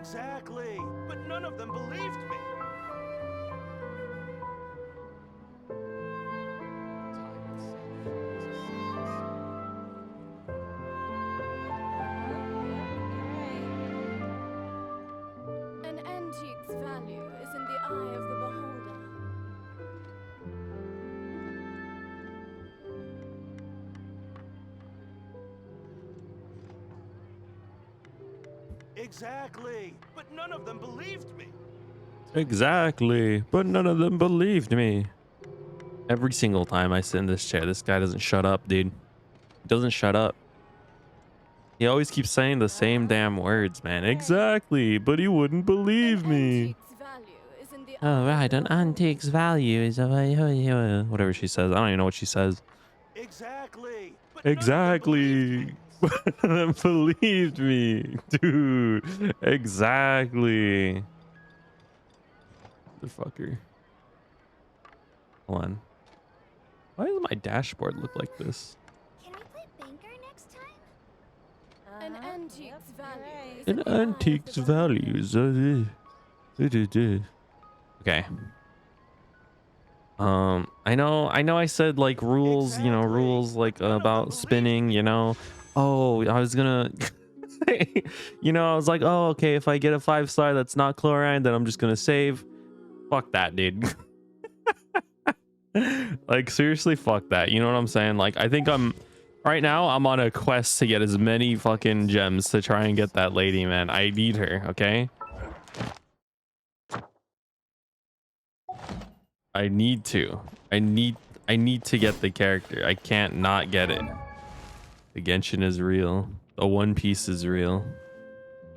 Exactly, but none of them believed me. An antique's value is in the eye of the beholder. Exactly, but none of them believed me. Exactly, but none of them believed me. Every single time I sit in this chair, this guy doesn't shut up, dude. He doesn't shut up. He always keeps saying the same damn words, man. Exactly, but he wouldn't believe me. Oh, right, an antique's value is whatever she says. I don't even know what she says. Exactly, but Exactly. Believed me, dude. Exactly. Motherfucker. Hold on. Why does my dashboard look like this? Can we play banker next time? An antique's value is An in the eye of antique's the values. Okay. I know I said like rules, you know, rules like about spinning, you know. Oh, I was gonna you know, I was like, oh, okay, if I get a 5-star that's not Clorinde, then I'm just gonna save. Fuck that, dude. Like, seriously, fuck that. You know what I'm saying? Like, I think right now I'm on a quest to get as many fucking gems to try and get that lady, man. I need her, okay? I need to. I need to get the character. I can't not get it. The Genshin is real. The One Piece is real.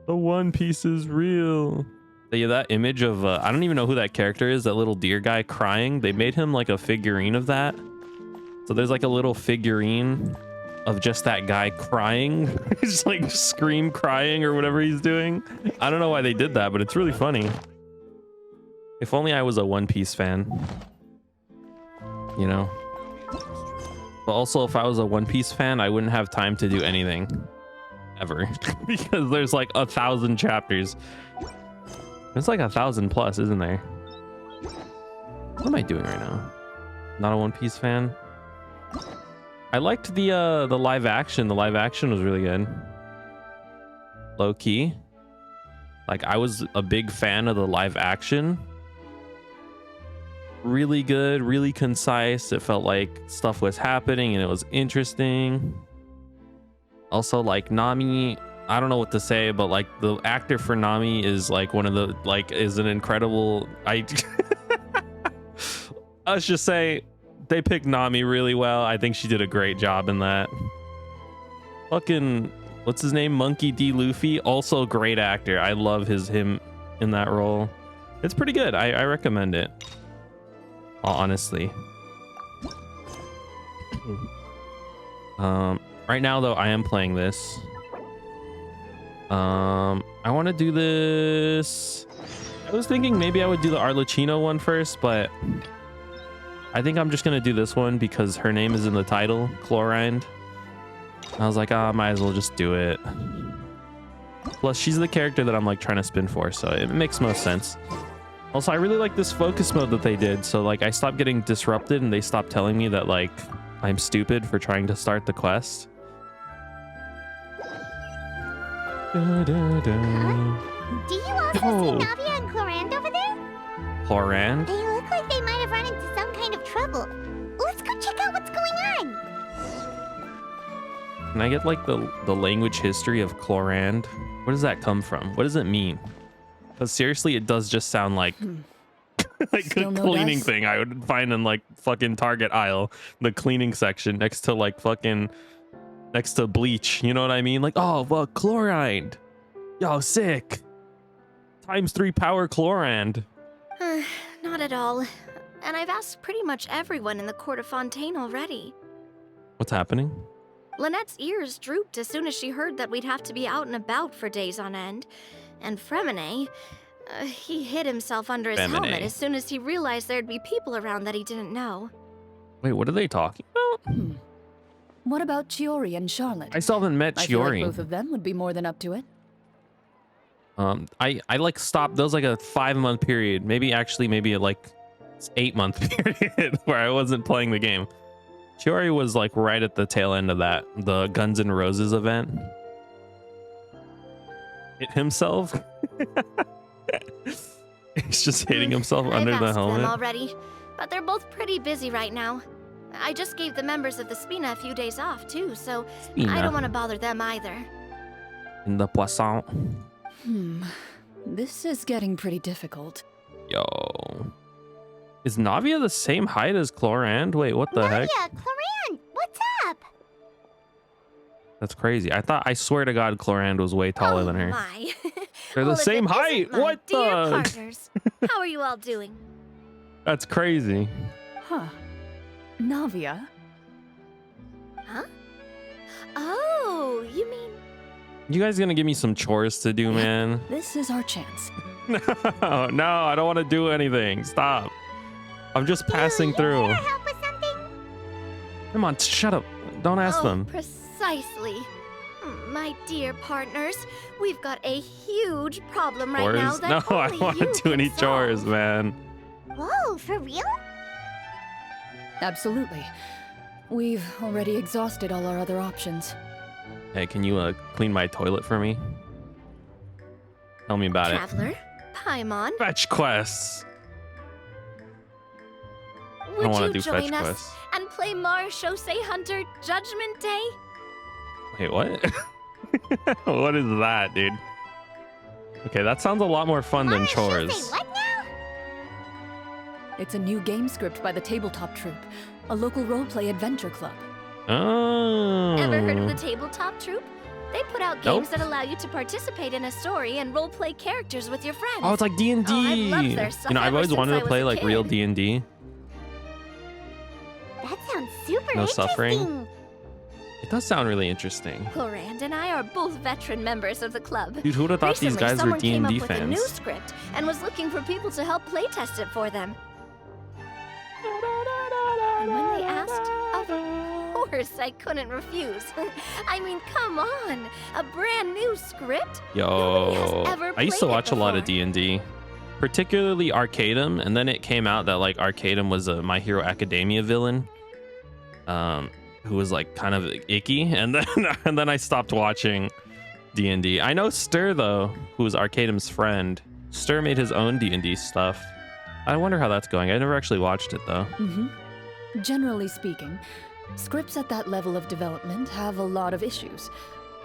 The One Piece is real. But yeah, that image of I don't even know who that character is, that little deer guy crying. They made him like a figurine of that. So there's like a little figurine of just that guy crying. He's like scream crying or whatever he's doing. I don't know why they did that, but it's really funny. If only I was a One Piece fan. You know? But also, if I was a One Piece fan, I wouldn't have time to do anything. Ever. Because there's like 1,000 chapters. There's like 1,000 plus, isn't there? What am I doing right now? Not a One Piece fan? I liked the live action. The live action was really good. Low key. Like, I was a big fan of the live action. Really good, really concise. It felt like stuff was happening and it was interesting. Also, like, Nami, I don't know what to say, but like the actor for Nami is like one of the, like, is an incredible, let's just say they picked Nami really well. I think she did a great job in that. Fucking, what's his name? Monkey D. Luffy, also a great actor. I love him in that role. It's pretty good. I recommend it. Honestly. Right now though, I am playing this. I want to do this. I was thinking maybe I would do the Arlecchino one first, but I think I'm just gonna do this one because her name is in the title, Clorinde. I was like, I might as well just do it. Plus, she's the character that I'm like trying to spin for, so it makes most sense. Also, I really like this focus mode that they did, so like I stopped getting disrupted and they stopped telling me that like I'm stupid for trying to start the quest. Huh? Do you also see Navia and Clorinde over there? Clorinde? They look like they might have run into some kind of trouble. Let's go check out what's going on. Can I get like the language history of Clorinde? Where does that come from? What does it mean? Because seriously, it does just sound like like a cleaning thing I would find in like fucking Target aisle, the cleaning section next to like fucking next to bleach. You know what I mean? Like, oh, well, Clorinde. Yo, sick. ×3 power Clorinde. Not at all. And I've asked pretty much everyone in the court of Fontaine already. What's happening? Lynette's ears drooped as soon as she heard that we'd have to be out and about for days on end. And Fremine, he hid himself under his helmet as soon as he realized there'd be people around that he didn't know. Wait, what are they talking about? What about Chiori and Charlotte? I still haven't met I feel like Chiori. both of them would be more than up to it. I like stopped. There was like a 5-month period, maybe a like 8-month period where I wasn't playing the game. Chiori was like right at the tail end of that, the Guns N' Roses event. Hit himself. He's just hitting himself under the helmet. Them already, but they're both pretty busy right now. I just gave the members of the Spina a few days off too, so I don't want to bother them either. In the poisson. This is getting pretty difficult. Yo. Is Navia the same height as Clorinde? Wait, what the heck? Navia, Clorinde, what's up? That's crazy. I swear to God, Clorinde was way taller than her. My. They're the same height. What Dear the? partners, how are you all doing? That's crazy. Huh. Navia? Huh? Oh, you mean... You guys gonna give me some chores to do, man? This is our chance. No, I don't want to do anything. Stop. I'm just passing through. Want to help with something? Come on, shut up. Don't ask them. Precisely. My dear partners, we've got a huge problem right now Chores? that No, I only don't want you to do can any chores, solve. man. Whoa, for real? Absolutely. We've already exhausted all our other options. Hey, can you clean my toilet for me? Tell me about Traveler, Paimon, it. Fetch quests. I would don't want you to do fetch join us quests. and play Mar Shosei Hunter Judgment Day? Wait, what? What is that, dude? Okay, that sounds a lot more fun than chores. What now? It's a new game script by the Tabletop Troupe, a local roleplay adventure club. Oh. Ever heard of the Tabletop Troupe? They put out games Nope. that allow you to participate in a story and roleplay characters with your friends. Oh, it's like D&D. Oh, I've loved their stuff You know, I've ever always since wanted I to was play a like real kid. D&D. That sounds super No suffering. interesting. It does sound really interesting. Clorinde and I are both veteran members of the club. Dude, who would have thought these Recently, guys were someone came up D&D with a new fans? script and was looking for people to help playtest it for them. And when they asked, of course I couldn't refuse. I mean, come on, a brand new script? Nobody has Yo, ever I used to played it watch a lot of before. D&D, particularly Arcadum, and then it came out that like Arcadum was a My Hero Academia villain, who was like kind of icky, and then I stopped watching D&D. I know Stir though, who was Arcadum's friend. Stir made his own D&D stuff. I wonder how that's going. I never actually watched it though. Generally speaking, scripts at that level of development have a lot of issues.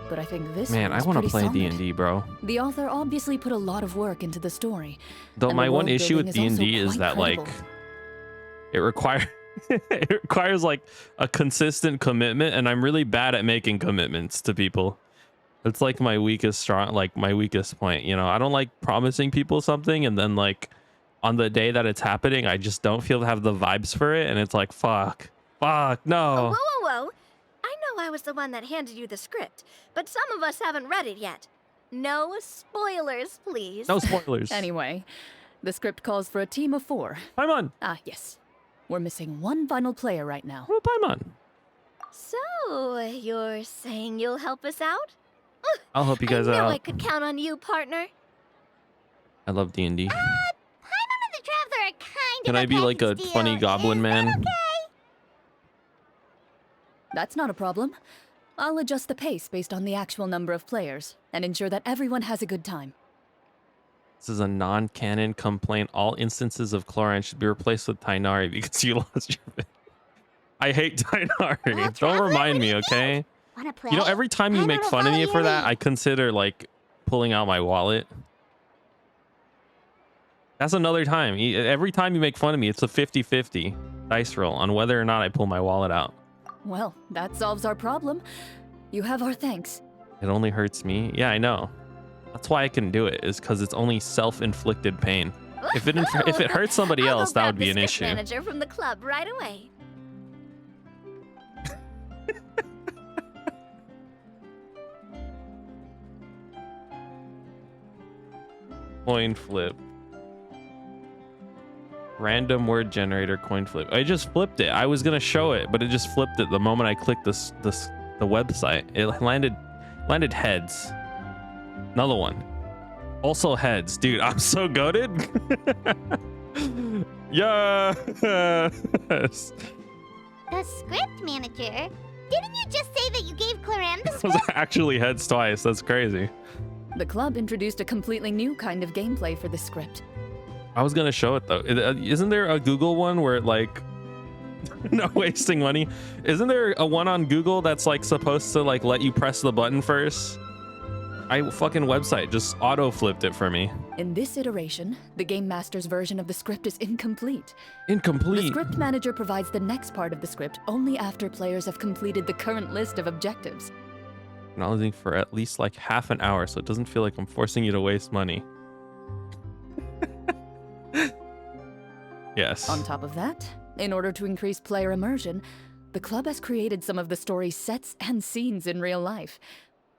But I think this Man, I one's want to pretty play solid. D&D, bro. The author obviously put a lot of work into the story. Though And my the one world issue with building is also D&D is quite that like credible. it requires like a consistent commitment, and I'm really bad at making commitments to people. It's like my weakest point, you know. I don't like promising people something and then like on the day that it's happening, I just don't have the vibes for it, and it's like fuck, no. Whoa, whoa, whoa. I know I was the one that handed you the script, but some of us haven't read it yet. No spoilers, please. No spoilers. Anyway, the script calls for a team of 4. Paimon. Ah, yes. We're missing one final player right now. Oh, Paimon. So, you're saying you'll help us out? I'll help you guys I knew out. I could count on you, partner. I love D&D. Paimon and the Traveler are kind Can of I be like a package funny deal. goblin Is that man? okay? That's not a problem. I'll adjust the pace based on the actual number of players and ensure that everyone has a good time. This is a non-canon complaint. All instances of Clorinde should be replaced with Tainari because you lost your... I hate Tainari. Well, Don't Traveler, remind what do me, you okay? Wanna play? You know, every time you I make don't fun of follow me your for that, lead. I consider like pulling out my wallet. That's another time. Every time you make fun of me, it's a 50-50 dice roll on whether or not I pull my wallet out. Well, that solves our problem. You have our thanks. It only hurts me. Yeah, I know. That's why I can do it, is because it's only self-inflicted pain. If it hurts somebody I'll go else, that grab would be the an script issue. manager from the club right away. Coin flip. Random word generator coin flip. I just flipped it. I was gonna show it, but it just flipped it the moment I clicked the website. It landed heads. Another one. Also heads, dude. I'm so goated. Yes. The script manager? Didn't you just say that you gave Clorinde the It was script? actually heads twice. That's crazy. The club introduced a completely new kind of gameplay for the script. I was gonna show it though. Isn't there a Google one where it like no wasting money? Isn't there a one on Google that's like supposed to like let you press the button first? I fucking website just auto flipped it for me. In this iteration, the Game Master's version of the script is incomplete. The Incomplete. script manager provides the next part of the script only after players have completed the current list of objectives. Acknowledging for at least like half an hour, so it doesn't feel like I'm forcing you to waste money. Yes. On top of that, in order to increase player immersion, the club has created some of the story's sets and scenes in real life.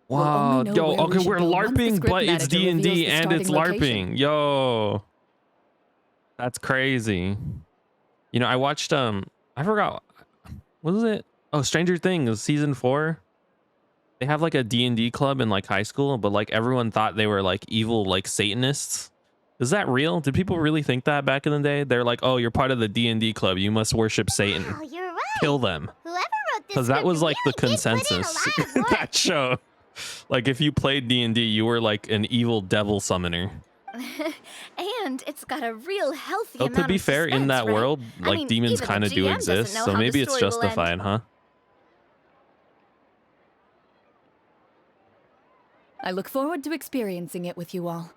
We'll Wow, only know yo, where we okay, should we're go once the LARPing, script but it's manager D&D reveals the and it's starting LARPing. location. Yo. That's crazy. You know, I watched I forgot, what was it? Oh, Stranger Things season 4. They have like a D&D club in like high school, but like everyone thought they were like evil like Satanists. Is that real? Did people really think that back in the day? They're like, "Oh, you're part of the D&D club. You must worship Satan. Oh, you're right. Kill them." Whoever wrote this Because that script was like the really did put in a consensus lot of in work. that show. Like if you played D&D, you were like an evil devil summoner. And it's got a real healthy So amount to be of fair, in suspense, that right? world, I like mean, demons even the kind of do GM doesn't exist. know So how the maybe it's story will end. justified, huh? I look forward to experiencing it with you all.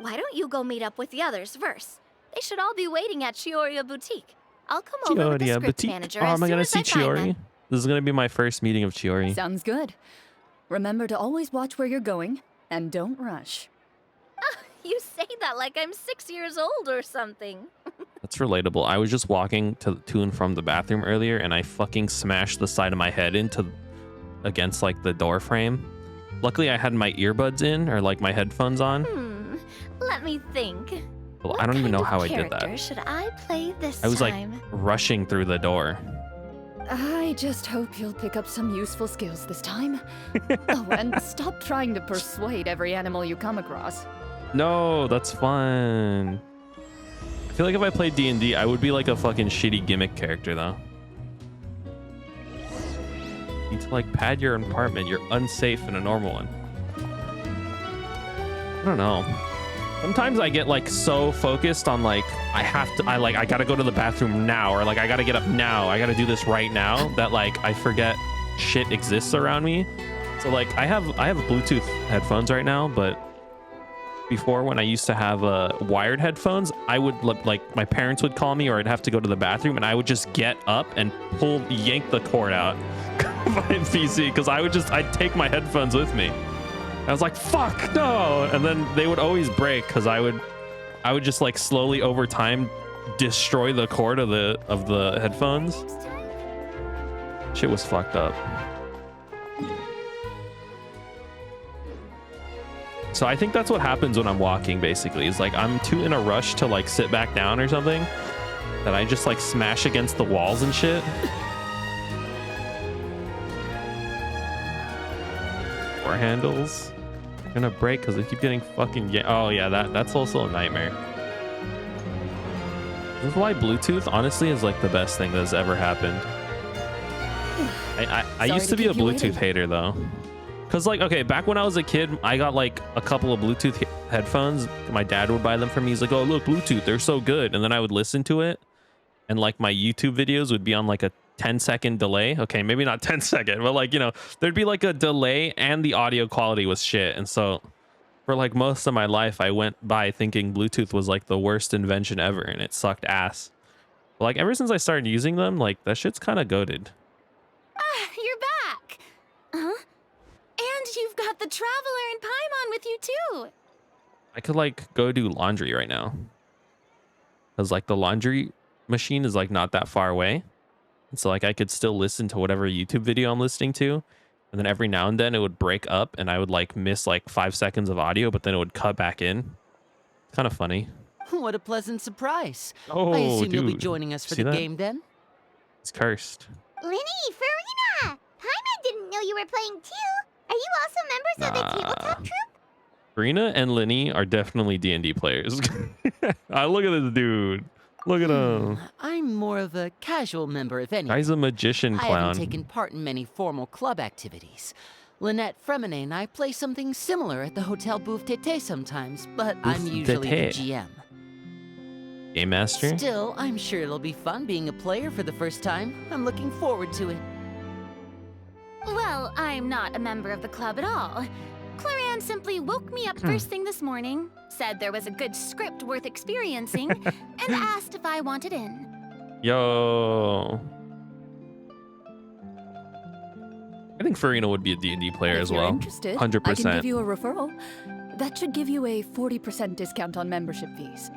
Why don't you go meet up with the others first? They should all be waiting at Chioria Boutique. I'll come over with the Chiori, script boutique. manager Oh, as am I soon gonna as see I find Chiori? them. This is gonna be my first meeting of Chiori. Sounds good. Remember to always watch where you're going, and don't rush. You say that like I'm 6 years old or something. That's relatable. I was just walking to and from the bathroom earlier, and I fucking smashed the side of my head against like the door frame. Luckily, I had my earbuds in or like my headphones on. Let me think. Well, What I don't even kind know of how I did character that. should I play this I was like time? rushing through the door. I just hope you'll pick up some useful skills this time. Oh, and stop trying to persuade every animal you come across. No, that's fun. I feel like if I played D&D, I would be like a fucking shitty gimmick character though. You need to like pad your apartment. You're unsafe in a normal one. I don't know. Sometimes I get like so focused on like I gotta go to the bathroom now, or like I gotta get up now, I gotta do this right now, that like I forget shit exists around me. So like I have Bluetooth headphones right now, but before, when I used to have wired headphones, I would like my parents would call me, or I'd have to go to the bathroom, and I would just get up and yank the cord out of my PC, because I'd take my headphones with me. I was like, fuck no, and then they would always break because I would just like slowly over time destroy the cord of the headphones. Shit was fucked up. So I think that's what happens when I'm walking, basically. Is like I'm too in a rush to like sit back down or something, that I just like smash against the walls and shit. Door handles are gonna break because they keep getting fucking oh yeah, that's also a nightmare. This is why Bluetooth honestly is like the best thing that's ever happened. I used to be a Bluetooth hater though. Cause like, okay, back when I was a kid, I got like a couple of Bluetooth headphones. My dad would buy them for me. He's like, oh, look, Bluetooth, they're so good. And then I would listen to it, and like my YouTube videos would be on like a 10-second delay. Okay, maybe not 10-second, but like, you know, there'd be like a delay and the audio quality was shit. And so for like most of my life, I went by thinking Bluetooth was like the worst invention ever, and it sucked ass. But like ever since I started using them, like that shit's kind of goated. You're back. Huh? And you've got the Traveler and Paimon with you too. I could like go do laundry right now, because like the laundry machine is like not that far away, and so like I could still listen to whatever YouTube video I'm listening to, and then every now and then it would break up and I would like miss like 5 seconds of audio, but then it would cut back in. Kind of funny. What a pleasant surprise. Oh, I assume you'll be dude. joining us for See the that? game then? It's cursed. Linny, Farina! Paimon didn't know you were playing too. Are you also members of the tabletop troupe? Karina and Linny are definitely D&D players. Look at this dude. Look at him. I'm more of a casual member, if anything. Guy's a magician I clown. haven't taken part in many formal club activities. Lynette Fremine and I play something similar at the Hotel Bouffe Tété sometimes, but I'm Bouffe usually the Tété. GM. Game master? Still, I'm sure it'll be fun being a player for the first time. I'm looking forward to it. Well, I'm not a member of the club at all. Clorinde simply woke me up first thing this morning, said there was a good script worth experiencing, and asked if I wanted in. Yo. I think Farina would be a D&D player If as you're well. interested, 100%. I can give you a referral. That should give you a 40% discount on membership fees.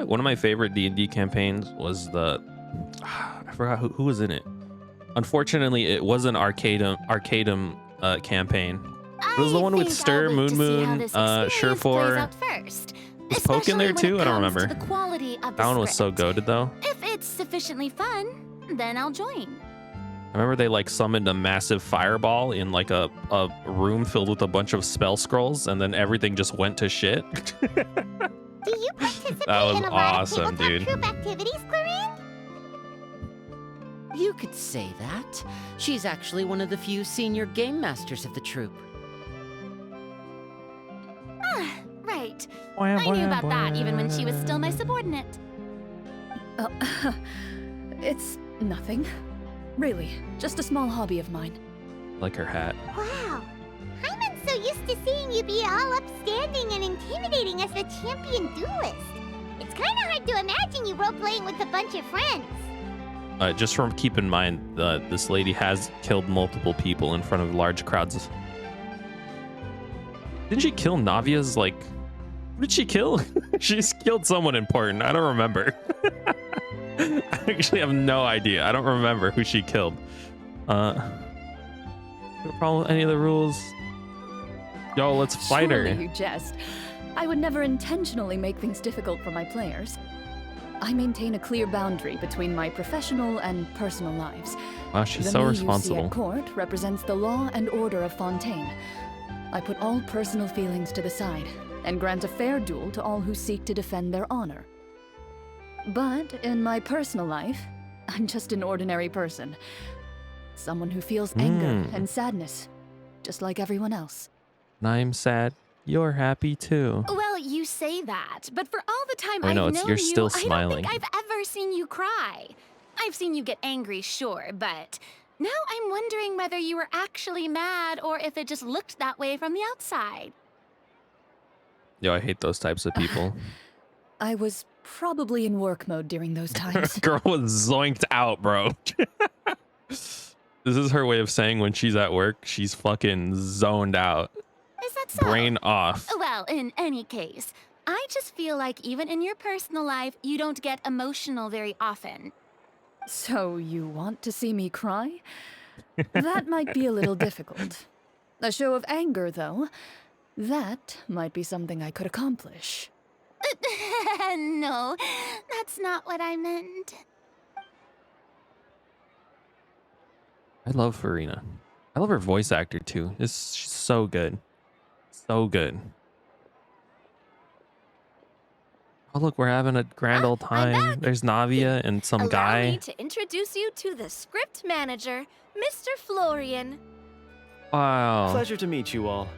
One of my favorite D&D campaigns was the... I forgot who was in it. Unfortunately, it was an Arcadum campaign. It was the one with Stir, Moon, Surefour. Was Poke in there too? I don't remember. That one was so goated though. If it's sufficiently fun, then I'll join. I remember they like summoned a massive fireball in like a room filled with a bunch of spell scrolls, and then everything just went to shit. Do you participate That was in a lot awesome, of tabletop dude. troop activities, Clorinde? You could say that. She's actually one of the few senior game masters of the troupe. Right. I knew about that even when she was still my subordinate. Oh, it's nothing. Really, just a small hobby of mine. Like her hat. Wow. Hyman's so used to seeing you be all upstanding and intimidating as the champion duelist. It's kind of hard to imagine you role-playing with a bunch of friends. Just from keep in mind, this lady has killed multiple people in front of large crowds. Didn't she kill Navia's, like... Who did she kill? She's killed someone important. I don't remember. I actually have no idea. I don't remember who she killed. No problem with any of the rules. Yo, let's fight her. Surely you jest. I would never intentionally make things difficult for my players. I maintain a clear boundary between my professional and personal lives. Wow, she's The so me you responsible. see at court represents the law and order of Fontaine. I put all personal feelings to the side and grant a fair duel to all who seek to defend their honor. But in my personal life, I'm just an ordinary person. Someone who feels anger and sadness, just like everyone else. I'm sad. You're happy too. Well, you say that, but for all the time I I've know, known you're you, still I smiling. don't think I've ever seen you cry. I've seen you get angry, sure, but now I'm wondering whether you were actually mad or if it just looked that way from the outside. Yo, I hate those types of people. I was probably in work mode during those times. Girl was zoinked out, bro. This is her way of saying when she's at work, she's fucking zoned out. Is that so? Brain off. Well, in any case, I just feel like even in your personal life, you don't get emotional very often. So you want to see me cry? That might be a little difficult. A show of anger, though, that might be something I could accomplish. No, that's not what I meant. I love Farina. I love her voice actor too. She's so good. So good. Oh look, we're having a grand old I'm time. back. There's Navia and some Allow guy. me to introduce you to the script manager, Mr. Florian. Wow. Pleasure to meet you all.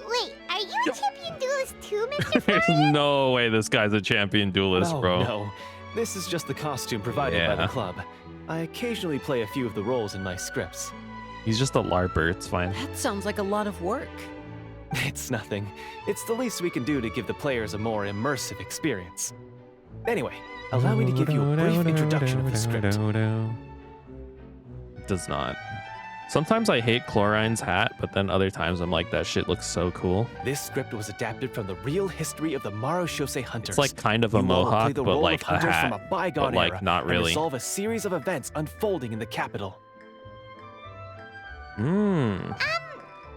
Wait, are you a champion duelist too, Mr. There's Florian? no way this guy's a champion duelist, No, bro. no. This is just the costume provided by the Yeah. club. I occasionally play a few of the roles in my scripts. He's just a LARPer. It's fine. That sounds like a lot of work. It's nothing. It's the least we can do to give the players a more immersive experience. Anyway, allow me to give you a brief introduction of the script. It does not. Sometimes I hate Clorine's hat, but then other times I'm like, that shit looks so cool. This script was adapted from the real history of the Marashose Hunters. It's like kind of a You all will play mohawk, the but role like of a hunters hat. from a bygone But like era not and really. resolve a series of events unfolding in the capital. Paimon's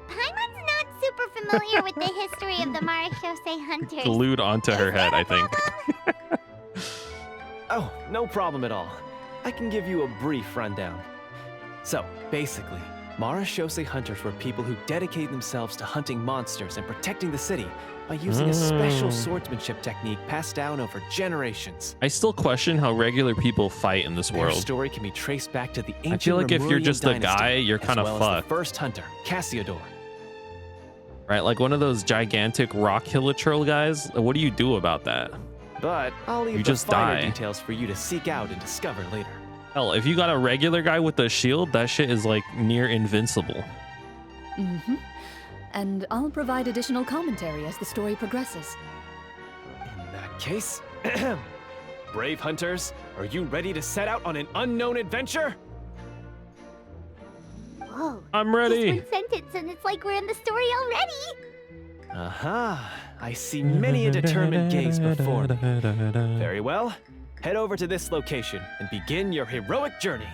not super familiar with the history of the Marashose Hunters. Glued onto her Is head, that I a think. problem? Oh, no problem at all. I can give you a brief rundown. So, basically, Marashose hunters were people who dedicated themselves to hunting monsters and protecting the city by using a special swordsmanship technique passed down over generations. I still question how regular people fight in this Their world. story can be traced back to the ancient I feel like if you're Lemurian just a dynasty, guy, you're kind of as well as fucked. the first hunter, Cassiodor. Right? Like one of those gigantic rock hilichurl guys. What do you do about that? But I'll leave You the just finer die. details for you to seek out and discover later. Hell, if you got a regular guy with a shield, that shit is like near invincible. Mm-hmm. And I'll provide additional commentary as the story progresses. In that case, brave hunters, are you ready to set out on an unknown adventure? Whoa. I'm ready. Just one sentence and it's like we're in the story already. Aha, I see many a determined gaze before me. Very well, head over to this location and begin your heroic journey.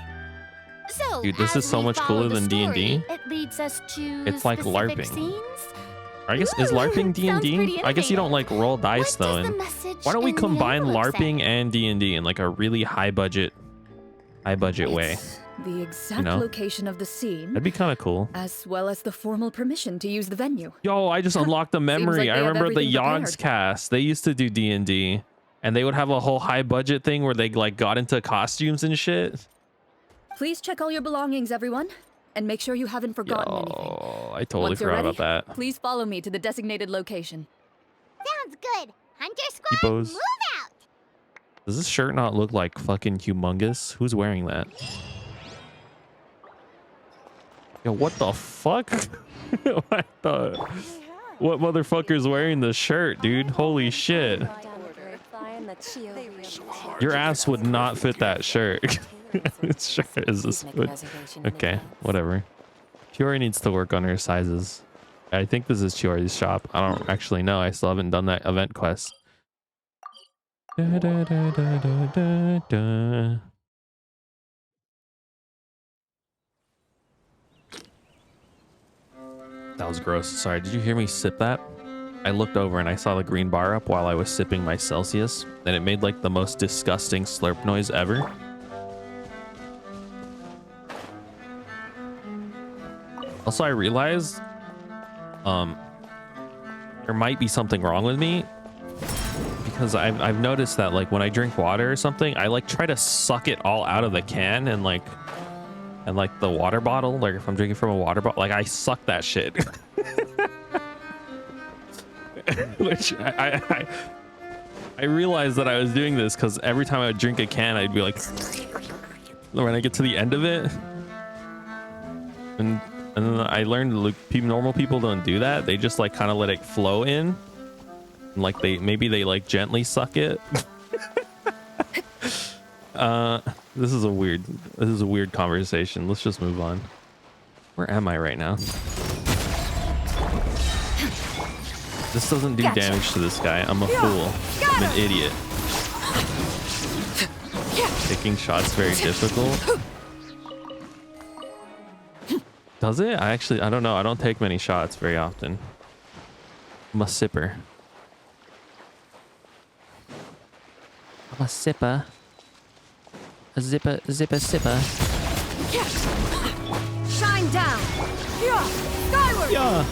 So, Dude, this as is so we much follow cooler the than D&D. story, It leads us to It's like specific LARPing. Scenes? I guess is Ooh, LARPing sounds D&D? pretty I guess you don't like roll dice What though. does the And message why don't we in the combine envelope LARPing say? and D&D in like a really high budget way? It's the exact know? location of the scene, That'd be kind of cool. as well as the formal permission to use the venue. Yo, I just unlocked a memory. like I they have remember the everything prepared. Yogs cast. They used to do D&D, and they would have a whole high budget thing where they like got into costumes and shit. Please check all your belongings, everyone, and make sure you haven't forgotten anything. Yo, I totally Once you're forgot ready, about that. please follow me to the designated location. Sounds good. Hunter squad, Hippos. move out. Does this shirt not look like fucking humongous? Who's wearing that? Yo, what the fuck? What motherfucker's wearing this shirt, dude? Holy shit. Your ass would not fit that shirt. This shirt is this good. Okay, whatever. Chiori needs to work on her sizes. I think this is Chiori's shop. I don't actually know. I still haven't done that event quest. Da, da, da, da, da, da, da. That was gross. Sorry, did you hear me sip that? I looked over and I saw the green bar up while I was sipping my Celsius, and it made like the most disgusting slurp noise ever. Also, I realized there might be something wrong with me, because I've noticed that like when I drink water or something, I like try to suck it all out of the can and like the water bottle. Like if I'm drinking from a water bottle, like I suck that shit. Which I realized that I was doing this because every time I would drink a can, I'd be like, when I get to the end of it, and then I learned like normal people don't do that. They just like kind of let it flow in, and like maybe they like gently suck it. This is a weird conversation. Let's just move on. Where am I right now? This doesn't do damage to this guy. I'm a fool. I'm an idiot. Taking shots very difficult. Does it? I don't know. I don't take many shots very often. I'm a sipper. I'm a sipper. A zipper, sipper. Shine down! Yeah! Skyward! Yeah.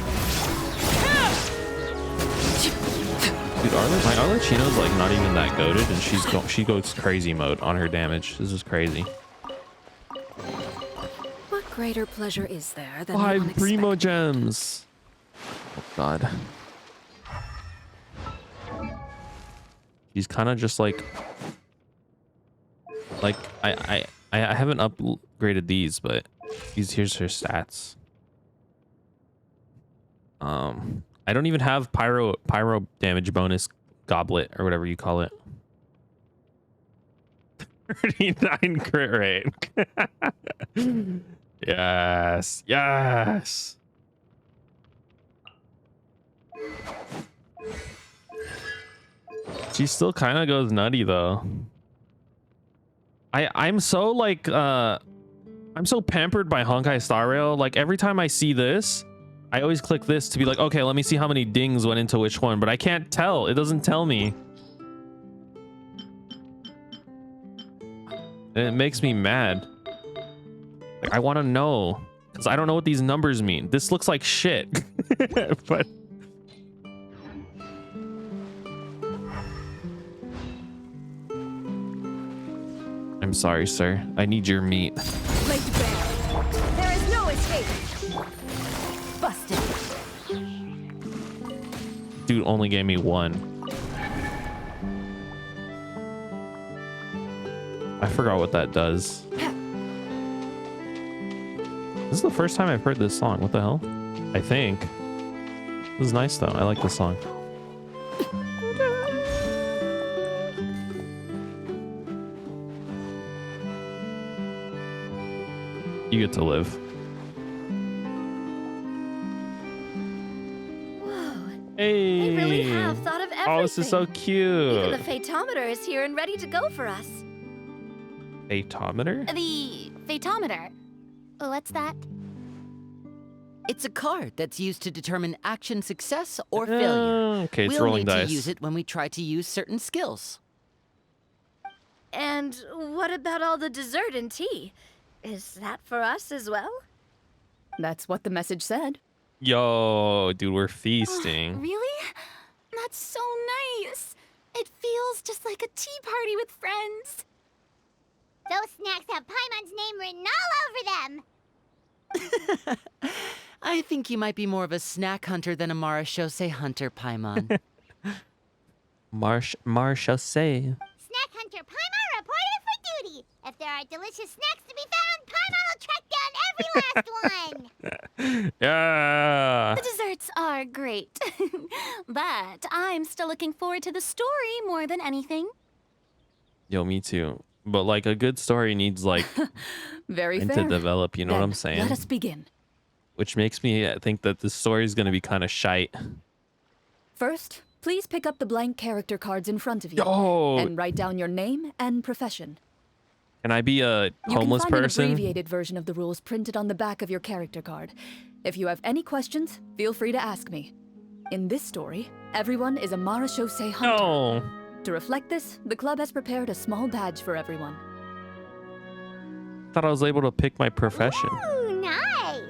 Dude, my Arlecchino's like not even that goated, and she goes crazy mode on her damage. This is crazy. What greater pleasure is there than 5 primo gems. Oh god. She's kind of just like I haven't upgraded these, but here's her stats. I don't even have pyro damage bonus goblet or whatever you call it. 39 crit rate. Yes. She still kind of goes nutty though. I'm so like I'm so pampered by Honkai Star Rail. Like every time I see this, I always click this to be like, okay, let me see how many dings went into which one, but I can't tell. It doesn't tell me. And it makes me mad. Like I want to know, Because I don't know what these numbers mean. This looks like shit. But I'm sorry, sir. I need your meat. Laid bare. There is no escape. Busted. Dude only gave me one. I forgot what that does. This is the first time I've heard this song. What the hell? I think. This is nice though. I like this song. You get to live. Whoa. Hey. They really have thought of everything. Oh, this is so cute. Even the Phaetometer is here and ready to go for us. Phaetometer? The Phaetometer. What's that? It's a card that's used to determine action success or failure. Okay, it's we'll rolling need dice. to use it when we try to use certain skills. And what about all the dessert and tea? Is that for us as well? That's what the message said. Yo, dude, we're feasting. Really? That's so nice. It feels just like a tea party with friends. Those snacks have Paimon's name written all over them. I think you might be more of a snack hunter than a marechaussee hunter, Paimon. Marchaussee. Snack hunter Paimon reported for duty. If there are delicious snacks to be found, Paimon will track down every last one. Yeah. The desserts are great. But I'm still looking forward to the story more than anything. Yo, me too. But like a good story needs like Very time fair. to develop, you know what Then I'm saying? Let us begin. Which makes me think that this story is going to be kind of shite. First, please pick up the blank character cards in front of you Yo, and write down your name and profession. can I be a homeless You can find person? an abbreviated version of the rules printed on the back of your character card. If you have any questions, feel free to ask me. In this story, everyone is a marechaussee hunter. No. To reflect this, the club has prepared a small badge for everyone. Thought I was able to pick my profession. Ooh, nice.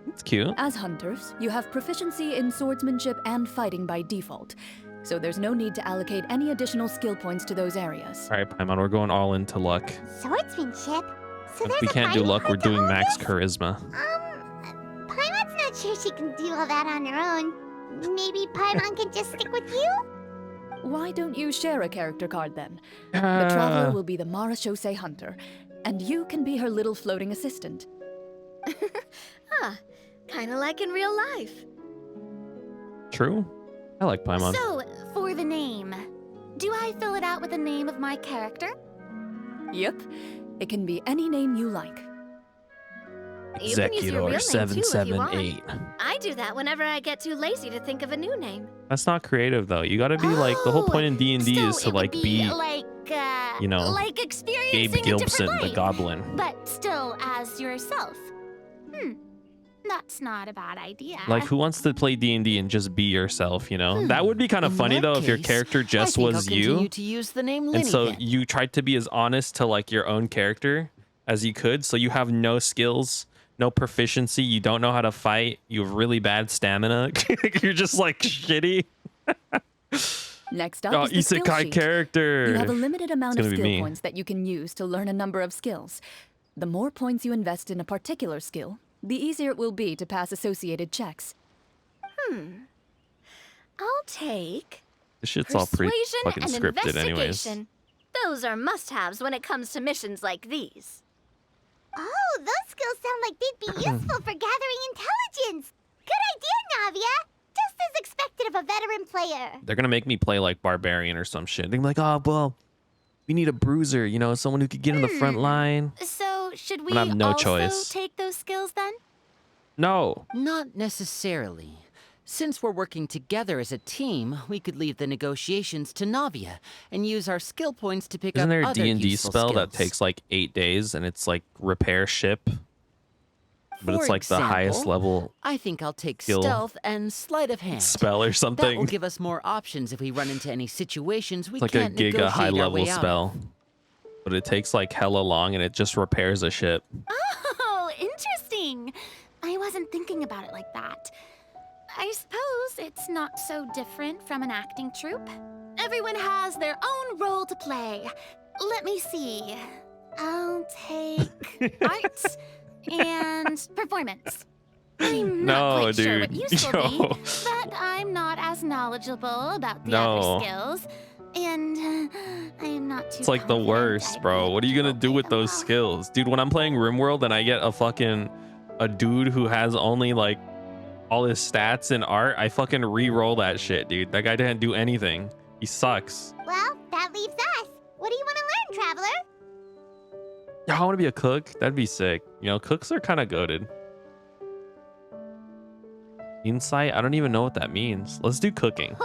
It's cute. As hunters, you have proficiency in swordsmanship and fighting by default, so there's no need to allocate any additional skill points to those areas. All right, Paimon, we're going all into luck. Swordsmanship. So If there's we a can't do fighting luck, we're card to doing all max this? charisma. Paimon's not sure she can do all that on her own. Maybe Paimon can just stick with you? Why don't you share a character card then? The traveler will be the marechaussee hunter, and you can be her little floating assistant. Kind of like in real life. True. I like Paimon. So, for the name, do I fill it out with the name of my character? Yep, it can be any name you like. You can use your real name, too, if you want. 778. I do that whenever I get too lazy to think of a new name. That's not creative though. You gotta be like, the whole point in D&D So is to it would like be like, you know, like experiencing Gabe a different Gilbson, the life, goblin. but still as yourself. That's not a bad idea. Like, who wants to play D&D and just be yourself, you know? That would be kind of In funny that though if your case, character I just think I'll was continue you. to use the name And Linny so then. you tried to be as honest to like your own character as you could. So you have no skills, no proficiency. You don't know how to fight. You have really bad stamina. You're just like shitty. Next up Oh, is the skill isekai sheet. character. You have a limited amount of gonna be skill me. points that you can use to learn a number of skills. The more points you invest in a particular skill, the easier it will be to pass associated checks. I'll take This shit's all pretty persuasion fucking and scripted anyways. investigation. Those are must-haves when it comes to missions like these. Oh, those skills sound like they'd be useful for gathering intelligence. Good idea, Navia. Just as expected of a veteran player. They're gonna make me play like barbarian or some shit. They're like, oh well, we need a bruiser, you know, someone who could get in the front line. So, should we I have no also choice. take those skills then? No. Not necessarily. Since we're working together as a team, we could leave the negotiations to Navia and use our skill points to pick Isn't up there a other D&D useful spell that skills. takes like 8 days and it's like repair ship? But it's For like the highest example, level I think I'll take skill stealth and sleight of hand. spell or That will something. give us more options if we run into any situations we It's like a can't giga negotiate high our level way out of. spell. but it takes like hella long and it just repairs a ship. Oh, interesting. I wasn't thinking about it like that. I suppose it's not so different from an acting troupe. Everyone has their own role to play. Let me see. I'll take art and performance. I'm not quite sure what use will be, but I'm not as knowledgeable about the other skills. And I am not too. It's like the worst, bro. What are you gonna do with those skills? Dude, when I'm playing RimWorld and I get a dude who has only like all his stats in art, I fucking re-roll that shit, dude. That guy didn't do anything. He sucks. Well, that leaves us. What do you want to learn, Traveler? Yeah, I want to be a cook. That'd be sick. You know, cooks are kind of goated. Insight? I don't even know what that means. Let's do cooking.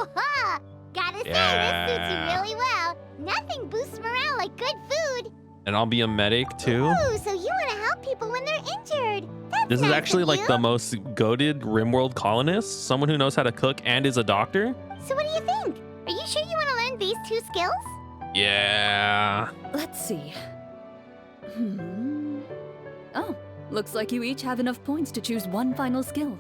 Gotta say, this suits you really well. Nothing boosts morale like good food. And I'll be a medic too. Ooh, so you want to help people when they're injured. That's This is nice actually of like you. the most goated RimWorld colonist. Someone who knows how to cook and is a doctor. So what do you think? Are you sure you want to learn these 2 skills? Yeah. Let's see. Oh, looks like you each have enough points to choose one final skill.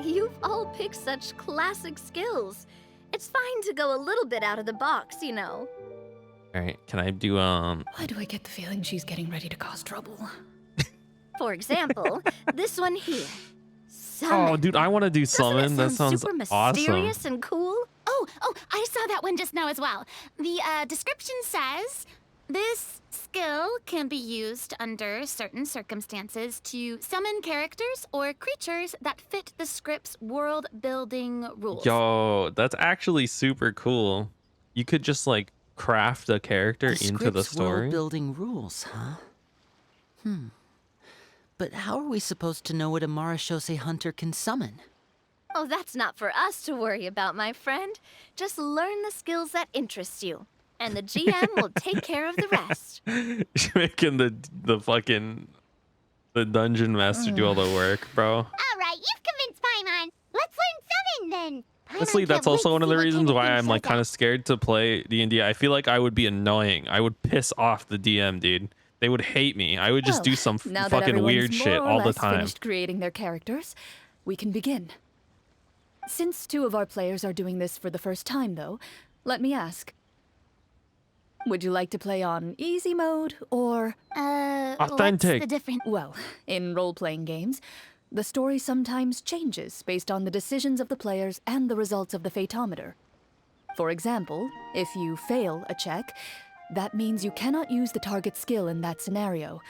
You've all picked such classic skills. It's fine to go a little bit out of the box, you know. All right. Can I do Why do I get the feeling she's getting ready to cause trouble? For example, this one here. Summon. Oh, dude, I want to do Doesn't summon. it That sound sounds super awesome. mysterious and cool? Oh, I saw that one just now as well. The description says this skill can be used under certain circumstances to summon characters or creatures that fit the script's world building rules. Yo, that's actually super cool. You could just like craft a character into the story. Building rules, huh? But how are we supposed to know what a Marashose hunter can summon? Oh, that's not for us to worry about, my friend. Just learn the skills that interest you, and the GM will take care of the rest. Making the dungeon master do all the work, bro. All right, you've convinced Paimon. Let's learn summon then. Paimon Honestly, that's can't wait also to one of see the what reasons kind of why thing I'm like shows kind up. of scared to play D&D. I feel like I would be annoying. I would piss off the DM, dude. They would hate me. I would just Well, do some now that fucking everyone's weird more shit or all the less time. finished creating their characters, we can begin. Since 2 of our players are doing this for the first time, though, let me ask. Would you like to play on easy mode or... Authentic. What's the difference? Well, in role-playing games, the story sometimes changes based on the decisions of the players and the results of the Fatometer. For example, if you fail a check, that means you cannot use the target skill in that scenario.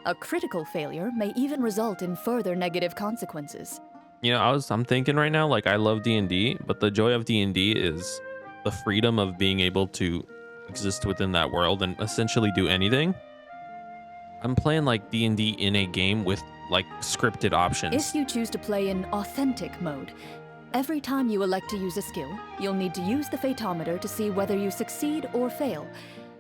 A critical failure may even result in further negative consequences. You know, I'm thinking right now, like I love D&D, but the joy of D&D is the freedom of being able to exist within that world and essentially do anything. I'm playing like D&D in a game with like scripted options. If you choose to play in authentic mode, every time you elect to use a skill, you'll need to use the Fatometer to see whether you succeed or fail,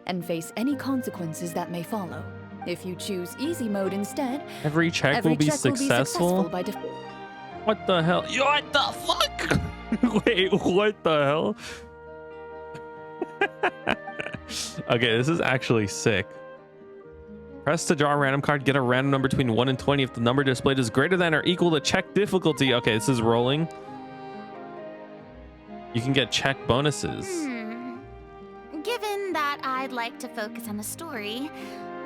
and face any consequences that may follow. If you choose easy mode instead, every check will be successful. by default. What the hell? Yo, what the fuck? Wait, what the hell? Okay, this is actually sick. Press to draw a random card. Get a random number between 1 and 20 if the number displayed is greater than or equal to check difficulty. Okay, this is rolling. You can get check bonuses. Given that I'd like to focus on the story,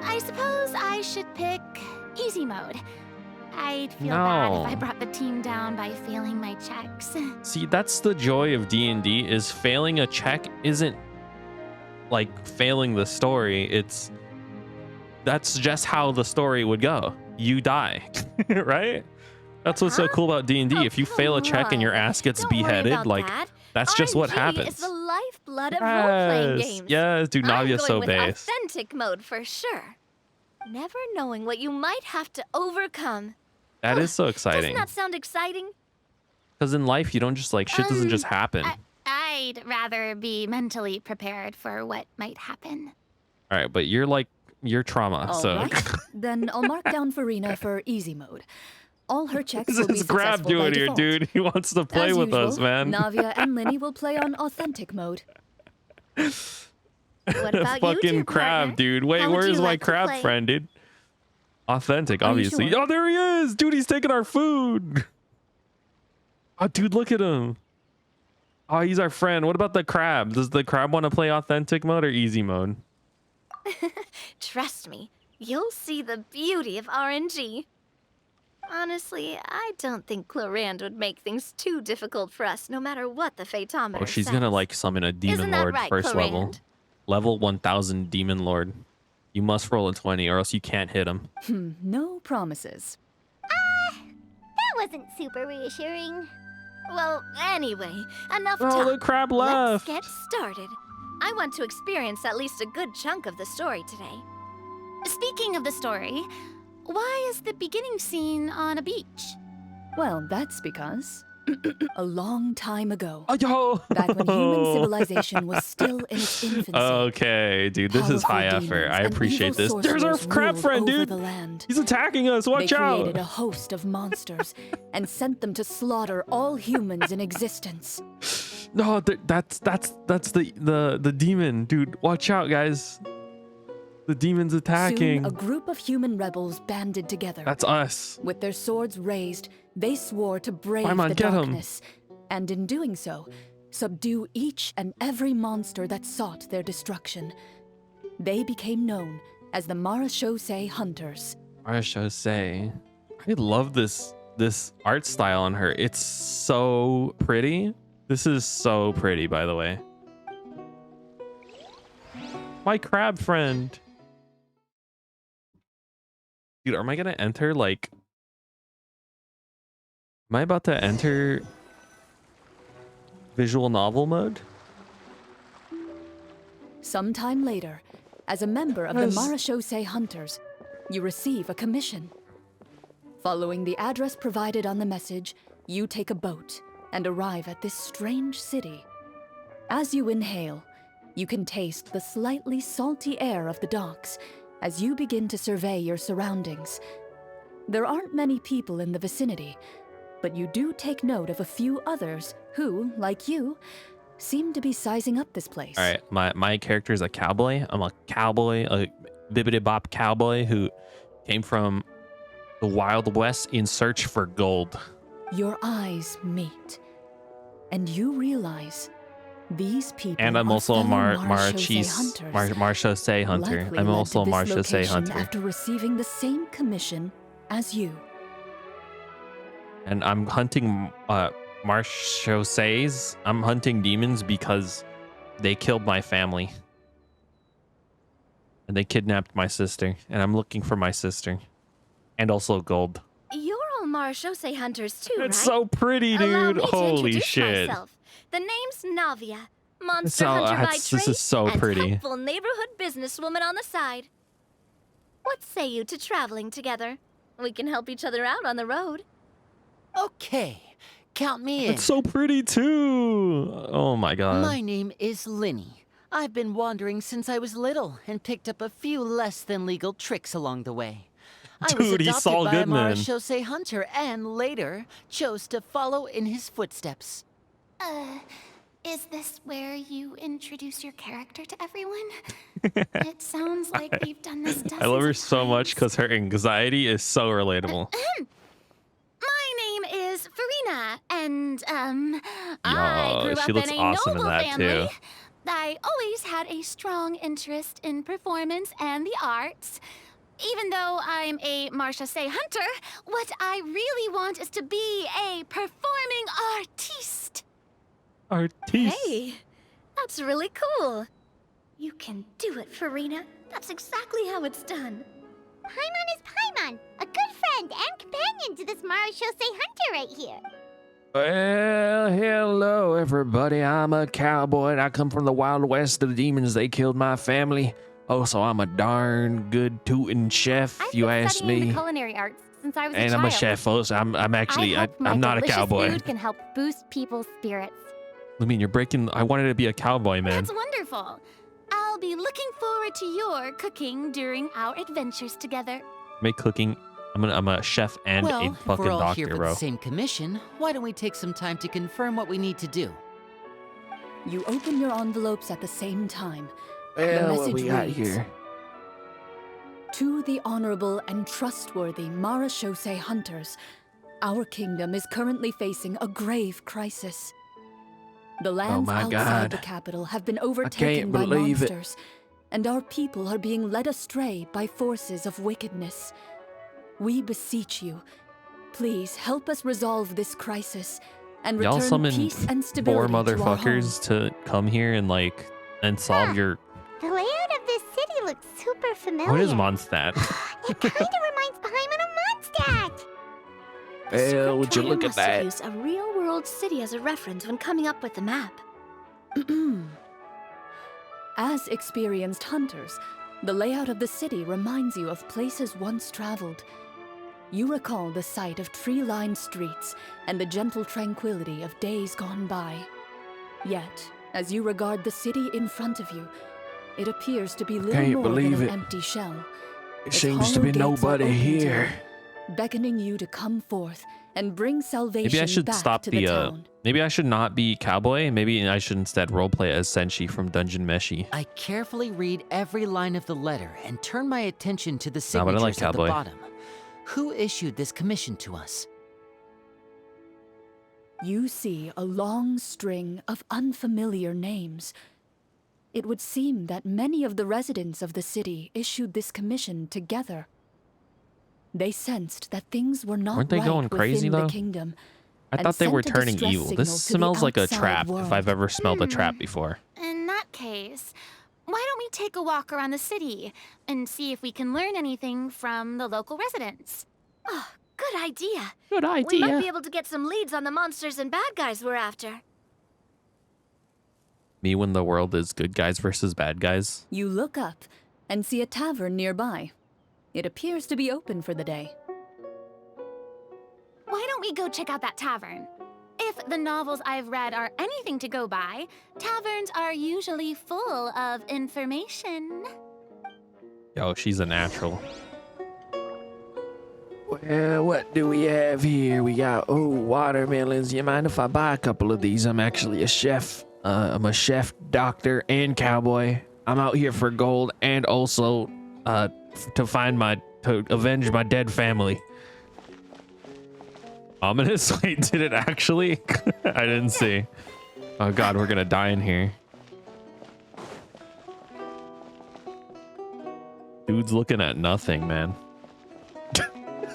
I suppose I should pick easy mode. I'd feel bad if I brought the team down by failing my checks. See, that's the joy of D&D, is failing a check isn't like failing the story. That's just how the story would go. You die, right? That's what's so cool about D&D. If you fail a check and your ass gets Don't worry beheaded, about like that. that's just what RNG happens. is the lifeblood of role-playing games. Yes, dude, I'm Navia's going so with base. authentic mode for sure. Never knowing what you might have to overcome. That is so Doesn't exciting. that sound exciting? Because in life, you don't just like shit doesn't just happen. I'd rather be mentally prepared for what might happen. All right, but you're trauma, All so. right. Then I'll mark down Farina for easy mode. All her checks This will be is Grab successful by doing here, default. dude. He wants to play As with us, usual, man. Navia and Linny will play on authentic mode. What about you Fucking two, crab, partner? dude. Wait, How would where's you my like to crab play? friend, dude? Authentic, Are you obviously. sure? Oh, there he is. Dude, he's taking our food. Oh, dude, look at him. Oh, he's our friend. What about the crab? Does the crab want to play authentic mode or easy mode? Trust me, you'll see the beauty of RNG. Honestly, I don't think Clorinde would make things too difficult for us, no matter what the Fatometer Oh, she's says. gonna like summon a demon Isn't that lord right, first level. Clorinde? Level 1000 demon lord. You must roll a 20 or else you can't hit him. No promises. That wasn't super reassuring. Well, anyway, enough Oh, talk. the crab Let's left. get started. I want to experience at least a good chunk of the story today. Speaking of the story, why is the beginning scene on a beach? Well, that's because a long time ago, Oh, yo. back when human civilization was still in its infancy. Okay, dude, this is powerful high effort. demons I and appreciate evil this. There's our sorcerers crab ruled friend, over dude. the land. He's attacking us. Watch They out. created a host of monsters and sent them to slaughter all humans in existence. No, that's the demon, dude. Watch out, guys. The demon's attacking. Soon, a group of human rebels banded together. That's us. With their swords raised, they swore to brave Paimon, the get 'em. darkness, and in doing so, subdue each and every monster that sought their destruction. They became known as the Marachose Hunters. Marachose. I love this art style on her. It's so pretty. This is so pretty, by the way. My crab friend. Dude, am I gonna enter like... Am I about to enter visual novel mode? Sometime later, as a member of the Yes. Marachose Hunters, you receive a commission. Following the address provided on the message, you take a boat and arrive at this strange city. As you inhale, you can taste the slightly salty air of the docks as you begin to survey your surroundings. There aren't many people in the vicinity, but you do take note of a few others who, like you, seem to be sizing up this place. All right, my character is a cowboy. I'm a cowboy, a bibbidi-bop cowboy who came from the Wild West in search for gold. Your eyes meet, and you realize these people And I'm are also a fellow Marachose hunter. likely I'm led also a to this Marachose location hunter. after receiving the same commission as you. And I'm hunting Marachoses. I'm hunting demons because they killed my family. And they kidnapped my sister. And I'm looking for my sister. And also gold. You're all Marachose hunters too, right? It's so pretty, Allow dude. me to Holy introduce shit. myself. The name's Navia, monster So, hunter by this trade, is so and pretty. helpful neighborhood businesswoman on the side. What say you to traveling together? We can help each other out on the road. Okay, count me in. It's so pretty too. Oh my god. My name is Linny. I've been wandering since I was little and picked up a few less than legal tricks along the way. I was Dude, he's adopted Saul by Goodman. a Marachose hunter and later chose to follow in his footsteps. Is this where you introduce your character to everyone? It sounds like we've done this dozens I love her of so much times. because her anxiety is so relatable. My name is Farina, and I grew she up looks in a awesome in noble that, family. too. I always had a strong interest in performance and the arts. Even though I'm a Marachose hunter, what I really want is to be a performing artiste. Artiste. Hey, that's really cool. You can do it, Farina. That's exactly how it's done. Paimon is Paimon, a good friend and companion to this Marachose hunter right here. Well, hello everybody. I'm a cowboy and I come from the Wild West. The demons, they killed my family. Oh, so I'm a darn good tootin' chef, I've you been ask studying me. the culinary arts since I was And a I'm a child. chef, folks. I'm actually, I hope my I'm not a delicious cowboy. Food can help boost people's spirits. I mean, you're breaking, I wanted to be a cowboy, man. That's wonderful. I'll be looking forward to your cooking during our adventures together. Make cooking. I'm a chef and well, a if fucking we're all doctor, here for bro. the same commission, why don't we take some time to confirm what we need to do? You open your envelopes at the same time, Well, what we message got reads, here? To the honorable and trustworthy Marachose hunters, our kingdom is currently facing a grave crisis. The lands my outside God. the capital have been overtaken by believe it. monsters, and our people are being led astray by forces of wickedness. We beseech you, please help us resolve this crisis and Y'all return summoned peace and 4 stability to our home. motherfuckers to come here and like and solve your. The layout of this city looks super familiar. What is Mondstadt? It kind of reminds Paimon of Mondstadt. Well, would you Scriptwriter look at must have that? used a real-world city as a reference when coming up with the map. As experienced hunters, the layout of the city reminds you of places once traveled. You recall the sight of tree-lined streets and the gentle tranquility of days gone by. Yet, as you regard the city in front of you, it appears to be little Can't more than believe an it. empty shell. It Its seems to hollow be gates are nobody open to here. you, beckoning you to come forth and bring salvation Maybe I should back stop to the. the town. Maybe I should not be Cowboy. Maybe I should instead roleplay as Senshi from Dungeon Meshi. I carefully read every line of the letter and turn my attention to the No, but I signatures like at Cowboy. the bottom. Who issued this commission to us? You see a long string of unfamiliar names. It would seem that many of the residents of the city issued this commission together. They sensed that things were not Weren't they right going crazy, within though? the kingdom. I and thought they were sent a turning distress evil. signal This to the smells like a outside trap world. if I've ever smelled a trap before. In that case, why don't we take a walk around the city and see if we can learn anything from the local residents? Oh, good idea. Good We might be able to get some leads on the monsters and bad guys we're after. Me when the world is good guys versus bad guys. You look up and see a tavern nearby. It appears to be open for the day. Why don't we go check out that tavern? If the novels I've read are anything to go by, taverns are usually full of information. Yo, she's a natural. Well, what do we have here? We got, watermelons. You mind if I buy a couple of these? I'm actually a chef. I'm a chef, doctor, and cowboy. I'm out here for gold and also to avenge my dead family. Ominous? Wait, did it actually? I didn't see. Oh god, we're gonna die in here. Dude's looking at nothing, man.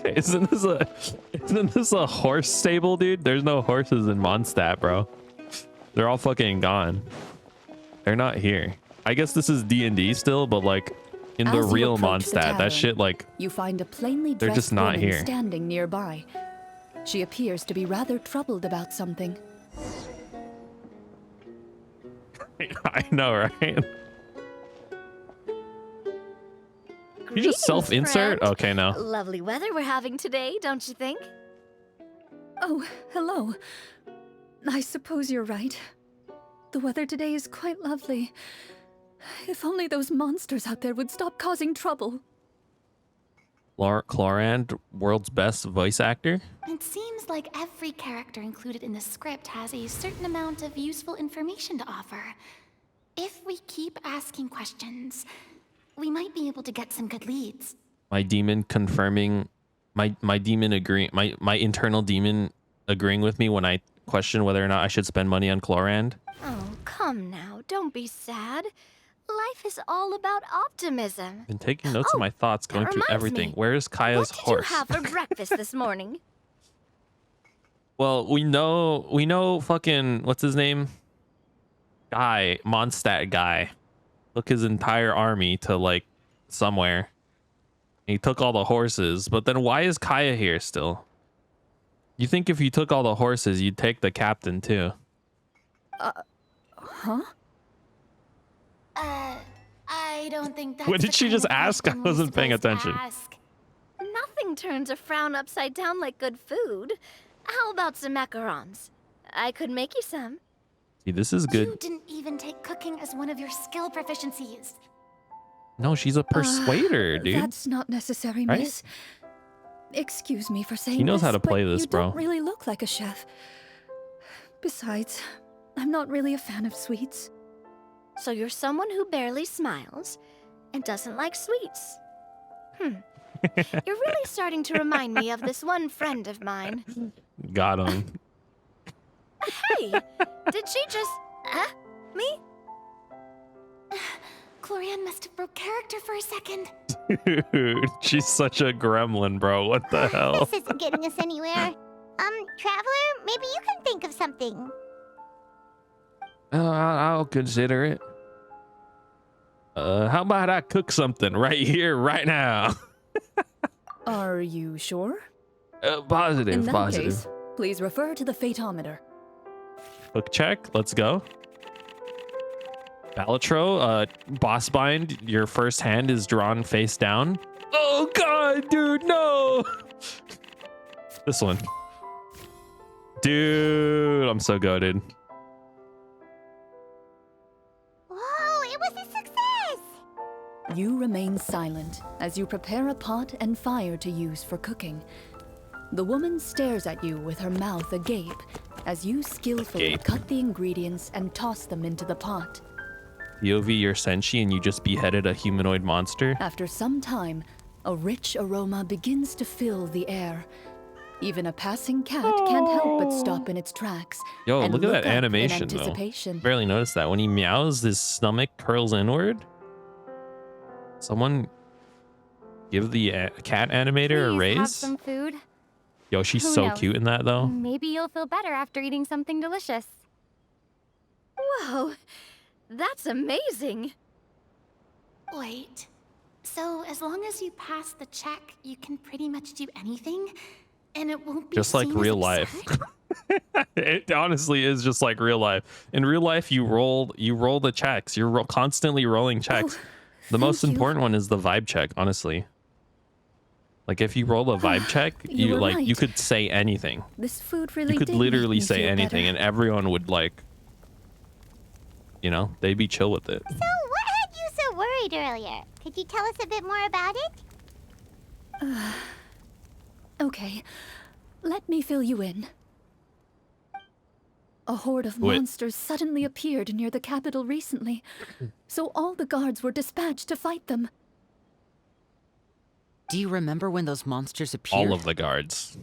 Isn't this a horse stable, dude? There's no horses in Mondstadt, bro. They're all fucking gone. They're not here. I guess this is D&D still, but like in the As you real approach the Mondstadt, tavern, that shit like you find a plainly they're dressed just not woman here. standing nearby. She appears to be rather troubled about something. I know, right? You just self-insert? friend. Okay, no. Lovely weather we're having today, don't you think? Oh, hello. I suppose you're right. The weather today is quite lovely. If only those monsters out there would stop causing trouble. Clorinde, world's best voice actor. It seems like every character included in the script has a certain amount of useful information to offer. If we keep asking questions, we might be able to get some good leads. My demon confirming, my demon agreeing, my internal demon agreeing with me when I question whether or not I should spend money on Clorinde. Oh, come now. Don't be sad. Life is all about optimism. Been taking notes of my thoughts, going that through reminds everything. me. Where's Kaya's What did horse? you have for breakfast this morning? Well, we know fucking, what's his name? Guy, Mondstadt guy. Took his entire army to like somewhere. He took all the horses, but then why is Kaya here still? You think if you took all the horses, you'd take the captain too? Huh? I don't think that's What did the she kind just of ask? I question we're wasn't paying supposed to attention. ask. Nothing turns a frown upside down like good food. How about some macarons? I could make you some. See, this is You good. didn't even take cooking as one of your skill proficiencies. No, she's a persuader, dude. That's not necessary, Right? miss. Excuse me for saying He knows this, how to play but this, you bro. don't really look like a chef. Besides, I'm not really a fan of sweets. So you're someone who barely smiles and doesn't like sweets. You're really starting to remind me of this one friend of mine. Got him. Hey, did she just... me? Clorinde must have broke character for a second. Dude, she's such a gremlin, bro. What the hell? This isn't getting us anywhere. Traveler, maybe you can think of something. I'll consider it. How about I cook something right here, right now? Are you sure? Positive, In that positive. case, please refer to the fathometer. Cook check. Let's go. Balatro, boss bind. Your first hand is drawn face down. Oh god, dude, no. This one. Dude, I'm so goated. Whoa, it was a success! You remain silent as you prepare a pot and fire to use for cooking. The woman stares at you with her mouth agape as you skillfully Agape. cut the ingredients and toss them into the pot. POV, you're Senshi and you just beheaded a humanoid monster. After some time, a rich aroma begins to fill the air. Even a passing cat can't help but stop in its tracks. Yo, and look at look that up in animation, though. anticipation. Barely noticed that. When he meows, his stomach curls inward. Someone give the cat animator a Please raise. have some food. Yo, she's Who so knows? cute in that, though. Maybe you'll feel better after eating something delicious. Whoa, that's amazing. Wait. So as long as you pass the check, you can pretty much do anything? And it won't be Just like seen as real life. absurd? It honestly is just like real life. In real life, you roll the checks. You're constantly rolling checks. The most thank you. important one is the vibe check, honestly. Like if you roll a vibe check, You you were like you right. could say anything. This food really You could did make literally me say feel anything, better. and everyone would like, you know, they'd be chill with it. So, what had you so worried earlier? Could you tell us a bit more about it? Okay, let me fill you in. A horde of Wait. monsters suddenly appeared near the capital recently, so all the guards were dispatched to fight them. Do you remember when those monsters appeared? All of the guards.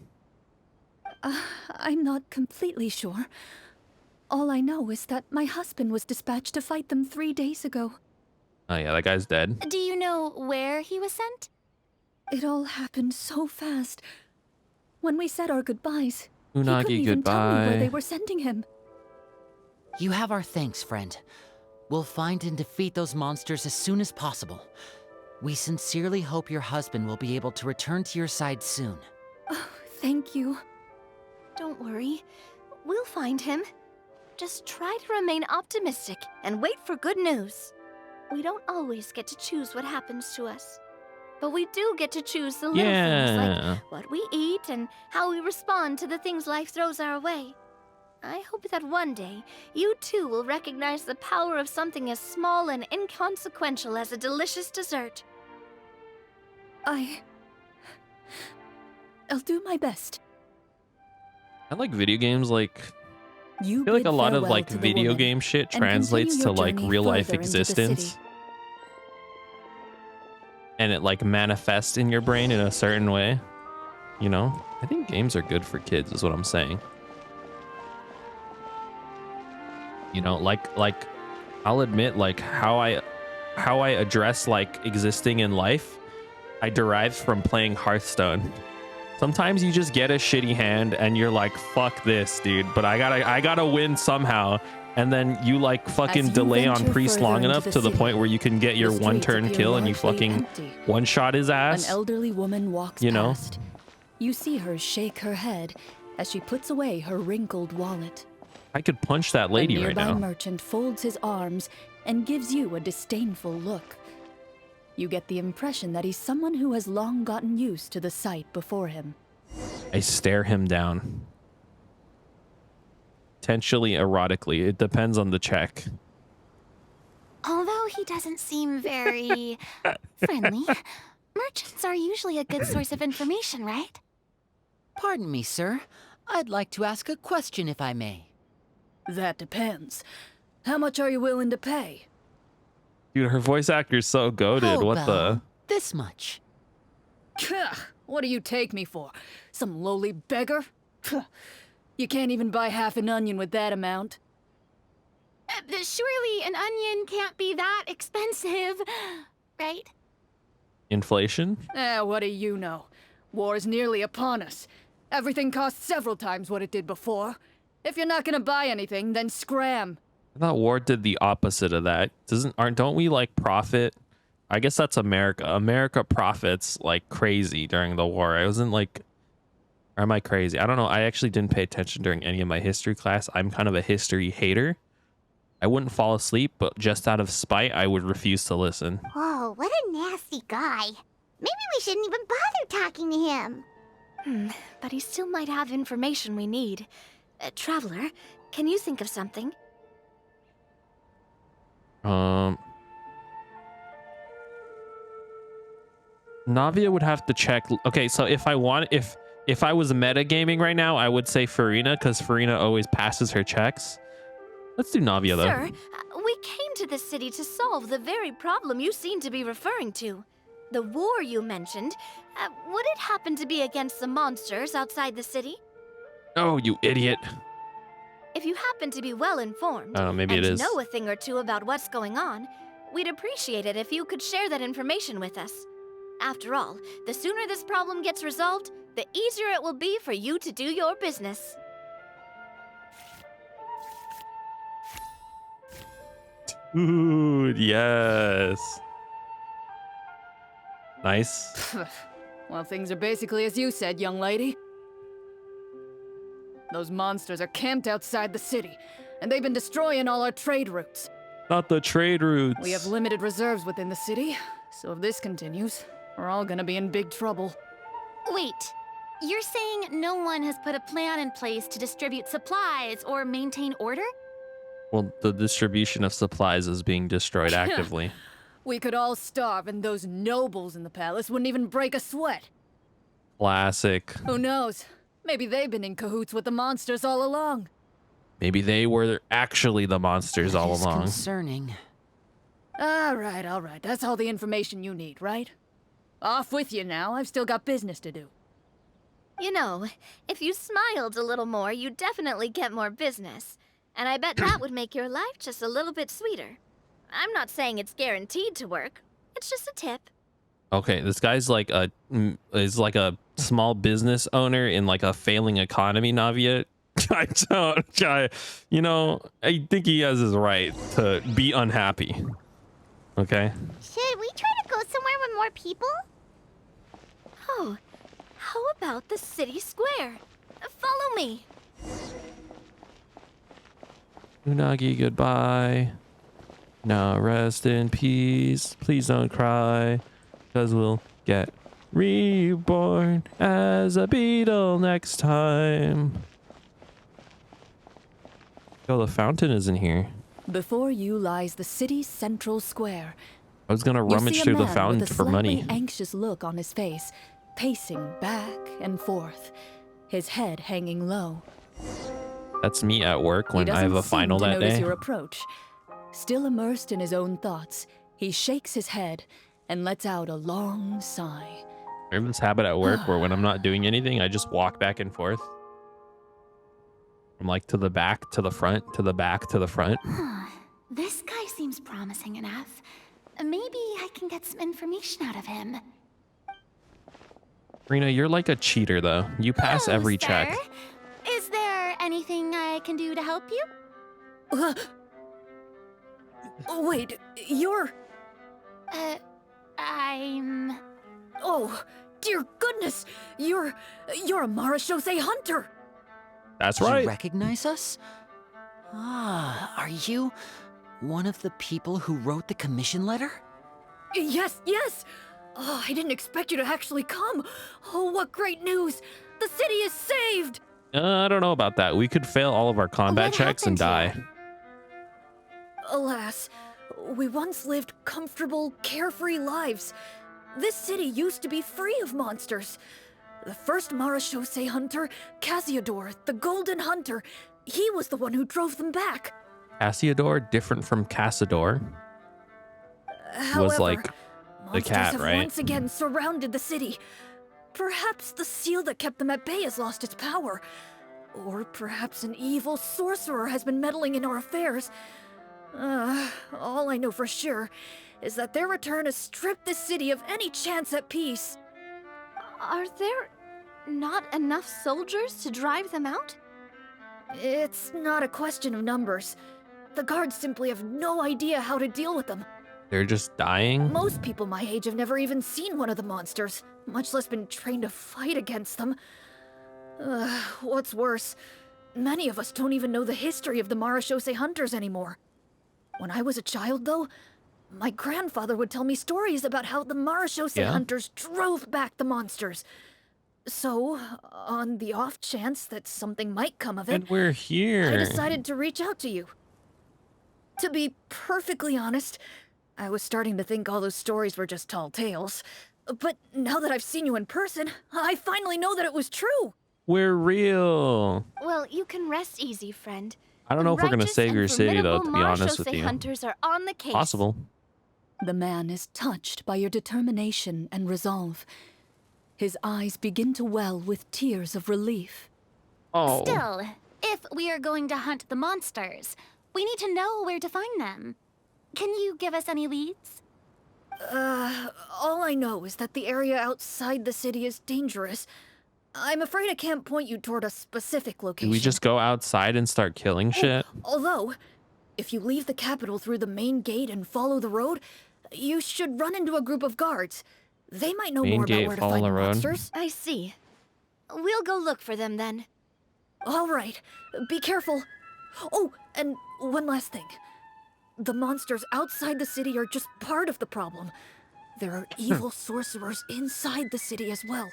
I'm not completely sure. All I know is that my husband was dispatched to fight them 3 days ago. Oh yeah, that guy's dead. Do you know where he was sent? It all happened so fast. When we said our goodbyes, he couldn't Unagi, even tell me where goodbye. they were sending him. You have our thanks, friend. We'll find and defeat those monsters as soon as possible. We sincerely hope your husband will be able to return to your side soon. Thank you. Don't worry, we'll find him. Just try to remain optimistic and wait for good news. We don't always get to choose what happens to us, but we do get to choose the little things Yeah. like what we eat and how we respond to the things life throws our way. I hope that one day, you too will recognize the power of something as small and inconsequential as a delicious dessert. I'll do my best. I like video games. Like You I feel like bid a lot of farewell like to the video woman game shit and translates to continue your like journey real life further into the existence. city. And it like manifests in your brain in a certain way. You know? I think games are good for kids is what I'm saying. You know, like I'll admit like how I address like existing in life, I derive from playing Hearthstone. Sometimes you just get a shitty hand and you're like, fuck this, dude, but I gotta win somehow. And then you like fucking you delay on venture priest further long into enough the to the city, point where you can get your the one streets turn appear kill and you largely fucking empty. one shot his An ass. elderly woman walks You know? past. You see her shake her head as she puts away her wrinkled wallet. I could punch that lady a right nearby now. merchant folds his arms and gives you a disdainful look. You get the impression that he's someone who has long gotten used to the sight before him. I stare him down. Potentially erotically. It depends on the check. Although he doesn't seem very friendly, merchants are usually a good source of information, right? Pardon me, sir. I'd like to ask a question if I may. That depends. How much are you willing to pay? Dude, her voice actor's so goated. How What the? about this much? What do you take me for? Some lowly beggar? You can't even buy half an onion with that amount. Surely an onion can't be that expensive, right? Inflation? What do you know? War is nearly upon us. Everything costs several times what it did before. If you're not gonna buy anything, then scram. I thought war did the opposite of that. Don't we like profit? I guess that's America. America profits like crazy during the war. I wasn't like, or am I crazy? I don't know. I actually didn't pay attention during any of my history class. I'm kind of a history hater. I wouldn't fall asleep, but just out of spite, I would refuse to listen. Whoa, what a nasty guy. Maybe we shouldn't even bother talking to him. But he still might have information we need. Traveler, can you think of something? Navia would have to check. Okay, so if I was metagaming right now, I would say Farina, because Farina always passes her checks. Let's do Navia, though. Sir, we came to this city to solve the very problem you seem to be referring to. The war you mentioned, would it happen to be against the monsters outside the city? Oh, you idiot. If you happen to be well informed Maybe and it is. know a thing or two about what's going on, we'd appreciate it if you could share that information with us. After all, the sooner this problem gets resolved, the easier it will be for you to do your business. Dude, yes. Nice. Well, things are basically as you said, young lady. Those monsters are camped outside the city, and they've been destroying all our trade routes. Not the trade routes. We have limited reserves within the city, so if this continues, we're all gonna be in big trouble. Wait, you're saying no one has put a plan in place to distribute supplies or maintain order? Well, the distribution of supplies is being destroyed actively. We could all starve, and those nobles in the palace wouldn't even break a sweat. Classic. Who knows? Maybe they've been in cahoots with the monsters all along. Maybe they were actually the monsters all That is along. concerning. All right. That's all the information you need, right? Off with you now. I've still got business to do. You know, if you smiled a little more, you'd definitely get more business. And I bet that would make your life just a little bit sweeter. I'm not saying it's guaranteed to work. It's just a tip. Okay, this guy's like a small business owner in like a failing economy, Navia. I think he has his right to be unhappy. Okay. Should we try to go somewhere with more people? Oh, how about the city square? Follow me. Unagi, goodbye. Now rest in peace. Please don't cry, because we'll get reborn as a beetle next time. Oh, the fountain is in here. Before you lies the city's central square. I was gonna You rummage see a through the man fountain with a for money. slightly anxious look on his face, pacing back and forth, his head hanging low. That's me at work He when I have a doesn't final seem to that notice day. your approach. Still immersed in his own thoughts, he shakes his head and lets out a long sigh. I have this habit at work where when I'm not doing anything, I just walk back and forth. From like to the back, to the front, to the back, to the front. This guy seems promising enough. Maybe I can get some information out of him. Rena, you're like a cheater though. You pass Hello, every sir. check. Is there anything I can do to help you? Wait, you're... I'm... Oh, dear goodness! You're a Marashose hunter! That's You right. recognize us? Ah, are you one of the people who wrote the commission letter? Yes! Oh, I didn't expect you to actually come. Oh, what great news! The city is saved! I don't know about that. We could fail all of our combat What checks and die. happened Alas, we once lived comfortable, carefree lives. This city used to be free of monsters. The first Marashose hunter, Casiodor, the Golden Hunter, he was the one who drove them back. Cassiodor different from Cassador. was like the monsters cat, have right? once again surrounded the city. Perhaps the seal that kept them at bay has lost its power. Or perhaps an evil sorcerer has been meddling in our affairs. All I know for sure is that their return has stripped the city of any chance at peace. Are there not enough soldiers to drive them out? It's not a question of numbers. The guards simply have no idea how to deal with them. They're just dying. Most people my age have never even seen one of the monsters, much less been trained to fight against them. What's worse, many of us don't even know the history of the Marashose hunters anymore. When I was a child, though, my grandfather would tell me stories about how the Marashose hunters drove back the monsters. So, on the off chance that something might come of it, And we're here. I decided to reach out to you. To be perfectly honest, I was starting to think all those stories were just tall tales. But now that I've seen you in person, I finally know that it was true. We're real. Well, you can rest easy, friend. I don't know if we're gonna Righteous save your and city though, to be formidable honest with Marashose you. hunters are on the case. Possible. The man is touched by your determination and resolve. His eyes begin to well with tears of relief. Oh. Still, if we are going to hunt the monsters, we need to know where to find them. Can you give us any leads? All I know is that the area outside the city is dangerous. I'm afraid I can't point you toward a specific location. Do we just go outside and start killing shit? Although, if you leave the capital through the main gate and follow the road, you should run into a group of guards. They might know Main more gate, about where to follow find the the road. monsters. I see. We'll go look for them then. All right, be careful. Oh, and one last thing. The monsters outside the city are just part of the problem. There are evil sorcerers inside the city as well,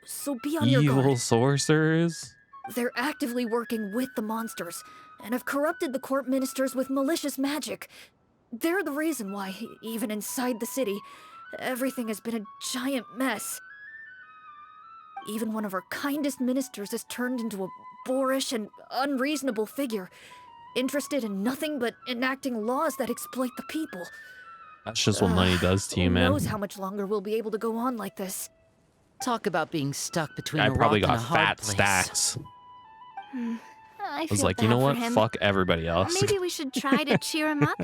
so be on your Evil guard. sorcerers? They're actively working with the monsters, and have corrupted the court ministers with malicious magic. They're the reason why, even inside the city, everything has been a giant mess. Even one of our kindest ministers has turned into a boorish and unreasonable figure, interested in nothing but enacting laws that exploit the people. That's just what money does to you, Who man. knows how much longer we'll be able to go on like this. Talk about being stuck between I a rock probably and a got hard fat place. stacks. I I was feel like, you know bad for what? him. Fuck everybody else. Maybe we should try to cheer him up.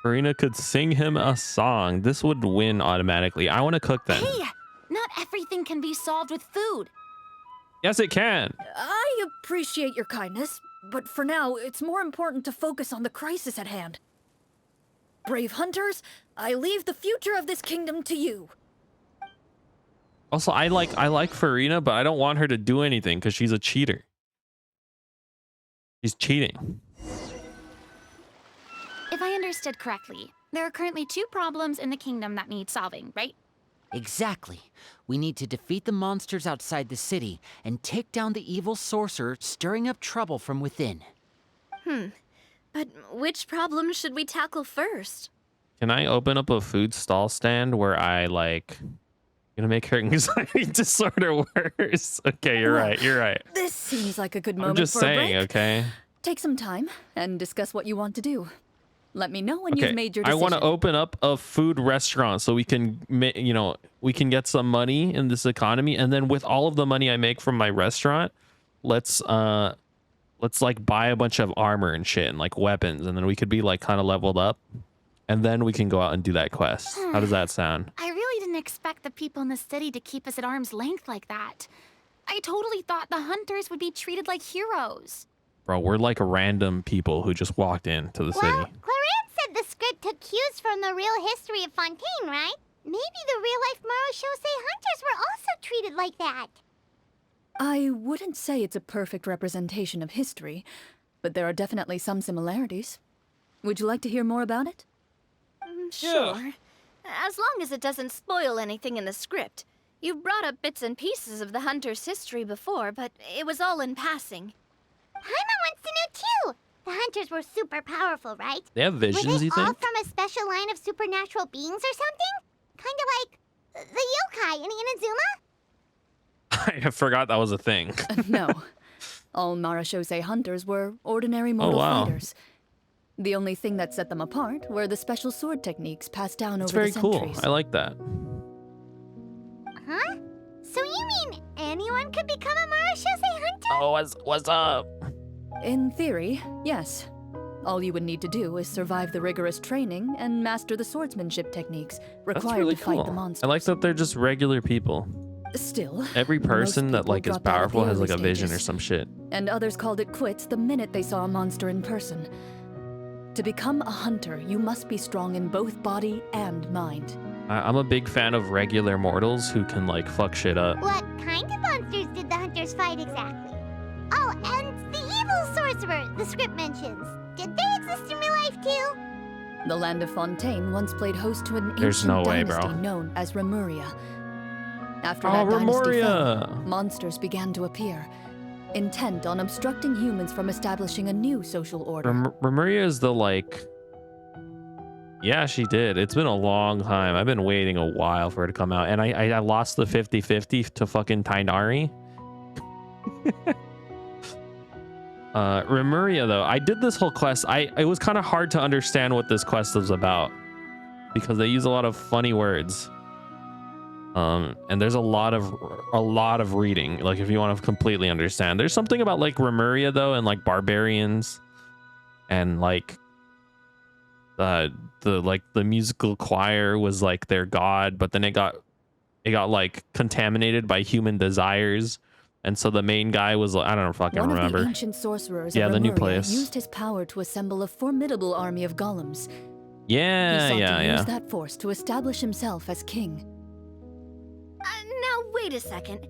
Farina could sing him a song. This would win automatically. I want to cook then. Hey, not everything can be solved with food. Yes, it can. I appreciate your kindness, but for now, it's more important to focus on the crisis at hand. Brave hunters, I leave the future of this kingdom to you. Also, I like Farina, but I don't want her to do anything because she's a cheater. She's cheating. If I understood correctly, there are currently 2 problems in the kingdom that need solving, right? Exactly. We need to defeat the monsters outside the city and take down the evil sorcerer stirring up trouble from within. But which problem should we tackle first? Can I open up a food stall stand where I gonna make her anxiety disorder worse? Okay, you're right. You're right. This seems like a good I'm moment just for saying, a break. okay? Take some time and discuss what you want to do. Let me know when Okay. you've made your I decision. want to open up a food restaurant so we can, we can get some money in this economy, and then with all of the money I make from my restaurant, let's like buy a bunch of armor and shit and like weapons, and then we could be like kind of leveled up, and then we can go out and do that quest. How does that sound? I really didn't expect the people in the city to keep us at arm's length like that. I totally thought the hunters would be treated like heroes. Bro, we're like random people who just walked into the Well, city. Clorinde said the script took cues from the real history of Fontaine, right? Maybe the real-life Marashose hunters were also treated like that. I wouldn't say it's a perfect representation of history, but there are definitely some similarities. Would you like to hear more about it? Sure. As long as it doesn't spoil anything in the script. You brought up bits and pieces of the hunter's history before, but it was all in passing. Paimon wants to know too. The hunters were super powerful, right? They have Were visions, they you all think? from a special line of supernatural beings or something? Kind of like the yokai in Inazuma? I forgot that was a thing. No. All Marashose hunters were ordinary mortal wow. fighters. The only thing that set them apart were the special sword techniques passed down It's over very the cool. centuries. I like that. Huh? So you mean anyone could become a Marashose hunter? Oh, what's up? In theory, yes. All you would need to do is survive the rigorous training and master the swordsmanship techniques That's required really to fight the cool. monsters. I like that they're just regular people. Still, Every person that people like is dropped out at the powerful has like early a vision or stages, some shit. and others called it quits the minute they saw a monster in person. To become a hunter, you must be strong in both body and mind. I'm a big fan of regular mortals who can like fuck shit up. What kind of monsters did the hunters fight exactly? Oh, and the evil sorcerer the script mentions. Did they exist in real life too? The land of Fontaine once played host to an There's ancient no way, bro. dynasty known as Remuria. After Oh, that dynasty fell, Remuria! monsters began to appear, intent on obstructing humans from establishing a new social order. Remuria is the like. Yeah, she did. It's been a long time. I've been waiting a while for her to come out, and I lost the 50-50 to fucking Tainari. Remuria though, I did this whole quest. It was kind of hard to understand what this quest was about because they use a lot of funny words. And there's a lot of reading. Like if you want to completely understand, there's something about like Remuria though, and like barbarians, and like the musical choir was like their god, but then it got like contaminated by human desires. And so the main guy was like, I don't fucking One remember. of the ancient sorcerers Yeah, of the new Remuria place. used his power to assemble a formidable army of golems. Yeah, he sought yeah, to yeah. use that force to establish himself as king. Now, wait a second.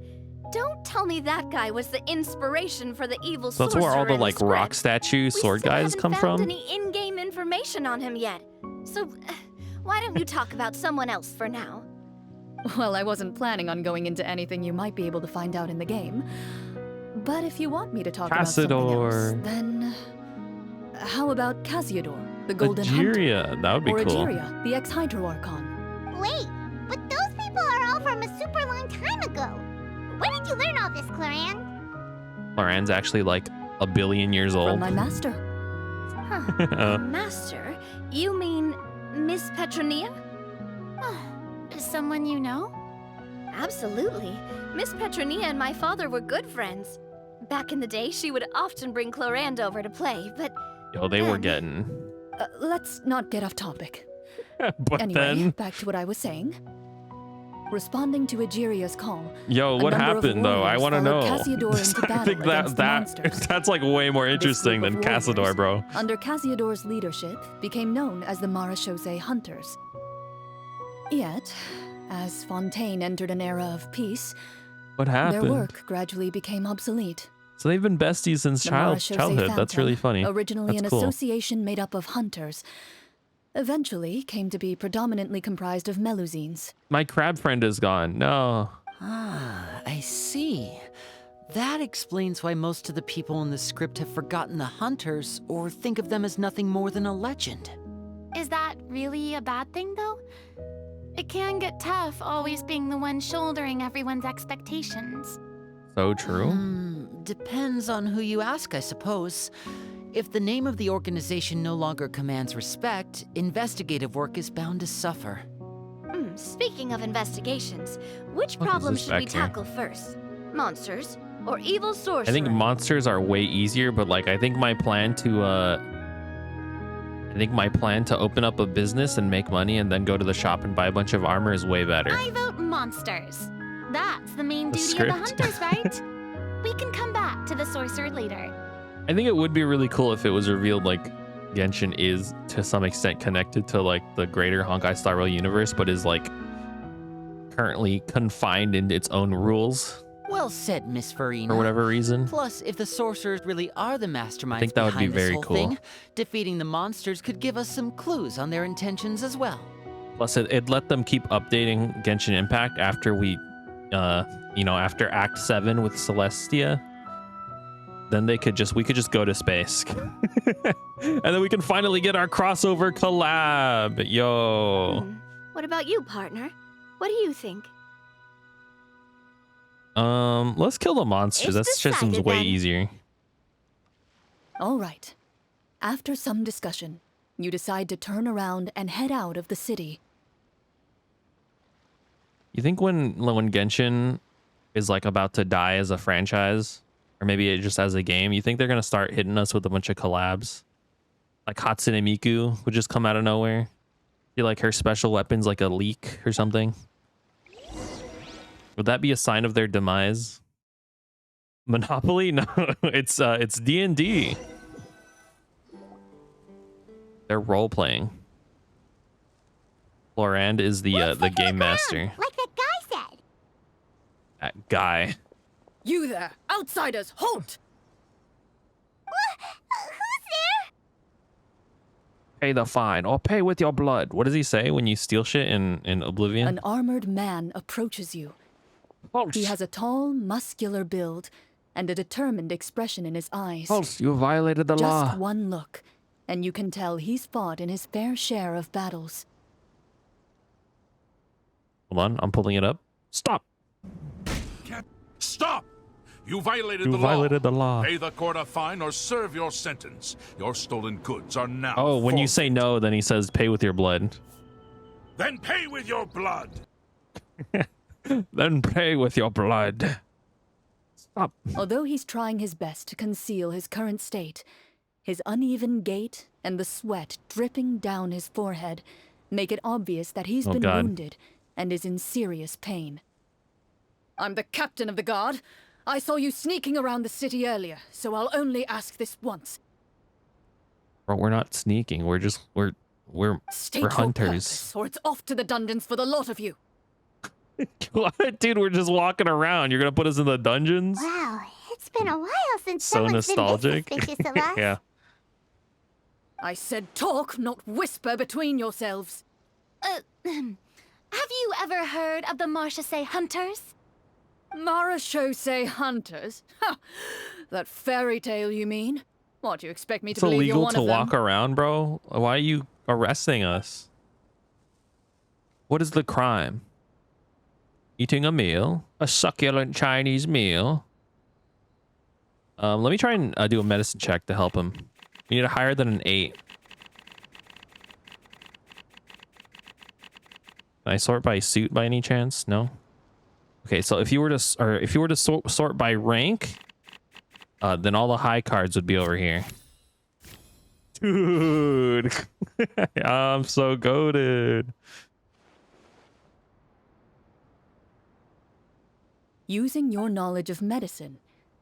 Don't tell me that guy was the inspiration for the evil So that's sorcerer where all the in like rock script. statue sword We still guys haven't come found from. any in-game information on him yet. So, why don't you talk about someone else for now? Well, I wasn't planning on going into anything you might be able to find out in the game. But if you want me to talk about something else, Cassador. then how about Casiodor, the Golden Hunter? Ageria, that would be Or cool. Ageria, the ex-Hydro Archon. Wait, but those people are all from a super long time ago. Where did you learn all this, Clorinde? Loren's actually like 1 billion years From old. my master. Master? You mean Miss Petronia? Someone you know? Absolutely. Miss Petronia and my father were good friends. Back in the day, she would often bring Clorinde over to play, but Yo, they were then- getting. Let's not get off topic. But Anyway, then, back to what I was saying. Responding to Ageria's call, yo, what a number of happened though? I warriors want to know. followed Casiodor into I battle think against the monsters. that's like way more This interesting group than of Cassador, warriors, bro. Under Casiodor's leadership, became known as the Marashose Hunters. Yet, as Fontaine entered an era of peace, What happened? their work gradually became obsolete. So they've been besties since The Marashose childhood. That's really Phantom, funny. Originally That's an cool. association made up of hunters, eventually came to be predominantly comprised of Melusines. My crab friend is gone. No. Ah, I see. That explains why most of the people in the script have forgotten the hunters or think of them as nothing more than a legend. Is that really a bad thing, though? It can get tough always being the one shouldering everyone's expectations. So true. Depends on who you ask, I suppose. If the name of the organization no longer commands respect, investigative work is bound to suffer. Speaking of investigations, which What is problem this should we back here? tackle first? Monsters or evil sorcerer? I think monsters are way easier, but like I think my plan to open up a business and make money and then go to the shop and buy a bunch of armor is way better. I vote monsters. That's the main The duty of the script. hunters, right? We can come back to the sorcerer later. I think it would be really cool if it was revealed like Genshin is to some extent connected to like the greater Honkai Star Rail universe, but is like currently confined in its own rules Well said, Miss Farina. for whatever reason. Plus, if the sorcerers really are the masterminds think that would be behind this very whole cool. thing, defeating the monsters could give us some clues on their intentions as well. Plus, it let them keep updating Genshin Impact after we, after Act 7 with Celestia. Then we could just go to space. And then we can finally get our crossover collab. Yo. What about you, partner? What do you think? Let's kill the monster. It's That just seems decided way then. easier. All right. After some discussion, you decide to turn around and head out of the city. You think when Genshin is like about to die as a franchise, or maybe it just as a game, you think they're gonna start hitting us with a bunch of collabs? Like Hatsune Miku would just come out of nowhere. Feel like her special weapon's like a leak or something. Would that be a sign of their demise? Monopoly? No, it's D&D. They're role playing. Clorinde is the game master. Like that guy said. That guy. You there, outsiders, halt! Who's there? Pay the fine or pay with your blood. What does he say when you steal shit in Oblivion? An armored man approaches you. Halt. He has a tall, muscular build and a determined expression in his eyes. Halt, you violated the law. Just one look, and you can tell he's fought in his fair share of battles. Hold on, I'm pulling it up. Stop. Stop! You violated the law. Pay the court a fine or serve your sentence. Your stolen goods are now. Oh, when you forfeit. say no, then he says pay with your blood. Then pay with your blood. Then pay with your blood. Stop. Although he's trying his best to conceal his current state, his uneven gait and the sweat dripping down his forehead make it obvious that he's been wounded and is in serious pain. I'm the captain of the guard. I saw you sneaking around the city earlier, so I'll only ask this once. Bro, we're not sneaking. We're just we're State your hunters. purpose, or it's off to the dungeons for the lot of you. What? Dude, we're just walking around. You're gonna put us in the dungeons? Wow, it's been a while since So someone's nostalgic. been this suspicious of us. Yeah. I said talk, not whisper between yourselves. Have you ever heard of the Marchese Hunters? Marachose hunters? Ha! That fairy tale, you mean? What, you expect me to It's believe you're illegal one to of them? walk around, bro. Why are you arresting us? What is the crime? Eating a meal? A succulent Chinese meal? Let me try and do a medicine check to help him. You need a higher than an 8. Can I sort by suit by any chance? No. Okay, so if you were to sort by rank, then all the high cards would be over here. Dude, I'm so goated. Using your knowledge of medicine,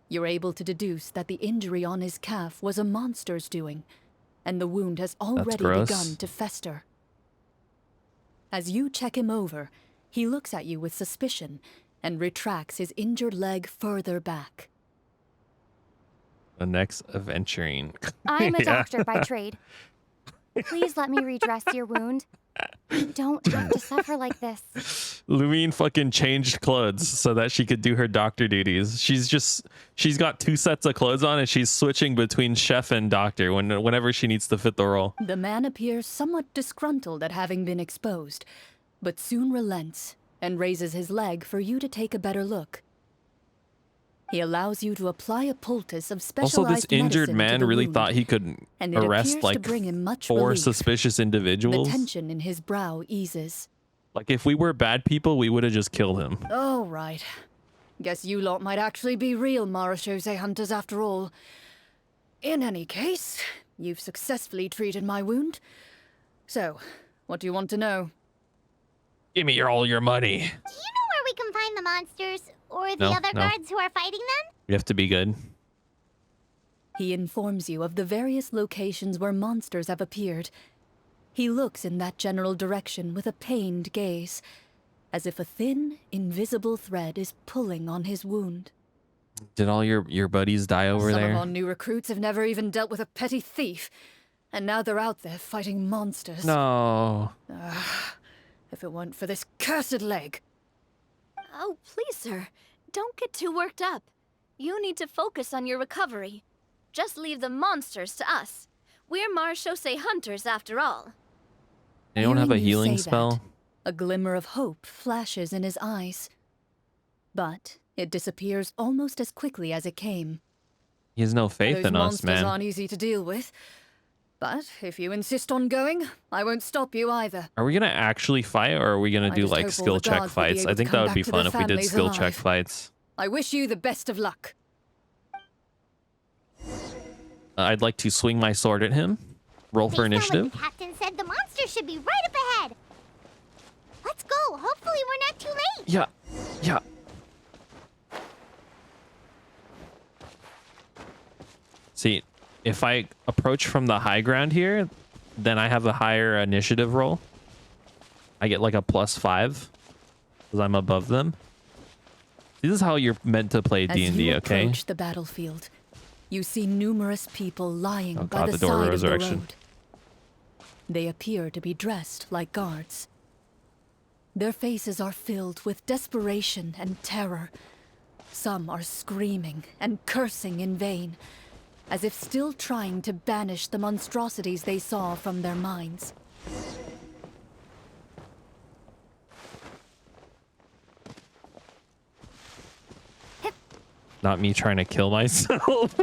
you're able to deduce that the injury on his calf was a monster's doing, and the wound has already gross. begun to fester. As you check him over, he looks at you with suspicion and retracts his injured leg further back. The next adventuring. I'm a Yeah. doctor by trade. Please let me redress your wound. You don't have to suffer like this. Lumine fucking changed clothes so that she could do her doctor duties. She's got 2 sets of clothes on and she's switching between chef and doctor whenever she needs to fit the role. The man appears somewhat disgruntled at having been exposed, but soon relents and raises his leg for you to take a better look. He allows you to apply a poultice of specialized Also, this injured medicine to man the really wound, thought he could and it arrest appears to like bring him much 4 relief. suspicious The individuals. tension in his brow eases. Like if we were bad people, we would have just killed him. Oh, right. Guess you lot might actually be real Marachose hunters after all. In any case, you've successfully treated my wound. So, what do you want to know? Give me all your money. Do you know where we can find the monsters or the No, other no. guards who are fighting them? You have to be good. He informs you of the various locations where monsters have appeared. He looks in that general direction with a pained gaze, as if a thin, invisible thread is pulling on his wound. Did all your buddies die over Some there? of our new recruits have never even dealt with a petty thief, and now they're out there fighting monsters. No. If it weren't for this cursed leg. Oh, please, sir. Don't get too worked up. You need to focus on your recovery. Just leave the monsters to us. We're Marachose hunters after all. They don't have a Hearing you healing say that, spell? a glimmer of hope flashes in his eyes. But it disappears almost as quickly as it came. He has no faith Those in us, monsters man. aren't easy to deal with. But if you insist on going, I won't stop you either. Are we gonna actually fight, or are we gonna I do just like hope all skill the check guards will be fights? able I to think come that would be back to fun their if we did families skill check alive. fights. I wish you the best of luck. I'd like to swing my sword at him. Roll for Based on what initiative. the captain said, the monster should be right up ahead. Let's go. Hopefully we're not too late. Yeah. Yeah. See, if I approach from the high ground here, then I have a higher initiative roll. I get like a +5 because I'm above them. This is how you're meant to play D&D, As you okay? approach the battlefield, you see numerous people lying Oh by God, the the door of side of the resurrection. road. They appear to be dressed like guards. Their faces are filled with desperation and terror. Some are screaming and cursing in vain, as if still trying to banish the monstrosities they saw from their minds. Not me trying to kill myself.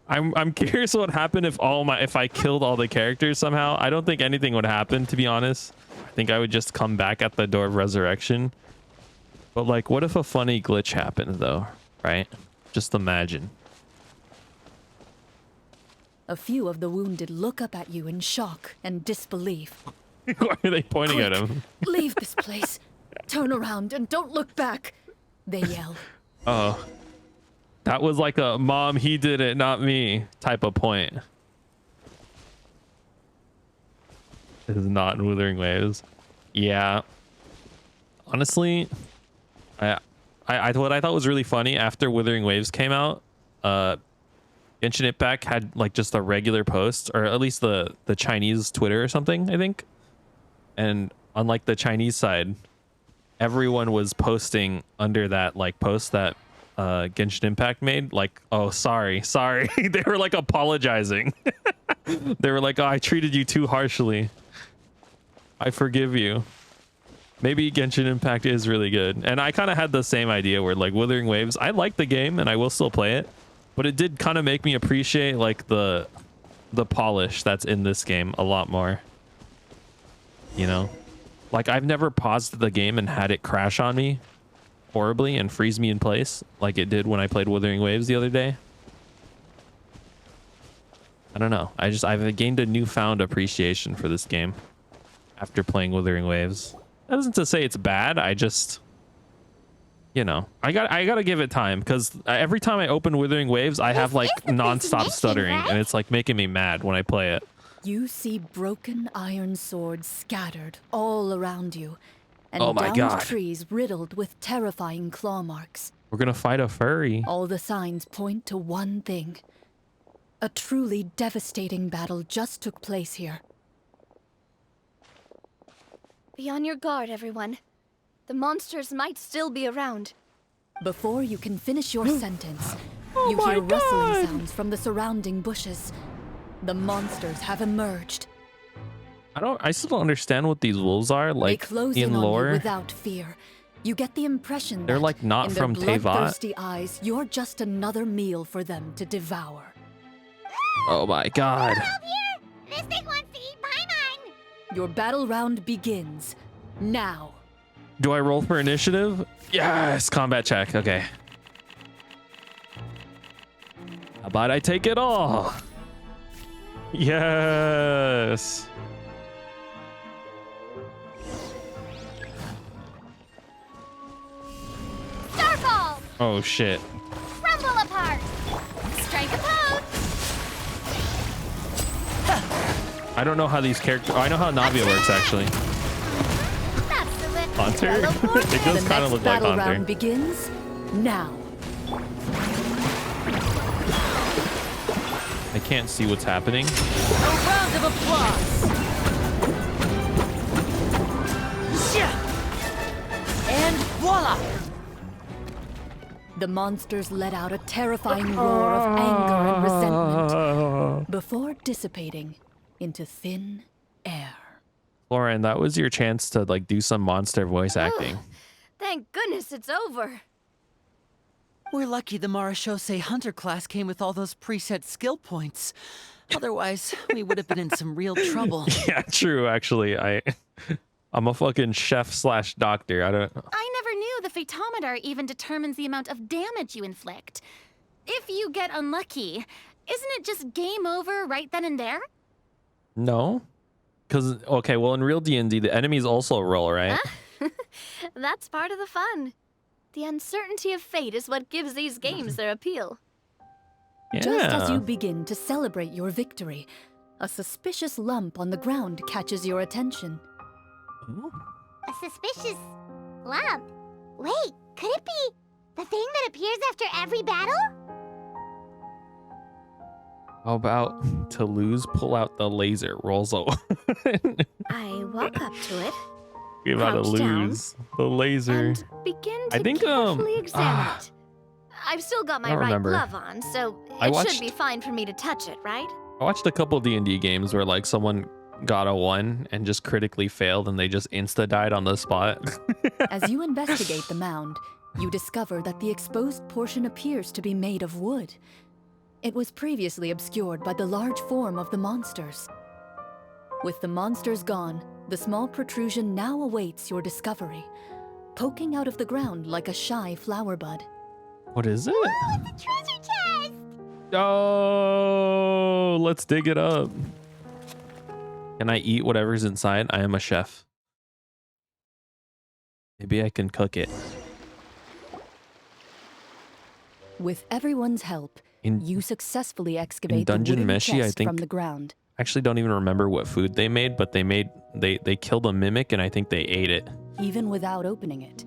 I'm curious what happened if I killed all the characters somehow. I don't think anything would happen, to be honest. I think I would just come back at the door of resurrection. But like, what if a funny glitch happened though, right? Just imagine. A few of the wounded look up at you in shock and disbelief. Why are they pointing at Quick, him? Leave this place. Turn around and don't look back, they yell. Oh. That was like a "mom, he did it, not me" type of point. This is not in Withering Waves. Yeah. Honestly, what I thought was really funny after Withering Waves came out, Genshin Impact had like just a regular post, or at least the Chinese Twitter or something, I think. And on like the Chinese side, everyone was posting under that like post that Genshin Impact made, like, "Oh, sorry." They were like apologizing. They were like, "Oh, I treated you too harshly. I forgive you." Maybe Genshin Impact is really good. And I kind of had the same idea where like Withering Waves, I like the game and I will still play it, but it did kind of make me appreciate like the polish that's in this game a lot more. You know? Like, I've never paused the game and had it crash on me horribly and freeze me in place like it did when I played Withering Waves the other day. I don't know. I've gained a newfound appreciation for this game after playing Withering Waves. That isn't to say it's bad. I just, you know, I gotta give it time, because every time I open Withering Waves, I have like nonstop stuttering, and it's like making me mad when I play it. You see broken iron swords scattered all around you, and Oh my downed God. trees riddled with terrifying claw marks. We're gonna fight a furry. All the signs point to one thing. A truly devastating battle just took place here. Be on your guard, everyone. The monsters might still be around. Before you can finish your sentence, you hear rustling sounds from the surrounding bushes. The monsters have emerged. I still don't understand what these wolves are, They like close in in on you lore. without fear. You get the impression They're that like not in from their Teyvat. bloodthirsty eyes, you're just another meal for them to devour. Oh my God. Help here! This thing wants to eat Paimon! Your battle round begins now. Do I roll for initiative? Yes, combat check. Okay. How about I take it all? Yes. Starfall! Oh shit. Crumble apart! Strike a pose! I don't know how these characters. Oh, I know how Navia works actually. That's the lift. Hunter. It does The kind of next look like battle Hunter. round begins now. I can't see what's happening. A round of applause. And voila! The monsters let out a terrifying roar of anger and resentment before dissipating into thin air. Lauren, that was your chance to like do some monster voice acting. Thank goodness it's over. We're lucky the Marashose Hunter class came with all those preset skill points. Otherwise, we would have been in some real trouble. Yeah, true. Actually, I'm a fucking chef/doctor. I never knew the phytometer even determines the amount of damage you inflict. If you get unlucky, isn't it just game over right then and there? No. Because, okay, well, in real D&D, the enemies also roll, right? That's part of the fun. The uncertainty of fate is what gives these games their appeal. Yeah. Just as you begin to celebrate your victory, a suspicious lump on the ground catches your attention. Ooh. A suspicious lump. Wait, could it be the thing that appears after every battle? How about to lose, pull out the laser, rolls over. I walk up to it, We about to crouch down, lose the laser. and begin to I think, carefully examine it. I've still got my I don't right remember. glove on, so I it watched- should be fine for me to touch it, right? I watched a couple D&D games where like someone got a 1 and just critically failed and they just insta-died on the spot. As you investigate the mound, you discover that the exposed portion appears to be made of wood. It was previously obscured by the large form of the monsters. With the monsters gone, the small protrusion now awaits your discovery, poking out of the ground like a shy flower bud. What is it? Oh, it's a treasure chest! Oh, let's dig it up. Can I eat whatever's inside? I am a chef. Maybe I can cook it. With everyone's help, In you successfully excavate the Dungeon wooden Meshi, I chest think- from the ground. Actually don't even remember what food they made, but they killed a mimic and I think they ate it. Even without opening it,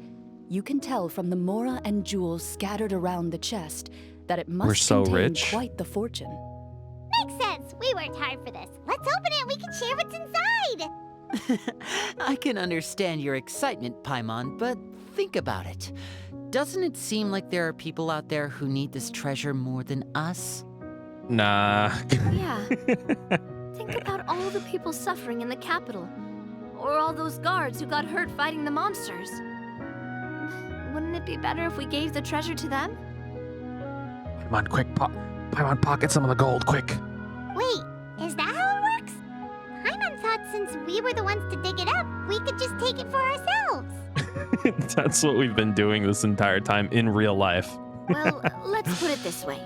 you can tell from the mora and jewels scattered around the chest that it must We're so contain rich. quite the fortune. Makes sense. We worked hard for this. Let's open it. We can share what's inside. I can understand your excitement, Paimon, but think about it. Doesn't it seem like there are people out there who need this treasure more than us? Nah. Yeah. Think about all the people suffering in the capital. Or all those guards who got hurt fighting the monsters. Wouldn't it be better if we gave the treasure to them? Paimon, quick, Paimon, pocket some of the gold, quick. Wait, is that how it works? Paimon thought since we were the ones to dig it up, we could just take it for ourselves. That's what we've been doing this entire time in real life. Well, let's put it this way.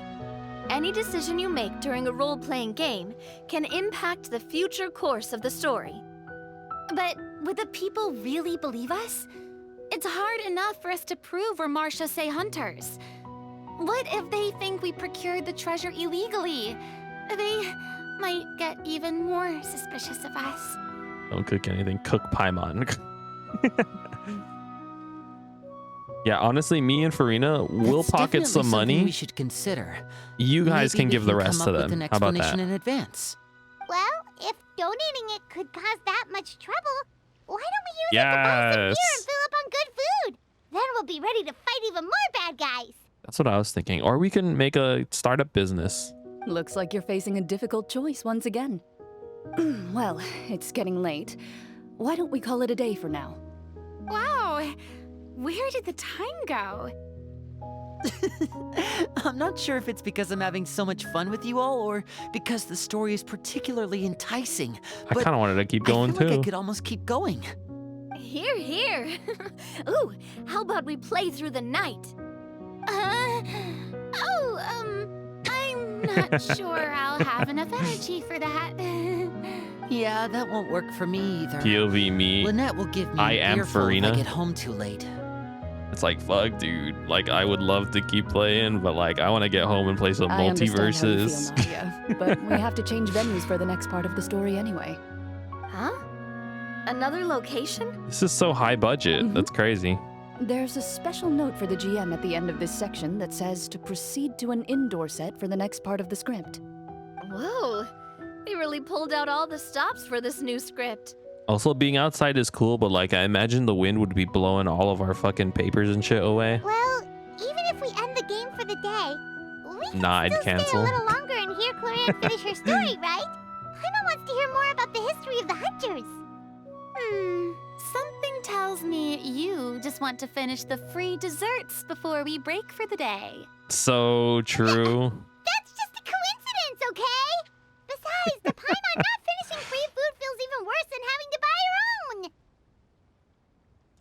Any decision you make during a role-playing game can impact the future course of the story. But would the people really believe us? It's hard enough for us to prove we're Marashose hunters. What if they think we procured the treasure illegally? They might get even more suspicious of us. Don't cook anything. Cook Paimon. Yeah, honestly, me and Farina will That's pocket definitely some something money. we should consider. You guys Maybe can we give the rest come to up with them. an How about explanation that? in advance. Well, if donating it could cause that much trouble, why don't we use it to buy some beer Yes. and fill up on good food? Then we'll be ready to fight even more bad guys. That's what I was thinking. Or we can make a startup business. Looks like you're facing a difficult choice once again. Well, it's getting late. Why don't we call it a day for now? Wow, where did the time go? I'm not sure if it's because I'm having so much fun with you all or because the story is particularly enticing. I but kind of wanted to keep going I feel too. like I could almost keep going. Here, here. Ooh, how about we play through the night? I'm not sure I'll have enough energy for that. Yeah, that won't work for me either. POV me. Lynette will give me I an am earful if Farina. I get home too late. It's like, fuck, dude. Like, I would love to keep playing, but like, I want to get home and play some I understand how you multiverses. feel, Nadia, but we have to change venues for the next part of the story anyway. Huh? Another location? This is so high budget. Mhm. That's crazy. There's a special note for the GM at the end of this section that says to proceed to an indoor set for the next part of the script. Whoa, they really pulled out all the stops for this new script. Also, being outside is cool, but like, I imagine the wind would be blowing all of our fucking papers and shit away. Well, even if we end the game for the day, we can Nah, I'd still cancel. stay a little longer and hear Clorinde finish her story, right? Paimon wants to hear more about the history of the hunters. Something tells me you just want to finish the free desserts before we break for the day. So true. That's just a coincidence, okay? Besides, the Paimon not finishing free food feels even worse than having to buy your own.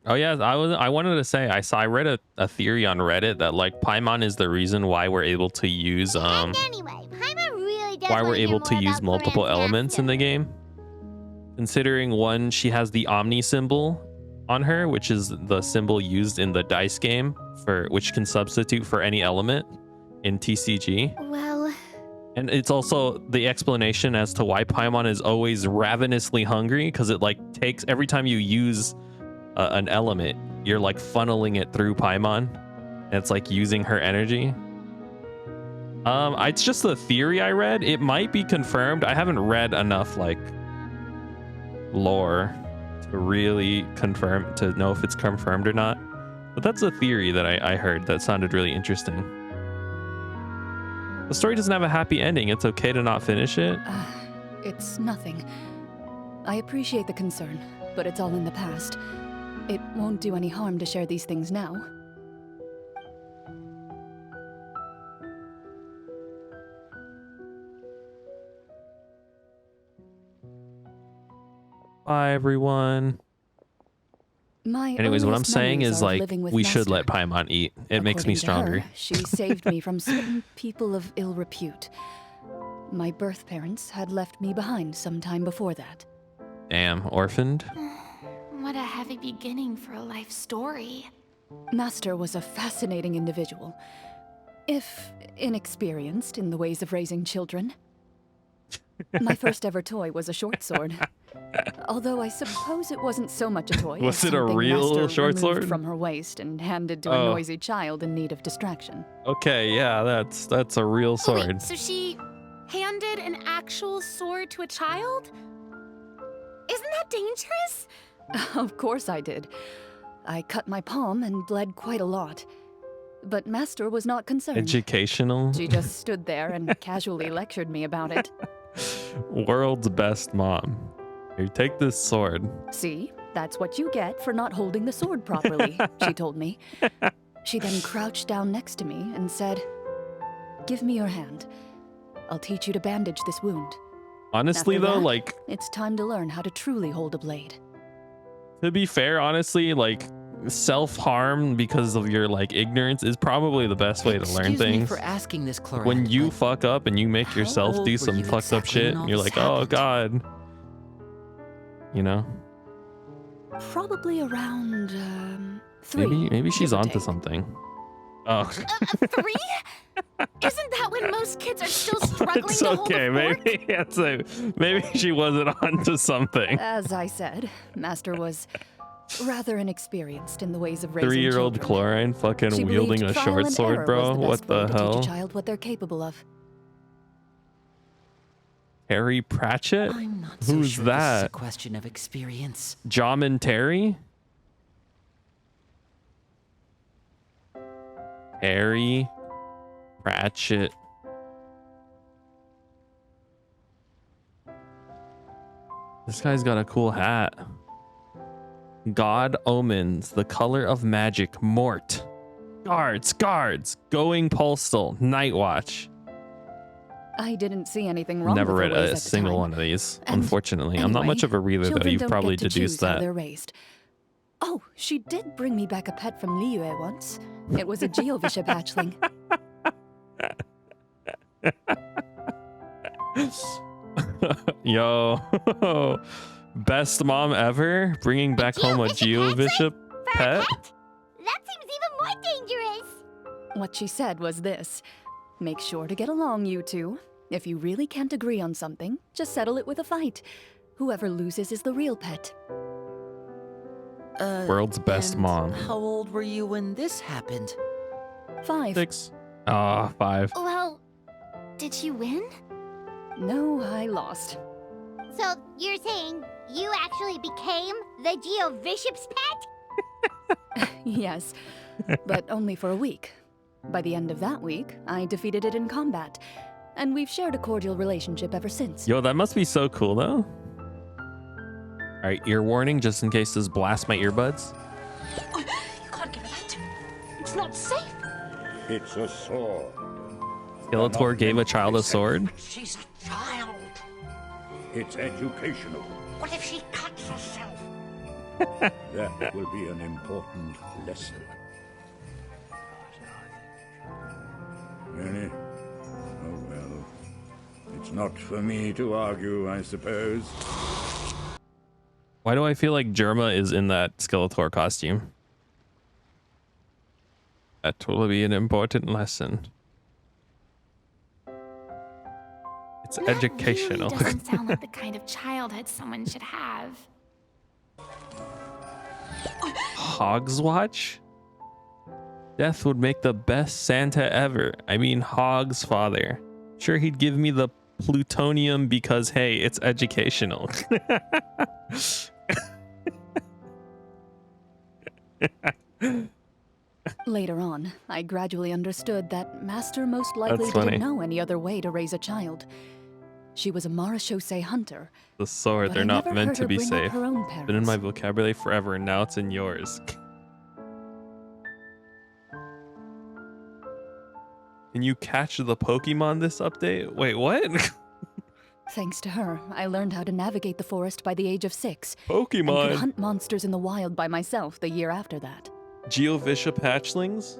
Oh yeah, I wanted to say I read a theory on Reddit that like Paimon is the reason why we're able to use And anyway, Paimon really does why we're wanna hear able to more use about multiple Clorinde's elements in the master. game. Considering one, she has the Omni symbol on her, which is the symbol used in the dice game for which can substitute for any element in TCG. Well, And it's also the explanation as to why Paimon is always ravenously hungry, because it like takes every time you use an element, you're like funneling it through Paimon. And it's like using her energy. It's just the theory I read. It might be confirmed. I haven't read enough like lore to really confirm to know if it's confirmed or not. But that's a theory that I heard that sounded really interesting. The story doesn't have a happy ending. It's okay to not finish it. It's nothing. I appreciate the concern, but it's all in the past. It won't do any harm to share these things now. Bye, everyone. Anyways, what I'm earliest saying memories is are of like living with we should let Master. Paimon eat. It makes me According to stronger. her, she saved me from certain people of ill repute. My birth parents had left me behind some time before that. Damn, orphaned. what a heavy beginning for a life story. Master was a fascinating individual, if inexperienced in the ways of raising children. My first ever toy was a short sword. Although I suppose it wasn't so much a toy. Was as it a something real Master short removed sword? from her waist and handed to a Oh. noisy child in need of distraction. Okay, yeah, that's a real Oh, sword. wait, so she handed an actual sword to a child? Isn't that dangerous? Of course I did. I cut my palm and bled quite a lot. But Master was not concerned. Educational. She just stood there and casually lectured me about it. World's best mom. Here, take this sword. See, that's what you get for not holding the sword properly, she told me. She then crouched down next to me and said, "Give me your hand. I'll teach you to bandage this wound. Honestly, After though, that, like, it's time to learn how to truly hold a blade." to be fair, honestly, like, self-harm because of your, like, ignorance is probably the best way to learn Excuse me things. for asking this, Clorinde, When you but fuck up and you make how yourself old do were some you fucked up exactly shit, when all you're this like, oh, happened? God. You know? Probably around, 3. Maybe she's give or onto take. something. Oh. 3? Isn't that when most kids are still struggling It's to hold okay. a fork? Maybe she wasn't onto something. As I said, Master was rather inexperienced in the ways of raising 3-year-old children. Chlorine fucking She wielding believed a trial short and sword, error bro. was the What best way the to teach hell? a child what they're capable of. Terry Pratchett? I'm not so Who's sure this is a that? question of experience. Jamin Terry? Terry Pratchett. This guy's got a cool hat. God Omens, the color of magic, Mort. Guards, going postal, Night Watch. I didn't see anything wrong Never with her read ways a at the single time. one of these, And unfortunately. I'm not anyway, much of a reader, though. children You've don't probably get to deduced choose how that. they're raised. Oh, she did bring me back a pet from Liyue once. It was a Geovishap hatchling. Yo, best mom ever, bringing back home a Geovishap pet. That seems even more dangerous. What she said was this: make sure to get along, you two. If you really can't agree on something, just settle it with a fight. Whoever loses is the real pet. World's best And mom. How old were you when this happened? 5. 6. Ah, 5. Well, did you win? No, I lost. So you're saying you actually became the Geovishap's pet? Yes, but only for a week. By the end of that week, I defeated it in combat, and we've shared a cordial relationship ever since. Yo, that must be so cool, though. All right, ear warning, just in case this blasts my earbuds. You can't give her that. It's not safe. It's a sword. Skeletor gave a child a sword. She's a child. It's educational. What if she cuts herself? That will be an important lesson. Really? Oh well. It's not for me to argue, I suppose. Why do I feel like Germa is in that Skeletor costume? That will be an important lesson. It's That educational. Really doesn't sound like the kind of childhood someone should have. Hogswatch? Death would make the best Santa ever. I mean, Hog's father. Sure, he'd give me the plutonium because, hey, it's educational. Later on, I gradually understood that Master most likely That's funny. didn't know any other way to raise a child. She was a marechaussee hunter. The sword, but they're I not never meant heard to her be bring up safe. her own Been in my parents. vocabulary forever, and now it's in yours. Can you catch the Pokemon this update? Wait, what? Thanks to her, I learned how to navigate the forest by the age of 6. And Pokemon. could hunt monsters in the wild by myself the year after that. Geoviscia patchlings?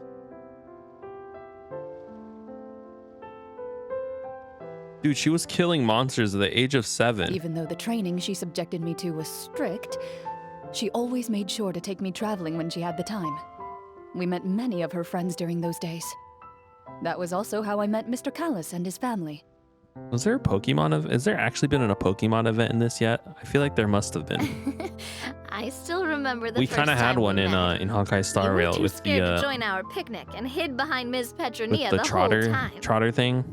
Dude, she was killing monsters at the age of 7. Even though the training she subjected me to was strict, she always made sure to take me traveling when she had the time. We met many of her friends during those days. That was also how I met Mr. Callis and his family. Was there a Pokemon has there actually been a Pokemon event in this yet? I feel like there must have been. I still remember the We first kind of had time one we in met. Honkai Star You were Rail too with scared to the join our picnic and hid behind Ms. Petronia the the whole trotter time. thing.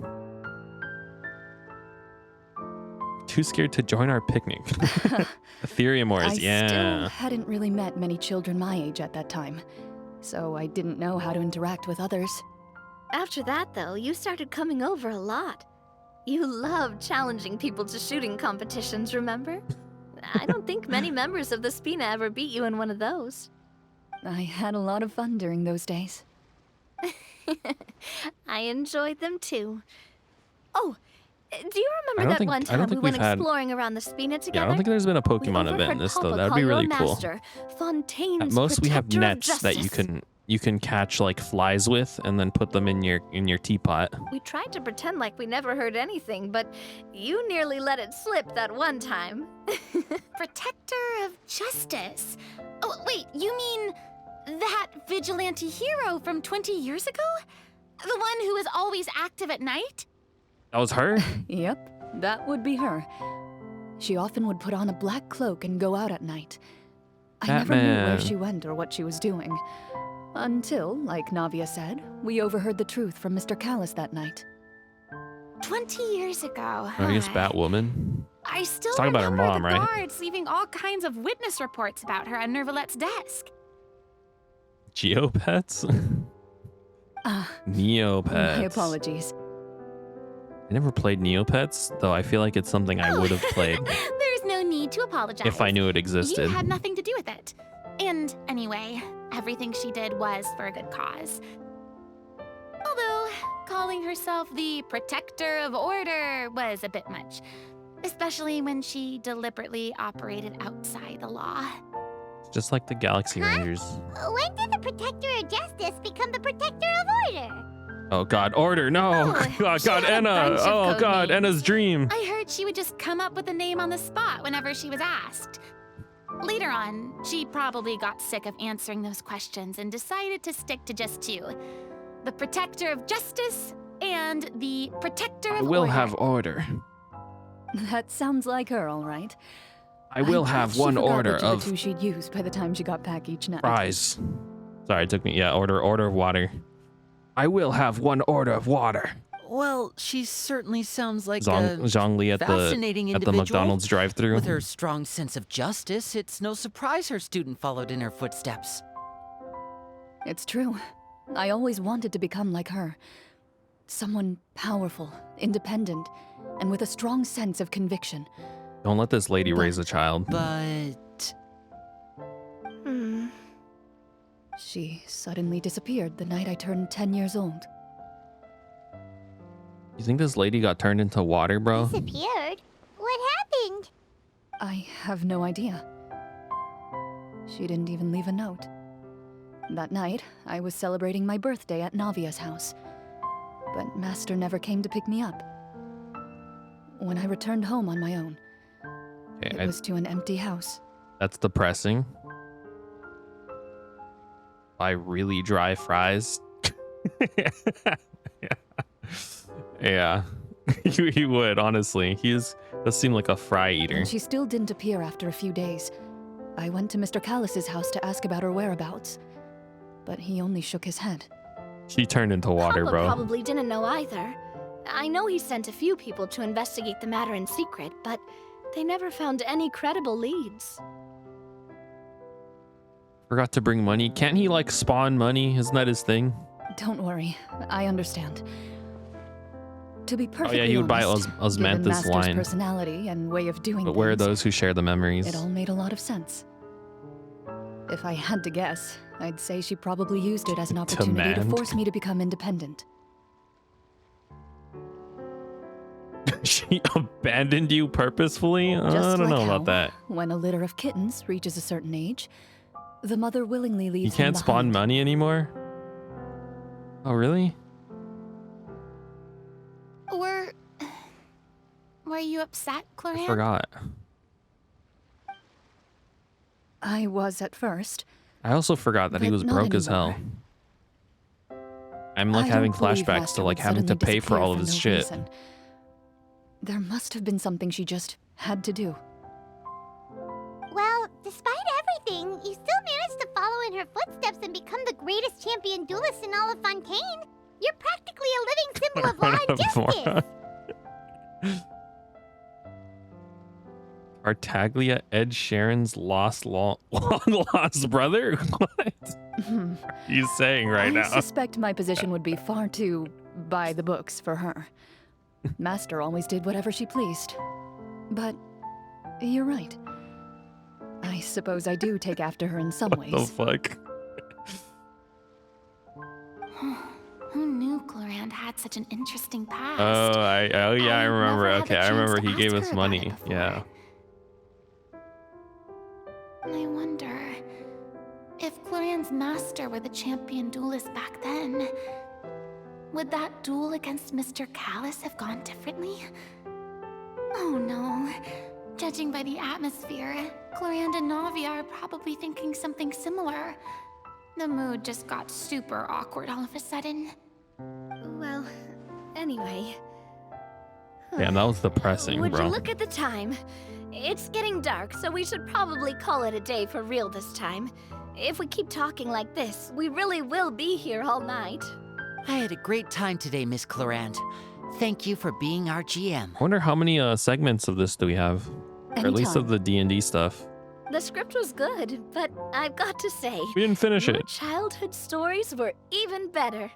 Too scared to join our picnic. Ethereum I Wars, yeah. still hadn't really met many children my age at that time, so I didn't know how to interact with others. After that, though, you started coming over a lot. You loved challenging people to shooting competitions, remember? I don't think many members of the Spina ever beat you in one of those. I had a lot of fun during those days. I enjoyed them too. Oh, do you I remember don't that think- one I don't time we think went we've had- exploring around the Spina together? Yeah, I don't think there's been a We Pokemon event in overheard this Papa though. That'd call be your really cool. master Fontaine's At most we have protector of nets that justice. you can catch like flies with and then put them in your teapot. We tried to pretend like we never heard anything, but you nearly let it slip that one time. Protector of justice. Oh, wait, you mean that vigilante hero from 20 years ago? The one who is always active at night? That was her? Yep, that would be her. She often would put on a black cloak and go out at night. I never knew where Batman. she went or what she was doing. Until, like Navia said, we overheard the truth from Mr. Callis that night. 20 years ago. I guess huh? Batwoman. I still Let's talk about her remember mom, the right? guards leaving all kinds of witness reports about her on Nervalette's desk. Geopets? Ah, Neopets. my apologies. I never played Neopets, though I feel like it's something I would have played There's no need to apologize. if I knew it existed. You had nothing to do with it. And anyway, everything she did was for a good cause. Although, calling herself the protector of order was a bit much. Especially when she deliberately operated outside the law. Just like the Galaxy Rangers. When did the Protector of Justice become the Protector of Order? Oh God, Order! No, Oh, God, she God, had a Enna! bunch of Oh code God, names. Enna's dream. I heard she would just come up with a name on the spot whenever she was asked. Later on, she probably got sick of answering those questions and decided to stick to just two. The Protector of Justice and the Protector I of will Order. have order. That sounds like her, all right. I will bet have she one forgot order which of of the two she'd use by the time she got back each night. Fries. Sorry, it took me. Yeah, order of water. I will have one order of water. Well, she certainly sounds like Zhongli at fascinating the individual. McDonald's drive-thru. With her strong sense of justice, it's no surprise her student followed in her footsteps. It's true. I always wanted to become like her. Someone powerful, independent, and with a strong sense of conviction. Don't let this lady raise a child. But She suddenly disappeared the night I turned 10 years old. You think this lady got turned into water, bro? Disappeared? What happened? I have no idea. She didn't even leave a note. That night, I was celebrating my birthday at Navia's house, but Master never came to pick me up. When I returned home on my own, Okay, it was to an empty house. That's depressing. Buy really dry fries. Yeah. He would, honestly. Does seem like a fry eater. And she still didn't appear after a few days. I went to Mr. Callus's house to ask about her whereabouts, but he only shook his head. She turned into water, Papa bro. probably didn't know either. I know he sent a few people to investigate the matter in secret, but they never found any credible leads. Forgot to bring money. Can't he like spawn money? Isn't that his thing? Don't worry, I understand. To be perfectly he would buy honest, given Osmanthus Master's wine. personality and way of doing But where are things, those who share the memories? it all made a lot of sense. If I had to guess, I'd say she probably used it as an opportunity to Demand. force me to become independent. She abandoned you purposefully? I Just don't like know how, about that. when a litter of kittens reaches a certain age, the mother willingly leaves You them can't spawn behind. money anymore? Oh, really? Were you upset, I Clorinde? forgot. I was at first. I also forgot that he But was not broke as hell. I'm like I having don't believe flashbacks Master to like would having to suddenly pay for disappear all of for his no shit. reason. There must have been something she just had to do. Well, despite everything, you still managed to follow in her footsteps and become the greatest champion duelist in all of Fontaine. You're practically a living symbol of law and justice. Tartaglia, Ed Sheeran's long lost brother? What are you saying right I now? suspect my position would be far too by the books for her. Master always did whatever she pleased. But you're right. I suppose I do take after her in some The ways. fuck? Who knew Clorinde had such an interesting past? Oh yeah, I I've remember. never had Okay, the I remember chance to he gave ask us her about money. it before. Yeah. I wonder if Clorinde's master were the champion duelist back then. Would that duel against Mr. Callus have gone differently? Oh no. Judging by the atmosphere, Clorinde and Navia are probably thinking something similar. The mood just got super awkward all of a sudden. Well, anyway. Damn, that was depressing, Would bro. you look at the time? It's getting dark, so we should probably call it a day for real this time. If we keep talking like this, we really will be here all night. I had a great time today, Miss Clorinde. Thank you for being our GM. I wonder how many segments of this do we have? Or at least of the D&D stuff. The script was good, but I've got to say, We didn't finish your it. childhood stories were even better.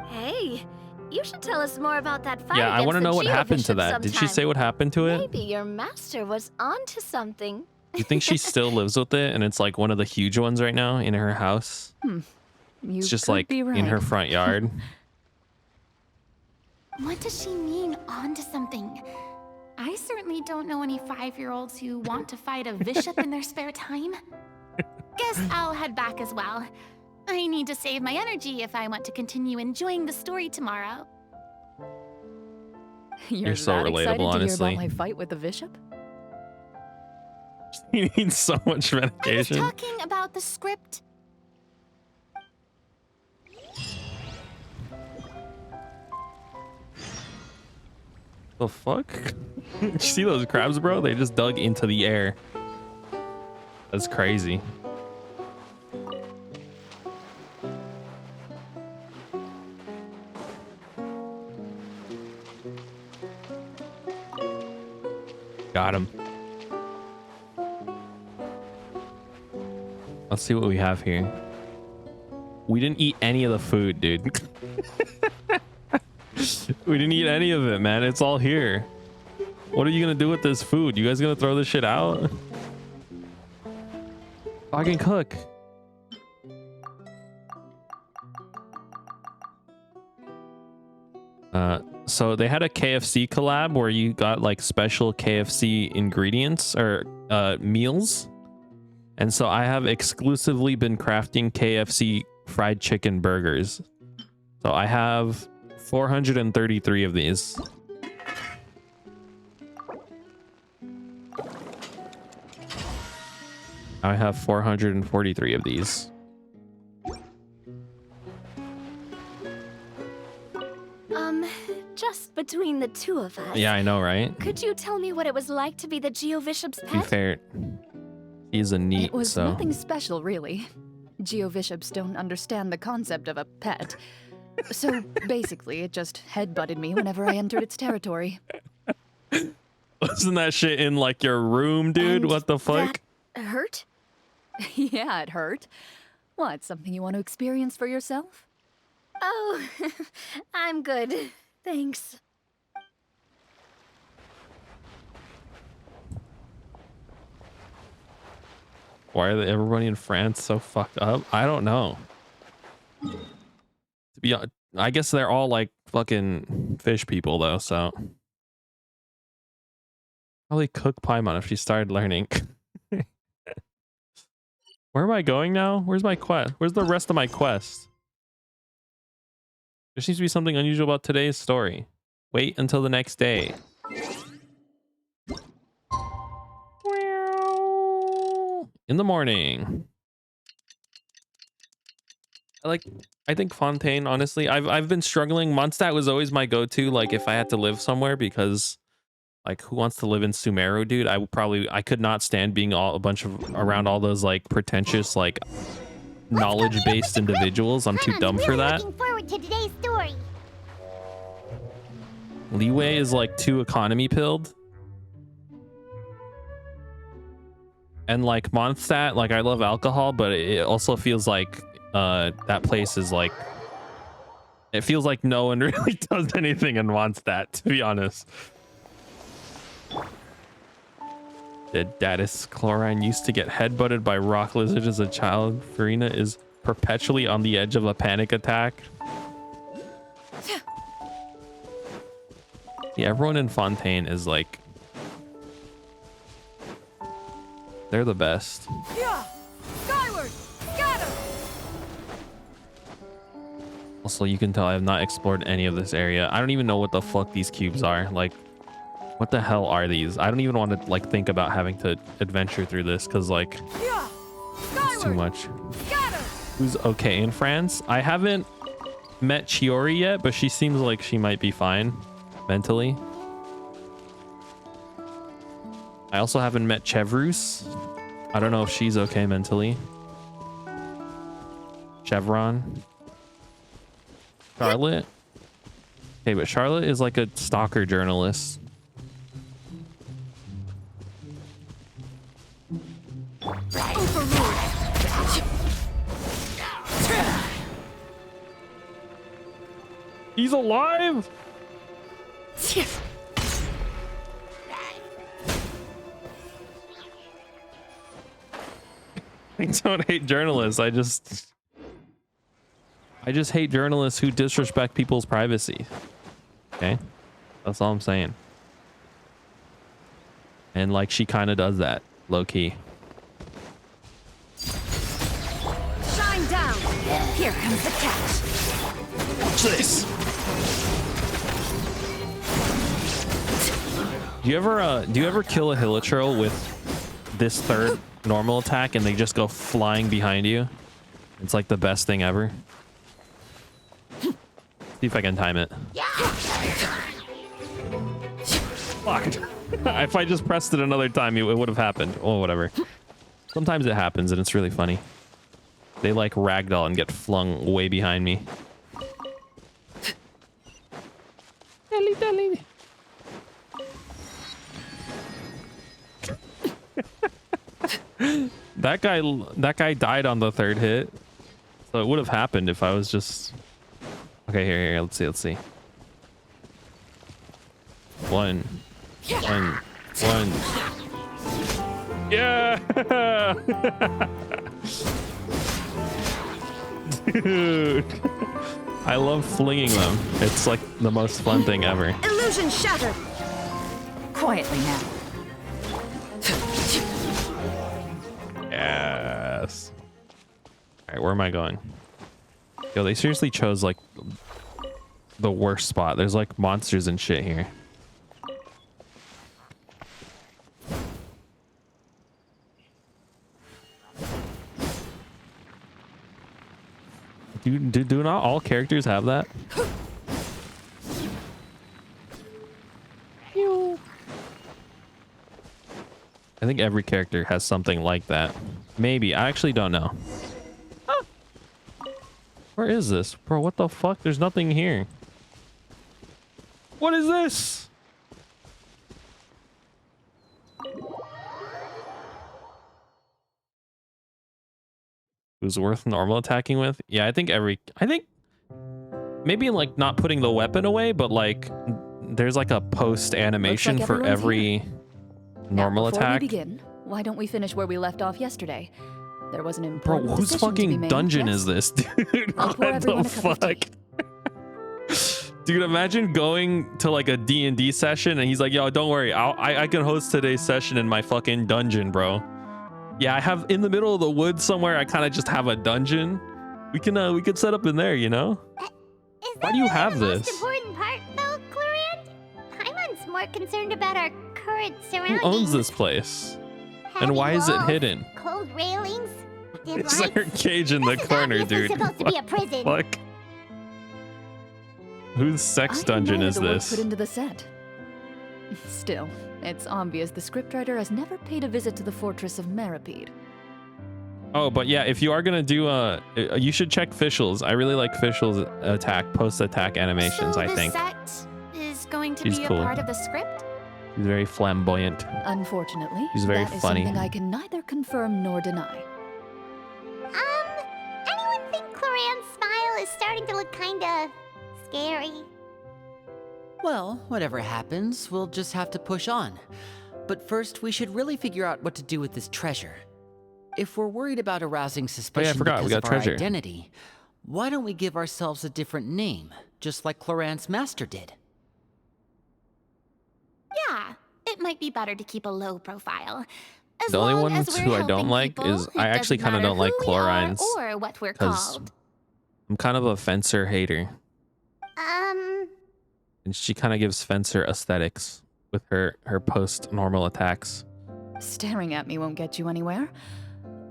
Hey, you should tell us more about that fight. Yeah, I want to know what happened to that. Did she say what happened to it? Maybe your master was onto something. You think she still lives with it and it's like one of the huge ones right now in her house? It's just could like be in her right. front yard. What does she mean, onto something? I certainly don't know any 5-year-olds who want to fight a bishop in their spare time. Guess I'll head back as well. I need to save my energy if I want to continue enjoying the story tomorrow. You're so that relatable, excited to honestly. hear about my fight with the bishop? She needs so much I was medication. talking about the script. The fuck? You see those crabs, bro? They just dug into the air. That's crazy. Got him. Let's see what we have here. We didn't eat any of the food, dude. We didn't eat any of it, man. It's all here. What are you gonna do with this food? You guys gonna throw this shit out? I can cook. So they had a KFC collab where you got like special KFC ingredients or meals. And so I have exclusively been crafting KFC fried chicken burgers. So I have 433 of these. I have 443 of these. Just between the two of us. Yeah, I know, right? Could you tell me what it was like to be the Geobishop's To be pet? fair, he's a neat, It was so... nothing special, really. Geobishops don't understand the concept of a pet. So basically, it just headbutted me whenever I entered its territory. Wasn't that shit in like your room, dude? And what the fuck? That hurt? Yeah, it hurt. What, something you want to experience for yourself? Oh, I'm good. Thanks. Why are everybody in France so fucked up? I don't know. To be honest, I guess they're all like fucking fish people though, so probably cook Paimon if she started learning. Where am I going now? Where's my quest? Where's the rest of my quest? There seems to be something unusual about today's story. Wait until the next day. In the morning. I think Fontaine, honestly, I've been struggling. Mondstadt was always my go-to, like if I had to live somewhere, because like who wants to live in Sumeru, dude? I could not stand being around all those like pretentious, like knowledge-based individuals. I'm too dumb for that. Looking forward to today's story. Leeway is like too economy pilled. And like Mondstadt, like I love alcohol, but it also feels like that place is like, it feels like no one really does anything in Mondstadt, to be honest. The Datus Clorinde used to get headbutted by rock lizards as a child. Farina is perpetually on the edge of a panic attack. Yeah, everyone in Fontaine is like, they're the best. Yeah! Skyward! Scatter! Also, you can tell I have not explored any of this area. I don't even know what the fuck these cubes are. Like, what the hell are these? I don't even want to like think about having to adventure through this because like Yeah! it's too much. Scatter! Who's okay in France? I haven't met Chiori yet, but she seems like she might be fine mentally. I also haven't met Chevrus. I don't know if she's okay mentally. Chevron. Charlotte. Okay, but Charlotte is like a stalker journalist. He's alive! I don't hate journalists. I just hate journalists who disrespect people's privacy. Okay? That's all I'm saying. And like she kind of does that, low key. Shine down! Here comes the catch! Watch this. Do you ever kill a hilichurl with this third normal attack and they just go flying behind you? It's like the best thing ever. See if I can time it. Fuck. If I just pressed it another time, it would have happened. Oh, whatever. Sometimes it happens and it's really funny. They like ragdoll and get flung way behind me. That guy died on the third hit. So it would have happened if I was just... Okay, here, let's see. 1, One. Yeah! Dude. I love flinging them. It's like the most fun thing ever. Illusion shattered. Quietly now. Yes. Alright, where am I going? Yo, they seriously chose like the worst spot. There's like monsters and shit here. Do not all characters have that? I think every character has something like that. Maybe. I actually don't know. Huh. Where is this? Bro, what the fuck? There's nothing here. What is this? Who's worth normal attacking with? Yeah, I think maybe like not putting the weapon away, but like there's like a post animation like for every normal now, before attack. We begin, why don't we finish where we left off yesterday? There was an Bro, important whose decision to be fucking made, dungeon yes? is this, dude? I'll pour What everyone the a cup of tea. fuck? Dude, imagine going to like a D&D session and he's like, yo, don't worry, I can host today's session in my fucking dungeon, bro. Yeah, I have in the middle of the woods somewhere, I kind of just have a dungeon. We could set up in there, you know? Why do you have the this? most important part, though, Clorinde? Paimon's more concerned about our current Who surroundings. owns this place? And Heavy why is it walls, hidden? Cold railings, dim Is lights. there a cage in the This is corner, obviously dude? supposed to be a prison. Fuck. Whose sex I dungeon admire is the work this? put into the set. Still, it's obvious the scriptwriter has never paid a visit to the fortress of Meripede. Oh, but yeah, if you are gonna do you should check Fischl's. I really like Fischl's post-attack animations. So I think the set is going to She's be cool. a part of the script? she's very flamboyant. Unfortunately, She's very that is funny. something I can neither confirm nor deny. Anyone think Clorinde's smile is starting to look kinda scary? Well, whatever happens, we'll just have to push on. But first, we should really figure out what to do with this treasure. If we're worried about arousing suspicion forgot, we because got of our treasure. identity, why don't we give ourselves a different name, just like Clorinde's master did? Yeah, it might be better to keep a low profile. As The only long ones as we're who I don't helping like people, is it I actually doesn't kind of matter don't like who we are Clorine's or what we're 'cause called. I'm kind of a Fencer hater, and she kind of gives Fencer aesthetics with her post-normal attacks. Staring at me won't get you anywhere.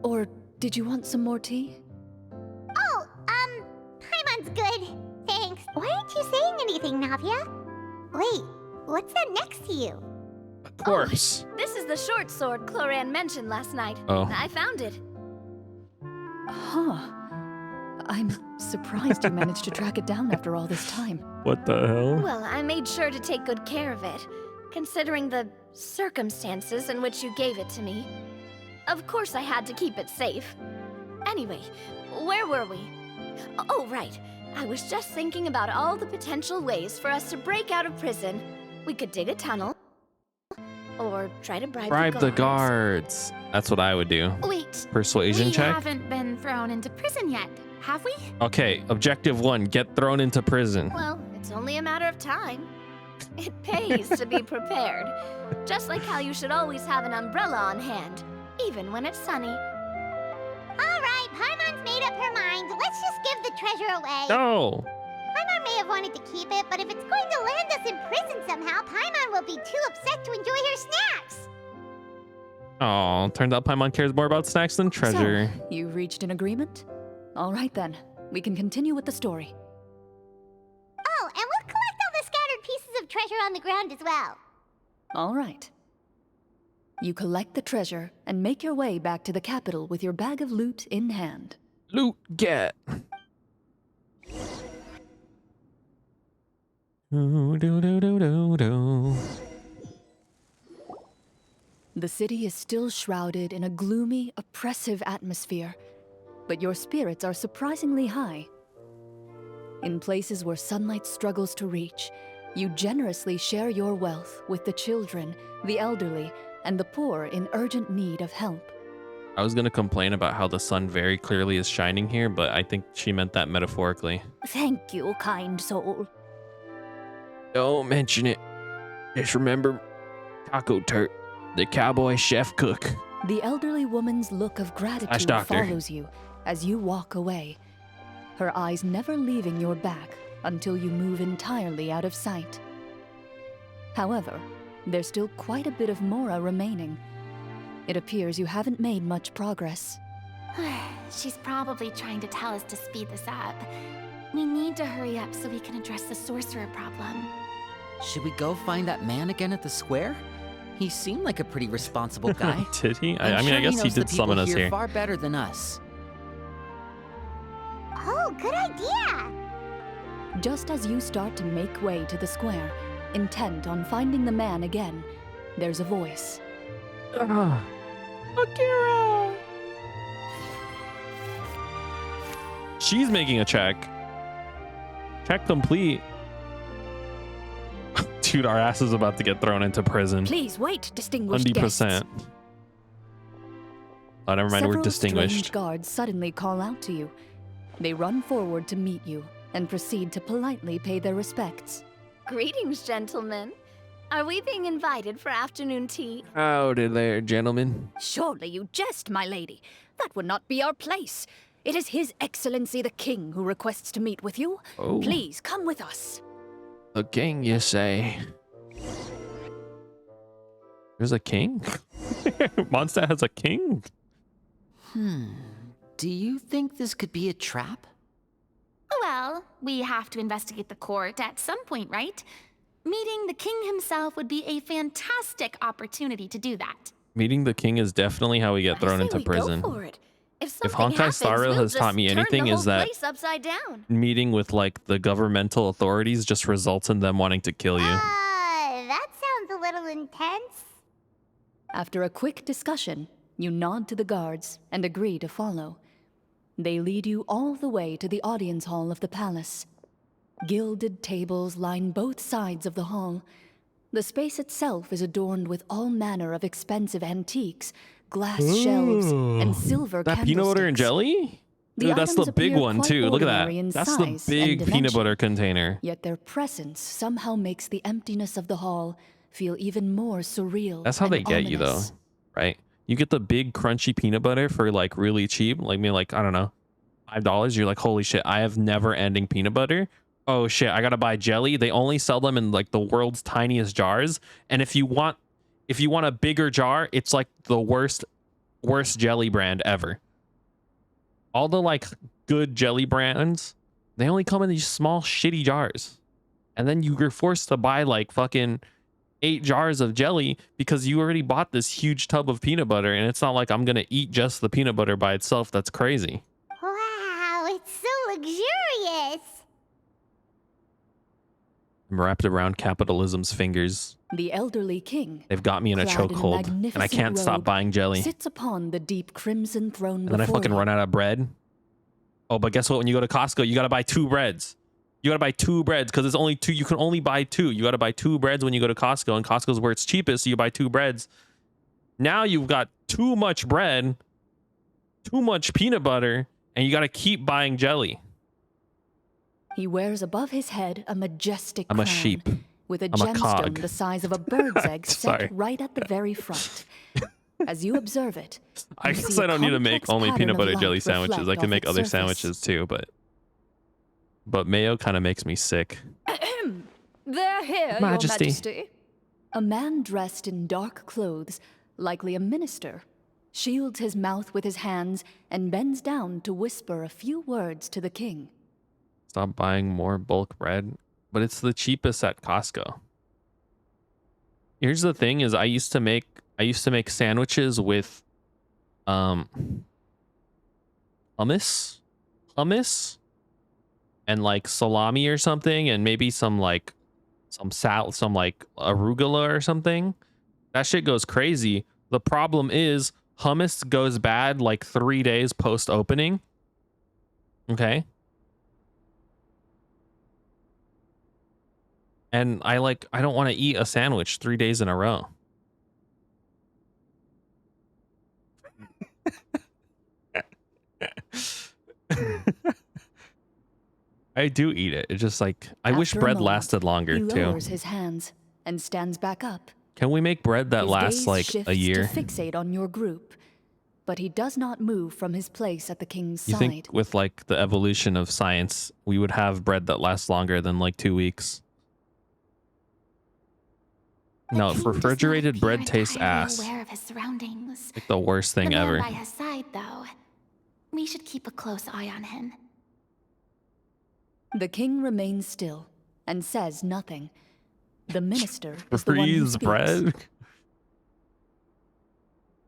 Or did you want some more tea? Oh, Paimon's good. Thanks. Why aren't you saying anything, Navia? Wait, what's that next to you? Of course. This is the short sword Clorinde mentioned last night. Oh. I found it. Huh. I'm surprised you managed to track it down after all this time. What the hell? Well, I made sure to take good care of it, considering the circumstances in which you gave it to me. Of course I had to keep it safe. Anyway, where were we? Oh, right. I was just thinking about all the potential ways for us to break out of prison. We could dig a tunnel, or try to bribe the guards. That's what I would do. Wait, Persuasion we check. haven't been thrown into prison yet, have we? Okay, objective 1, get thrown into prison. Well, it's only a matter of time. It pays to be prepared. Just like how you should always have an umbrella on hand, even when it's sunny. All right, Paimon's made up her mind. Let's just give the treasure away. No. Paimon may have wanted to keep it, but if it's going to land us in prison somehow, Paimon will be too upset to enjoy her snacks. Oh, turns out Paimon cares more about snacks than treasure. So, you reached an agreement? All right then, we can continue with the story. Oh, and we'll collect all the scattered pieces of treasure on the ground as well. All right. You collect the treasure and make your way back to the capital with your bag of loot in hand. Loot get. The city is still shrouded in a gloomy, oppressive atmosphere, but your spirits are surprisingly high. In places where sunlight struggles to reach, You generously share your wealth with the children, the elderly, and the poor in urgent need of help. I was gonna complain about how the sun very clearly is shining here, but I think she meant that metaphorically. Thank you, kind soul. Don't mention it. Just remember Taco Turt, the cowboy chef cook. The elderly woman's look of gratitude doctor. follows you as you walk away, her eyes never leaving your back until you move entirely out of sight. However, there's still quite a bit of Mora remaining. It appears you haven't made much progress. She's probably trying to tell us to speed this up. We need to hurry up so we can address the sorcerer problem. Should we go find that man again at the square? He seemed like a pretty responsible guy. Did he? I'm I mean, sure I guess he knows the did summon people us here. far better than us. Oh, good idea! Just as you start to make way to the square, intent on finding the man again, there's a voice. Akira! She's making a check. Check complete. Dude, our ass is about to get thrown into prison. Please wait, distinguished 100%. guests. Oh, never mind, we're Several distinguished. strange guards suddenly call out to you. They run forward to meet you and proceed to politely pay their respects. Greetings, gentlemen. Are we being invited for afternoon tea? Howdy there, gentlemen. Surely you jest, my lady. That would not be our place. It is His Excellency the King who requests to meet with you. Oh. Please come with us. A king, you say? There's a king? Mondstadt has a king? Do you think this could be a trap? Well, we have to investigate the court at some point, right? Meeting the king himself would be a fantastic opportunity to do that. Meeting the king is definitely how we get thrown into prison. Go for it. If If something Honkai happens, Star Rail we'll has taught just me turn anything, the is whole that place upside down. meeting with like the governmental authorities just results in them wanting to kill you. That sounds a little intense. After a quick discussion, you nod to the guards and agree to follow. They lead you all the way to the audience hall of the palace. Gilded tables line both sides of the hall. The space itself is adorned with all manner of expensive antiques, glass shelves, and silver That peanut butter and candlesticks. jelly? The Dude, that's the items big appear one quite too. Look at ordinary in that. That's the size big and peanut butter dimension. container. Yet their presence somehow makes the emptiness of the hall feel even more surreal. That's how and they get you though, ominous. right? You get the big crunchy peanut butter for like really cheap, like maybe like, I don't know, $5. You're like, holy shit, I have never ending peanut butter. Oh shit, I gotta buy jelly. They only sell them in like the world's tiniest jars. And if you want a bigger jar, it's like the worst jelly brand ever. All the like good jelly brands, they only come in these small shitty jars. And then you're forced to buy like fucking 8 jars of jelly because you already bought this huge tub of peanut butter, and it's not like I'm gonna eat just the peanut butter by itself. That's crazy. Wow, it's so luxurious. I'm wrapped around capitalism's fingers. The elderly king, They've got me in a clad in chokehold, and I magnificent can't stop robe, buying jelly. sits upon the deep crimson throne And then I before fucking you. run out of bread. Oh, but guess what? When you go to Costco, you gotta buy 2 breads. You gotta buy 2 breads because it's only 2. You can only buy 2. You gotta buy 2 breads when you go to Costco, and Costco's where it's cheapest, so you buy 2 breads. Now you've got too much bread, too much peanut butter, and you gotta keep buying jelly. He wears above his head a majestic I'm a crown sheep. with a I'm a cog. gemstone the size of a bird's egg Sorry. set right at the very front. As you observe it, I you guess see I a don't need to make complex only pattern peanut of butter light jelly sandwiches. I reflect can off make its other surface. sandwiches too, but mayo kind of makes me sick. They're here, Majesty. Your Majesty. A man dressed in dark clothes, likely a minister, shields his mouth with his hands and bends down to whisper a few words to the king. Stop buying more bulk bread, but it's the cheapest at Costco. Here's the thing: is I used to make sandwiches with hummus, and like salami or something, and maybe some like arugula or something. That shit goes crazy. The problem is hummus goes bad like 3 days post opening. Okay. And I don't want to eat a sandwich 3 days in a row. I do eat it. It's just like I wish After a bread moment, lasted longer he too. lowers his hands and stands back up. Can we make bread that His lasts gaze like shifts a year? to fixate on your group, but he does not move from his place at the king's You side. think with like the evolution of science, we would have bread that lasts longer than like 2 weeks? No, king does not refrigerated appear bread tastes entirely ass. aware of his surroundings. Like the worst thing The man ever. by his side, though. We should keep a close eye on him. The king remains still and says nothing. The minister is the one who Freeze speaks. bread?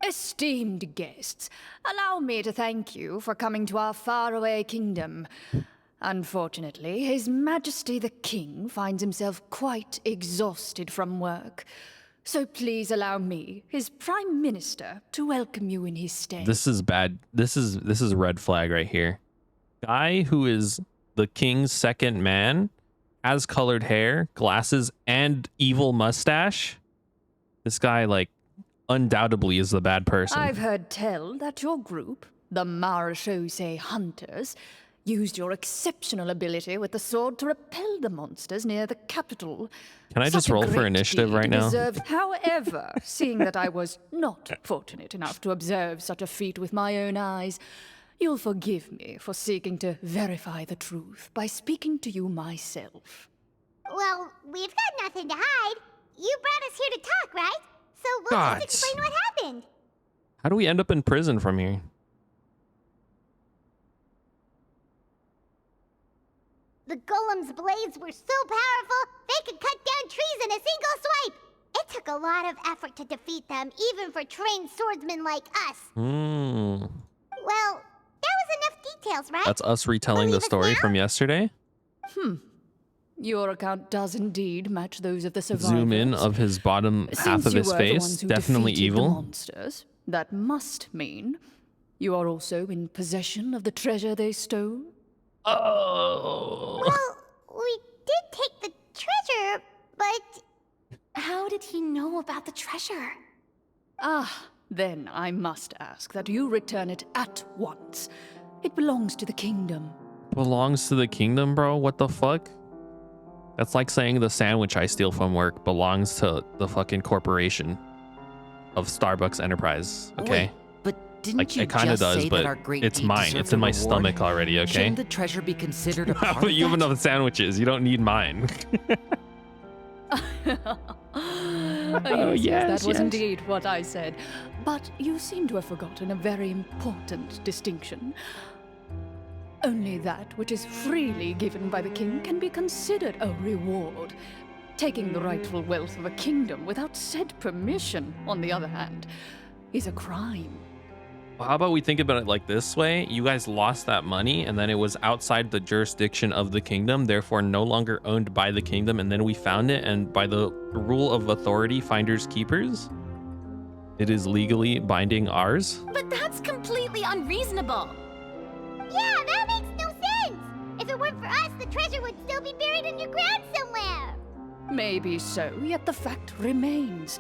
Esteemed guests, allow me to thank you for coming to our faraway kingdom. Unfortunately, His Majesty the King finds himself quite exhausted from work. So please allow me, his Prime Minister, to welcome you in his stead. This is bad. This is a red flag right here. Guy who is the king's second man, has colored hair, glasses, and evil mustache. This guy, like, undoubtedly is the bad person. I've heard tell that your group, the Marechaussee Hunters, used your exceptional ability with the sword to repel the monsters near the capital. Can I just Such a roll for great initiative deed right now? deserved- However, seeing that I was not fortunate enough to observe such a feat with my own eyes, you'll forgive me for seeking to verify the truth by speaking to you myself. Well, we've got nothing to hide. You brought us here to talk, right? So we'll Gods. just explain what happened. How do we end up in prison from here? The golem's blades were so powerful, they could cut down trees in a single swipe. It took a lot of effort to defeat them, even for trained swordsmen like us. Hmm. Well, that was enough details, right? That's us retelling the Believe us story now? from yesterday. Your account does indeed match those of the survivors. Zoom in of his bottom half Since of you his were the face. ones who Definitely defeated the evil. monsters, that must mean you are also in possession of the treasure they stole. Oh. Well, we did take the treasure, but How did he know about the treasure? Ah, then I must ask that you return it at once. It belongs to the kingdom. Belongs to the kingdom, bro? What the fuck? That's like saying the sandwich I steal from work belongs to the fucking corporation of Starbucks Enterprise. Okay? Wait, but didn't Like, you it kinda just does, say but that our great it's deed mine. deserved It's in a my reward? stomach already, okay? Shouldn't the treasure be considered a part But of you have that? enough sandwiches. You don't need mine. Oh, yes, that was yes. indeed what I said. But you seem to have forgotten a very important distinction. Only that which is freely given by the king can be considered a reward. Taking the rightful wealth of a kingdom without said permission, on the other hand, is a crime. Well, how about we think about it like this way? You guys lost that money, and then it was outside the jurisdiction of the kingdom, therefore no longer owned by the kingdom, and then we found it, and by the rule of authority, finders keepers, it is legally binding ours. But that's completely unreasonable. yeah, that makes no sense. If it weren't for us, the treasure would still be buried underground somewhere. Maybe so, yet the fact remains.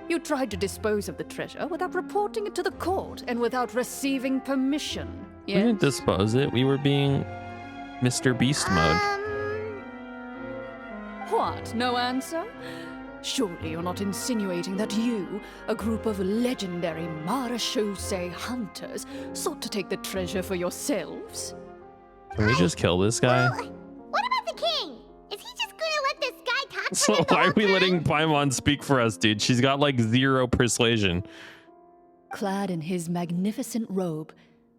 You tried to dispose of the treasure without reporting it to the court and without receiving permission. We didn't Yes? dispose it. We were being Mr. Beast mode. What? No answer? Surely you're not insinuating that you, a group of legendary Marechaussee hunters, sought to take the treasure for yourselves? Can we just kill this guy? What about the king? Is he just gonna let this guy talk for So him the why whole are we time? letting Paimon speak for us, dude? She's got like 0 persuasion. Clad in his magnificent robe,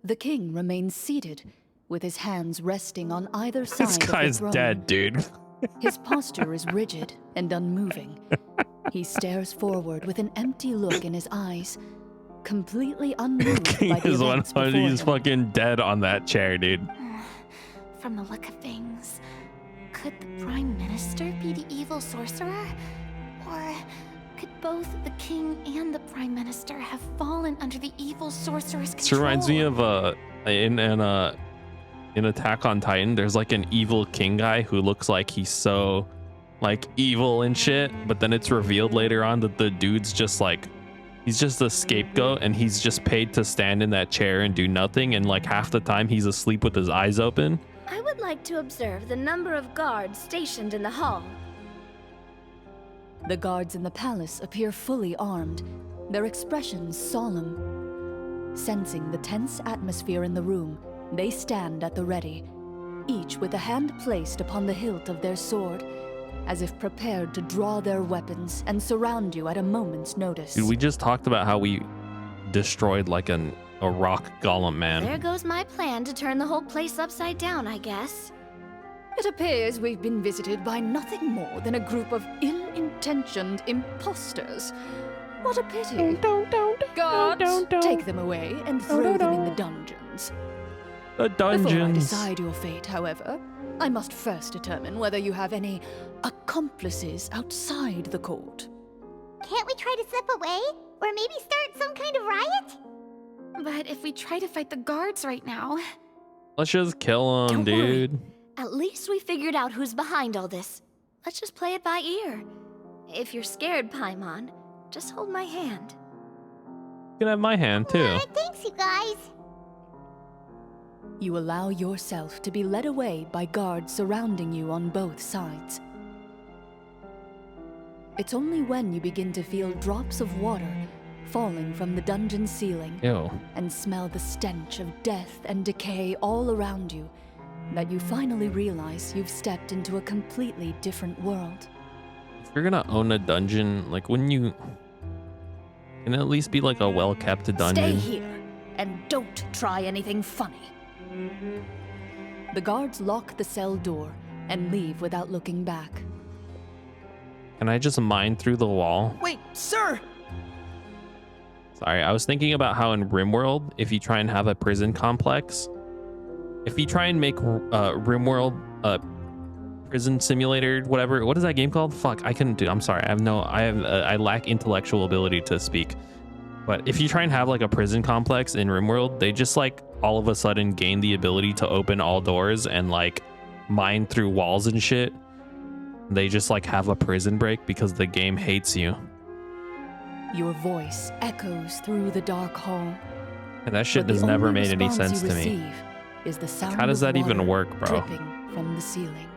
the king remains seated, with his hands resting on either side This of the guy's throne. dead, dude. His posture is rigid and unmoving. He stares forward with an empty look in his eyes, completely unmoved King by the is events before him. he's fucking dead on that chair, dude. From the look of things, could the Prime Minister be the evil sorcerer? Or could both the King and the Prime Minister have fallen under the evil sorcerer's This control? reminds me of in Attack on Titan, there's like an evil king guy who looks like he's so like evil and shit, but then it's revealed later on that the dude's just like, he's just a scapegoat and he's just paid to stand in that chair and do nothing, and like half the time he's asleep with his eyes open. I would like to observe the number of guards stationed in the hall. The guards in the palace appear fully armed, their expressions solemn. Sensing the tense atmosphere in the room, they stand at the ready, each with a hand placed upon the hilt of their sword, as if prepared to draw their weapons and surround you at a moment's notice. Dude, we just talked about how we destroyed like a rock golem man. There goes my plan to turn the whole place upside down, I guess. It appears we've been visited by nothing more than a group of ill-intentioned imposters. What a pity. Guards, take them away and throw them in the dungeons. The dungeons. Before I decide your fate, however, I must first determine whether you have any accomplices outside the court. Can't we try to slip away? Or maybe start some kind of riot? But if we try to fight the guards right now... Let's just kill him, Don't worry. dude. At least we figured out who's behind all this. Let's just play it by ear. If you're scared, Paimon, just hold my hand. You can have my hand too. Thanks, you guys. You allow yourself to be led away by guards surrounding you on both sides. It's only when you begin to feel drops of water falling from the dungeon ceiling Ew. and smell the stench of death and decay all around you that you finally realize you've stepped into a completely different world. If you're gonna own a dungeon, like wouldn't you can it at least be like a well-kept dungeon? Stay here and don't try anything funny. The guards lock the cell door and leave without looking back. Can I just mine through the wall? Wait, sir! Sorry, I was thinking about how in RimWorld, if you try and have a prison complex, if you try and make RimWorld a prison simulator, whatever, what is that game called? Fuck, I couldn't do. I'm sorry, I lack intellectual ability to speak. But if you try and have like a prison complex in RimWorld, they just like all of a sudden gain the ability to open all doors and like mine through walls and shit. They just like have a prison break because the game hates you. Your voice echoes through the dark hall. And that shit has never made any sense to me. Is the sound How does of that even water work, bro? dripping from the ceiling.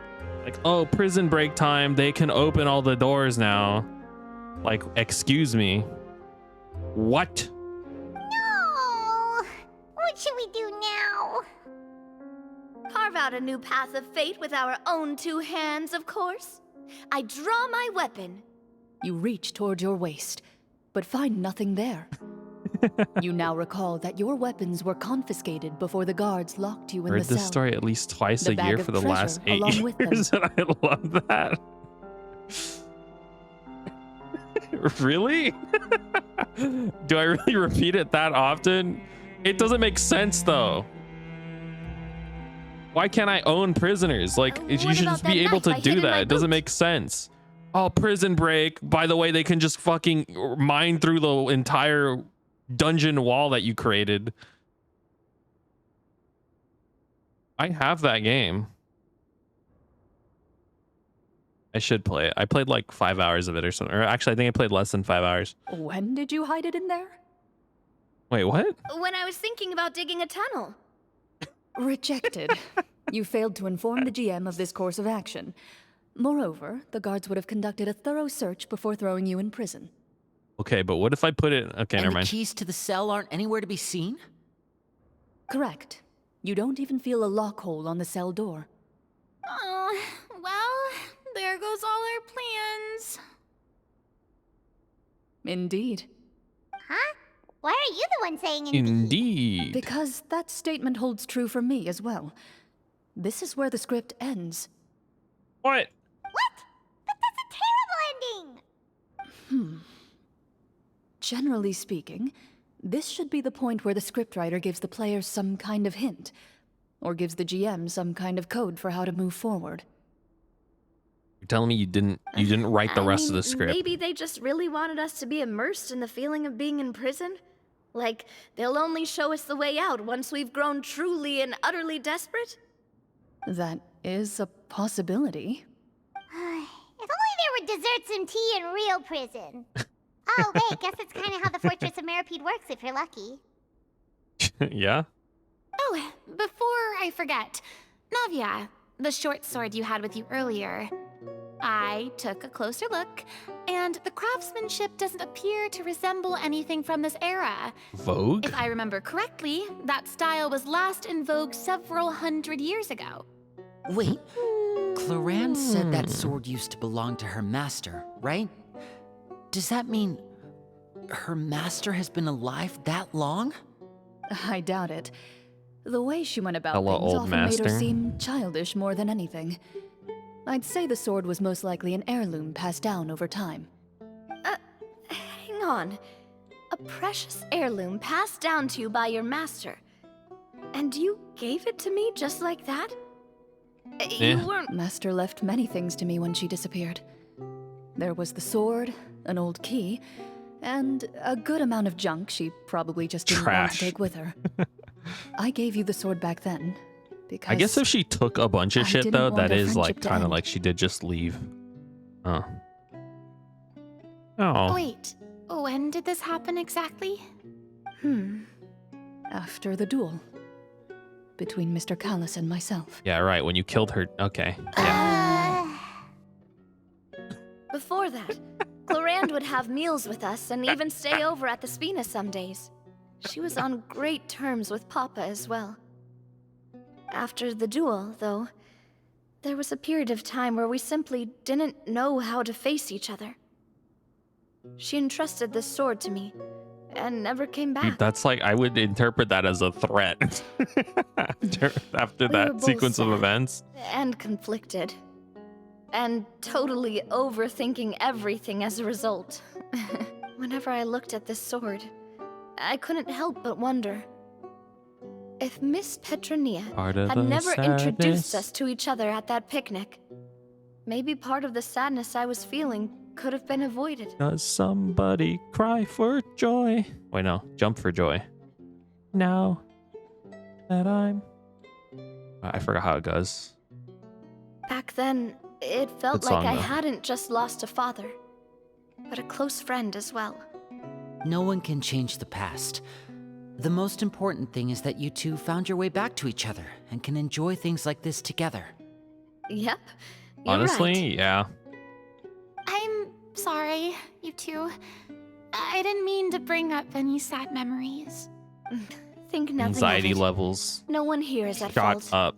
Like, oh, prison break time. They can open all the doors now. Like, excuse me. What? No! What should we do now? Carve out a new path of fate with our own two hands, of course. I draw my weapon. You reach toward your waist, but find nothing there. You now recall that your weapons were confiscated before the guards locked you in Heard the cell. this story at least twice The a bag year of for the last treasure 8 along with them. years, and I love that. Really? Do I really repeat it that often? It doesn't make sense, though. Why can't I own prisoners? Like, you what should about just be that able knife to I do hid in that. my It doesn't boot? make sense. Oh, prison break. By the way, they can just fucking mine through the entire dungeon wall that you created. I have that game. I should play it. I played like 5 hours of it or something. Or actually, I think I played less than 5 hours. When did you hide it in there? Wait, what? When I was thinking about digging a tunnel. Rejected. You failed to inform the GM of this course of action. Moreover, the guards would have conducted a thorough search before throwing you in prison. Okay, but what if I put it... Okay, And never the mind. keys to the cell aren't anywhere to be seen? Correct. You don't even feel a lock hole on the cell door. Oh, well, there goes all our plans. Indeed. Huh? Why are you the one saying indeed? Indeed. Because that statement holds true for me as well. This is where the script ends. What? What? But that's a terrible ending! Generally speaking, this should be the point where the scriptwriter gives the players some kind of hint, or gives the GM some kind of code for how to move forward. You're telling me you didn't write the rest of the I mean, script? Maybe they just really wanted us to be immersed in the feeling of being in prison. Like, they'll only show us the way out once we've grown truly and utterly desperate? That is a possibility. If only for desserts and tea in real prison. Oh, wait, guess it's kind of how the Fortress of Meripede works if you're lucky. Yeah? Oh, before I forget, Navia, the short sword you had with you earlier. I took a closer look, and the craftsmanship doesn't appear to resemble anything from this era. Vogue? If I remember correctly, that style was last in vogue several hundred years ago. Wait, Clorinde said that sword used to belong to her master, right? Does that mean her master has been alive that long? I doubt it. The way she went about Hello, things old often made her master. seem childish more than anything. I'd say the sword was most likely an heirloom passed down over time. Hang on. A precious heirloom passed down to you by your master. And you gave it to me just like that? Yeah. You weren't... Master left many things to me when she disappeared. There was the sword, an old key, and a good amount of junk she probably just didn't want Trash. to take with her. I gave you the sword back then, because I guess if she took a bunch of I shit didn't though, want that our is like friendship to kind of end. like she did just leave. Oh. Oh. Wait, when did this happen exactly? after the duel between Mr. Callis and myself. Yeah, right. When you killed her. Okay. Yeah. Before that, Clorinde would have meals with us and even stay over at the Spina some days. She was on great terms with Papa as well. After the duel, though, there was a period of time where we simply didn't know how to face each other. She entrusted this sword to me and never came back. Dude, that's like, I would interpret that as a threat after We were that both sequence of sad events. and conflicted. And totally overthinking everything as a result. Whenever I looked at this sword, I couldn't help but wonder if Miss Petronia Part of had the never introduced sadness. us to each other at that picnic. Maybe part of the sadness I was feeling could have been avoided. Does somebody cry for joy? Wait, no. Jump for joy. Now that I'm... I forgot how it goes. Back then, it felt Good song, like I though. hadn't just lost a father, but a close friend as well. No one can change the past. The most important thing is that you two found your way back to each other and can enjoy things like this together. Yep. You're Honestly, right. yeah. I'm sorry, you two. I didn't mean to bring up any sad memories. Think nothing Anxiety of it. levels No one here is at shot fault. up.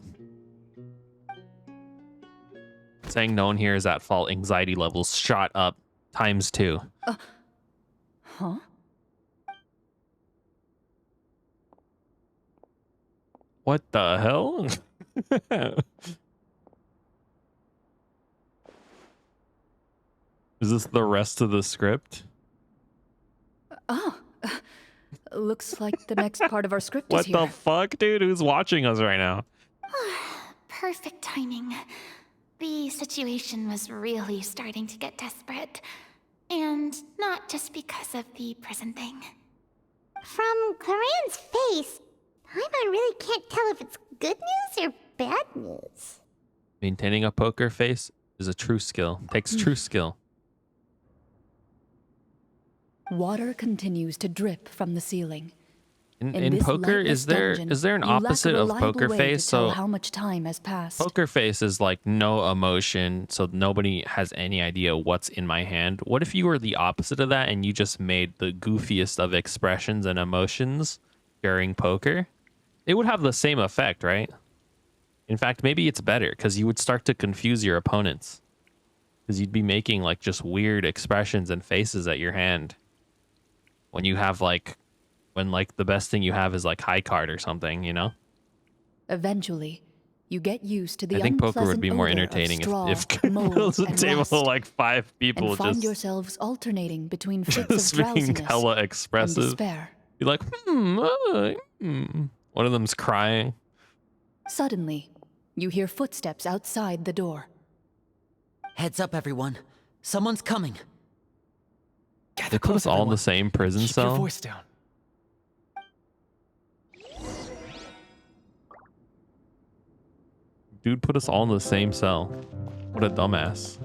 Saying no one here is at fault. Anxiety levels shot up ×2. Huh? What the hell? Is this the rest of the script? Oh, looks like the next part of our script What is here. the fuck, dude? Who's watching us right now? Perfect timing. The situation was really starting to get desperate. And not just because of the prison thing. From Clarenne's face, Paimon really can't tell if it's good news or bad news. Maintaining a poker face is a true skill. Takes true skill. Water continues to drip from the ceiling. In this poker, lightless is there dungeon, an you lack a opposite of reliable poker way face? to tell So how much time has passed. poker face is like no emotion, so nobody has any idea what's in my hand. What if you were the opposite of that and you just made the goofiest of expressions and emotions during poker? It would have the same effect, right? In fact, maybe it's better because you would start to confuse your opponents. Because you'd be making like just weird expressions and faces at your hand. When you have like, when like the best thing you have is like high card or something, you know? Eventually, you get used to the I think poker would be more unpleasant odor of entertaining straw, if mold, it was a and table rust, of like 5 people and find just, yourselves alternating between fits just of being drowsiness hella and expressive. despair. Be like, One of them's crying. Suddenly, you hear footsteps outside the door. Heads up, everyone. Someone's coming. They put us all in the same prison Keep your cell. voice down. Dude put us all in the same cell. What a dumbass.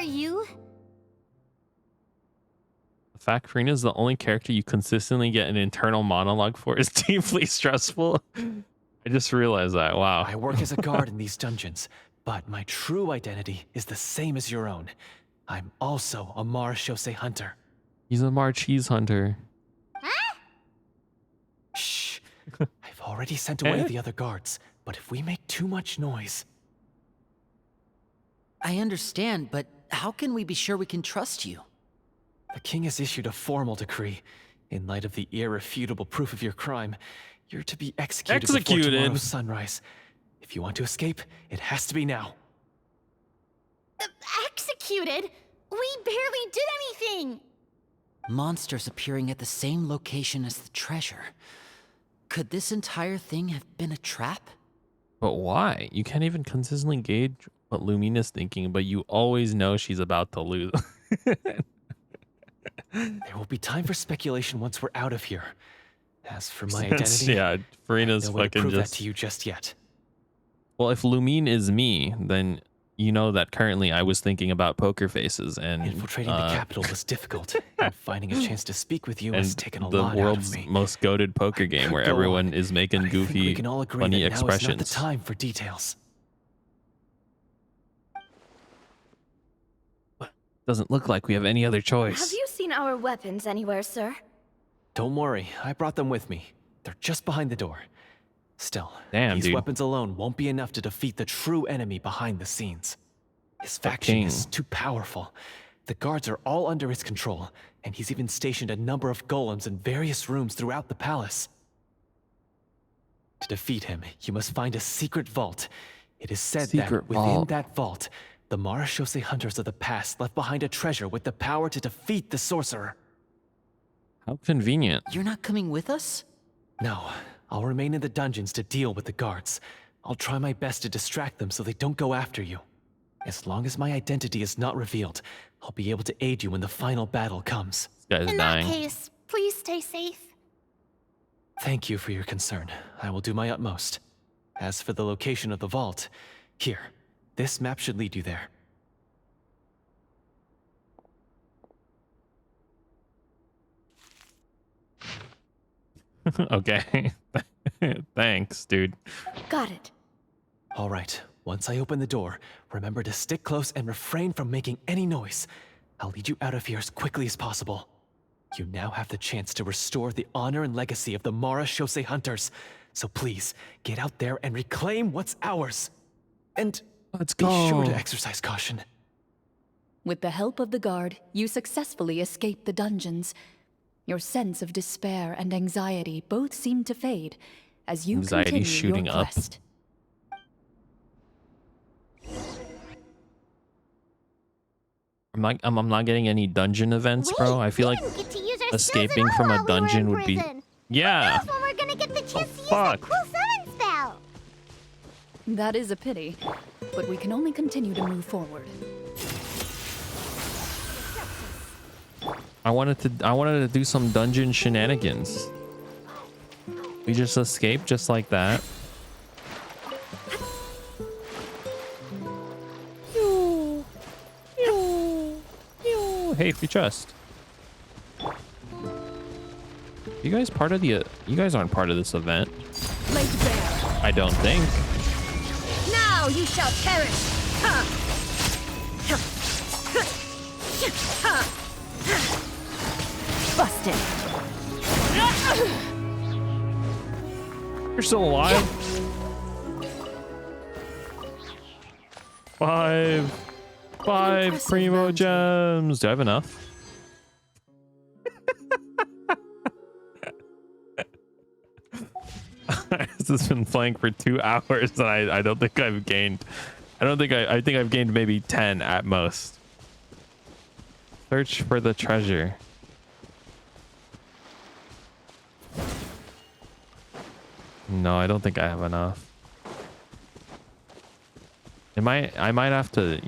are you? The fact Clorinde is the only character you consistently get an internal monologue for is deeply stressful. I just realized that. Wow. I work as a guard in these dungeons, but my true identity is the same as your own. I'm also a Marechaussee hunter. He's a Marchese hunter. Huh? Shh. I've already sent away the other guards, but if we make too much noise... I understand, but how can we be sure we can trust you? The king has issued a formal decree. In light of the irrefutable proof of your crime, you're to be executed before tomorrow's sunrise. If you want to escape, it has to be now. Executed? We barely did anything! Monsters appearing at the same location as the treasure. Could this entire thing have been a trap? But why? You can't even consistently gauge what Lumina's thinking, but you always know she's about to lose. There will be time for speculation once we're out of here. As for my identity, yeah, Farina's no way to fucking prove that just... to you just yet. Well, if Lumine is me, then you know that currently I was thinking about poker faces and Infiltrating the capital was difficult, and finding a chance to speak with you has taken a lot out of me. The world's most goated poker game where everyone is making goofy, funny expressions. Now is not the time for details. Doesn't look like we have any other choice. Have you seen our weapons anywhere, sir? Don't worry, I brought them with me. They're just behind the door. Still, damn, these dude. weapons alone won't be enough to defeat the true enemy behind the scenes. His faction is too powerful. The guards are all under his control, and he's even stationed a number of golems in various rooms throughout the palace. To defeat him, you must find a secret vault. It is said that within that vault, the Marechaussee hunters of the past left behind a treasure with the power to defeat the sorcerer. How convenient. You're not coming with us? No, I'll remain in the dungeons to deal with the guards. I'll try my best to distract them so they don't go after you. As long as my identity is not revealed, I'll be able to aid you when the final battle comes. This guy's dying. In that case, please stay safe. Thank you for your concern. I will do my utmost. As for the location of the vault, here, this map should lead you there. Okay. Thanks, dude. Got it. All right. Once I open the door, remember to stick close and refrain from making any noise. I'll lead you out of here as quickly as possible. You now have the chance to restore the honor and legacy of the Marechaussee hunters. So please, get out there and reclaim what's ours. And let's be go. sure to exercise caution. With the help of the guard, you successfully escaped the dungeons. Your sense of despair and anxiety both seem to fade as you continue shooting your up. quest. I'm not getting any dungeon events, bro. I feel like escaping from a dungeon would be... Yeah. That's when we're gonna get the chance to use fuck. that cool summon spell. That is a pity, but we can only continue to move forward. I wanted to do some dungeon shenanigans. We just escaped just like that. Hey, free chest. You guys part of the? You guys aren't part of this event. I don't think. Now you shall perish. Busted. You're still alive. 5 primo gems. Do I have enough? This has been playing for 2 hours and I don't think I've gained. I think I've gained maybe 10 at most. Search for the treasure. No, I don't think I have enough. I might have to,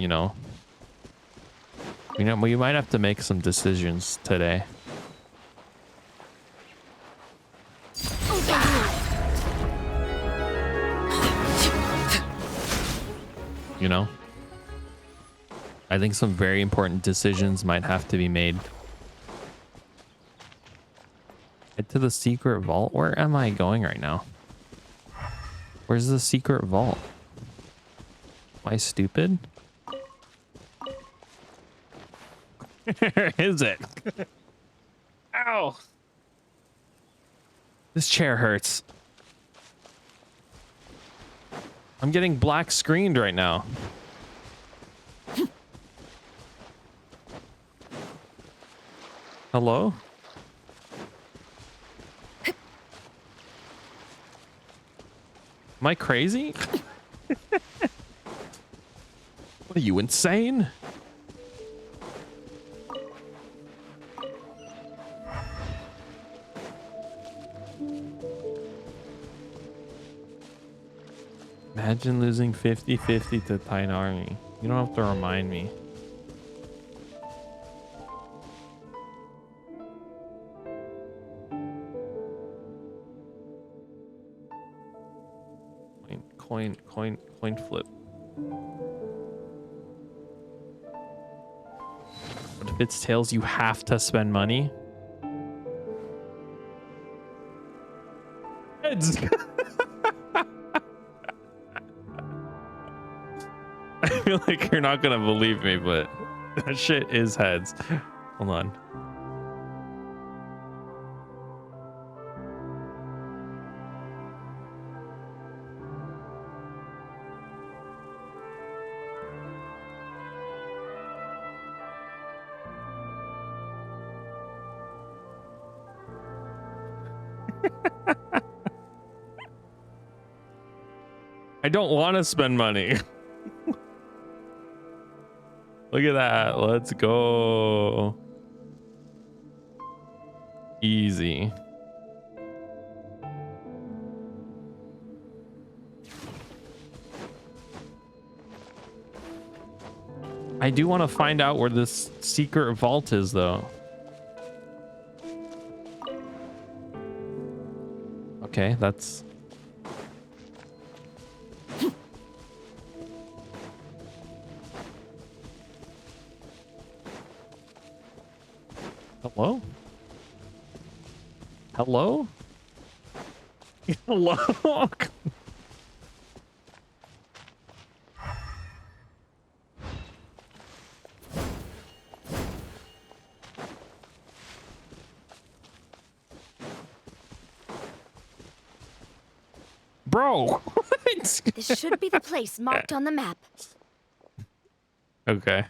we might have to make some decisions today. I think some very important decisions might have to be made. Head to the secret vault. Where am I going right now? Where's the secret vault? Am I stupid? Where is it? Ow! This chair hurts. I'm getting black screened right now. Hello? Am I crazy? What are you, insane? Imagine losing 50-50 to Thine Army. You don't have to remind me. Coin flip. But if it's tails, you have to spend money. Heads. I feel like you're not gonna believe me, but that shit is heads. Hold on. I don't want to spend money. Look at that. Let's go. Easy. I do want to find out where this secret vault is, though. Okay, that's... Hello? Hello? Hello? Bro, what? This should be the place marked on the map. Okay.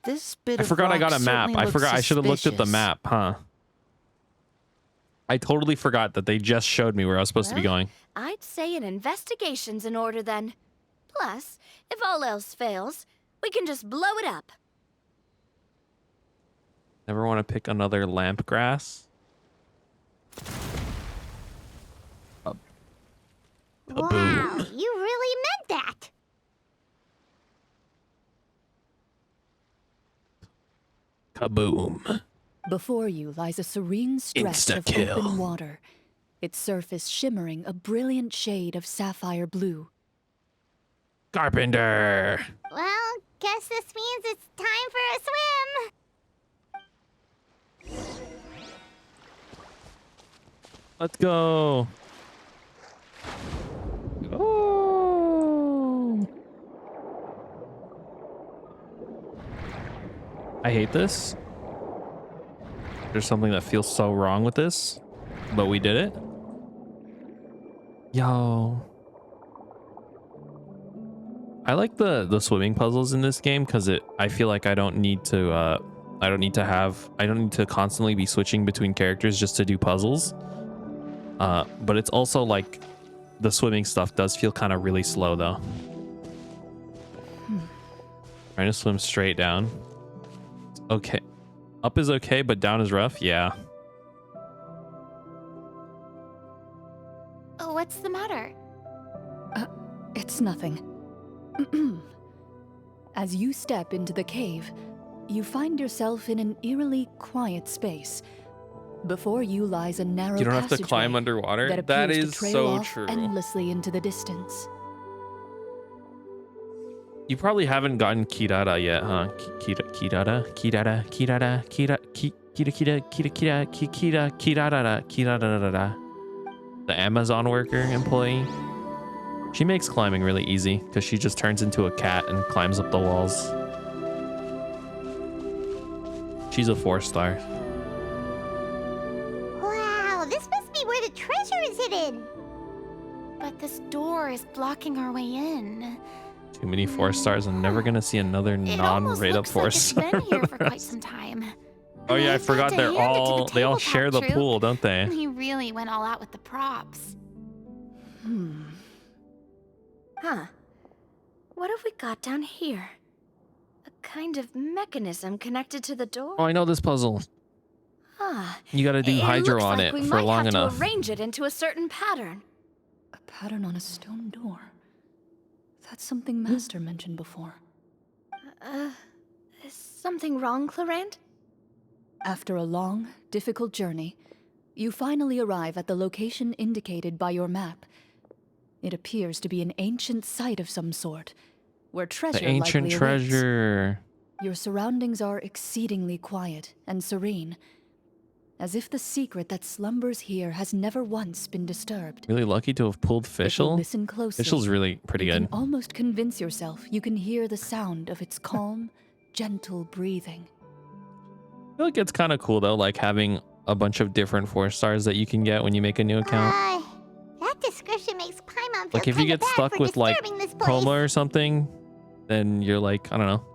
This bit I of forgot I got a rock map. certainly I forgot I should have looked at the suspicious. map, huh? I totally forgot that they just showed me where I was supposed to be going. I'd say an investigation's in order then. Plus, if all else fails, we can just blow it up. Never want to pick another lamp grass. Wow, you really meant that. Kaboom. Before you lies a serene stretch of Insta-kill. open water, its surface shimmering a brilliant shade of sapphire blue. Carpenter. Well, guess this means it's time for a swim. Let's go. Oh. I hate this. There's something that feels so wrong with this, but we did it. Yo. I like the swimming puzzles in this game because I feel like I don't need to constantly be switching between characters just to do puzzles. But it's also like the swimming stuff does feel kind of really slow though. Trying to swim straight down. Okay. Up is okay, but down is rough. Yeah. Oh, what's the matter? It's nothing. As you step into the cave, you find yourself in an eerily quiet space. Before you lies a narrow You don't have to passageway climb underwater. that That appears is to trail so off true. endlessly into the distance. You probably haven't gotten Kirara yet, huh? Kirara. The Amazon worker employee. She makes climbing really easy because she just turns into a cat and climbs up the walls. She's a 4-star. Wow, this must be where the treasure is hidden. But this door is blocking our way in. Too many 4-stars. I'm never gonna see another non-rate up 4-star. It's been here for quite some time. Oh yeah, I forgot they all share the pool, don't they? He really went all out with the props. Huh. What have we got down here? A kind of mechanism connected to the door? Oh, I know this puzzle. Ah. You gotta do hydro on it for long enough. We might have to arrange it into a certain pattern. A pattern on a stone door. That's something Master mentioned before. Is something wrong, Clorinde? After a long, difficult journey, you finally arrive at the location indicated by your map. It appears to be an ancient site of some sort, where treasure likely awaits. The ancient treasure. Your surroundings are exceedingly quiet and serene, as if the secret that slumbers here has never once been disturbed. Really lucky to have pulled Fischl. Listen closely. Fischl's really pretty good. You can almost convince yourself you can hear the sound of its calm, gentle breathing. I feel like it's kind of cool though, like having a bunch of different 4-stars that you can get when you make a new account. That description makes Paimon feel Like if you get stuck with like Chroma or something, then you're like, I don't know.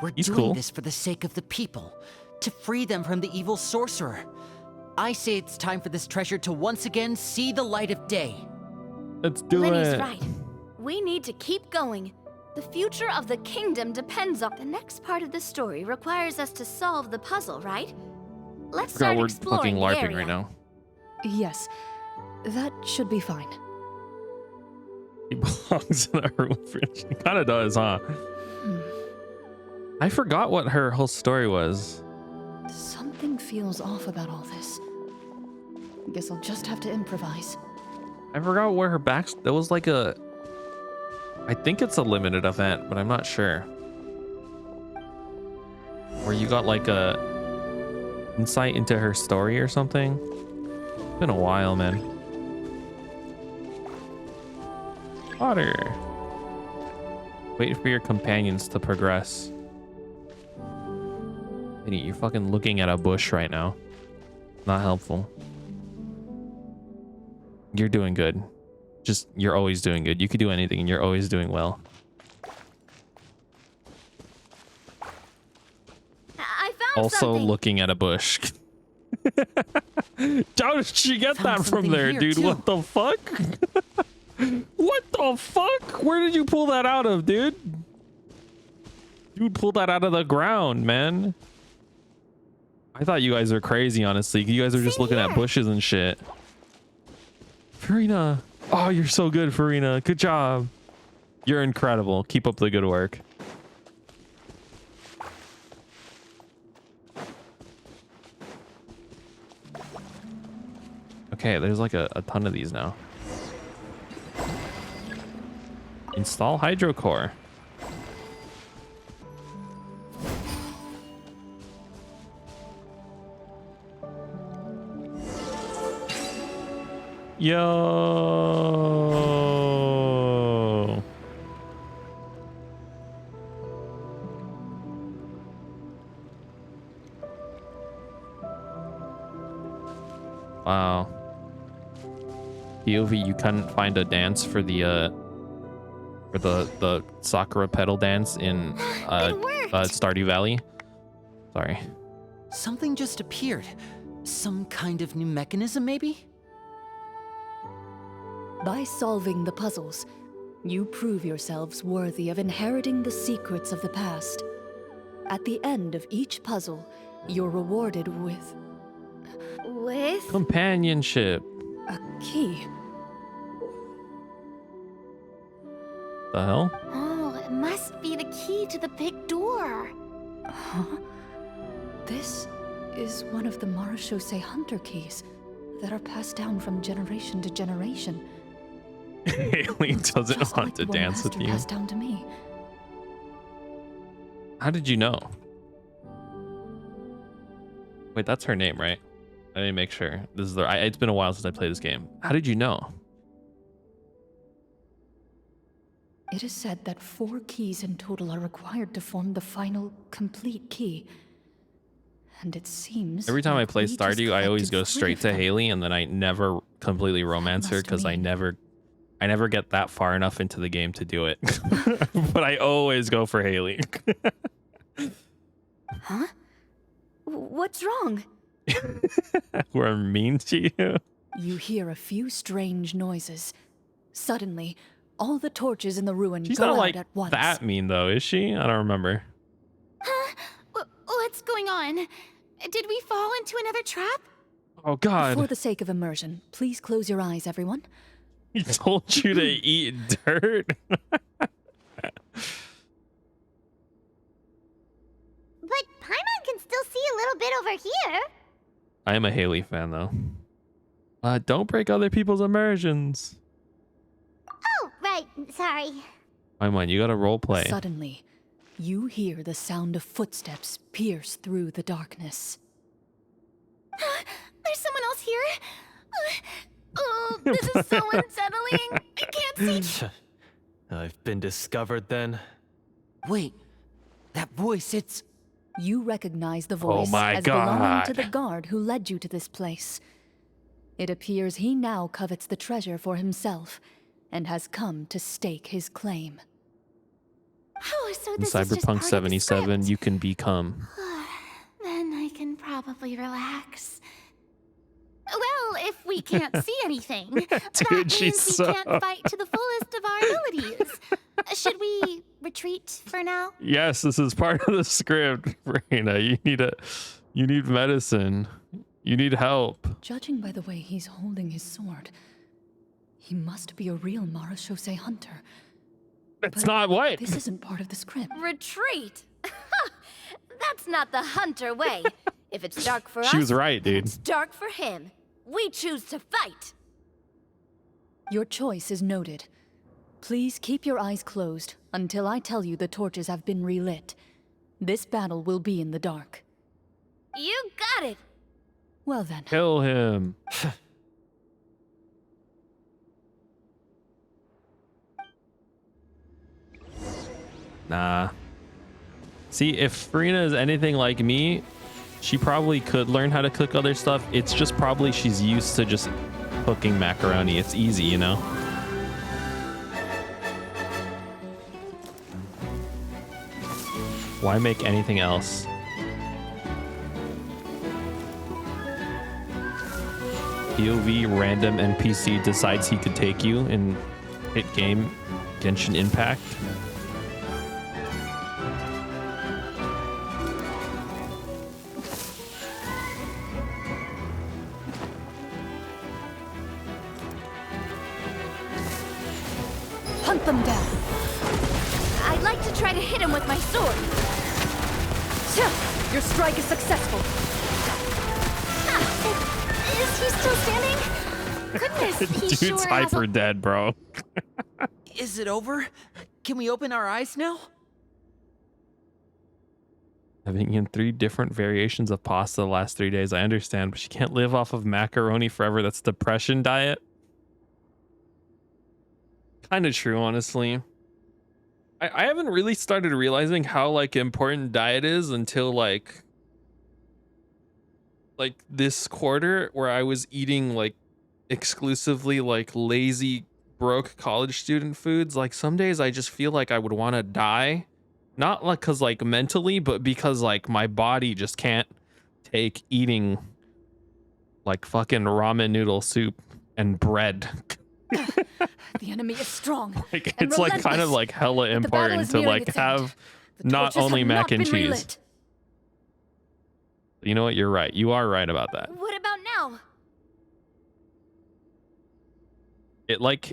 We're doing this for the sake of the people, to free them from the evil sorcerer. I say it's time for this treasure to once again see the light of day. Let's do Linny's right. We need to keep going. The future of the kingdom depends on... The next part of the story requires us to solve the puzzle, right? Let's start exploring we're fucking the LARPing area. right now. Yes, that should be fine. He belongs in a room. He kind of does, huh? I forgot what her whole story was. Something feels off about all this. Guess I'll just have to improvise. I forgot where her back... That was like a... I think it's a limited event, but I'm not sure. Where you got like a... insight into her story or something. It's been a while, man. Water. Wait for your companions to progress. Idiot, you're fucking looking at a bush right now. Not helpful. You're doing good. Just, you're always doing good. You could do anything and you're always doing well. I found also something. Looking at a bush. How did she get that from there, dude? Too. What the fuck? What the fuck? Where did you pull that out of, dude? You pulled that out of the ground, man. I thought you guys are crazy, honestly. You guys are just looking at bushes and shit. Farina. Oh, you're so good, Farina. Good job. You're incredible. Keep up the good work. Okay, there's like a ton of these now. Install hydrocore. Yo. Wow. POV, you couldn't find a dance for the Sakura pedal dance in Stardew Valley. Sorry. Something just appeared. Some kind of new mechanism, maybe? By solving the puzzles, you prove yourselves worthy of inheriting the secrets of the past. At the end of each puzzle, you're rewarded with... companionship. A key. The hell? Oh, it must be the key to the big door. Huh? This is one of the Marechaussee Hunter keys that are passed down from generation to generation. Haley doesn't Just want like to the one dance with Master you. passed down to me. How did you know? Wait, that's her name, right? I didn't make sure. This is it's been a while since I played this game. How did you know? It is said that 4 keys in total are required to form the final, complete key. And it seems Every time I like play we just Stardew, I always collected go 3 straight of to them. Haley, and then I never completely romance her must because I mean- never get that far enough into the game to do it. But I always go for Haley. Huh? What's wrong? We're mean to you. You hear a few strange noises. Suddenly, all the torches in the ruin She's go not out like at once. that mean though, is she? I don't remember. Huh? What's going on? Did we fall into another trap? Oh God! For the sake of immersion, please close your eyes, everyone. He told you to eat dirt. But Paimon can still see a little bit over here. I am a Haley fan though. Don't break other people's immersions. Oh, right. Sorry. Paimon, you gotta role play. Suddenly, you hear the sound of footsteps pierce through the darkness. There's someone else here. Oh, this is so unsettling. I can't see. I've been discovered then. Wait, that voice, it's... You recognize the Oh voice my as belonging to God. the guard who led you to this place. It appears he now covets the treasure for himself and has come to stake his claim. Oh, so In this is just Cyberpunk part of the 77, script. you can become. Then I can probably relax. Well, if we can't see anything, that means she's we can't fight to the fullest of our abilities. Should we retreat for now? Yes, this is part of the script, Raina. You need medicine. You need help. Judging by the way he's holding his sword, he must be a real Marachose hunter. That's But not what. This isn't part of the script. Retreat? That's not the hunter way. If it's dark for us, She was right, then dude. it's dark for him. We choose to fight. Your choice is noted. Please keep your eyes closed until I tell you the torches have been relit. This battle will be in the dark. You got it. Well then, Kill him. Nah. See, if Farina is anything like me, she probably could learn how to cook other stuff. It's just probably she's used to just cooking macaroni. It's easy, you know? Why make anything else? POV random NPC decides he could take you in hit game Genshin Impact. hunt them down. I'd like to try to hit him with my sword. Your strike is successful. Is he still standing? Goodness, he Dude's sure has hyper a... dead, bro. Is it over? Can we open our eyes now? Having eaten 3 different variations of pasta the last 3 days, I understand, but you can't live off of macaroni forever. That's depression diet. Kind of true, honestly. I haven't really started realizing how like important diet is until like this quarter, where I was eating like exclusively like lazy broke college student foods. Like some days I just feel like I would want to die, not like cuz like mentally, but because like my body just can't take eating like fucking ramen noodle soup and bread. The enemy is strong. Like and it's like kind of relentless. like hella But the battle important is to nearing like its end. have The not torches only have mac not and been cheese. relit. You know what? You're right. You are right about that. What about now?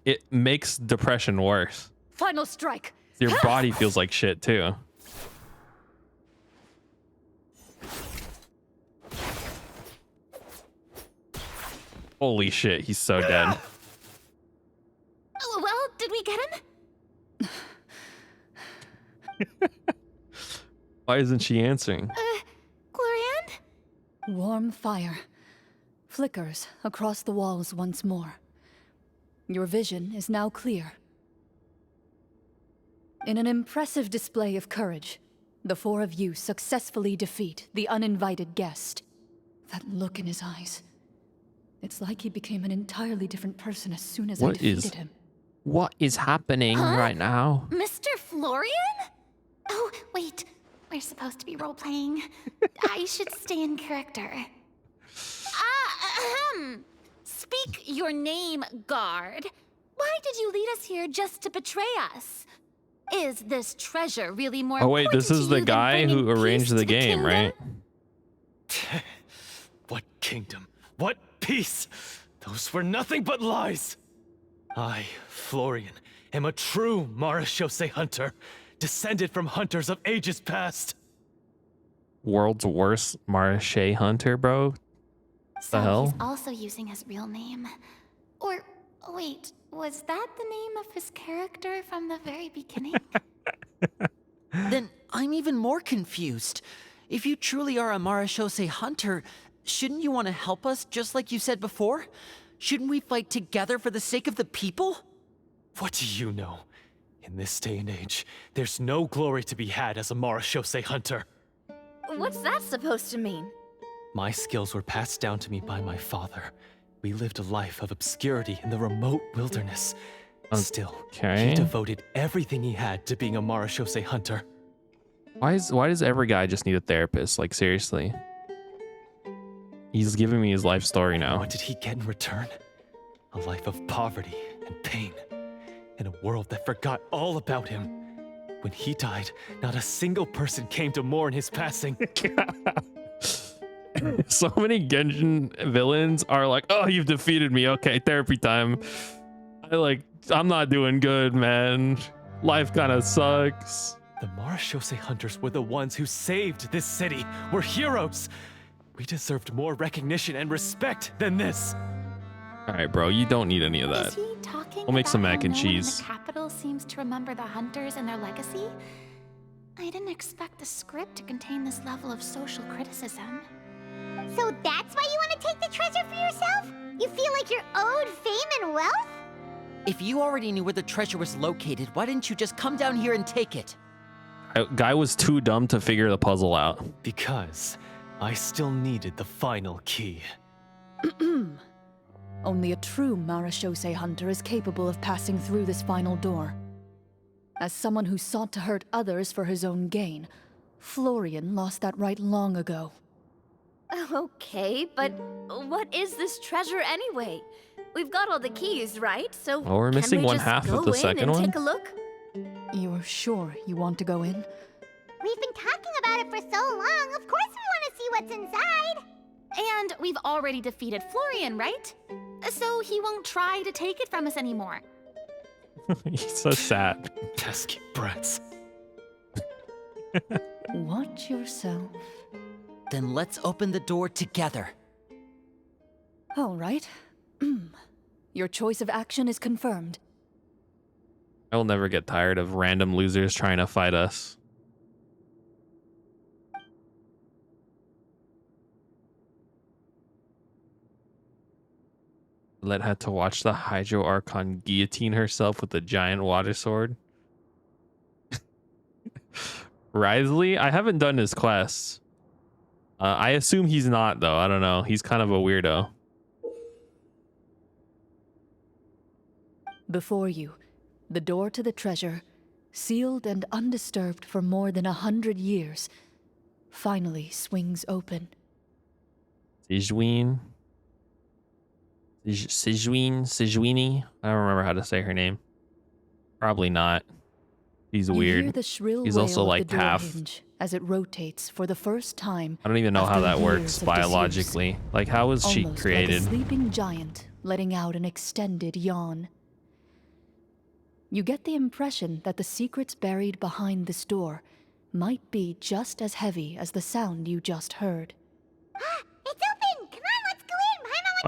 It makes depression worse. Final strike. Your body feels like shit too. Holy shit, he's so dead. Oh, get him? Why isn't she answering? Clorinde? Warm fire flickers across the walls once more. Your vision is now clear. In an impressive display of courage, the four of you successfully defeat the uninvited guest. That look in his eyes. It's like he became an entirely different person as soon as I defeated him. What is happening right now? Mr. Florian? Oh, wait. We're supposed to be role-playing. I should stay in character. Speak your name, guard. Why did you lead us here just to betray us? Is this treasure really more Oh wait, this is the guy who arranged the game, right? What kingdom? What peace? Those were nothing but lies. I, Florian, am a true Marechaussee hunter, descended from hunters of ages past. World's worst Marche hunter, bro. So The hell? he's also using his real name. Or, wait, was that the name of his character from the very beginning? Then I'm even more confused. If you truly are a Marechaussee hunter, shouldn't you want to help us just like you said before? Shouldn't we fight together for the sake of the people? What do you know? In this day and age, there's no glory to be had as a Marechaussee hunter. What's that supposed to mean? My skills were passed down to me by my father. We lived a life of obscurity in the remote wilderness. Still, he devoted everything he had to being a Marechaussee hunter. Why does every guy just need a therapist? Like, seriously. He's giving me his life story now. What did he get in return? A life of poverty and pain. In a world that forgot all about him. When he died, not a single person came to mourn his passing. So many Genshin villains are like, oh, you've defeated me. Okay, therapy time. I'm not doing good, man. Life kind of sucks. The Marechaussee hunters were the ones who saved this city. We're heroes. We deserved more recognition and respect than this. All right, bro, you don't need any of that. Is he talking We'll make some about mac and how no one in cheese. the capital seems to remember the hunters and their legacy? I didn't expect the script to contain this level of social criticism. So that's why you want to take the treasure for yourself? You feel like you're owed fame and wealth? If you already knew where the treasure was located, why didn't you just come down here and take it? Guy was too dumb to figure the puzzle out. Because I still needed the final key. Only a true Marechaussee hunter is capable of passing through this final door. As someone who sought to hurt others for his own gain, Florian lost that right long ago. Okay, but what is this treasure anyway? We've got all the keys, right? So well, we're missing one half of the second one. Take a look? You're sure you want to go in? We've been talking about it for so long. Of course we want to see what's inside. And we've already defeated Florian, right? So he won't try to take it from us anymore. He's so sad. Pesky brats. Watch yourself. Then let's open the door together. All right. Your choice of action is confirmed. I will never get tired of random losers trying to fight us. Let had to watch the Hydro Archon guillotine herself with a giant water sword. Risley, I haven't done his quests. I assume he's not, though. I don't know. He's kind of a weirdo. Before you, the door to the treasure, sealed and undisturbed for more than 100 years, finally swings open. Sijuine? Sijuini? I don't remember how to say her name. Probably not. He's You weird. hear the shrill He's wail also of like the door half. hinge as it rotates for the first time. I don't even know how after that works years of biologically. Like, how was she Almost created? like a sleeping giant letting out an extended yawn. You get the impression that the secrets buried behind this door might be just as heavy as the sound you just heard. It's open! Come on, let's go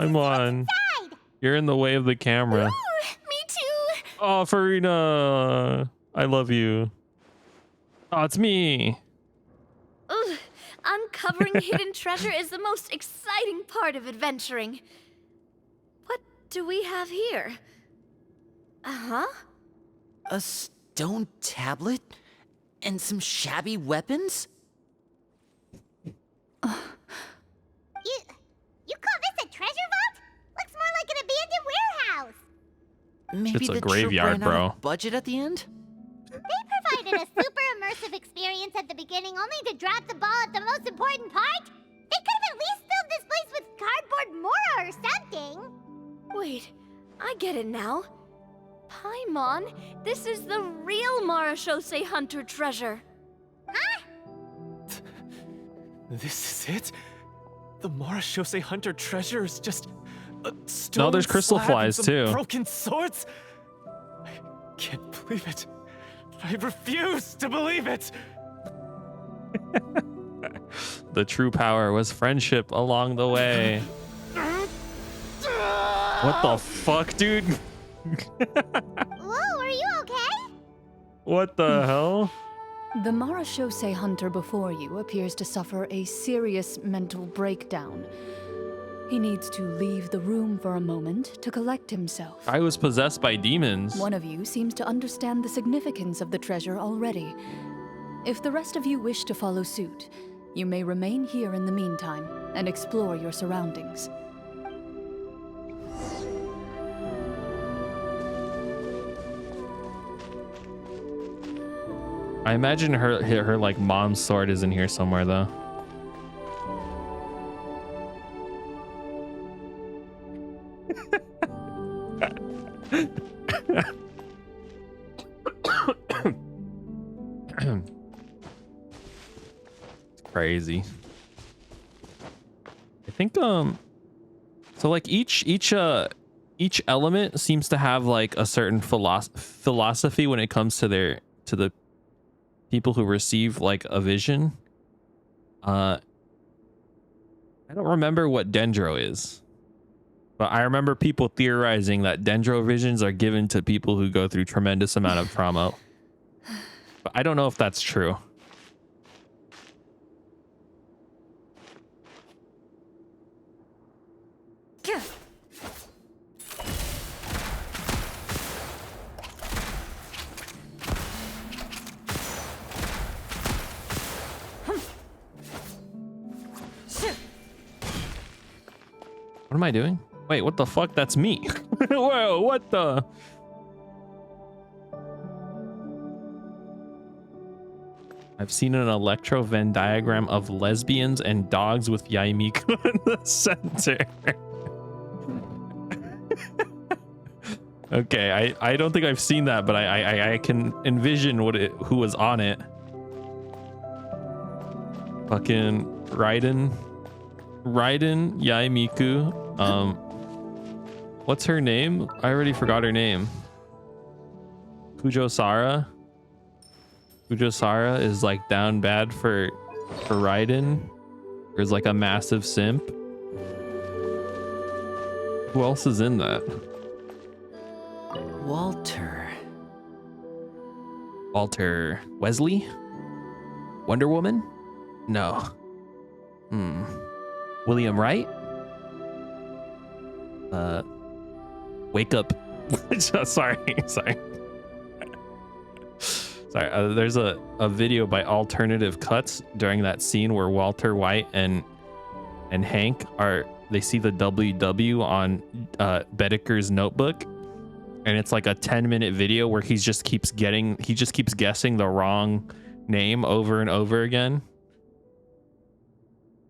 in! Paimon wants I'm to see on. what's inside! You're in the way of the camera. Me too. Oh, Farina, I love you. Oh, it's me. Ugh, uncovering hidden treasure is the most exciting part of adventuring. What do we have here? Uh-huh. A stone tablet? And some shabby weapons? You call this a treasure vault? Looks more like an abandoned warehouse. Maybe It's a the graveyard, troop ran bro. out of budget at the end? They provided a super immersive experience at the beginning only to drop the ball at the most important part. They could have at least filled this place with cardboard Mora or something. Wait, I get it now. Paimon, this is the real Marashose Hunter treasure. Huh? This is it? The Marashose Hunter treasure is just a stone No, there's crystal slab and flies some too. broken swords? I can't believe it. I refuse to believe it. The true power was friendship along the way. What the fuck, dude? Whoa, are you okay? What the hell? The Marashose hunter before you appears to suffer a serious mental breakdown. He needs to leave the room for a moment to collect himself. I was possessed by demons. One of you seems to understand the significance of the treasure already. If the rest of you wish to follow suit, you may remain here in the meantime and explore your surroundings. I imagine her like mom's sword is in here somewhere though. It's crazy. I think so like each element seems to have like a certain philosophy when it comes to the people who receive like a vision. I don't remember what dendro is, but I remember people theorizing that dendro visions are given to people who go through tremendous amount of trauma. But I don't know if that's true. What am I doing? Wait, what the fuck? That's me. Whoa, what the? I've seen an electro Venn diagram of lesbians and dogs with Yaimiku in the center. Okay, I don't think I've seen that, but I can envision who was on it. Fucking Raiden, Yaimiku. What's her name? I already forgot her name. Kujosara. Kujosara is like down bad for Raiden. Or is like a massive simp. Who else is in that? Walter Wesley? Wonder Woman? No. William Wright? Wake Up. Sorry. There's a video by Alternative Cuts during that scene where Walter White and Hank they see the WW on Bedeker's notebook, and it's like a 10-minute video where he just keeps guessing the wrong name over and over again.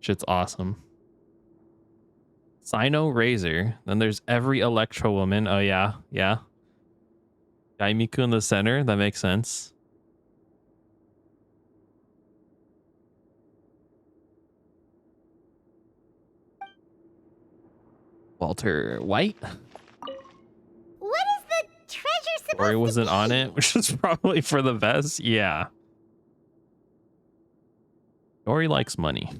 Shit's awesome. Sino Razor. Then there's every Electro Woman. Oh yeah. Yaimiku in the center. That makes sense. Walter White. What is the treasure supposed Rory wasn't to be? on it, which is probably for the best. Yeah. Rory likes money.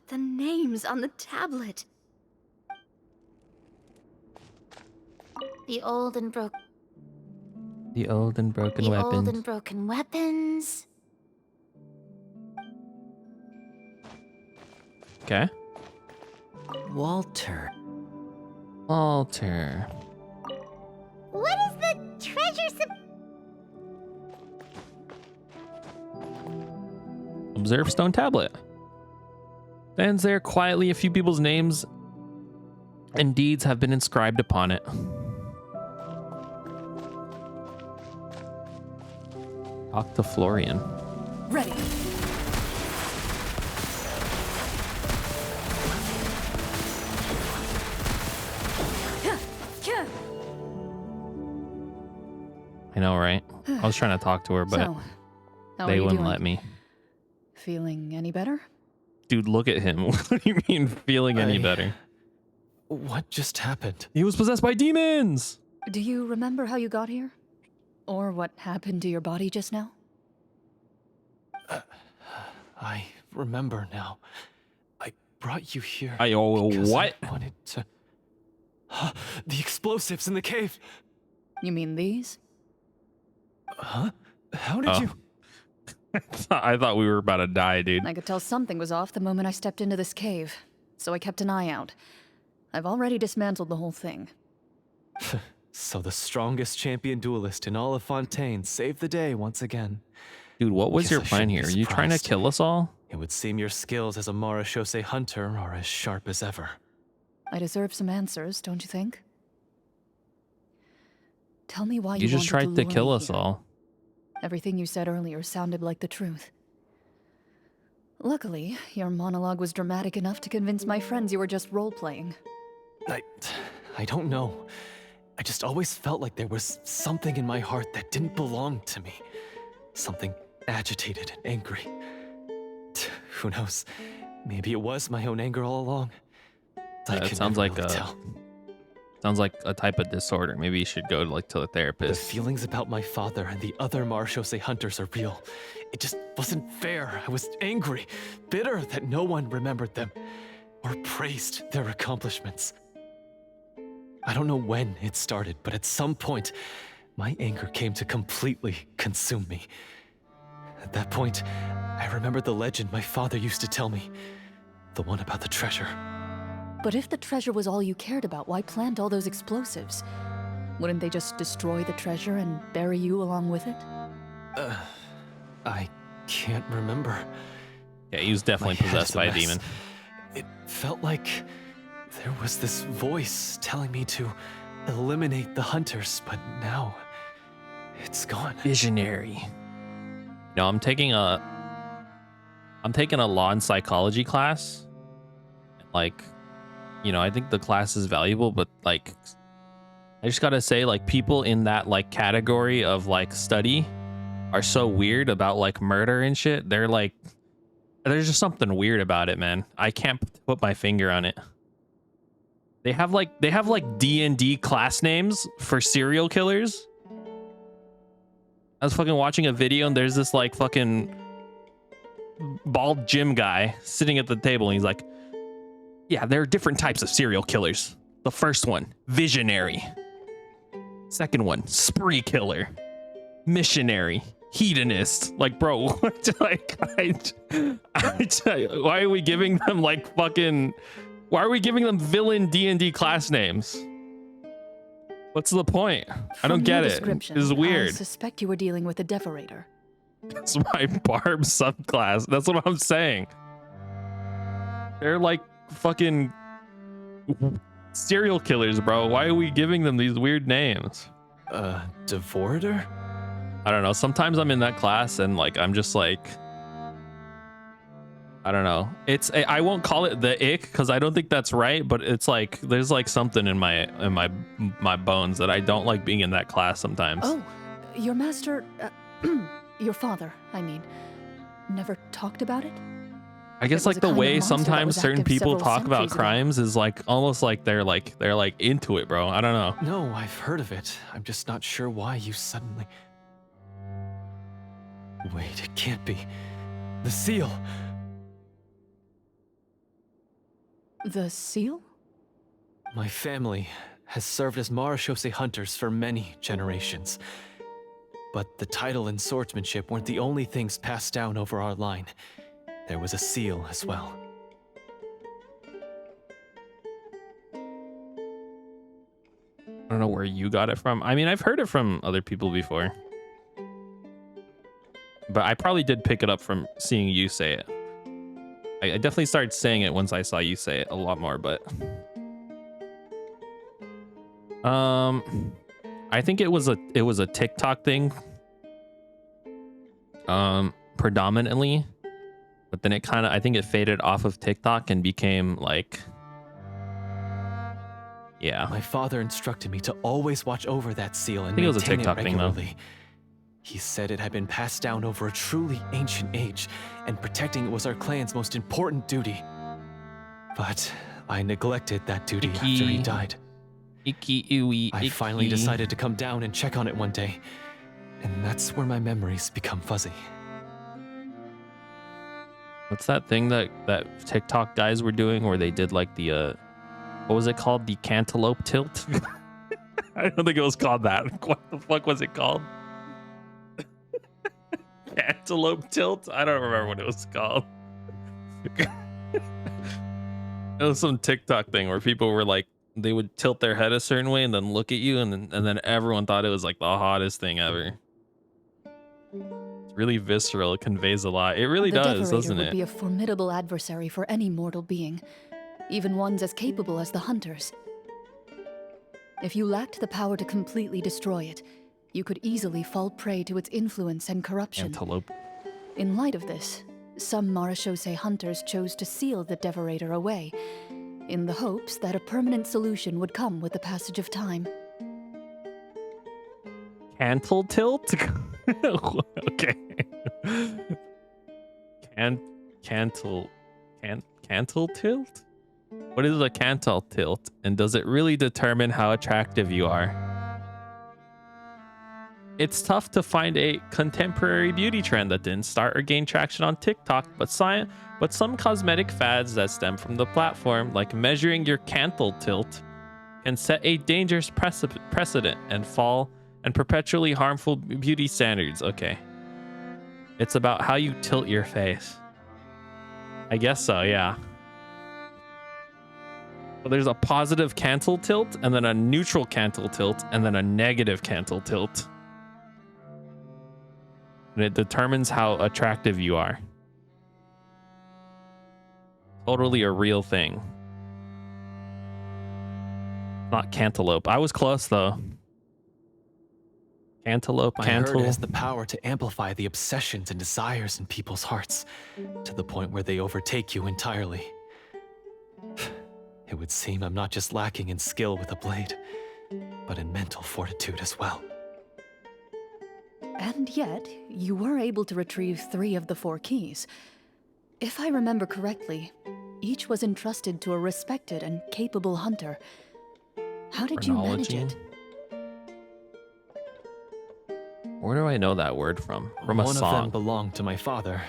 The names on the tablet. The old and broken The old and broken weapons. old and broken weapons. Okay. Walter. Walter. What is the treasure Observe stone tablet. Stands there quietly. A few people's names and deeds have been inscribed upon it. Talk to Florian. Ready. I know, right? I was trying to talk to her, but So, how are they you wouldn't doing? let me. Feeling any better? Dude, look at him. What do you mean feeling any better? What just happened? He was possessed by demons! Do you remember how you got here? Or what happened to your body just now? I remember now. I brought you here. What? I wanted to. The explosives in the cave. You mean these? Huh? How did you? I thought we were about to die, dude. I could tell something was off the moment I stepped into this cave, so I kept an eye out. I've already dismantled the whole thing. So the strongest champion duelist in all of Fontaine saved the day once again. Dude, what was Guess your I plan shouldn't be here? Are you trying to surprised. kill us all? It would seem your skills as a Marashose hunter are as sharp as ever. I deserve some answers, don't you think? Tell me why You just tried to lure kill me us here. all. Everything you said earlier sounded like the truth. Luckily, your monologue was dramatic enough to convince my friends you were just role-playing. I don't know. I just always felt like there was something in my heart that didn't belong to me. Something agitated and angry. Who knows? Maybe it was my own anger all along. It sounds like a type of disorder. Maybe you should go to the The therapist. feelings about my father and the other Marashose hunters are real. It just wasn't fair. I was angry, bitter that no one remembered them or praised their accomplishments. I don't know when it started, but at some point, my anger came to completely consume me. At that point, I remembered the legend my father used to tell me. The one about the treasure. But if the treasure was all you cared about, why plant all those explosives? Wouldn't they just destroy the treasure and bury you along with it? I can't remember. Yeah, he was definitely My head possessed is a by a mess. demon. It felt like there was this voice telling me to eliminate the hunters, but now it's gone. Visionary. No, I'm taking a law and psychology class. Like, I think the class is valuable, but I just gotta say, people in that category of study are so weird about murder and shit. There's just something weird about it, man. I can't put my finger on it. They have D&D class names for serial killers. I was fucking watching a video and there's this fucking bald gym guy sitting at the table and he's like, yeah, there are different types of serial killers. The first one, visionary. Second one, spree killer. Missionary. Hedonist. Bro, what? Why are we giving them why are we giving them villain D&D class names? What's the point? I don't From get your it. description, This is I weird. suspect you were dealing with a devorator. That's my barb subclass. That's what I'm saying. They're fucking serial killers, bro. Why are we giving them these weird names? Devorator? I don't know. Sometimes I'm in that class and I'm just I don't know. I won't call it the ick because I don't think that's right, but it's there's something in my bones that I don't like being in that class sometimes. Oh, your master, your father, I mean, never talked about it? I guess It was a the kind of way monster that sometimes was certain active people several talk about centuries ago. crimes is almost they're into it, bro. I don't know. No, I've heard of it. I'm just not sure why you suddenly... Wait, it can't be. The seal! The seal? My family has served as marechaussee hunters for many generations. But the title and swordsmanship weren't the only things passed down over our line. There was a seal as well. I don't know where you got it from. I mean, I've heard it from other people before. But I probably did pick it up from seeing you say it. I definitely started saying it once I saw you say it a lot more, but... I think it was a TikTok thing. Predominantly. But then I think it faded off of TikTok and became like... Yeah. My father instructed me to always watch over that seal and I think it was a maintain TikTok it thing, though. regularly. He said it had been passed down over a truly ancient age, and protecting it was our clan's most important duty. But I neglected that duty after he died. I finally decided to come down and check on it one day, and that's where my memories become fuzzy. What's that thing that TikTok guys were doing where they did like the what was it called? The cantaloupe tilt? I don't think it was called that. What the fuck was it called? Cantaloupe tilt? I don't remember what it was called. It was some TikTok thing where people were like, they would tilt their head a certain way and then look at you, and then everyone thought it was like the hottest thing ever. It's really visceral. It conveys a lot. It really does, doesn't it? The Devorator would be a formidable adversary for any mortal being, even ones as capable as the Hunters. If you lacked the power to completely destroy it, you could easily fall prey to its influence and corruption. Antelope. In light of this, some marechaussee hunters chose to seal the Devorator away, in the hopes that a permanent solution would come with the passage of time. Cantle tilt? Okay. Cantle tilt? What is a cantle tilt? And does it really determine how attractive you are? It's tough to find a contemporary beauty trend that didn't start or gain traction on TikTok, but some cosmetic fads that stem from the platform, like measuring your cantle tilt, can set a dangerous precedent and perpetually harmful beauty standards. Okay. It's about how you tilt your face. I guess so, yeah. So there's a positive cantle tilt, and then a neutral cantle tilt, and then a negative cantle tilt. And it determines how attractive you are. Totally a real thing. Not cantaloupe. I was close though. Cantaloupe, I heard it has the power to amplify the obsessions and desires in people's hearts, to the point where they overtake you entirely. It would seem I'm not just lacking in skill with a blade, but in mental fortitude as well. And yet, you were able to retrieve 3 of the 4 keys. If I remember correctly, each was entrusted to a respected and capable hunter. How did you manage it? Where do I know that word from? From a song. One of them belonged to my father.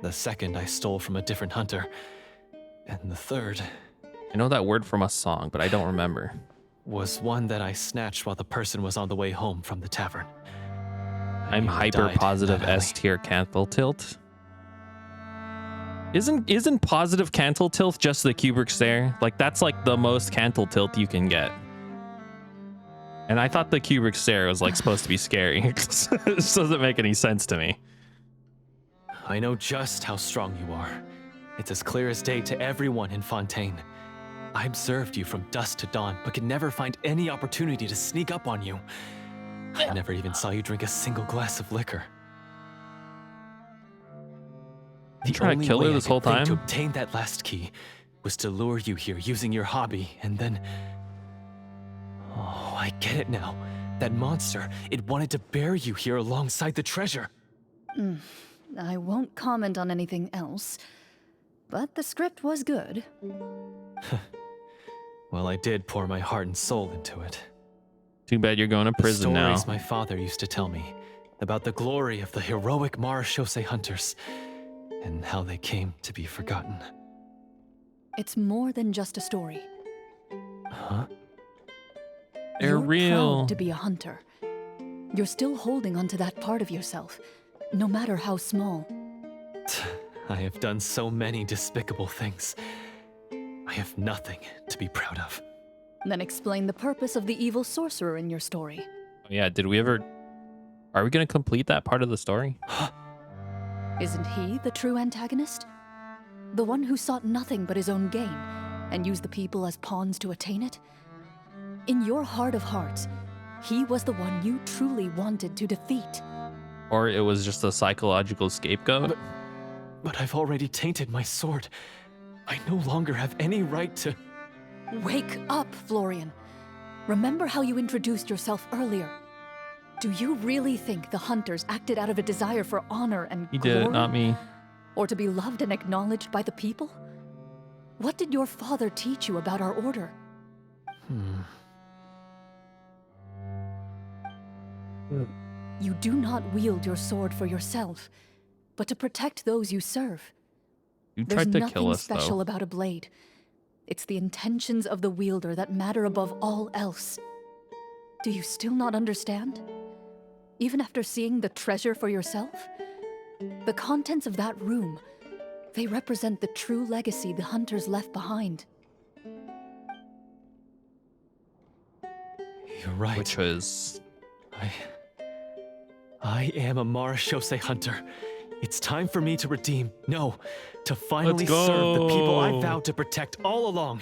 The second I stole from a different hunter. And the third... I know that word from a song, but I don't remember. Was one that I snatched while the person was on the way home from the tavern. I'm hyper positive S tier cantle tilt. Isn't positive cantle tilt just the Kubrick stare? Like that's like the most cantle tilt you can get. And I thought the Kubrick stare was like supposed to be scary. This doesn't make any sense to me. I know just how strong you are. It's as clear as day to everyone in Fontaine. I observed you from dusk to dawn, but could never find any opportunity to sneak up on you. I never even saw you drink a single glass of liquor. You trying to kill her this whole time? To obtain that last key was to lure you here using your hobby, and then... Oh, I get it now. That monster, it wanted to bury you here alongside the treasure. I won't comment on anything else, but the script was good. Well, I did pour my heart and soul into it. Too bad you're going to prison now. The stories my father used to tell me about the glory of the heroic marechaussee hunters and how they came to be forgotten. It's more than just a story. Huh? They're You're real. proud to be a hunter. You're still holding onto that part of yourself, no matter how small. I have done so many despicable things. I have nothing to be proud of. Then explain the purpose of the evil sorcerer in your story. Oh, yeah, did we ever... Are we going to complete that part of the story? Isn't he the true antagonist? The one who sought nothing but his own gain, and used the people as pawns to attain it? In your heart of hearts, he was the one you truly wanted to defeat. Or it was just a psychological scapegoat? But I've already tainted my sword. I no longer have any right to... Wake up, Florian. Remember how you introduced yourself earlier. Do you really think the hunters acted out of a desire for honor and He glory? did, not me. Or to be loved and acknowledged by the people? What did your father teach you about our order? You do not wield your sword for yourself, but to protect those you serve. You There's tried to nothing kill us, special though. about a blade. It's the intentions of the wielder that matter above all else. Do you still not understand? Even after seeing the treasure for yourself? The contents of that room, they represent the true legacy the hunters left behind. You're right. Which was... I am a Marashose hunter. It's time for me to redeem, no, to finally serve the people I vowed to protect all along.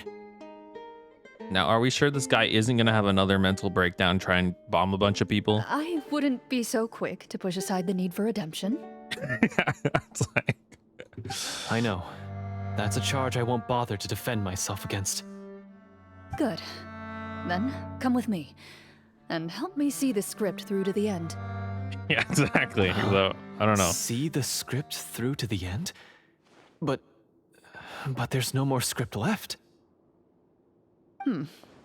Now, are we sure this guy isn't going to have another mental breakdown, try and bomb a bunch of people? I wouldn't be so quick to push aside the need for redemption. It's like... I know. That's a charge I won't bother to defend myself against. Good. Then, come with me, and help me see the script through to the end. Yeah, exactly. So, I don't know. See the script through to the end? But there's no more script left.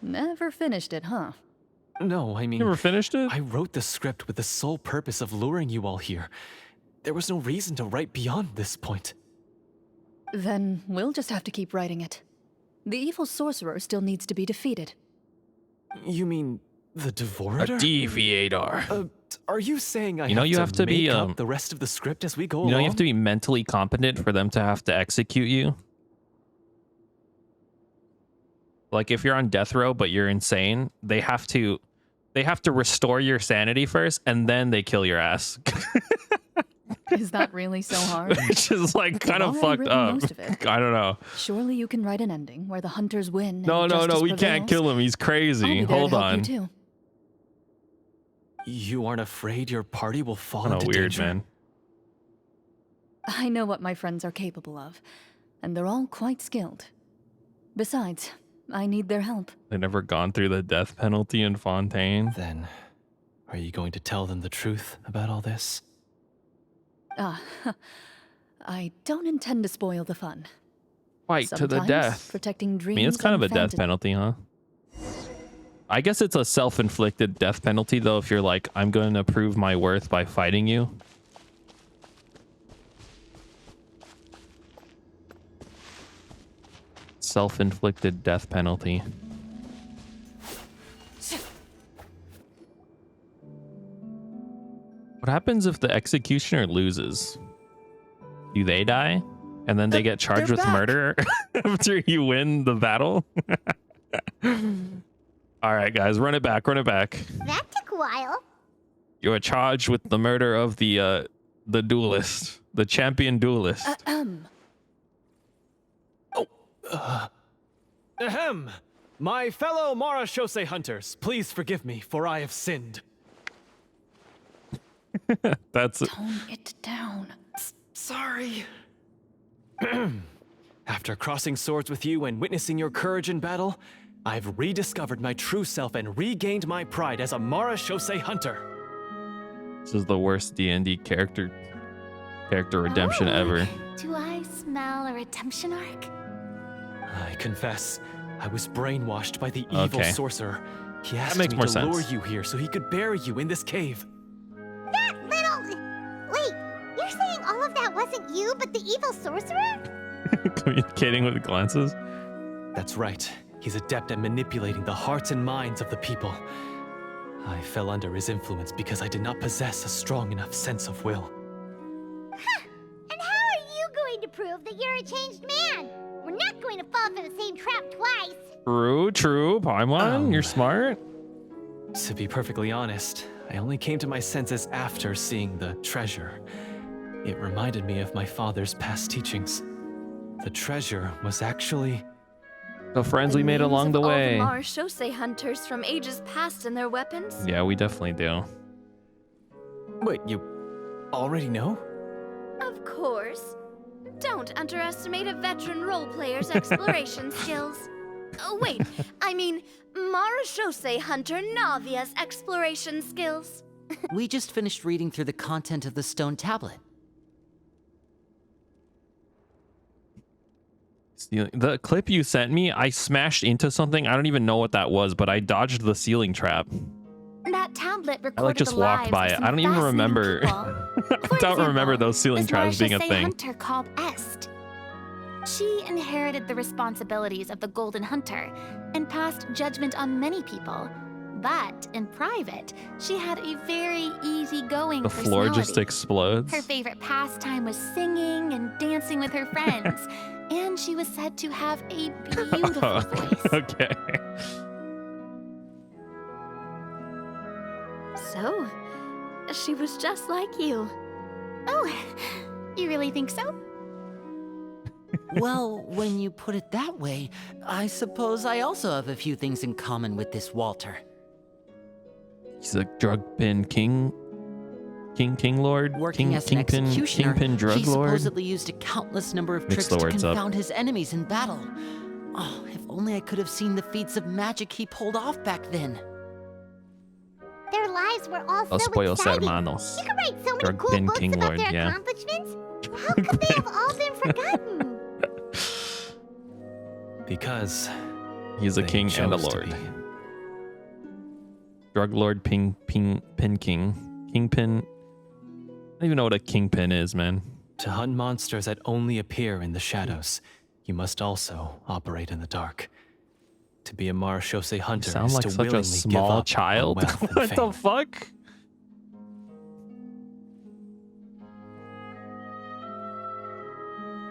Never finished it, huh? No, I mean... You ever finished it? I wrote the script with the sole purpose of luring you all here. There was no reason to write beyond this point. Then we'll just have to keep writing it. The evil sorcerer still needs to be defeated. You mean the Devorator? A deviator. Are you saying I you have to be make up the rest of the script as we go along? You have to be mentally competent for them to have to execute you. Like if you're on death row but you're insane, they have to restore your sanity first and then they kill your ass. Is that really so hard? Which is like kind of fucked up. Most of it. I don't know. Surely you can write an ending where the hunters win. No, and no, justice we can't prevails. kill him. He's I'll crazy. be there Hold to help on. You too. You aren't afraid your party will fall Kinda into weird, danger? man. I know what my friends are capable of, and they're all quite skilled. Besides, I need their help. They've never gone through the death penalty in Fontaine. Then, are you going to tell them the truth about all this? I don't intend to spoil the fun. Fight to the Sometimes death. Protecting I dreams. mean, it's kind of a and death fantasy- penalty, huh? I guess it's a self-inflicted death penalty, though, if you're like, I'm going to prove my worth by fighting you. Self-inflicted death penalty. What happens if the executioner loses? Do they die? And then they get charged they're with back. murder after you win the battle? All right, guys, run it back, run it back. That took a while. You are charged with the murder of the duelist, the champion duelist. Ahem! My fellow Marashose hunters, please forgive me, for I have sinned. That's Tone it down. Sorry. After crossing swords with you and witnessing your courage in battle, I've rediscovered my true self and regained my pride as a Marashose hunter. This is the worst D&D character redemption ever. Do I smell a redemption arc? I confess, I was brainwashed by the evil Okay. sorcerer. He asked makes me more to sense. lure you here so he could bury you in this cave. That little... Wait, you're saying all of that wasn't you, but the evil sorcerer? Communicating with glances. That's right. He's adept at manipulating the hearts and minds of the people. I fell under his influence because I did not possess a strong enough sense of will. Huh. And how are you going to prove that you're a changed man? We're not going to fall for the same trap twice. True. Paimon, you're smart. To be perfectly honest, I only came to my senses after seeing the treasure. It reminded me of my father's past teachings. The treasure was actually the friends we made along the way. All the Marashose hunters from ages past and their weapons? Yeah, we definitely do. Wait, you already know? Of course. Don't underestimate a veteran role player's exploration skills. Oh, wait, I mean Marashose hunter Navia's exploration skills. We just finished reading through the content of the stone tablet. The clip you sent me, I smashed into something. I don't even know what that was, but I dodged the ceiling trap. That tablet recorded I like just the walked lives by of it. some I don't even fascinating remember. people. I don't remember those ceiling traps being a Marashose thing. hunter called Est. She inherited the responsibilities of the Golden Hunter and passed judgment on many people. But in private, she had a very easygoing The floor personality. just explodes. Her favorite pastime was singing and dancing with her friends, and she was said to have a beautiful voice. Okay. So, she was just like you. Oh, you really think so? Well, when you put it that way, I suppose I also have a few things in common with this Walter. He's a drug bin king lord. Working as an executioner, kingpin drug he lord. supposedly used a countless number of Mix tricks the to words up. confound his enemies in battle. Oh, if only I could have seen the feats of magic he pulled off back then. Their lives were all Los so Pollos exciting. Hermanos. You could write so many Drug cool bin books king about lord, their yeah. accomplishments. How could they have all been forgotten? Because He's a they king and a chose to lord. be. Drug lord, pin king, kingpin. I don't even know what a kingpin is, man. To hunt monsters that only appear in the shadows, you must also operate in the dark. To be a Marashose You hunter sound is like to such a willingly small give up child. on wealth and What the fame. fuck?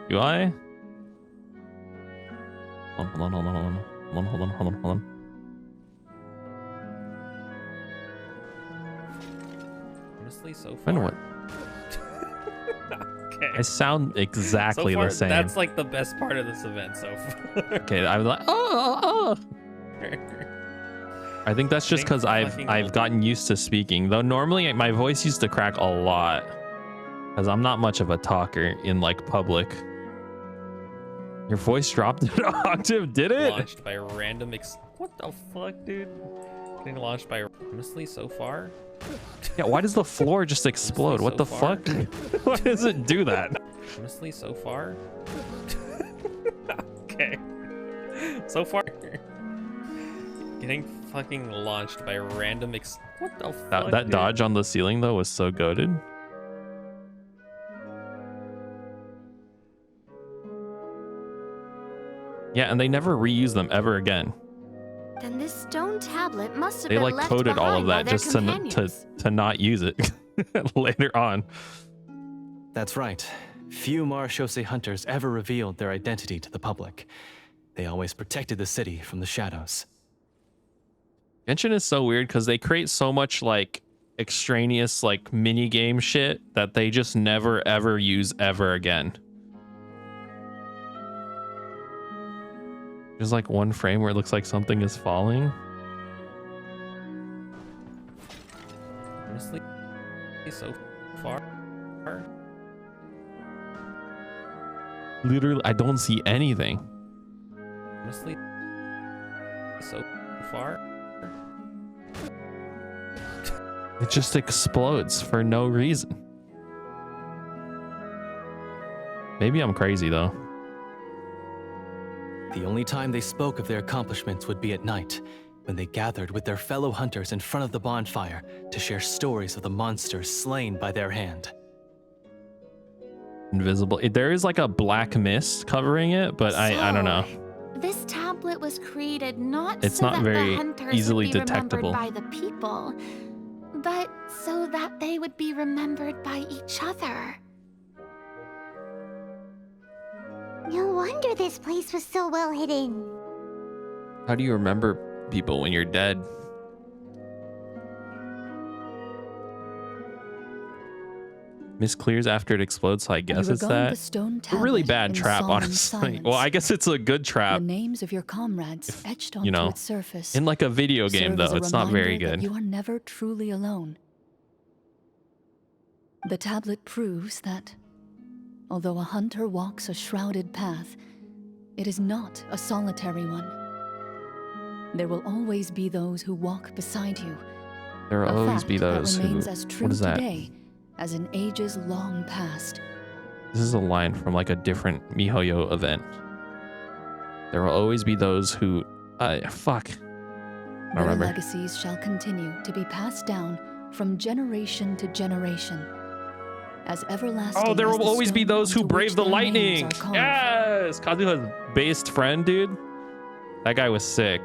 Do I? Hold on. Honestly, so I know far. what. Okay. I sound exactly so far, the same. That's like the best part of this event so far. Okay, I was like, oh. I think that's just because I've gotten used to speaking. Though normally my voice used to crack a lot, because I'm not much of a talker in like public. Your voice dropped an octave, did it? Launched by random what the fuck, dude? Getting launched by honestly so far. Yeah, why does the floor just explode? What the fuck? Why does it do that? Honestly, so far. Okay. So far. Getting fucking launched by random what the fuck? That dude? dodge on the ceiling though was so goated. Yeah, and they never reuse them ever again. Then this stone tablet must have They been like left coded all of behind by that their just companions. to not use it later on. That's right. Few Marashose hunters ever revealed their identity to the public. They always protected the city from the shadows. Genshin is so weird because they create so much like extraneous like mini game shit that they just never ever use ever again. There's like one frame where it looks like something is falling. Honestly, so far. Literally, I don't see anything. Honestly, so far. It just explodes for no reason. Maybe I'm crazy though. The only time they spoke of their accomplishments would be at night, when they gathered with their fellow hunters in front of the bonfire to share stories of the monsters slain by their hand. Invisible. There is like a black mist covering it, but I don't know. This tablet tablet was created not It's so not that very the hunters easily would be detectable. remembered by the people, but so that they would be remembered by each other. No wonder this place was so well hidden. How do you remember people when you're dead? Miss clears after it explodes, so I guess it's that. The stone A really tablet bad in trap, solemn honestly. silence. Well, I guess it's a good trap. The names of your comrades etched onto You know, its surface. in like a video game, serve as though, a it's not very reminder that good. You are never truly alone. The tablet proves that, although a hunter walks a shrouded path, it is not a solitary one. There will always be those who walk beside you. There will A always fact be those that who. remains as true What is that? today as in ages long past. This is a line from like a different MiHoYo event. There will always be those who. Fuck. I don't Their remember. legacies shall continue to be passed down from generation to generation. As everlasting Oh, there as will the always be stone those who onto brave which the their names lightning. are carved. Yes! Kazuha's based friend, dude. That guy was sick.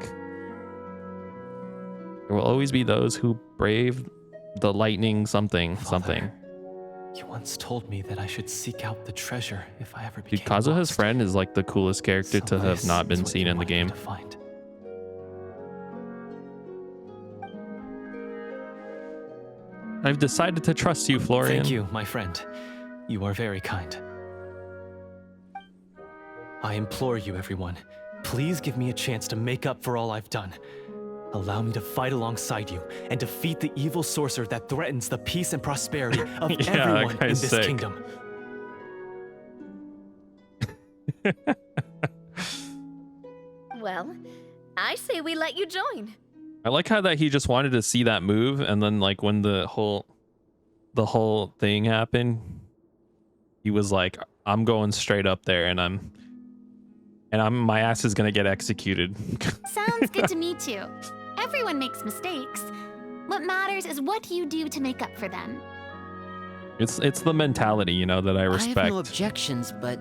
There will always be those who brave the lightning something. You once told me that I should seek out the treasure if I ever Dude, became Kazuha's lost. friend is like the coolest character to have this not been is what seen you in the wanted me game. to find. I've decided to trust you, Florian. Thank you, my friend. You are very kind. I implore you, everyone. Please give me a chance to make up for all I've done. Allow me to fight alongside you and defeat the evil sorcerer that threatens the peace and prosperity of Yeah, everyone that in guy's this sick. kingdom. Well, I say we let you join. I like how that he just wanted to see that move, and then like when the whole thing happened, he was like, "I'm going straight up there, and my ass is gonna get executed." Sounds good to me too. Everyone makes mistakes. What matters is what you do to make up for them. It's the mentality, you know, that I I respect. have no objections, but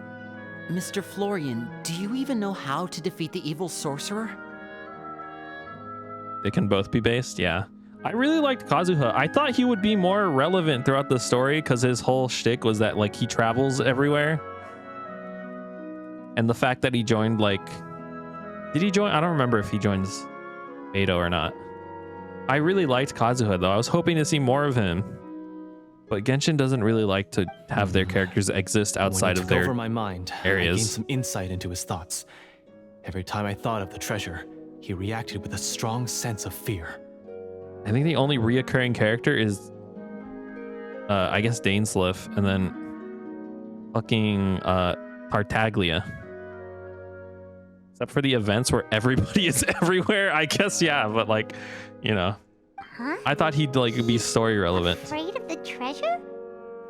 Mr. Florian, do you even know how to defeat the evil sorcerer? They can both be based, yeah. I really liked Kazuha. I thought he would be more relevant throughout the story because his whole shtick was that like he travels everywhere. And the fact that he joined like, did he join? I don't remember if he joins Edo or not. I really liked Kazuha though. I was hoping to see more of him. But Genshin doesn't really like to have their characters exist outside when he of took their over my mind, areas. I gained some insight into his thoughts. Every time I thought of the treasure, he reacted with a strong sense of fear. I think the only reoccurring character is, I guess Dainsleif, and then fucking Tartaglia. Except for the events where everybody is everywhere, I guess, yeah, but like, you know. Huh? I thought he'd like be story relevant. Afraid of the treasure?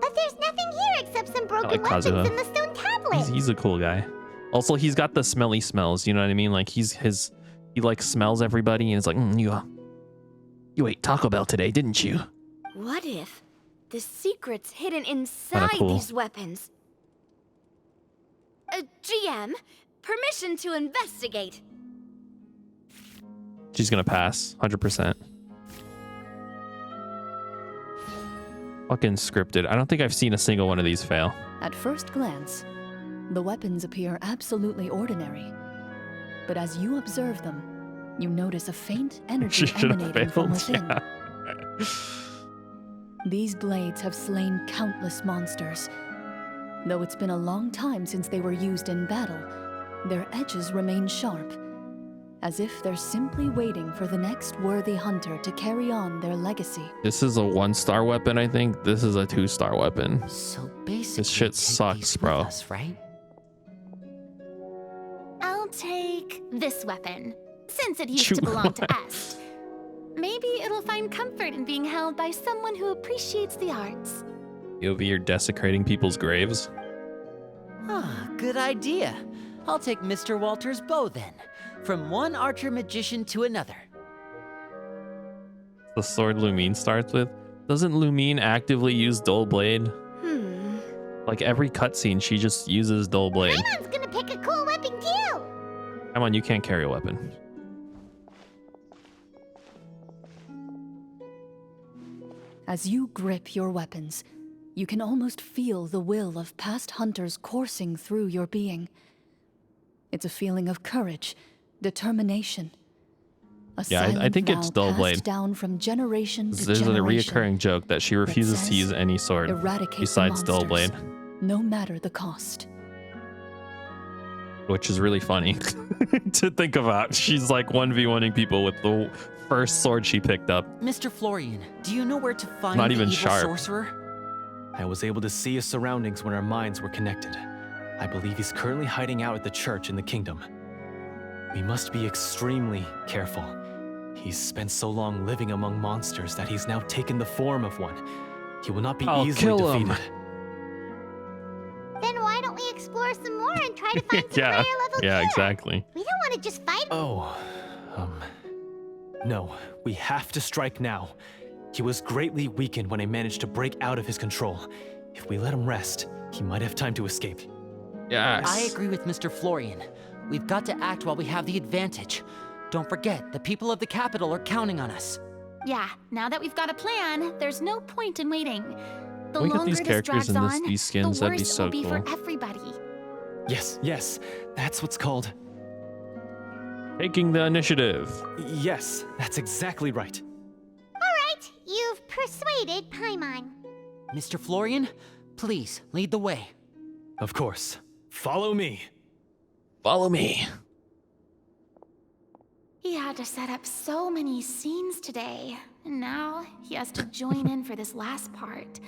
But there's nothing here except some broken like weapons Kazuha. in the stone tablet. He's a cool guy. Also, he's got the smelly smells, you know what I mean? Like he like smells everybody and is like, you ate Taco Bell today, didn't you? What if the secret's hidden inside cool. these weapons? GM, permission to investigate. She's gonna pass, 100%. Fucking scripted. I don't think I've seen a single one of these fail. At first glance, the weapons appear absolutely ordinary. But as you observe them, you notice a faint energy She should have emanating from failed. within. Yeah. These blades have slain countless monsters. Though it's been a long time since they were used in battle, their edges remain sharp, as if they're simply waiting for the next worthy hunter to carry on their legacy. This is a 1-star weapon, I think. This is a 2-star weapon. So basically, This shit take sucks, these bro. with us, right? I'll take this weapon, since it used to belong to us. Maybe it'll find comfort in being held by someone who appreciates the arts. POV, you're desecrating people's graves. Ah, good idea. I'll take Mr. Walter's bow then. From one archer magician to another. The sword Lumine starts with. Doesn't Lumine actively use Dull Blade? Like every cutscene, she just uses Dull Blade. Paimon gonna pick a cool weapon too. Come on, you can't carry a weapon. As you grip your weapons, you can almost feel the will of past hunters coursing through your being. It's a feeling of courage, determination. Yeah, I think it's dull blade. Down from generation to There's a generation reoccurring joke that she refuses to use any sword besides dull blade, no matter the cost. which is really funny to think about. She's like 1v1ing people with the first sword she picked up. Mr. Florian, do you know where to find Not the even evil sharp. sorcerer? I was able to see his surroundings when our minds were connected. I believe he's currently hiding out at the church in the kingdom. We must be extremely careful. He's spent so long living among monsters that he's now taken the form of one. He will not be I'll easily kill him. defeated. Then why don't we explore some more and try to find some Yeah, higher level yeah, gear? exactly. We don't want to just fight. Oh, no, we have to strike now. He was greatly weakened when I managed to break out of his control. If we let him rest, he might have time to escape. Yes. I agree with Mr. Florian. We've got to act while we have the advantage. Don't forget, the people of the capital are counting on us. Yeah, now that we've got a plan, there's no point in waiting. The We get longer these this characters drags in on, these skins, the that'd be worse it so will be cool. for everybody. Yes, that's what's called. Taking the initiative. Yes, that's exactly right. All right, you've persuaded Paimon. Mr. Florian, please lead the way. Of course. Follow me. Follow me. He had to set up so many scenes today, and now he has to join in for this last part.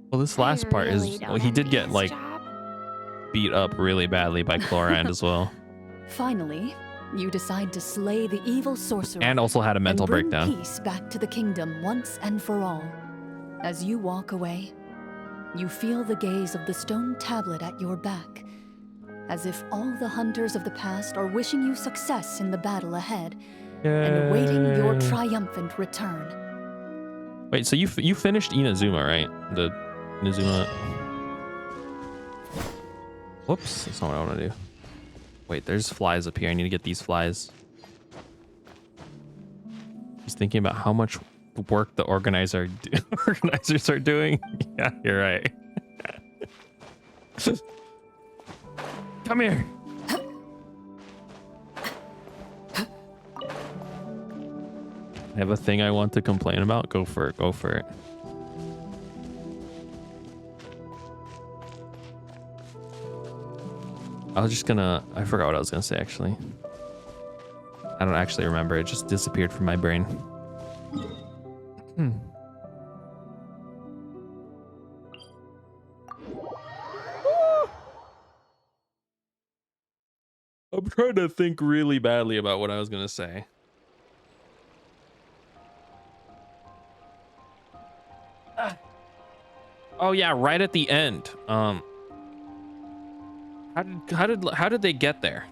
Well, this last part really is, don't well, he did envy get his like job. beat up really badly by Clorinde as well, Finally, you decide to slay the evil sorcerer and also had a mental and bring breakdown. peace back to the kingdom once and for all. As you walk away, you feel the gaze of the stone tablet at your back, as if all the hunters of the past are wishing you success in the battle ahead and awaiting your triumphant return. Wait, so you finished Inazuma, right? The Inazuma. Whoops, that's not what I want to do. Wait, there's flies up here. I need to get these flies. He's thinking about how much work the organizers are doing. Yeah, you're right. Come here. I have a thing I want to complain about. Go for it. Go for it. I forgot what I was gonna say actually. I don't actually remember. It just disappeared from my brain. I'm trying to think really badly about what I was gonna say. Oh yeah, right at the end. How did they get there?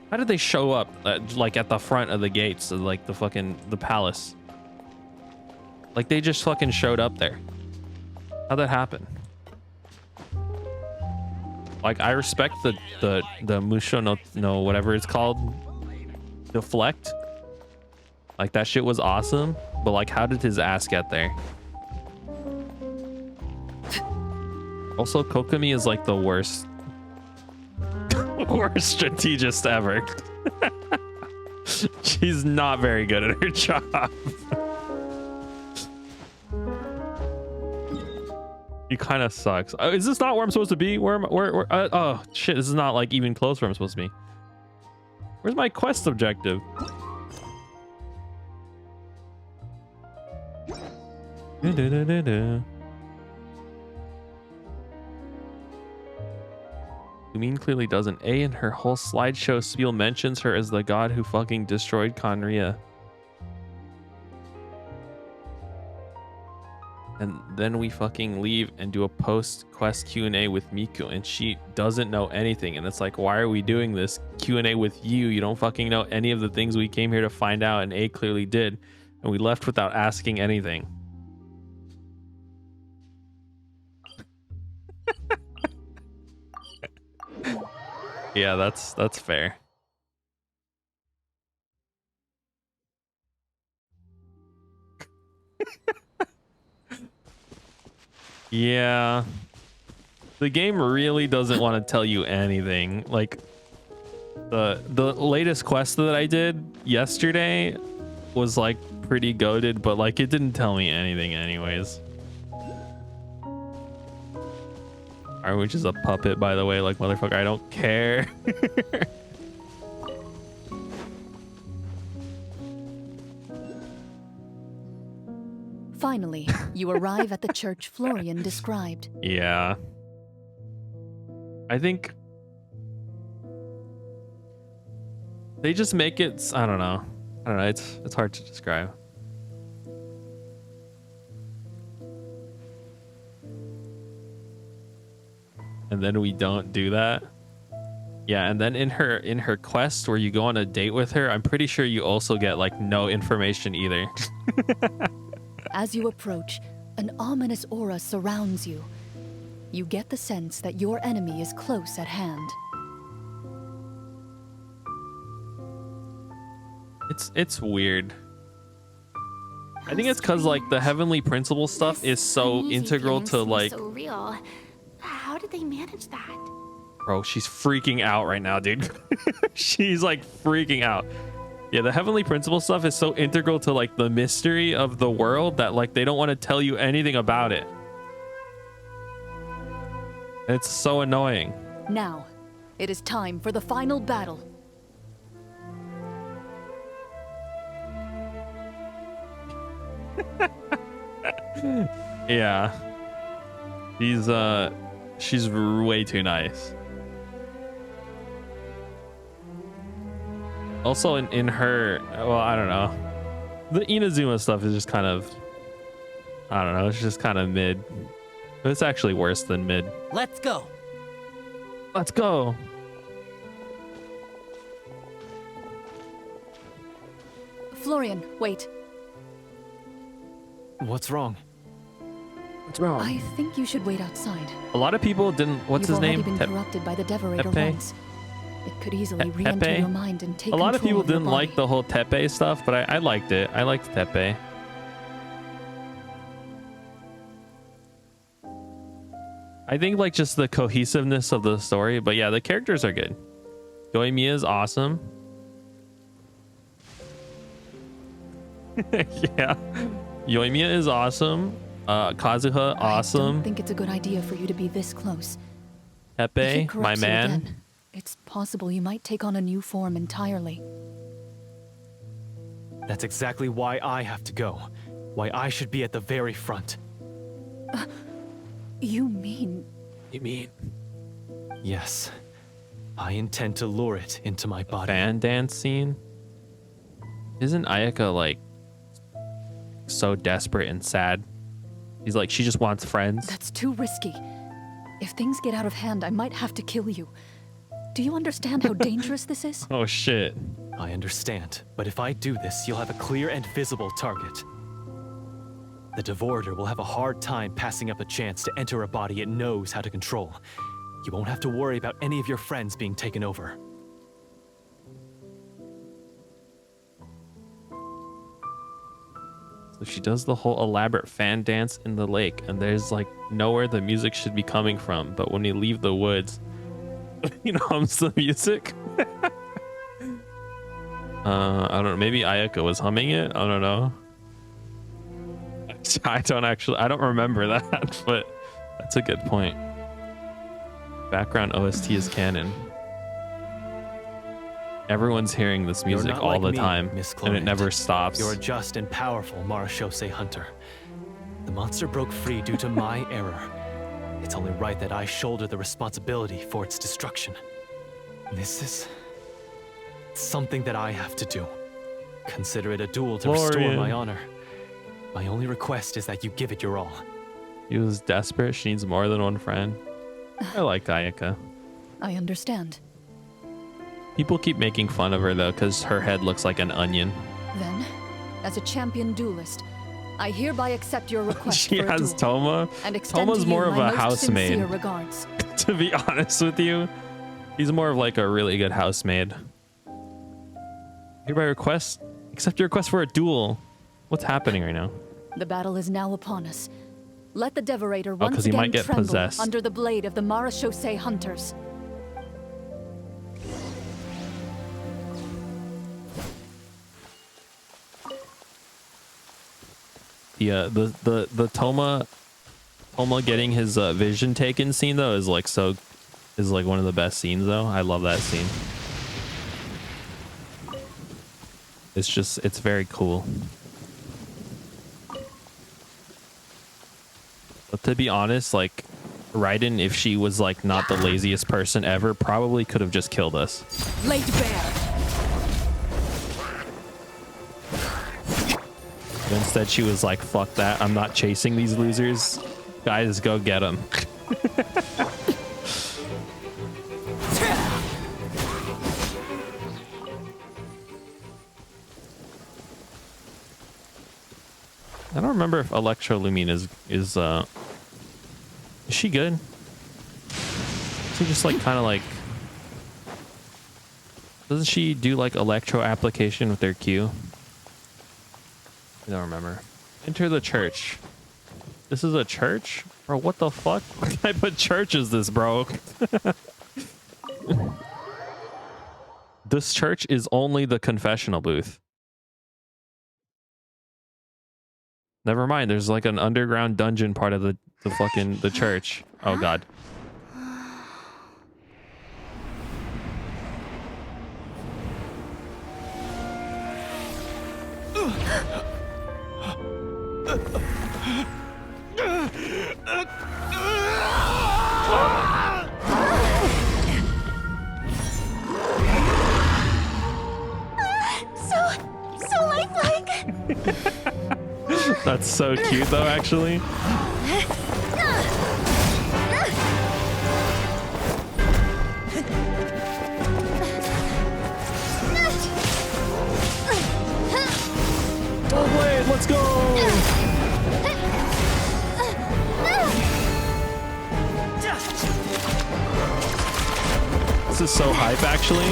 How did they show up like at the front of the gates of like the palace? Like they just fucking showed up there. How'd that happen? Like I respect the Musho no whatever it's called, deflect. Like that shit was awesome, but like how did his ass get there? Also, Kokomi is like the worst strategist ever. She's not very good at her job. He kind of sucks. Is this not where I'm supposed to be? Oh shit, this is not like even close where I'm supposed to be. Where's my quest objective? Lumine clearly doesn't. A in her whole slideshow spiel mentions her as the god who fucking destroyed Conria. And then we fucking leave and do a post-quest Q&A with Miku, and she doesn't know anything. And it's like, why are we doing this Q&A with you? You don't fucking know any of the things we came here to find out, and A clearly did. And we left without asking anything. Yeah, that's fair. Yeah. The game really doesn't want to tell you anything. Like the latest quest that I did yesterday was like pretty goated, but like it didn't tell me anything anyways. Which is a puppet, by the way. Like, motherfucker, I don't care. Finally, you arrive at the church Florian described. Yeah. I think they just make it, I don't know. It's hard to describe. And then we don't do that. Yeah, and then in her quest where you go on a date with her, I'm pretty sure you also get like no information either. As you approach, an ominous aura surrounds you. You get the sense that your enemy is close at hand. It's weird. I think it's because like the heavenly principle stuff is so Uneasy integral feeling to seems like. so real. How did they manage that? Bro, she's freaking out right now, dude. She's like freaking out. Yeah, the heavenly principle stuff is so integral to like the mystery of the world that like they don't want to tell you anything about it. It's so annoying. Now, it is time for the final battle. Yeah. She's way too nice. Also in her, well, I don't know. The Inazuma stuff is just kind of, I don't know, it's just kind of mid. But it's actually worse than mid. Let's go. Let's go. Florian, wait. What's wrong? What's wrong? I think you should wait outside. A lot of people didn't, what's his name? You've already been corrupted by the Devorator Tepe? once. It could easily Tepe? re-enter your mind and take A lot of control people your didn't like body. the whole Tepe stuff, but I liked it. I liked Tepe. I think like just the cohesiveness of the story, but yeah, the characters are good. Yoimiya is awesome. Yeah. Yoimiya is awesome. Kazuha, I awesome. don't think it's a good idea for you to be this close. If Tepe, it my corrupts you man. again, it's possible you might take on a new form entirely. That's exactly why I have to go. Why I should be at the very front. You mean... You mean? Yes. I intend to lure it into my body. Fan dance scene? Isn't Ayaka like so desperate and sad? He's like, she just wants friends. That's too risky. If things get out of hand, I might have to kill you. Do you understand how dangerous this is? Oh shit. I understand, but if I do this, you'll have a clear and visible target. The Devorator will have a hard time passing up a chance to enter a body it knows how to control. You won't have to worry about any of your friends being taken over. So she does the whole elaborate fan dance in the lake, and there's like nowhere the music should be coming from, but when you leave the woods, you know, hums the music. I don't know, maybe Ayaka was humming it? I don't know. I don't remember that, but that's a good point. Background OST is canon. Everyone's hearing this music You're not all like the me, time, Miss and it Clorinde. never stops. You're a just and powerful Marashose hunter. The monster broke free due to my error. It's only right that I shoulder the responsibility for its destruction. This is something that I have to do. Consider it a duel to restore Florian. my honor. My only request is that you give it your all. She was desperate. She needs more than one friend. I like Ayaka. I understand. People keep making fun of her though, because her head looks like an onion. Then, as a champion duelist, I hereby accept your request She for a has duel, Toma. and extend Toma's to you more of my a most housemaid. sincere regards. To be honest with you, he's more of like a really good housemaid. Hereby accept your request for a duel. What's happening right now? The battle is now upon us. Let the Devorator once 'cause he again might get tremble possessed. under the blade of the Marechaussee hunters. Yeah, the Toma getting his vision taken scene though is like one of the best scenes though. I love that scene. It's very cool. But to be honest, like Raiden, if she was like not the laziest person ever, probably could have just killed us. Laid bare. But instead she was like, fuck that, I'm not chasing these losers. Guys, go get them. I don't remember if Electrolumine is she good? Is she just like kind of like, doesn't she do like electro application with their Q? I don't remember. Enter the church. This is a church? Bro, what the fuck? What type of church is this, bro? This church is only the confessional booth. Never mind, there's like an underground dungeon part of the church. Oh god. So lifelike. That's so cute though, actually. Oh wait, let's go! This is so hype, actually.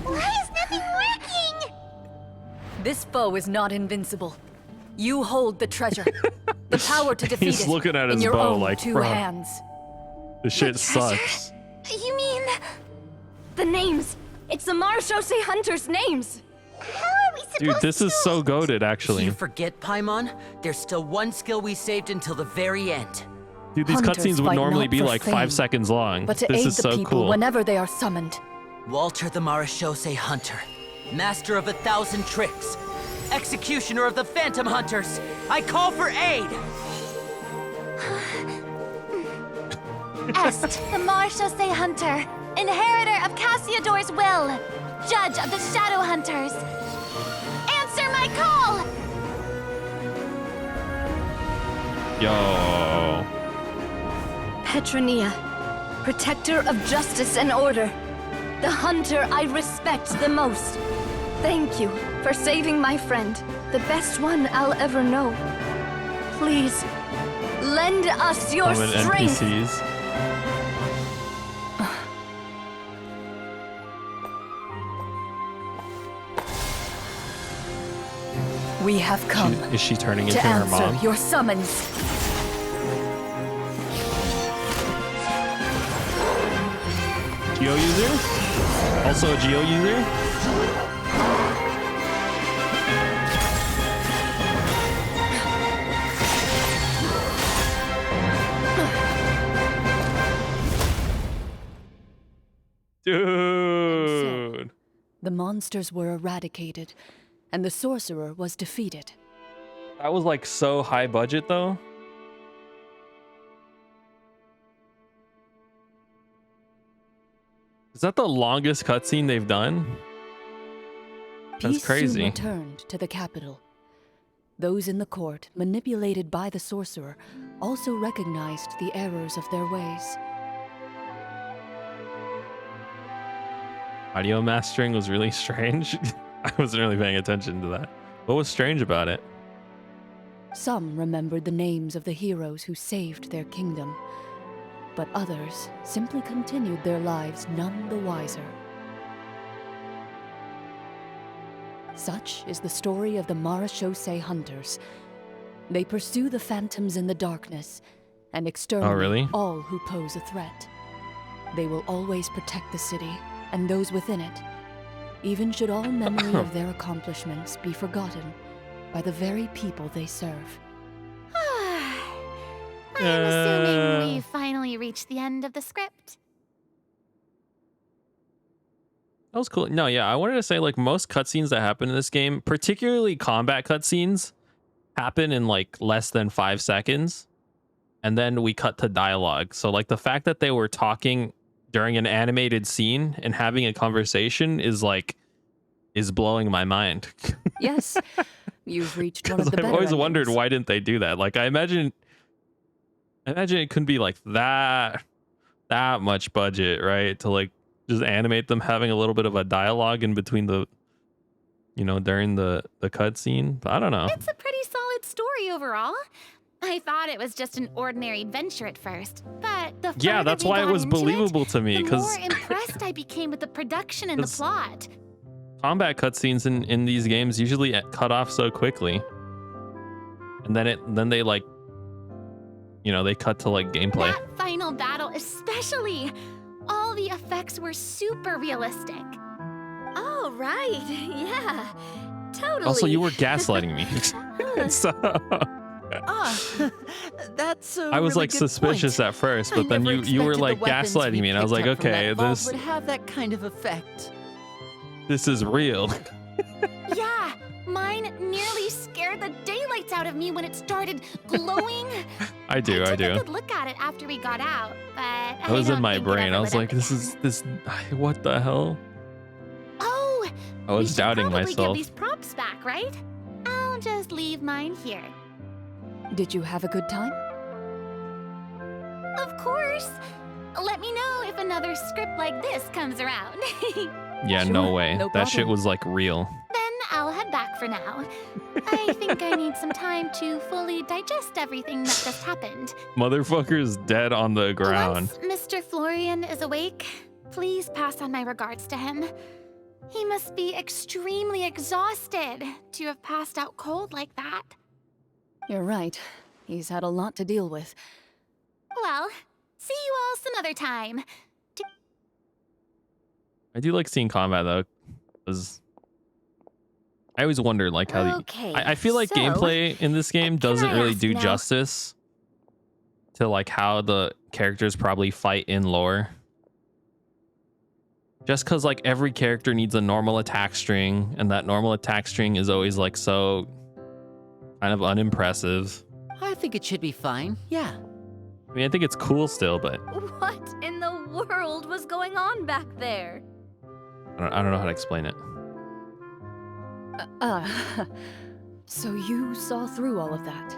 Why is nothing working? This foe is not invincible. You hold the treasure. The power to defeat He's it looking at in his your bow own like, two bro. hands. This shit sucks. You mean the names? It's the Marechaussee hunters' names. How are we supposed Dude, this is so goated, actually. You forget, Paimon? There's still one skill we saved until the very end. Dude, these Hunters cutscenes would fight normally not be for like fame, 5 seconds long. but to This aid is the so people cool. whenever they are summoned. Walter the Marechaussee Hunter, master of 1,000 tricks, executioner of the Phantom Hunters, I call for aid! Est, the Marechaussee hunter, inheritor of Cassiodor's will, judge of the Shadow Hunters. Answer my call! Yo. Petronia, protector of justice and order. The hunter I respect the most. Thank you for saving my friend, the best one I'll ever know. Please, lend us your Common strength. NPCs. We have come Is she turning to into her answer mom? your summons. Geo user? Also a Geo user? Dude. The monsters were eradicated, and the sorcerer was defeated. That was like so high budget though. Is that the longest cutscene they've done? That's Peace crazy. soon returned to the capital. Those in the court, manipulated by the sorcerer, also recognized the errors of their ways. Audio mastering was really strange. I wasn't really paying attention to that. What was strange about it? Some remembered the names of the heroes who saved their kingdom, but others simply continued their lives none the wiser. Such is the story of the Marachose hunters. They pursue the phantoms in the darkness and exterminate all who pose a threat. They will always protect the city and those within it, even should all memory of their accomplishments be forgotten by the very people they serve. I'm assuming we finally reached the end of the script. That was cool. No, yeah, I wanted to say, like, most cutscenes that happen in this game, particularly combat cutscenes, happen in like less than 5 seconds, and then we cut to dialogue. So like the fact that they were talking during an animated scene and having a conversation is blowing my mind. Yes, you've reached one of the I've better always endings. wondered, why didn't they do that? Like, I imagine it couldn't be like that much budget, right? To like just animate them having a little bit of a dialogue in between the, during the cutscene. I don't know. It's a pretty solid story overall. I thought it was just an ordinary adventure at first, but the Yeah, that's why it was believable to me, the because more impressed I became with the production and the plot. combat cutscenes in these games usually cut off so quickly, and then they like, they cut to like gameplay. That final battle especially, all the effects were super realistic. Oh, right. Yeah. Totally. Also, you were gaslighting me. So That's a I was really like good suspicious point. at first, I but then never you were expected like the weapons gaslighting we me, and I was like, picked up from okay, that vault this would have that kind of effect. this is real. Yeah, mine nearly scared the daylights out of me when it started glowing. I do. I took a good look at it after we got out, but That was in my brain. I was like, this, what the hell? Oh, I was we should doubting probably myself. give these props back, right? I'll just leave mine here. Did you have a good time? Of course. Let me know if another script like this comes around. Yeah, Sure, no way. no That shit problem. was like real. Then I'll head back for now. I think I need some time to fully digest everything that just happened. Motherfucker's dead on the ground. Once Mr. Florian is awake, please pass on my regards to him. He must be extremely exhausted to have passed out cold like that. You're right. He's had a lot to deal with. Well, see you all some other time. I do like seeing combat though, because I always wonder like how Okay, I feel like so, gameplay in this game doesn't I really ask do now? justice to like how the characters probably fight in lore. Just because like every character needs a normal attack string, and that normal attack string is always like so kind of unimpressive. I think it should be fine. Yeah. I mean, I think it's cool still, but What in the world was going on back there? I don't know how to explain it. So you saw through all of that?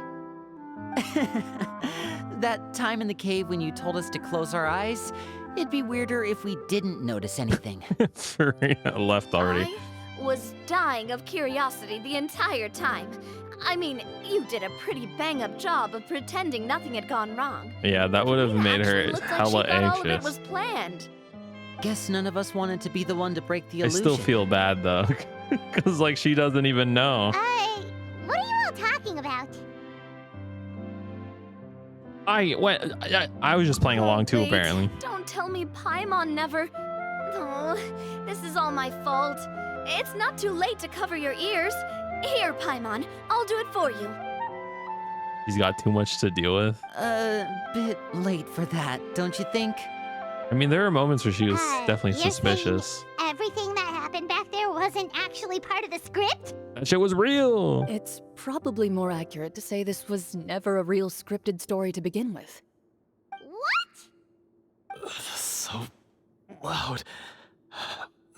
That time in the cave when you told us to close our eyes, it'd be weirder if we didn't notice anything. Farina left already. I was dying of curiosity the entire time. I mean, you did a pretty bang-up job of pretending nothing had gone wrong. Yeah, that would have made her Actually looked like hella she thought all of it anxious. was planned. Guess none of us wanted to be the one to break the I illusion. still feel bad though, because like she doesn't even know. What are you all talking about? I was just playing along too, Wait, apparently. Don't tell me Paimon never... Oh, this is all my fault. It's not too late to cover your ears. Here, Paimon, I'll do it for you. He's got too much to deal with. Bit late for that, don't you think? I mean, there were moments where she was You're definitely saying suspicious. Everything that happened back there wasn't actually part of the script? That shit was real. It's probably more accurate to say this was never a real scripted story to begin with. What? So loud.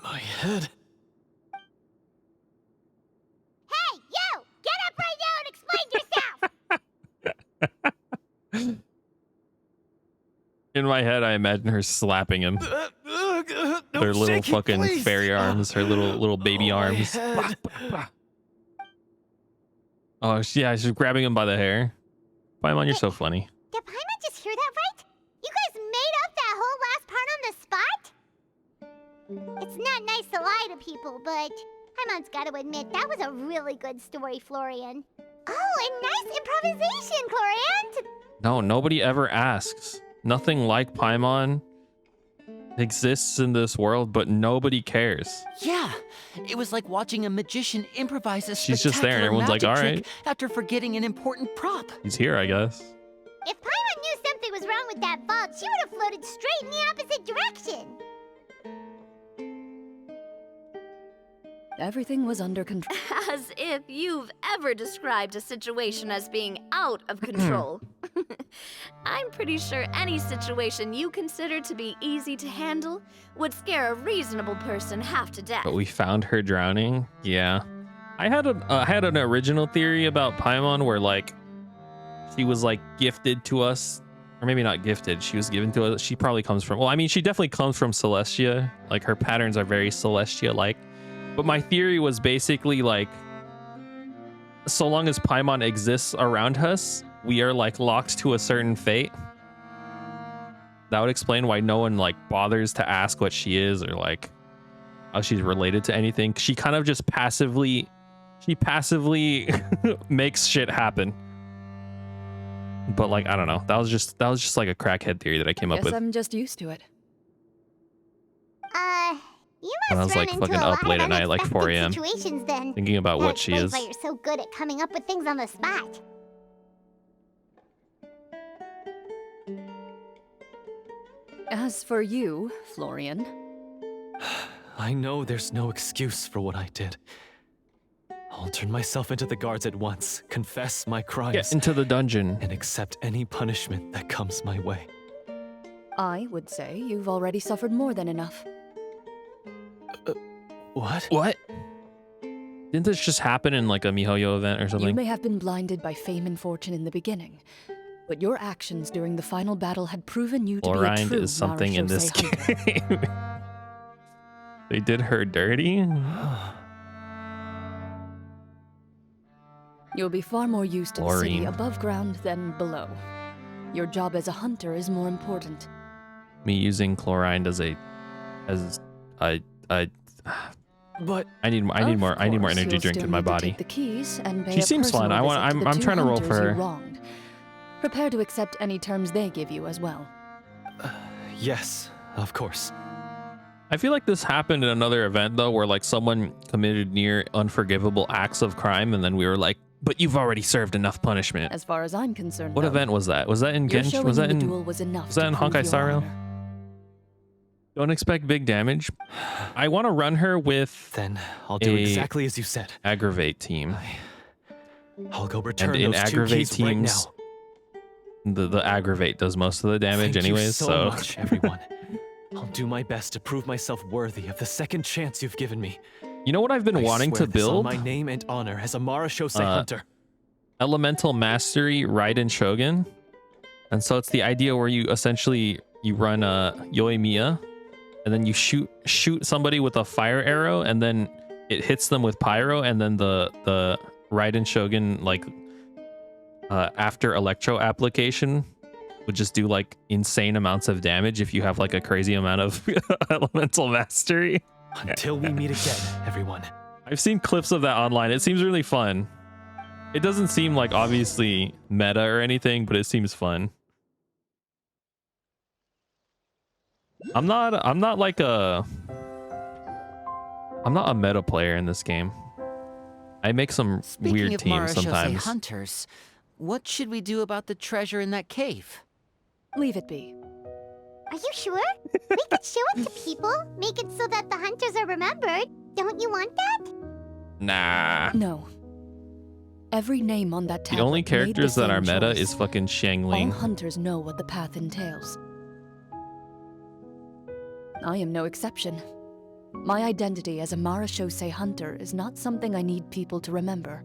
My head. Hey, you! Get up right now and explain yourself! In my head, I imagine her slapping him. Her little fucking fairy arms, her little baby arms. Oh, yeah, she's grabbing him by the hair. Paimon, you're so funny. Did Paimon just hear that right? You guys made up that whole last part on the spot? It's not nice to lie to people, but Paimon's gotta admit, that was a really good story, Florian. Oh, and nice improvisation, Clorinde! No, nobody ever asks. Nothing like Paimon exists in this world, but nobody cares. Yeah, it was like watching a magician improvise a She's just there and spectacular everyone's like, magic all trick right. after forgetting an important prop. He's here, I guess. If Paimon knew something was wrong with that vault, she would have floated straight in the opposite direction. Everything was under control. As if you've ever described a situation as being out of control. I'm pretty sure any situation you consider to be easy to handle would scare a reasonable person half to death. But we found her drowning. Yeah. I had an original theory about Paimon where like she was like gifted to us, or maybe not gifted. She was given to us. She probably comes from, well, I mean, she definitely comes from Celestia. Like her patterns are very Celestia-like. But my theory was basically like, so long as Paimon exists around us, we are like locked to a certain fate. That would explain why no one like bothers to ask what she is or like how she's related to anything. She kind of just passively makes shit happen. But like, I don't know. That was just like a crackhead theory that I came up Guess with. I'm just used to it. You When I must was run like into fucking a lot up late of at night, like 4 unexpected a.m. situations then. thinking about what she is. That's why you're so good at coming up with things on the spot. As for you, Florian, I know there's no excuse for what I did. I'll turn myself into the guards at once, confess my crimes, Get into the dungeon, and accept any punishment that comes my way. I would say you've already suffered more than enough. What? What? Didn't this just happen in like a MiHoYo event or You something? may have been blinded by fame and fortune in the beginning, but your actions during the final battle had proven you to be a Clorinde true is something in this Marashosei hunter. game. They did her dirty? You'll be far more used to the city Clorinde. above ground than below. Your job as a hunter is more important. Me using Clorinde But I need more energy drink in my body. The keys and pay She a seems fun. personal visit to I'm the two trying to roll for hunters you her. wronged. Prepare to accept any terms they give you as well. yes, of course. I feel like this happened in another event though, where like someone committed near unforgivable acts of crime, and then we were like, "But you've already served enough punishment." As far as I'm concerned, What though, event was that? Was that in your Genshin? showing Was that in the in? duel was enough Was that to in prove Honkai your Star Rail? honor. Don't expect big damage. I want to run her with. Then I'll do exactly as you said. Aggravate team. I'll go return And in those two aggravate keys right teams, now. the aggravate does most of the damage, Thank anyways. you so much, everyone. I'll do my best to prove myself worthy of the second chance you've given me. You know what I've been I wanting swear to this on build? my name and honor as a Marashosei hunter. Elemental Mastery Raiden Shogun. And so it's the idea where you essentially run a Yoimiya, and then you shoot somebody with a fire arrow, and then it hits them with pyro, and then the Raiden Shogun like after electro application would just do like insane amounts of damage if you have like a crazy amount of elemental mastery. Until we meet again, everyone. I've seen clips of that online. It seems really fun. It doesn't seem like obviously meta or anything, but it seems fun. I'm not a meta player in this game. I make some Speaking weird of teams Marashosei sometimes. hunters, what should we do about the treasure in that cave? Leave it be. Are you sure? We could show it to people, make it so that the hunters are remembered. Don't you want that? Nah. No. Every name on that The tablet only made the characters that are same meta choice. is fucking All Xiangling. hunters know what the path entails. I am no exception. My identity as a Marashosei hunter is not something I need people to remember.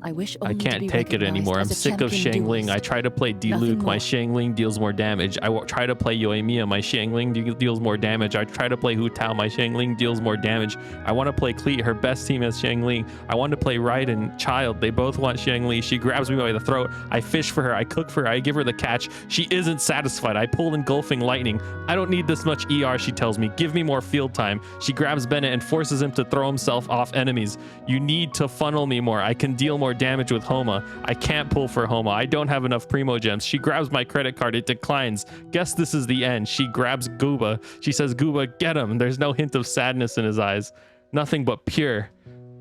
I wish I only to can't be take it recognized anymore. I'm as a sick of champion Shangling. duelist. I try to play Nothing Diluc. My more. Shangling deals more damage. Try to play Yoimiya. My Shangling deals more damage. I try to play Hu Tao. My Shangling deals more damage. I want to play Cleet. Her best team is Shangling. I want to play Raiden. Child. They both want Shangling. She grabs me by the throat. I fish for her. I cook for her. I give her the catch. She isn't satisfied. I pull Engulfing Lightning. I don't need this much ER, she tells me. Give me more field time. She grabs Bennett and forces him to throw himself off enemies. You need to funnel me more. I can deal more damage with Homa. I can't pull for Homa. I don't have enough Primo Gems. She grabs my credit card. It declines. Guess this is the end. She grabs Gooba. She says, Gooba, get him. There's no hint of sadness in his eyes. Nothing but pure.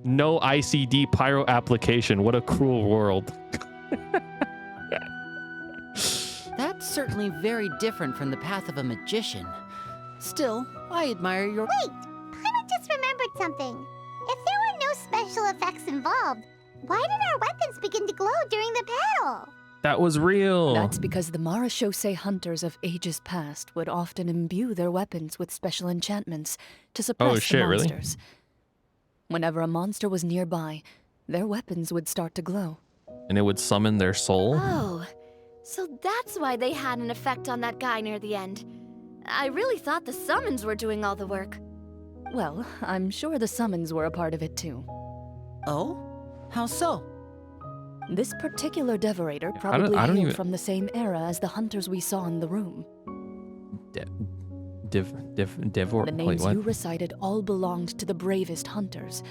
No ICD pyro application. What a cruel world. That's certainly very different from the path of a magician. Still, I admire your... Wait! Paimon just remembered something. If there were no special effects involved, why did our weapons begin to glow during the battle? That was real. That's because the Marachose hunters of ages past would often imbue their weapons with special enchantments to suppress the monsters. Really? Whenever a monster was nearby, their weapons would start to glow. And it would summon their soul? Oh, so that's why they had an effect on that guy near the end. I really thought the summons were doing all the work. Well, I'm sure the summons were a part of it too. Oh? How so? This particular Devorator probably hailed from the same era as the hunters we saw in the room. Devor. The names you recited all belonged to the bravest hunters.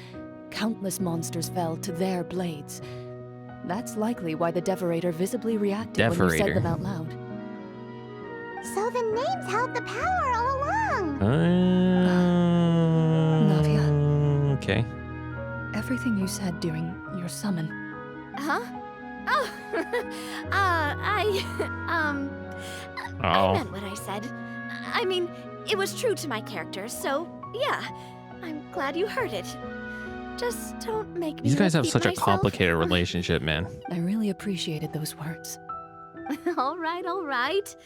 Countless monsters fell to their blades. That's likely why the Devorator visibly reacted when you said them out loud. So the names held the power all along. Navia. Okay. Everything you said during your summon. Huh? Oh, I meant what I said. I mean, it was true to my character, so yeah, I'm glad you heard it. Just don't make me. These guys have repeat such a myself. complicated relationship, man. I really appreciated those words. All right.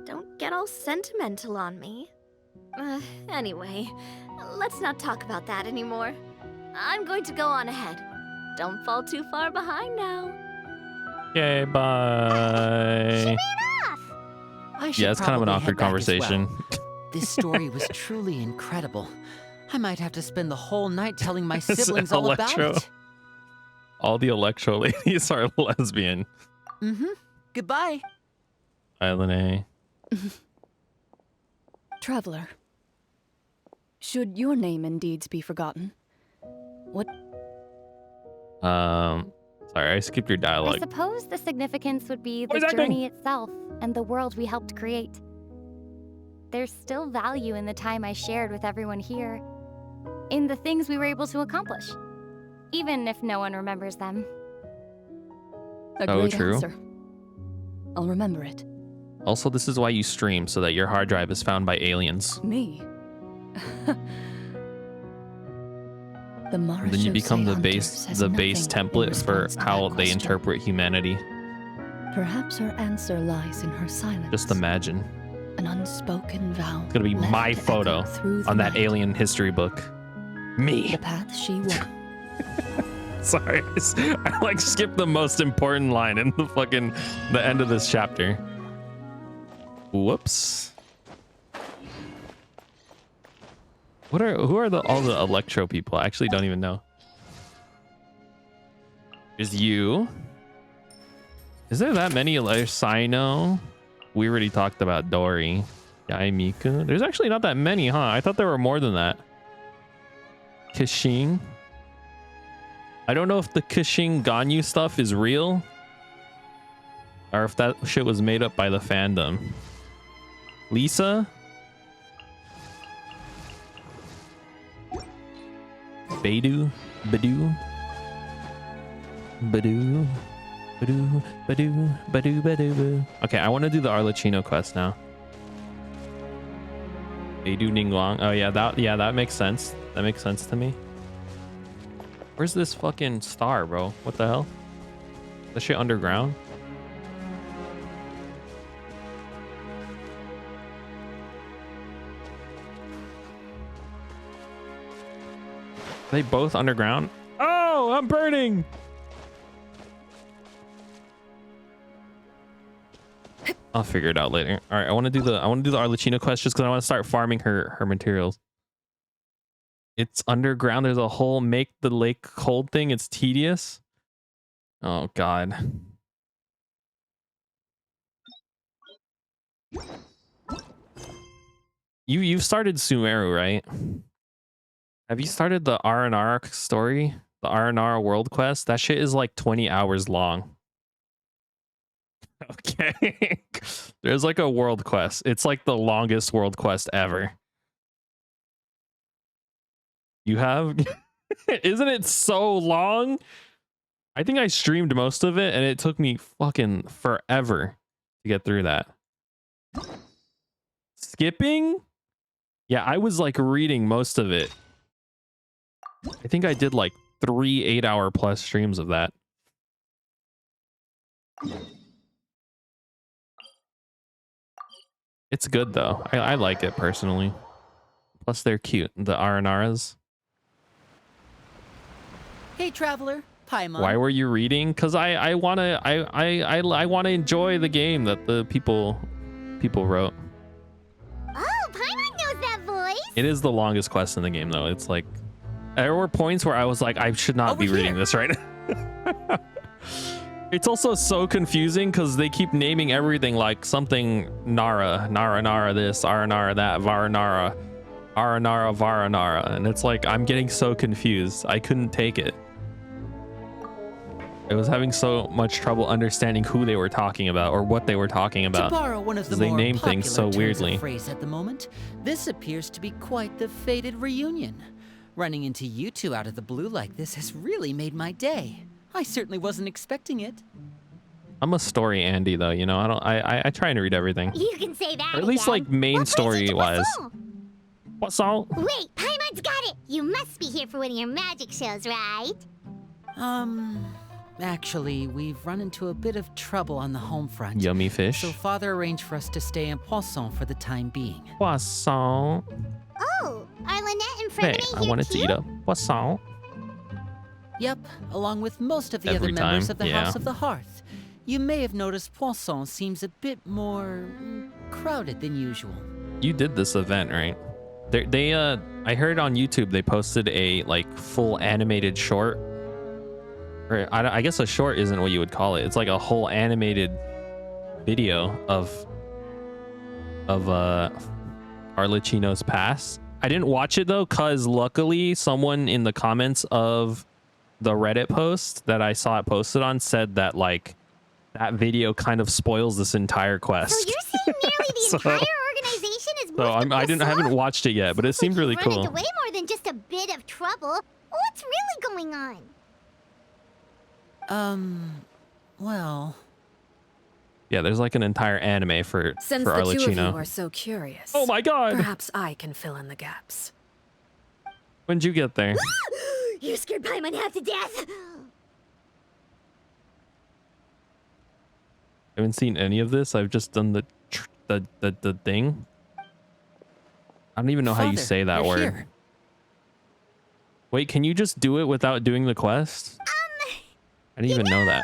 Don't get all sentimental on me. Anyway, let's not talk about that anymore. I'm going to go on ahead. Don't fall too far behind now. Okay, bye. She ran off. Yeah, it's kind of an awkward conversation. This story was truly incredible. I might have to spend the whole night telling my siblings all about it. All the Electro ladies are lesbian. Goodbye. Bye, Lene. Traveler, should your name and deeds be forgotten? What? Sorry, I skipped your dialogue. I suppose the significance would be the journey itself and the world we helped create. There's still value in the time I shared with everyone here, in the things we were able to accomplish, even if no one remembers them. A great answer. I'll remember it. Also, this is why you stream, so that your hard drive is found by aliens. Me? The Then you become the base template for how they interpret humanity. Perhaps her answer lies in her silence. Just imagine. An unspoken vow. It's gonna be my photo on that alien history book. Me. The path she walked. Sorry, I like skipped the most important line in the end of this chapter. Whoops. Who are all the Electro people? I actually don't even know. There's you. Is there that many? Sino? We already talked about Dory. Yai Miku. There's actually not that many, huh? I thought there were more than that. Kashin. I don't know if the Kashin Ganyu stuff is real, or if that shit was made up by the fandom. Lisa? Badu? Badu? Badu? Badu? Badu? Badu? Badu? Okay, I want to do the Arlecchino quest now. Badu Ningguang. Oh yeah, that makes sense. That makes sense to me. Where's this fucking star, bro? What the hell? Is that shit underground? Are they both underground? Oh, I'm burning! I'll figure it out later. All right, I want to do the Arlecchino quest just because I want to start farming her materials. It's underground. There's a whole make the lake cold thing. It's tedious. Oh God. You've started Sumeru, right? Have you started the R&R story? The R&R world quest? That shit is like 20 hours long. Okay. There's like a world quest. It's like the longest world quest ever. You have? Isn't it so long? I think I streamed most of it and it took me fucking forever to get through that. Skipping? Yeah, I was like reading most of it. I think I did like 3 8-hour plus streams of that. It's good though. I like it personally. Plus they're cute. The Aranaras. Hey, traveler. Paimon. Why were you reading? Because I wanna enjoy the game that the people wrote. Oh, Paimon knows that voice. It is the longest quest in the game though. It's like there were points where I was like, I should not be reading this right now. It's also so confusing because they keep naming everything like something Nara this, Aranara that, Varanara, Aranara, Varanara. And it's like, I'm getting so confused. I couldn't take it. I was having so much trouble understanding who they were talking about or what they were talking about. To borrow one of the they more name things so popular turns of weirdly. phrase at the moment, this appears to be quite the fated reunion. Running into you two out of the blue like this has really made my day. I certainly wasn't expecting it. I'm a story Andy though, you know. I try and read everything. You can say that. Or at least again. like main story wise. What's all? Wait, Paimon's got it. You must be here for one of your magic shows, right? Actually, we've run into a bit of trouble on the home front. Yummy fish. So Father arranged for us to stay in Poisson for the time being. Poisson. Oh, are Lynette and Fremine Hey, I here wanted too? to eat a poisson. Yep, along with most of the Every other members time, of the yeah. House of the Hearth. You may have noticed Poisson seems a bit more crowded than usual. You did this event, right? I heard on YouTube they posted a like full animated short. Or I guess a short isn't what you would call it. It's like a whole animated video of Arlecchino's past. I didn't watch it though, cause luckily someone in the comments of the Reddit post that I saw it posted on said that like that video kind of spoils this entire quest. So you're saying nearly the entire organization is moved I haven't watched it yet, but it seemed really Run cool. into way more than just a bit of trouble. What's really going on? Well... Yeah, there's like an entire anime for Since for the two of you Arlecchino. are so curious, Oh my god! perhaps I can fill in the gaps. When'd you get there? You scared Paimon half to death. I haven't seen any of this. I've just done the thing. I don't even know how you Father, say that you're word. here. Wait, can you just do it without doing the quest? I didn't even know that.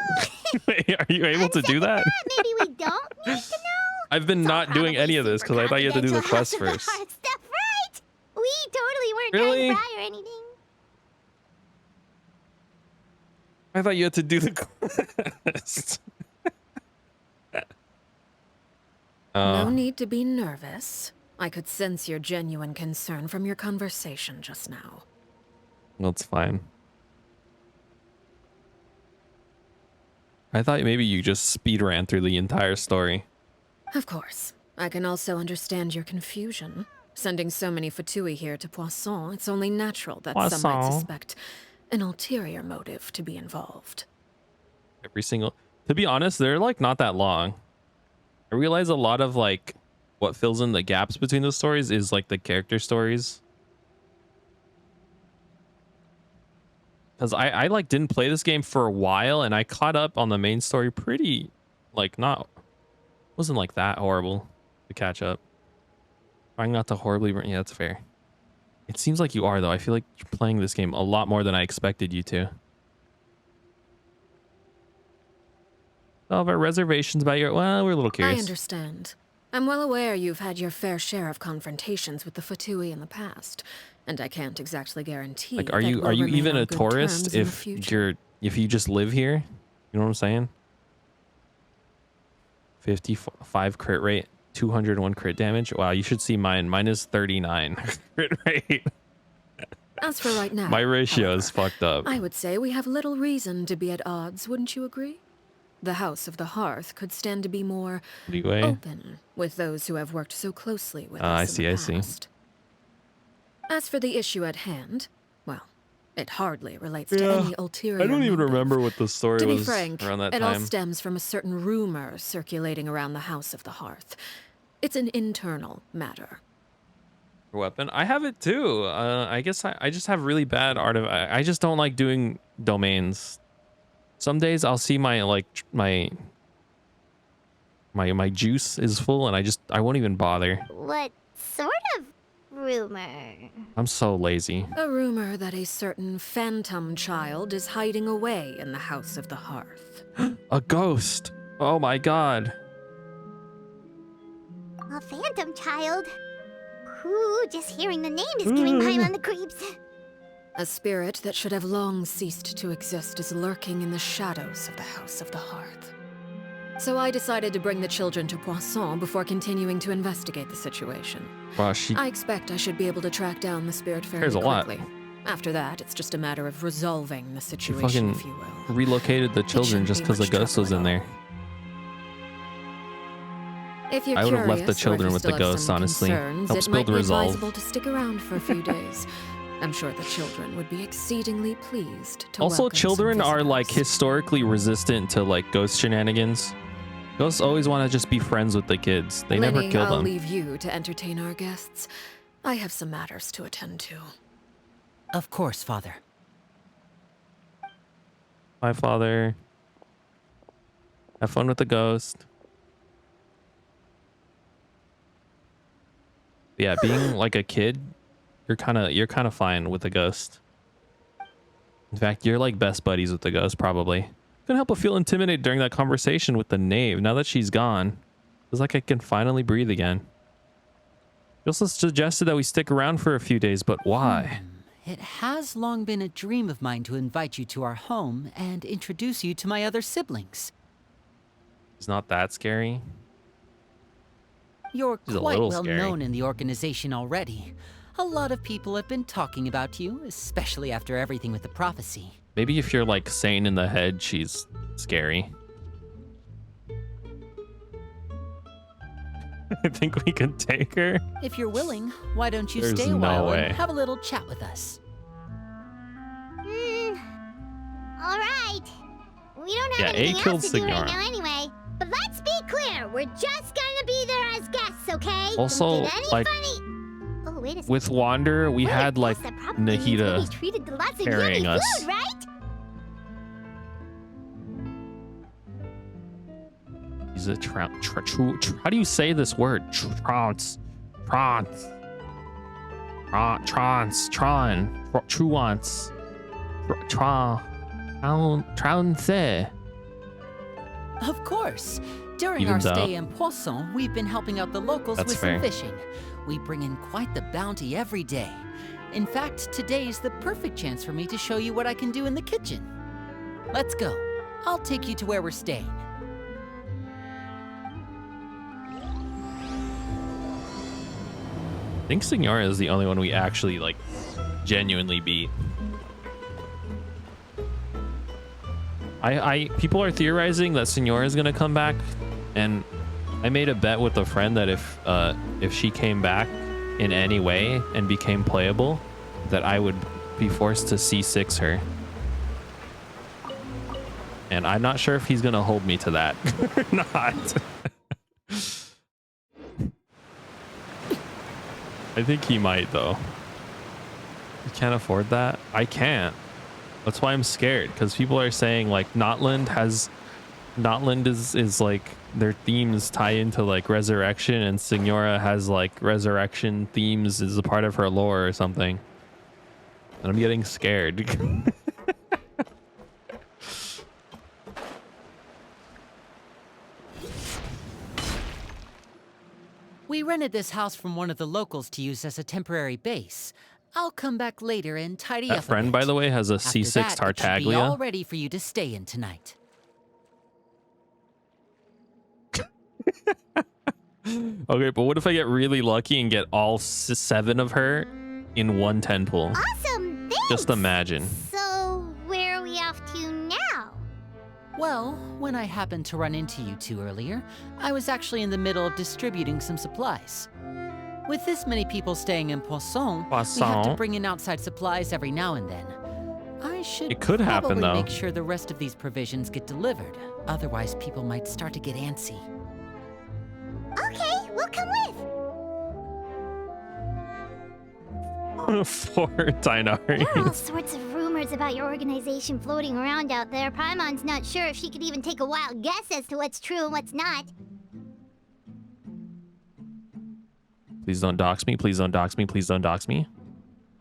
Wait, are you able to do that? Maybe we don't need to know. I've been not doing any of this because I thought you had to do the quest first. Stuff, right? We totally weren't Really? trying to pry or anything. I thought you had to do the quest. No need to be nervous. I could sense your genuine concern from your conversation just now. That's fine. I thought maybe you just speed ran through the entire story. Of course. I can also understand your confusion. Sending so many Fatui here to Poisson, it's only natural that some might Poisson. suspect an ulterior motive to be involved. To be honest, they're like not that long. I realize a lot of like what fills in the gaps between those stories is like the character stories. Because I like didn't play this game for a while and I caught up on the main story pretty like wasn't like that horrible to catch up. Trying not to horribly, yeah, that's fair. It seems like you are though. I feel like you're playing this game a lot more than I expected you to. All of our reservations about your... Well, we're a little curious. I understand. I'm well aware you've had your fair share of confrontations with the Fatui in the past, and I can't exactly guarantee. Like, that are you we'll remain even on a good tourist terms in the if future. if you just live here? You know what I'm saying? 55 crit rate, 201 crit damage. Wow, you should see mine. Mine is 39 crit rate. As for right now, My ratio however, is fucked up. I would say we have little reason to be at odds, wouldn't you agree? The House of the Hearth could stand to be more Leeway. open with those who have worked so closely with us I in see, the I see. past. As for the issue at hand, well, it hardly relates to any ulterior I don't even motive. remember what the story To be was frank, around that it all time. stems from a certain rumor circulating around the House of the Hearth. It's an internal matter. Weapon. I have it too. I guess I just have really bad art of... I just don't like doing domains. Some days I'll see my my juice is full and I won't even bother. What sort of rumor? I'm so lazy. A rumor that a certain phantom child is hiding away in the House of the Hearth. A ghost. Oh my god. A phantom child? Ooh, just hearing the name is giving Paimon the creeps. A spirit that should have long ceased to exist is lurking in the shadows of the House of the Hearth. So I decided to bring the children to Poisson before continuing to investigate the situation. Wow, I expect I should be able to track down the spirit There's fairly a lot. quickly. After that, it's just a matter of resolving the You situation, fucking if you will. relocated the children shouldn't just be because the much ghost was trouble in at there. If you're I would have left the curious, or if children you with the still have ghost, some honestly. concerns, Helps it might build be resolve. advisable to stick around for a few days. I'm sure the children would be exceedingly pleased to Also, welcome some children are visitors. like historically resistant to like ghost shenanigans. Ghosts always want to just be friends with the kids. They never Linny, kill I'll them. leave you to entertain our guests. I have some matters to attend to. Of course, Father. Bye, Father. Have fun with the ghost. Yeah, being like a kid, you're kind of fine with the ghost. In fact, you're like best buddies with the ghost, probably. Couldn't help but feel intimidated during that conversation with the knave. Now that she's gone, it's like I can finally breathe again. She also suggested that we stick around for a few days, but why? It has long been a dream of mine to invite you to our home and introduce you to my other siblings. It's not that scary. You're She's a quite little well scary. known in the organization already. A lot of people have been talking about you, especially after everything with the prophecy. Maybe if you're like sane in the head, she's scary. I think we can take her. If you're willing, why don't you There's stay a no while way. and have a little chat with us? All right. We don't have Yeah, A anything killed else to do right Signora. now anyway. But let's be clear, we're just gonna be there as guests, okay? Also, Don't get any like, funny... Oh, wait a second. With Wander, we What a had like guess that probably means we'll Nahida be treated to lots of carrying yummy us. food, right? He's a how do you say this word? Trance. Truance. Of course. During Even our though- stay in Poisson, we've been helping out the locals That's with fair. some fishing. We bring in quite the bounty every day. In fact, today is the perfect chance for me to show you what I can do in the kitchen. Let's go. I'll take you to where we're staying. I think Signora is the only one we actually like genuinely beat. People are theorizing that Signora is gonna come back, and I made a bet with a friend that if she came back in any way and became playable, that I would be forced to C6 her. And I'm not sure if he's gonna hold me to that or not. I think he might though. You can't afford that? I can't. That's why I'm scared, because people are saying like Notland is like their themes tie into like resurrection, and Signora has like resurrection themes as a part of her lore or something. And I'm getting scared. We rented this house from one of the locals to use as a temporary base. I'll come back later and tidy up That friend, by the way, has a After C6 that, it should be all Tartaglia. ready for you to stay in tonight. Okay, but what if I get really lucky and get all 7 of her in one 10 pool? Awesome, thanks! Just imagine. So, where are we off to now? Well, when I happened to run into you two earlier, I was actually in the middle of distributing some supplies. With this many people staying in Poisson, we have to Poisson. bring in outside supplies every now and then. I should It could happen, probably though. make sure the rest of these provisions get delivered. Otherwise, people might start to get antsy. Okay, we'll come with. 4 Dinari. There are all sorts of rumors about your organization floating around out there. Paimon's not sure if she could even take a wild guess as to what's true and what's not. Please don't dox me. Please don't dox me. Please don't dox me.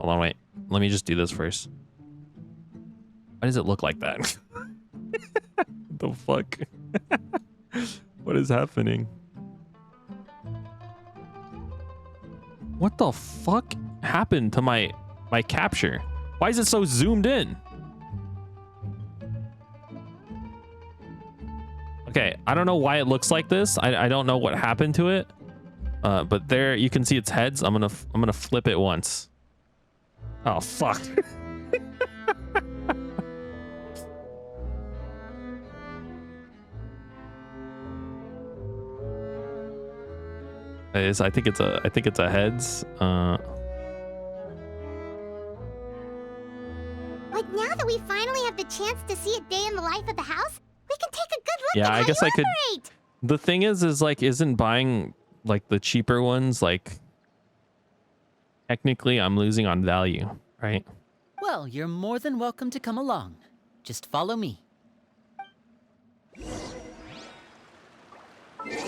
Hold on, wait. Let me just do this first. Why does it look like that? The fuck? What is happening? What the fuck happened to my capture? Why is it so zoomed in? Okay, I don't know why it looks like this. I don't know what happened to it. But there you can see its heads. I'm gonna flip it once. Oh fuck. I think it's a heads. Like, now that we finally have the chance to see a day in the life of the house, we can take a good look Yeah, at I how guess you I could. operate. The thing is like, isn't buying like the cheaper ones, like technically I'm losing on value, right? Well, you're more than welcome to come along. Just follow me.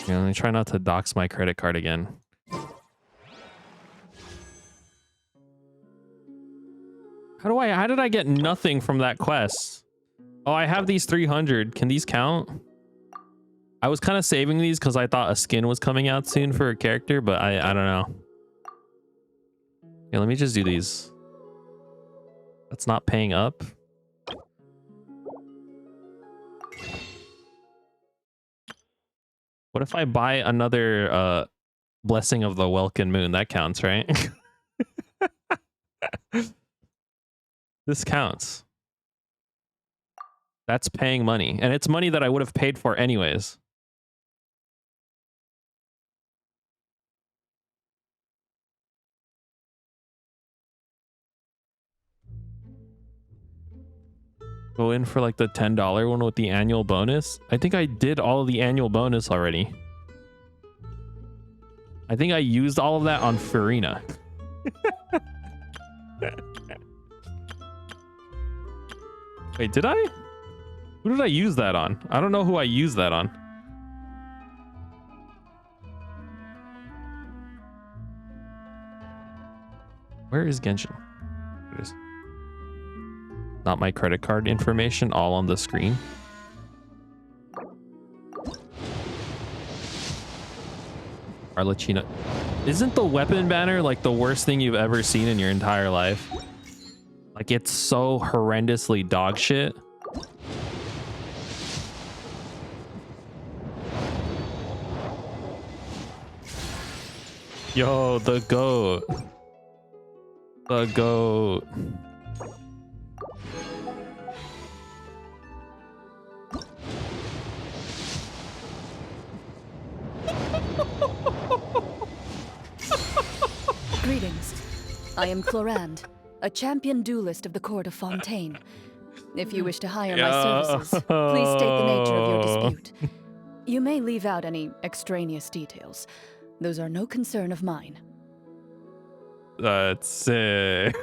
Yeah, let me try not to dox my credit card again. How did I get nothing from that quest? Oh, I have these 300. Can these count? I was kind of saving these because I thought a skin was coming out soon for a character, but I don't know. Yeah, let me just do these. That's not paying up. What if I buy another Blessing of the Welkin Moon? That counts, right? This counts. That's paying money. And it's money that I would have paid for anyways. Go in for like the $10 one with the annual bonus. I think I did all of the annual bonus already. I think I used all of that on Farina. Wait, did I? Who did I use that on? I don't know who I used that on. Where is Genshin? There it is. Not my credit card information all on the screen. Arlecchino. Isn't the weapon banner like the worst thing you've ever seen in your entire life? Like, it's so horrendously dog shit. Yo, the goat. The goat. Greetings. I am Clorinde, a champion duelist of the court of Fontaine. If you wish to hire my services, please state the nature of your dispute. You may leave out any extraneous details. Those are no concern of mine. That's sick.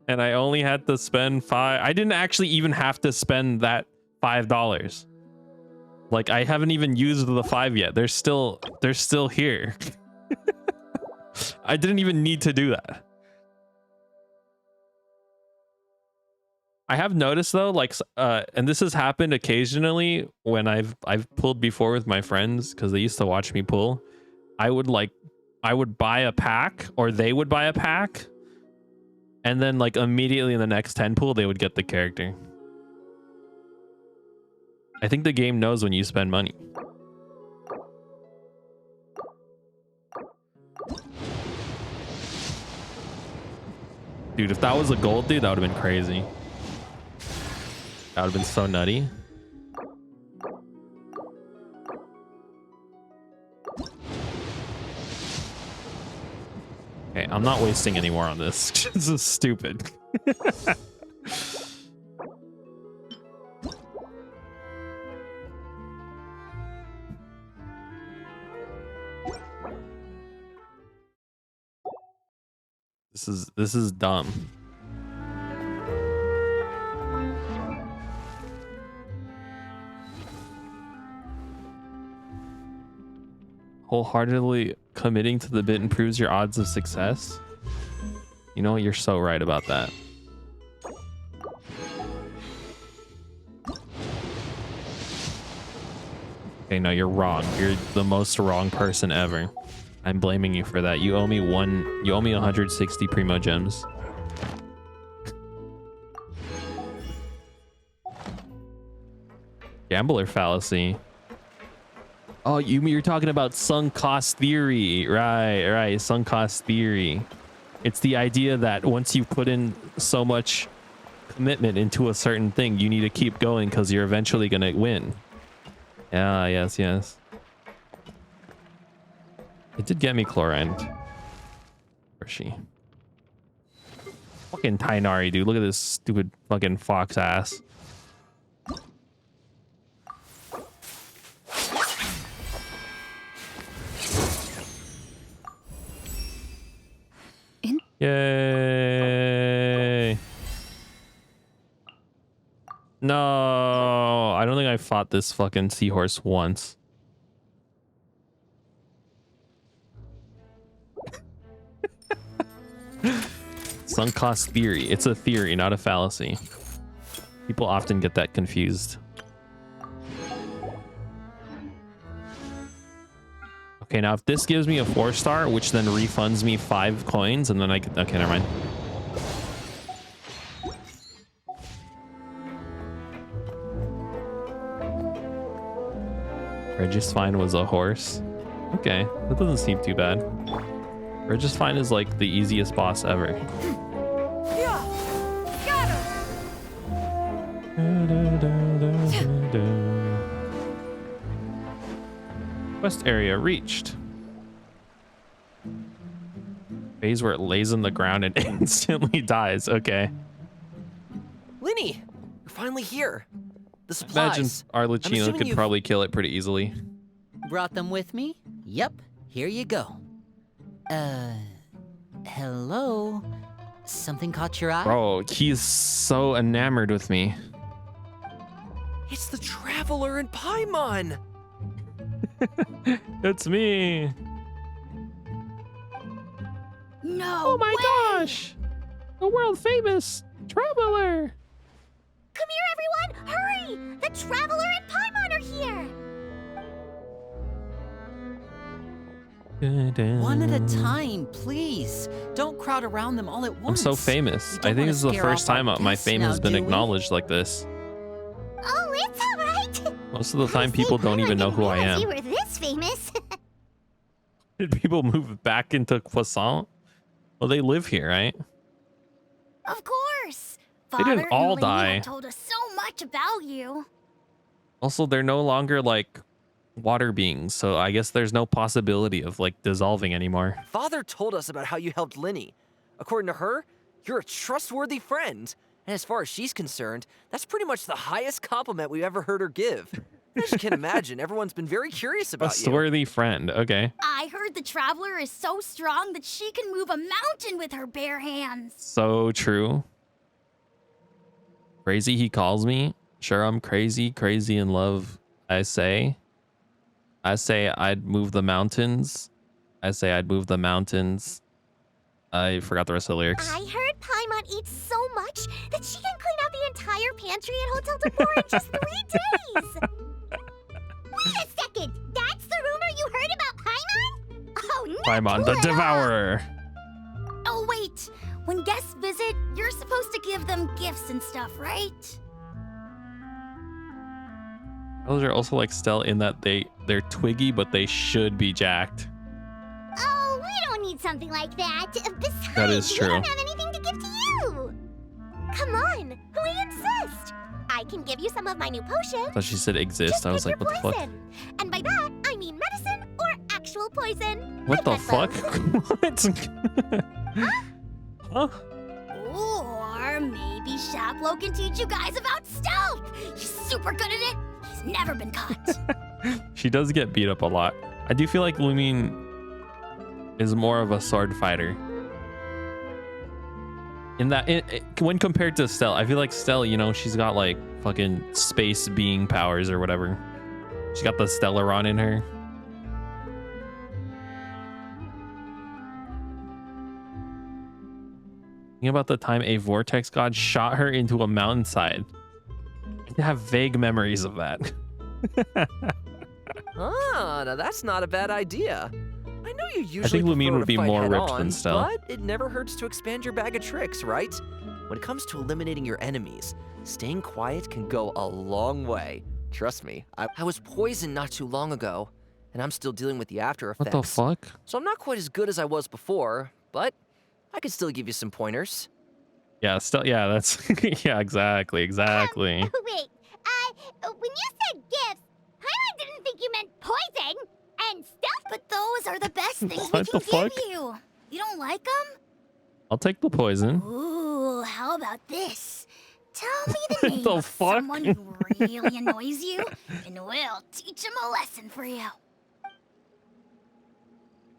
And I only had to spend $5. I didn't actually even have to spend that $5. Like, I haven't even used the 5 yet. They're still here. I didn't even need to do that. I have noticed though, like, and this has happened occasionally when I've pulled before with my friends because they used to watch me pull. I would buy a pack, or they would buy a pack, and then like immediately in the next 10 pool they would get the character. I think the game knows when you spend money. Dude, if that was a gold dude, that would have been crazy. That would have been so nutty. Okay, I'm not wasting any more on this. This is stupid. This is dumb. Wholeheartedly committing to the bit improves your odds of success. You know, you're so right about that. Okay, no, you're wrong. You're the most wrong person ever. I'm blaming you for that. You owe me 160 primo gems. Gambler fallacy. Oh, you're talking about sunk cost theory. Right. Sunk cost theory. It's the idea that once you put in so much commitment into a certain thing, you need to keep going because you're eventually going to win. Yeah, yes. It did get me Clorinde. Where's she? Fucking Tainari, dude. Look at this stupid fucking fox ass. Yay. No, I don't think I fought this fucking seahorse once. Sunk cost theory. It's a theory, not a fallacy. People often get that confused. Okay, now if this gives me a 4-star, which then refunds me 5 coins, and then I can... Okay, never mind. Regisfine was a horse. Okay, that doesn't seem too bad. Regisfine is like the easiest boss ever. Quest area reached. Phase where it lays on the ground and instantly dies. Okay. Linny, you're finally here. The supplies. Imagine Arlecchino could probably kill it pretty easily. Brought them with me? Yep. Here you go. Hello? Something caught your eye? Bro, he's so enamored with me. It's the Traveler in Paimon! It's me. No Oh my way. gosh! The world famous Traveler! Come here, everyone! Hurry! The Traveler and Paimon are here! One at a time, please. Don't crowd around them all at I'm once. so famous. I think this is the first time my fame has been acknowledged like this. Oh, it's all right. Most of the time, people don't even know who I am. You were this famous. Did people move back into Poisson? Well, they live here, right? Of course. They didn't all die. Told us so much about you. Also, they're no longer like water beings, so I guess there's no possibility of like dissolving anymore. Father told us about how you helped Linny. According to her, you're a trustworthy friend. And as far as she's concerned, that's pretty much the highest compliment we've ever heard her give. As you can imagine, everyone's been very curious about you. Trustworthy friend, okay. I heard the Traveler is so strong that she can move a mountain with her bare hands. So true. Crazy he calls me. Sure, I'm crazy in love. I say I'd move the mountains. I forgot the rest of the lyrics. I heard Paimon eats so much that she can clean out the entire pantry at Hotel de Boer in just 3 days. Wait a second! That's the rumor you heard about Paimon? Paimon the Devourer. Oh, wait. When guests visit, you're supposed to give them gifts and stuff, right? Those are also like Stell in that they're twiggy, but they should be jacked. Oh, we don't need something like that. Besides, That is true. we don't have anything to give to you. Come on, we insist. I can give you some of my new potions. I thought she said exist. Just I was pick like, your what the fuck? poison. And by that, I mean medicine or actual poison. What the fuck? What? Huh? Or maybe Shaplo can teach you guys about stealth. He's super good at it. He's never been caught. She does get beat up a lot. I do feel like Lumine is more of a sword fighter. In that, when compared to Stell, I feel like Stell, you know, she's got like fucking space being powers or whatever. She got the Stellaron in her. Think about the time a vortex god shot her into a mountainside. I have vague memories of that. Ah, now that's not a bad idea. I know you usually I think Lumine prefer would to be fight more ripped head-on, than Stell. But it never hurts to expand your bag of tricks, right? When it comes to eliminating your enemies, staying quiet can go a long way. Trust me, I was poisoned not too long ago, and I'm still dealing with the after effects. What the fuck? So I'm not quite as good as I was before, but I can still give you some pointers. Yeah, Stell. Yeah, that's yeah, exactly. Wait, when you said gifts, Paimon didn't think you meant poison and stuff. But those are the best things What we the can fuck? give you. You don't like them? I'll take the poison. Ooh, how about this? Tell me the name The of fuck? someone who really annoys you, and we'll teach him a lesson for you.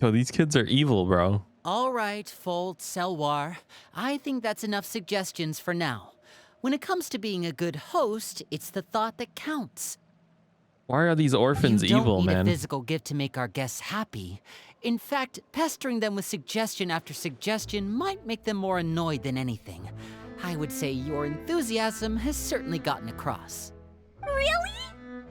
Yo, these kids are evil, bro. All right, Fold, Selwar. I think that's enough suggestions for now. When it comes to being a good host, it's the thought that counts. Why are these orphans you don't evil, need man? a physical gift to make our guests happy. In fact, pestering them with suggestion after suggestion might make them more annoyed than anything. I would say your enthusiasm has certainly gotten across. Really?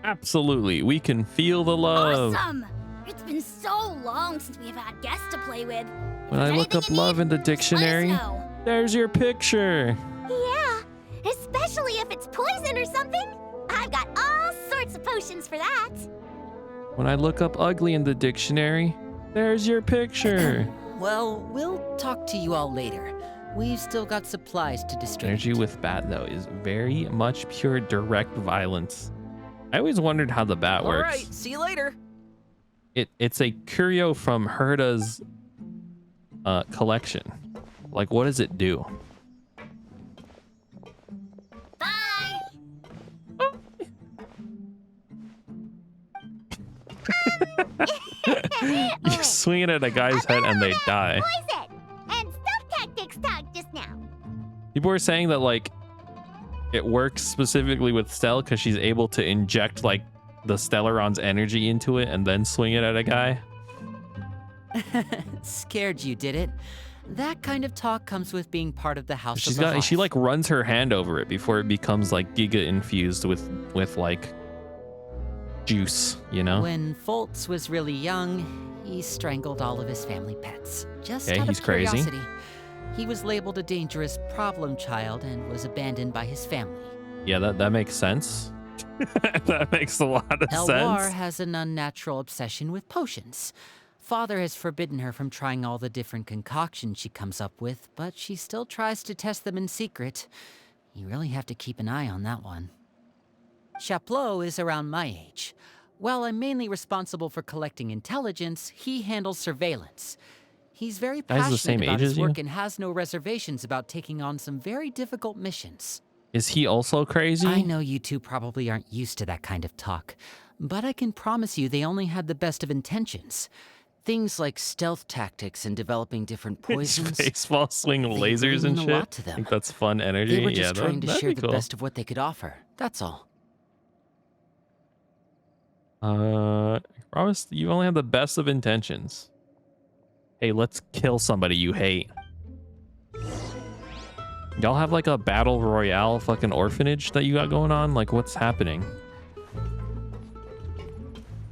Absolutely. We can feel the love. Awesome! It's been so long since we've had guests to play with. When I look up love in the dictionary, there's your picture. Yeah, especially if it's poison or something. I've got all sorts of potions for that. When I look up ugly in the dictionary, there's your picture. Well, we'll talk to you all later. We've still got supplies to distribute. Energy with bat, though, is very much pure direct violence. I always wondered how the bat All works. right, see you later. It's a curio from Herda's collection. Like, what does it do? Bye! You swing it at a guy's head and they die. Poison and stealth tactics talk just now. People were saying that, like, it works specifically with Stell because she's able to inject, like, the Stellaron's energy into it and then swing it at a guy. Scared you, did it? That kind of talk comes with being part of the House of the Hearth. She like runs her hand over it before it becomes like giga infused with like juice, you know? When Foltz was really young, he strangled all of his family pets. Just Okay, out he's of crazy. curiosity. He was labeled a dangerous problem child and was abandoned by his family. Yeah, that makes sense. That makes a lot of Elwar sense. has an unnatural obsession with potions. Father has forbidden her from trying all the different concoctions she comes up with, but she still tries to test them in secret. You really have to keep an eye on that one. Chaplot is around my age. While I'm mainly responsible for collecting intelligence, he handles surveillance. He's very Guy's the same passionate about age his as you? work and has no reservations about taking on some very difficult missions. Is he also crazy? I know you two probably aren't used to that kind of talk, but I can promise you they only had the best of intentions. Things like stealth tactics and developing different poisons. Baseball swing they lasers really and mean a shit. lot to them. I think that's fun energy. They were just yeah, trying to that'd share be the cool. best of what they could offer. That's all. I promise you only have the best of intentions. Hey, let's kill somebody you hate. Y'all have like a battle royale fucking orphanage that you got going on? Like, what's happening?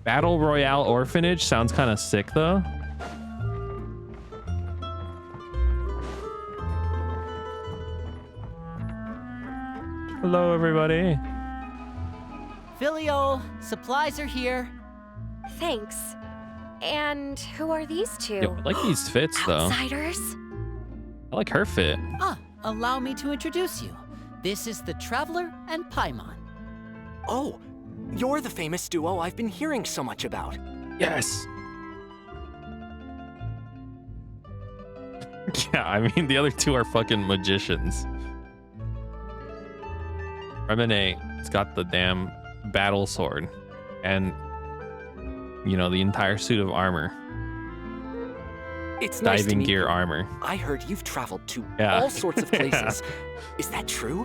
Battle royale orphanage sounds kind of sick though. Hello, everybody. Filial, supplies are here. Thanks. And who are these two? Yo, I like these fits, though. Outsiders? I like her fit. Allow me to introduce you. This is the Traveler and Paimon. Oh, you're the famous duo I've been hearing so much about. Yes. Yeah, I mean, the other two are fucking magicians. Remine, it's got the damn battle sword and, you know, the entire suit of armor. It's nice to diving meet gear you. armor. I heard you've traveled to Yeah. all sorts of places. Is that true?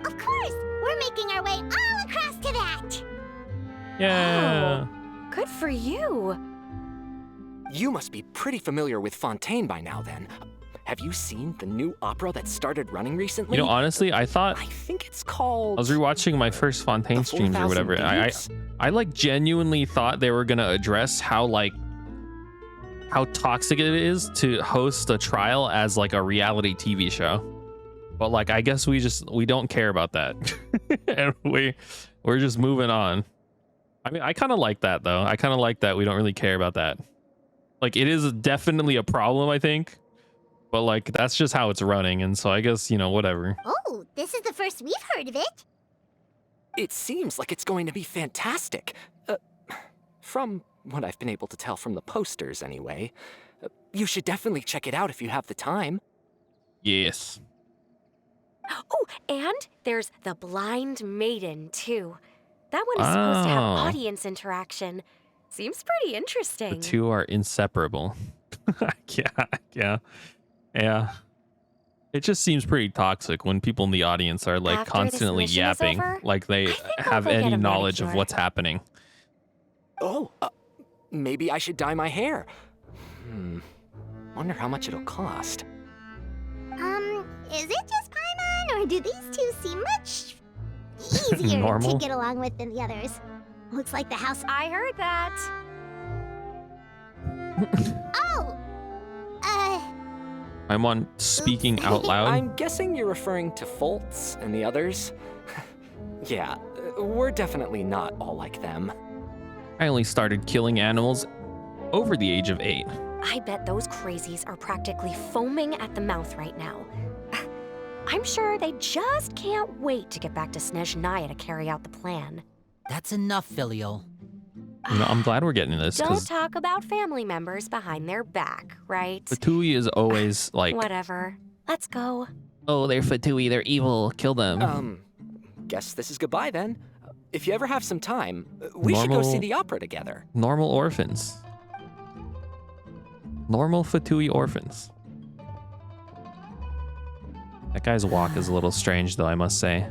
Of course! We're making our way all across to that! Yeah. Oh, good for you. You must be pretty familiar with Fontaine by now, then. Have you seen the new opera that started running recently? You know, honestly, I thought I think it's called. I was rewatching my first Fontaine streams or whatever. I like genuinely thought they were gonna address how toxic it is to host a trial as like a reality TV show. But like, I guess we don't care about that, and we're just moving on. I mean, I kind of like that though. I kind of like that we don't really care about that. Like, it is definitely a problem, I think. But like, that's just how it's running, and so I guess, you know, whatever. Oh, this is the first we've heard of it. It seems like it's going to be fantastic. From what I've been able to tell from the posters, anyway. You should definitely check it out if you have the time. Yes. Oh, and there's the Blind Maiden, too. That one is supposed to have audience interaction. Seems pretty interesting. The two are inseparable. Yeah. It just seems pretty toxic when people in the audience are like After constantly this mission is yapping, over, like they have go get any a knowledge of manicure. what's happening. Oh, maybe I should dye my hair. Wonder how much it'll cost. Is it just Paimon, or do these two seem much easier Normal? to get along with than the others? Looks like the house. I heard that. Oh! I'm on speaking out loud. I'm guessing you're referring to Foltz and the others. Yeah, we're definitely not all like them. I only started killing animals over the age of 8. I bet those crazies are practically foaming at the mouth right now. I'm sure they just can't wait to get back to Snezhnaya to carry out the plan. That's enough, Filial. You know, I'm glad we're getting this Don't because talk about family members behind their back, right? Fatui is always like, Whatever. Let's go. oh, they're Fatui, they're evil, kill them. Guess this is goodbye then. If you ever have some time, we should go see the opera together. Normal orphans. Normal Fatui orphans. That guy's walk is a little strange, though, I must say.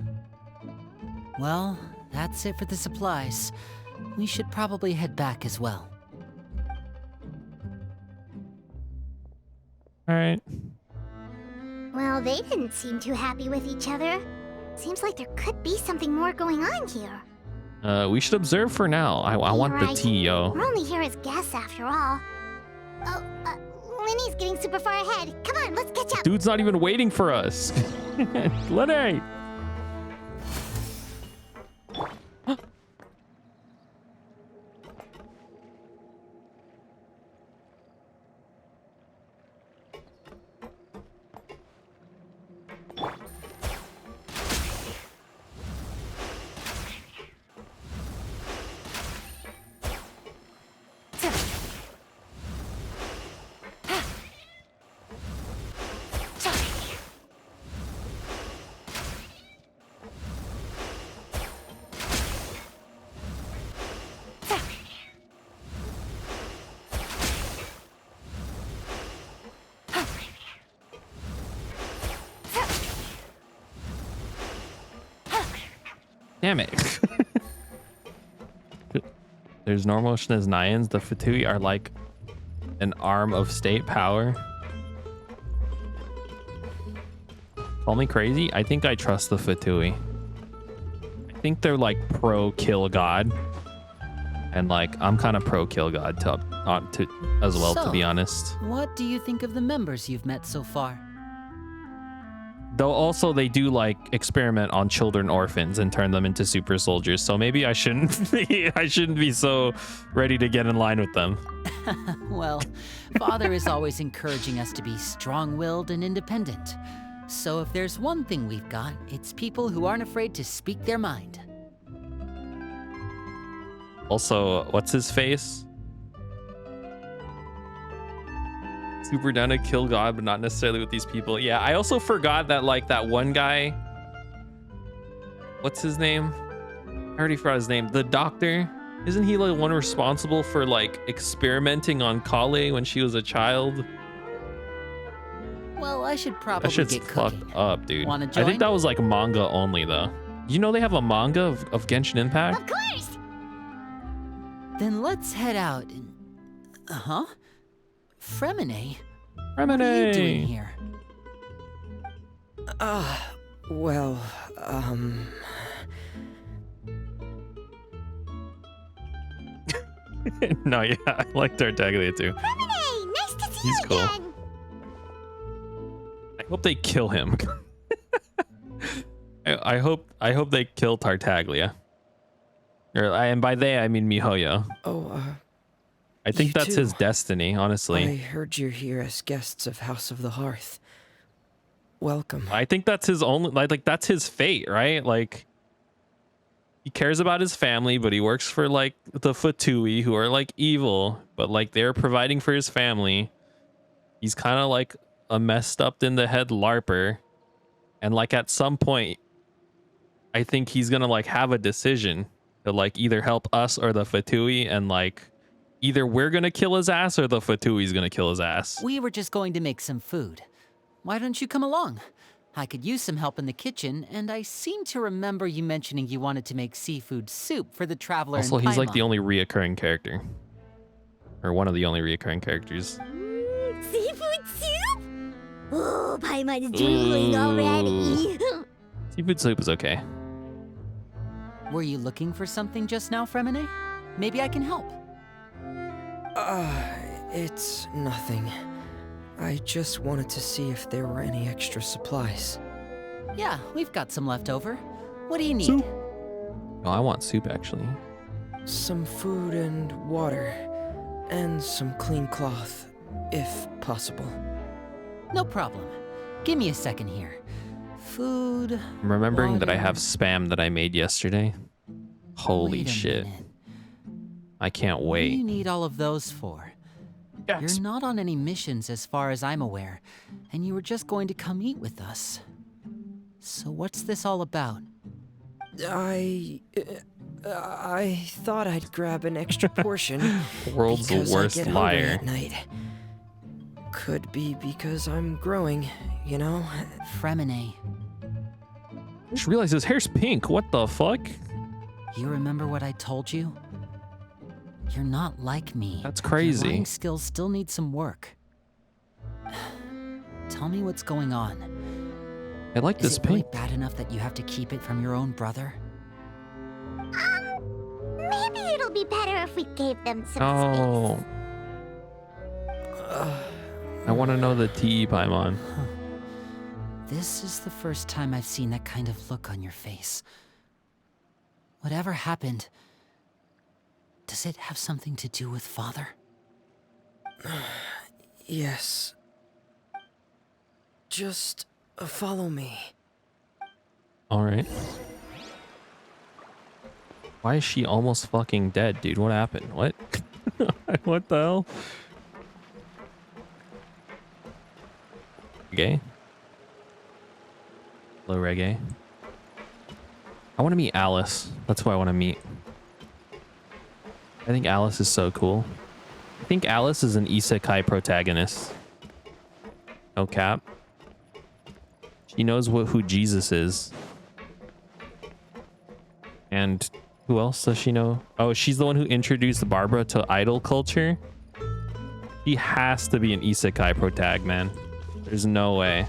Well, that's it for the supplies. We should probably head back as well. All right. Well, they didn't seem too happy with each other. Seems like there could be something more going on here. We should observe for now. I want the Right. TO. We're only here as guests after all. Oh, Lenny's getting super far ahead. Come on, let's catch up. Dude's not even waiting for us. Lenny! Damn it. There's normal Snezhnayans. The Fatui are like an arm of state power. Call me crazy? I think I trust the Fatui. I think they're like pro kill god. And like, I'm kind of pro kill god as well, to be honest. What do you think of the members you've met so far? Though also they do like experiment on children orphans and turn them into super soldiers. So maybe I shouldn't be so ready to get in line with them. Well, Father is always encouraging us to be strong-willed and independent. So if there's one thing we've got, it's people who aren't afraid to speak their mind. Also, what's his face? Super down to kill God, but not necessarily with these people. Yeah, I also forgot that like that one guy. What's his name? I already forgot his name. The doctor. Isn't he like one responsible for like experimenting on Kale when she was a child? Well, I should probably That shit's get cooking. fucked up, dude. Wanna I join? think that was like manga only though. You know they have a manga of Genshin Impact? Of course! Then let's head out and... Uh-huh. Fremine? Fremine! What are you doing here? Well, No, yeah, I like Tartaglia too. Fremine, nice to see He's you cool. again! I hope they kill him. I hope they kill Tartaglia. And by they I mean Mihoyo. I think that's his destiny, honestly. I heard you're here as guests of House of the Hearth. Welcome. I think that's his only like that's his fate, right? Like he cares about his family, but he works for like the Fatui who are like evil, but like they're providing for his family. He's kind of like a messed up in the head LARPer. And like at some point I think he's gonna like have a decision to like either help us or the Fatui, and like either we're gonna kill his ass or the Fatui's gonna kill his ass. We were just going to make some food. Why don't you come along? I could use some help in the kitchen, and I seem to remember you mentioning you wanted to make seafood soup for the traveler Also, in he's like the Paimon. only reoccurring character. Or one of the only reoccurring characters. Seafood soup? Oh, Paimon's drooling already. Seafood soup is okay. Were you looking for something just now, Fremine? Maybe I can help. It's nothing. I just wanted to see if there were any extra supplies. Yeah, we've got some left over. What do you need? Soup. Oh, I want soup actually. Some food and water. And some clean cloth, if possible. No problem. Give me a second here. Food. I'm remembering that I water. have spam that I made yesterday. Holy Wait a shit. minute. I can't What do you wait. need all of those for? You're not on any missions as far as I'm aware, and you were just going to come eat with us. So what's this all about? I thought I'd grab an extra portion. World's because worst I get hungry liar. at night. Could be because I'm growing, you know? Fremine, I just realized his hair's pink. What the fuck? you remember what I told you? You're not like me. That's Your crazy. lying skills still need some work. Tell me what's going on. I like Is this it really pink. bad enough that you have to keep it from your own brother? Maybe it'll be better if we gave them some Oh. I want to know the tea, Paimon. This is the first time I've seen that kind of look on your face. Whatever happened, does it have something to do with Father? Yes. Just follow me. All right. Why is she almost fucking dead, dude? What happened? What? What the hell? Reggae? Hello, reggae. I want to meet Alice. That's who I want to meet. I think Alice is so cool. I think Alice is an isekai protagonist. No cap. She knows who Jesus is. And who else does she know? Oh, she's the one who introduced Barbara to idol culture. She has to be an isekai protag, man. There's no way.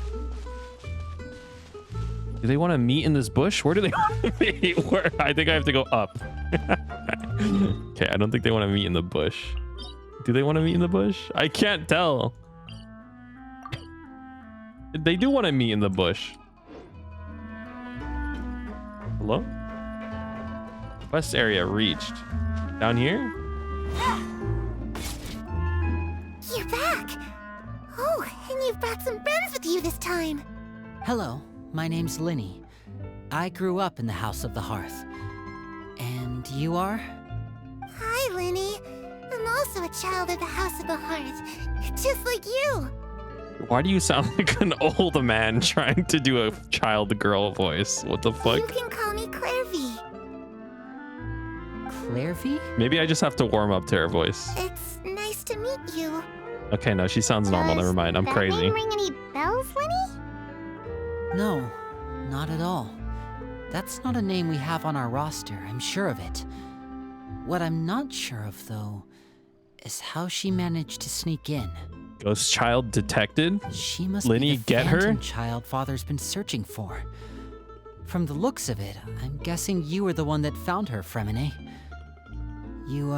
Do they want to meet in this bush? Where do they want to meet? Where? I think I have to go up. Okay, I don't think they want to meet in the bush. Do they want to meet in the bush? I can't tell. They do want to meet in the bush. Hello? Quest area reached. Down here? You're back! Oh, and you've brought some friends with you this time. Hello, my name's Linny. I grew up in the House of the Hearth. And you are? Hi, Linny. I'm also a child of the House of the Hearth, just like you. Why do you sound like an old man trying to do a child girl voice? What the fuck? You can call me Clairvy. Clairvy? Maybe I just have to warm up to her voice. It's nice to meet you. Okay, no, she sounds normal. Never mind. I'm That crazy. name ring any bells, Linny? No, not at all. That's not a name we have on our roster, I'm sure of it. What I'm not sure of, though, is how she managed to sneak in. Ghost child detected? She must Linny, be the get her? phantom child Father's been searching for. From the looks of it, I'm guessing you were the one that found her, Fremine. You,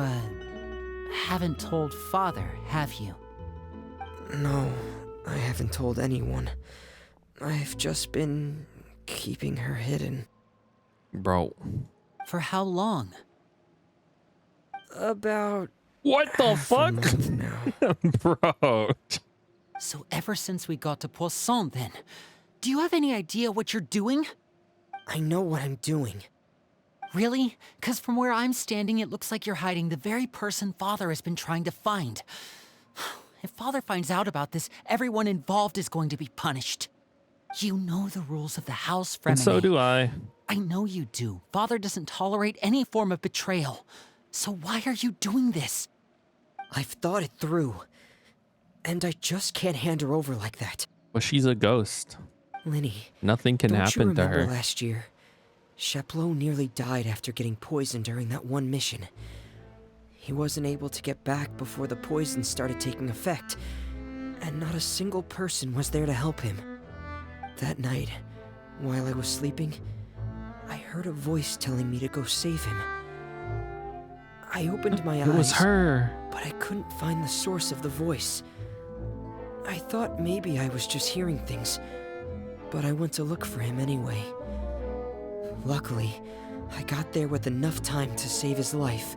haven't told Father, have you? No, I haven't told anyone. I've just been keeping her hidden. Bro. For how long? About what the fuck? Bro. So ever since we got to Poisson, then, do you have any idea what you're doing? I know what I'm doing. Really? Because from where I'm standing, it looks like you're hiding the very person Father has been trying to find. If Father finds out about this, everyone involved is going to be punished. You know the rules of the house, Fremine. And so do I. I know you do. Father doesn't tolerate any form of betrayal. So why are you doing this? I've thought it through. And I just can't hand her over like that. Well, she's a ghost. Linny, nothing can happen to her. Don't you remember last year? Sheplo nearly died after getting poisoned during that one mission. He wasn't able to get back before the poison started taking effect, and not a single person was there to help him. That night, while I was sleeping, I heard a voice telling me to go save him. I opened my eyes. It was her. But I couldn't find the source of the voice. I thought maybe I was just hearing things, but I went to look for him anyway. Luckily, I got there with enough time to save his life.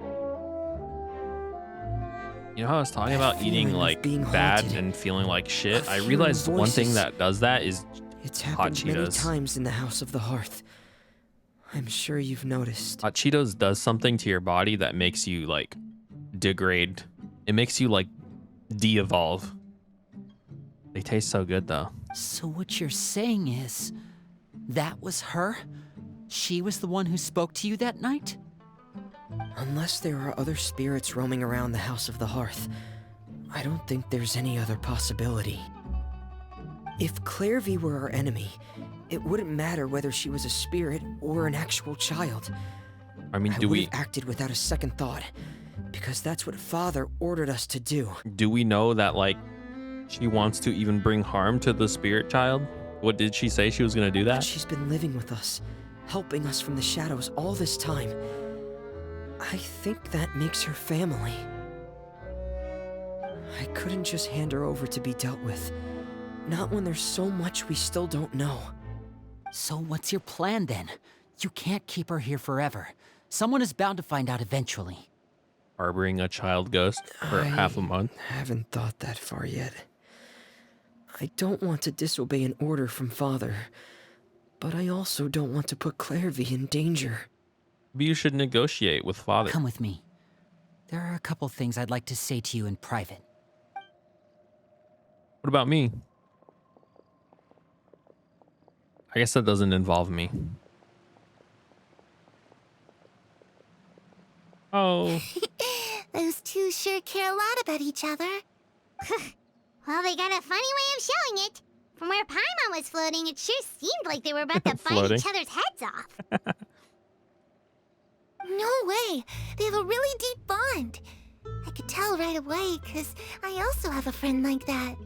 You know how I was talking about eating like bad and feeling like shit? I realized one thing that does that is It's hot happened many Cheetos. times in the House of the Hearth. I'm sure you've noticed. Hot Cheetos does something to your body that makes you like degrade. It makes you like de-evolve. They taste so good though. So what you're saying is, that was her? She was the one who spoke to you that night? Unless there are other spirits roaming around the House of the Hearth, I don't think there's any other possibility. If Clairvy were our enemy, it wouldn't matter whether she was a spirit or an actual child. I mean, I would have acted without a second thought, because that's what Father ordered us to do. Do we know that like she wants to even bring harm to the spirit child? What did she say she was gonna do that? And she's been living with us, helping us from the shadows all this time. I think that makes her family. I couldn't just hand her over to be dealt with. Not when there's so much we still don't know. So what's your plan then? You can't keep her here forever. Someone is bound to find out eventually. Harboring a child ghost for half a month? I haven't thought that far yet. I don't want to disobey an order from Father, but I also don't want to put Clairvy in danger. Maybe you should negotiate with Father. Come with me. There are a couple things I'd like to say to you in private. What about me? I guess that doesn't involve me. Oh. Those two sure care a lot about each other. Well, they got a funny way of showing it. From where Paimon was floating, it sure seemed like they were about to bite each other's heads off. No way! They have a really deep bond. I could tell right away, because I also have a friend like that.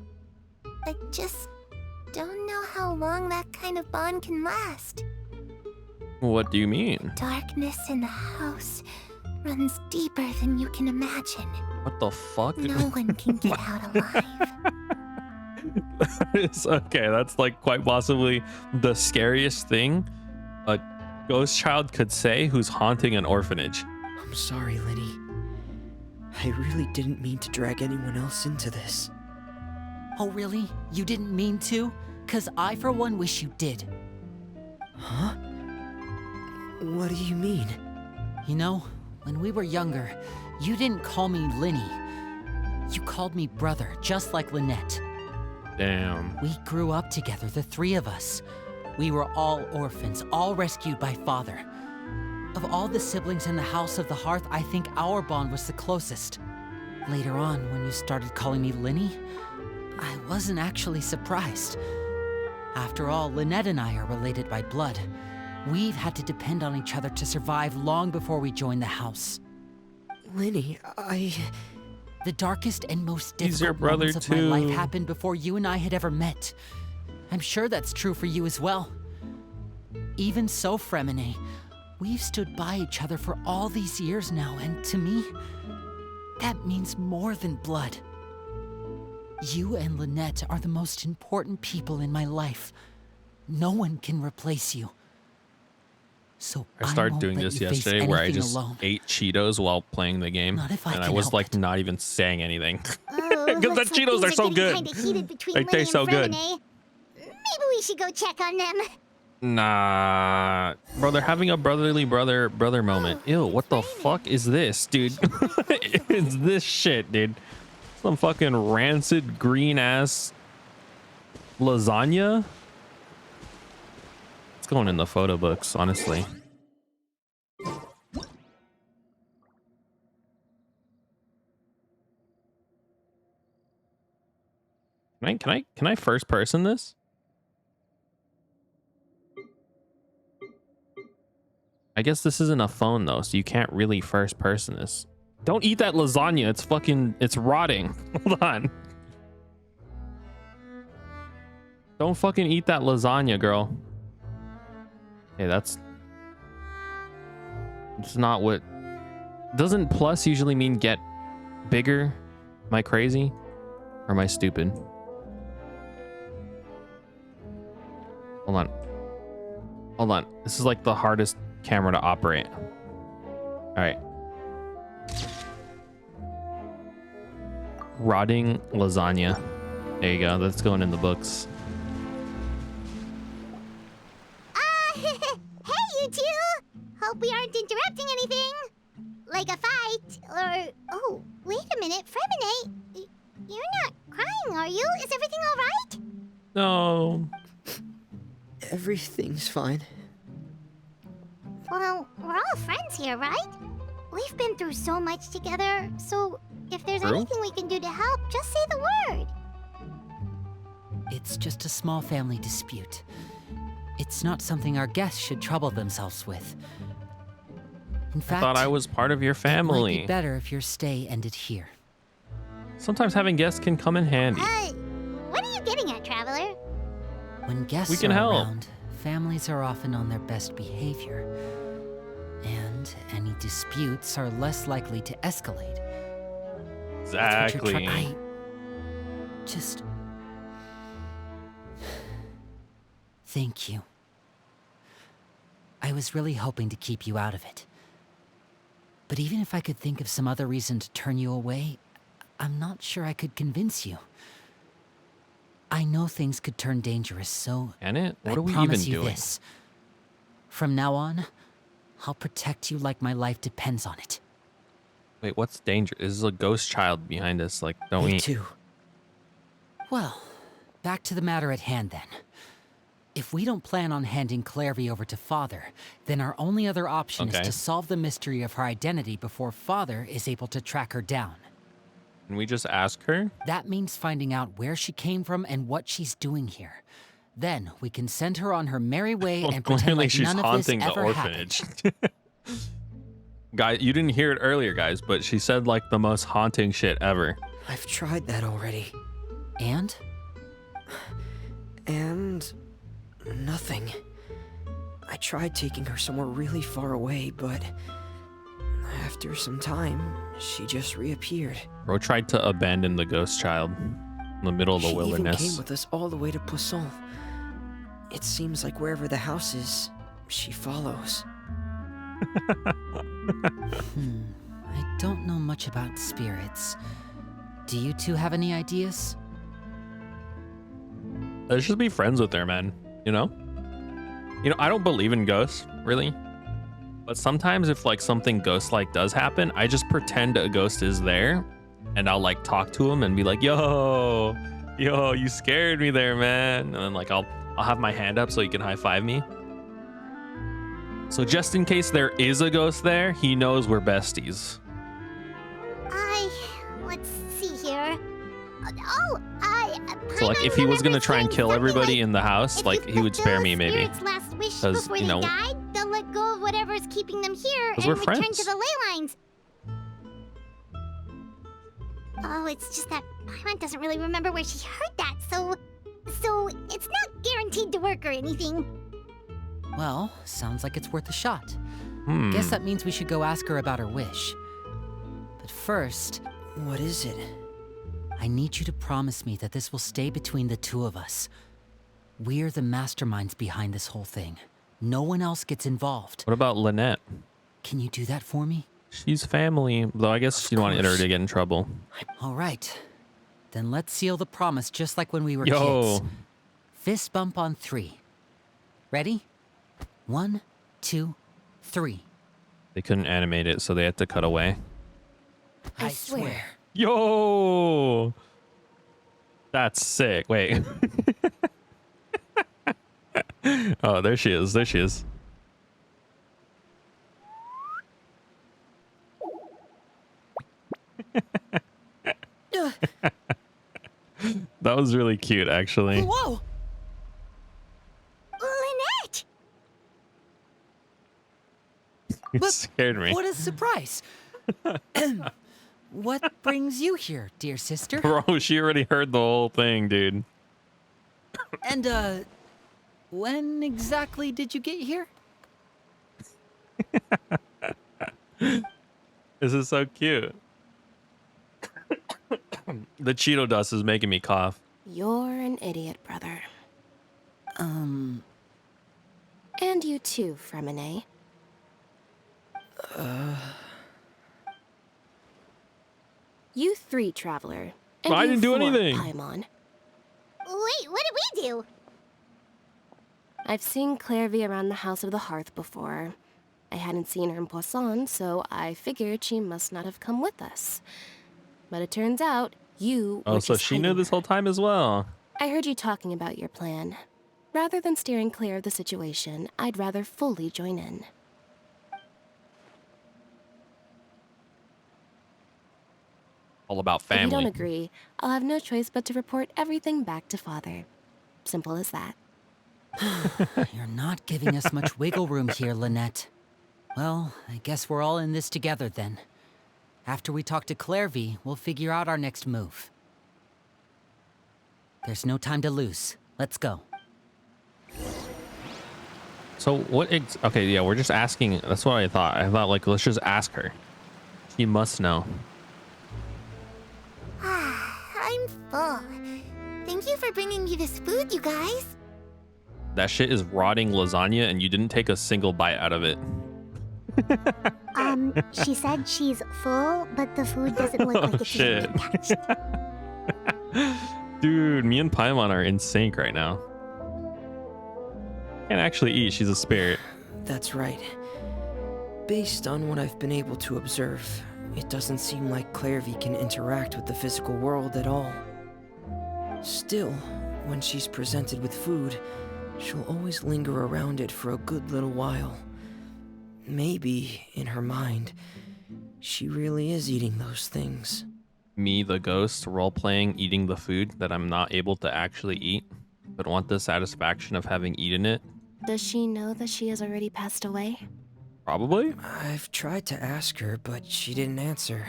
I just don't know how long that kind of bond can last. What do you mean? Darkness in the house runs deeper than you can imagine. What the fuck? No one can get out alive. It's okay, that's like quite possibly the scariest thing. But ghost child could say who's haunting an orphanage. I'm sorry, Linny. I really didn't mean to drag anyone else into this. Oh, really? You didn't mean to? 'Cause I, for one, wish you did. Huh? What do you mean? You know, when we were younger, you didn't call me Linny. You called me brother, just like Lynette. Damn. We grew up together, the three of us. We were all orphans, all rescued by father. Of all the siblings in the House of the Hearth, I think our bond was the closest. Later on, when you started calling me Linny, I wasn't actually surprised. After all, Lynette and I are related by blood. We've had to depend on each other to survive long before we joined the house. Linny, The darkest and most He's your difficult brother moments of my life too. happened before you and I had ever met. I'm sure that's true for you as well. Even so, Fremine, we've stood by each other for all these years now, and to me, that means more than blood. You and Lynette are the most important people in my life. No one can replace you. So I started doing this yesterday where I just ate Cheetos while playing the game. And I was like not even saying anything. Because the Cheetos are so good. They taste so good. Maybe we should go check on them. Nah. Bro, they're having a brotherly brother moment. Ew, what the fuck is this, dude? It's this shit, dude. Some fucking rancid green ass lasagna. It's going in the photo books, honestly. Can I first person this? I guess this isn't a phone though, so you can't really first person this. Don't eat that lasagna. It's rotting. Hold on. Don't fucking eat that lasagna, girl. Hey, it's not what... Doesn't plus usually mean get bigger? Am I crazy? Or am I stupid? Hold on. Hold on. This is like the hardest camera to operate. All right. Rotting lasagna. There you go. That's going in the books. Hey, you two! Hope we aren't interrupting anything. Like a fight, or... Oh, wait a minute, Fremine. You're not crying, are you? Is everything all right? No. Everything's fine. Well, we're all friends here, right? We've been through so much together, so if there's True. anything we can do to help, just say the word. It's just a small family dispute. It's not something our guests should trouble themselves with. In fact, I thought I was part of your it might family. be better if your stay ended here. Sometimes having guests can come in handy. What are you getting at, Traveler? When guests We can are help. around, families are often on their best behavior. And any disputes are less likely to escalate. That's what you're Exactly. Just... Thank you. I was really hoping to keep you out of it. But even if I could think of some other reason to turn you away, I'm not sure I could convince you. I know things could turn dangerous, so Can it? What I are we promise even you doing? this. From now on, I'll protect you like my life depends on it. Wait, what's danger? This is a ghost child behind us. Like, don't Me we? too. Well, back to the matter at hand then. If we don't plan on handing Clorinde over to Father, then our only other option Okay. is to solve the mystery of her identity before Father is able to track her down. Can we just ask her? That means finding out where she came from and what she's doing here. Then we can send her on her merry way Well, and pretend clearly like she's none of this haunting the ever happened. orphanage. Guy, you didn't hear it earlier, guys, but she said like the most haunting shit ever. I've tried that already. And? And... nothing. I tried taking her somewhere really far away, but... after some time, she just reappeared. Bro tried to abandon the ghost child in the middle of the She even wilderness. came with us all the way to Poisson. It seems like wherever the house is, she follows. I don't know much about spirits. Do you two have any ideas? Let's just be friends with her, man. You know? I don't believe in ghosts, really. But sometimes if like something ghost-like does happen, I just pretend a ghost is there and I'll like talk to him and be like, yo, you scared me there, man. And then like I'll have my hand up so he can high-five me. So just in case there is a ghost there, he knows we're besties. Let's see here. So like if he was gonna try and kill everybody in the house, like he would spare me maybe. Last wish Because, before they died, they'll let go of whatever's keeping them here and we're return friends. to the ley lines. Oh, it's just that Paimon doesn't really remember where she heard that, so it's not guaranteed to work or anything. Well, sounds like it's worth a shot. Guess that means we should go ask her about her wish. But first... What is it? I need you to promise me that this will stay between the two of us. We're the masterminds behind this whole thing. No one else gets involved. What about Lynette? Can you do that for me? She's family, though I guess you don't want her to get in trouble. All right. Then let's seal the promise just like when we were Yo. kids. Fist bump on 3. Ready? 1, 2, 3. They couldn't animate it, so they had to cut away. I swear. Yo! That's sick. Wait. Oh, there she is. There she is. That was really cute, actually. Whoa! Lynette! It scared me. What a surprise! What brings you here, dear sister? Bro, she already heard the whole thing, dude. And, when exactly did you get here? This is so cute. The Cheeto dust is making me cough. You're an idiot, brother. And you too, Fremine. You 3, Traveler. And I you didn't do 4, anything. Paimon. Wait, what did we do? I've seen Clorinde around the House of the Hearth before. I hadn't seen her in Poisson, so I figured she must not have come with us. But it turns out you Oh, were so just she knew hiding this her. whole time as well. I heard you talking about your plan. Rather than steering clear of the situation, I'd rather fully join in. All about If you family. don't agree, I'll have no choice but to report everything back to Father. Simple as that. You're not giving us much wiggle room here, Lynette. Well, I guess we're all in this together then. After we talk to Clorinde, we'll figure out our next move. There's no time to lose. Let's go. So what? Okay, yeah, we're just asking. That's what I thought. I thought like let's just ask her. She must know. I'm full. Thank you for bringing me this food, you guys. That shit is rotting lasagna, and you didn't take a single bite out of it. She said she's full, but the food doesn't look like it's Shit. even attached. Dude, me and Paimon are in sync right now. Can't actually eat. She's a spirit. That's right. Based on what I've been able to observe, it doesn't seem like Clorinde can interact with the physical world at all. Still, when she's presented with food, she'll always linger around it for a good little while. Maybe, in her mind, she really is eating those things. Me, the ghost, role-playing eating the food that I'm not able to actually eat, but want the satisfaction of having eaten it. Does she know that she has already passed away? Probably. I've tried to ask her, but she didn't answer.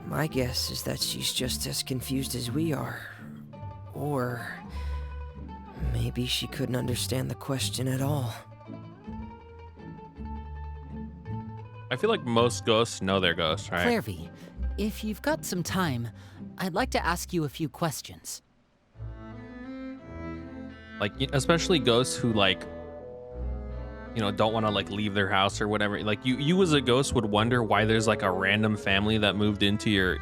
My guess is that she's just as confused as we are. Or maybe she couldn't understand the question at all. I feel like most ghosts know they're ghosts, right? Clorinde, if you've got some time, I'd like to ask you a few questions. Like, especially ghosts who like you know, don't want to like leave their house or whatever. Like you as a ghost would wonder why there's like a random family that moved into your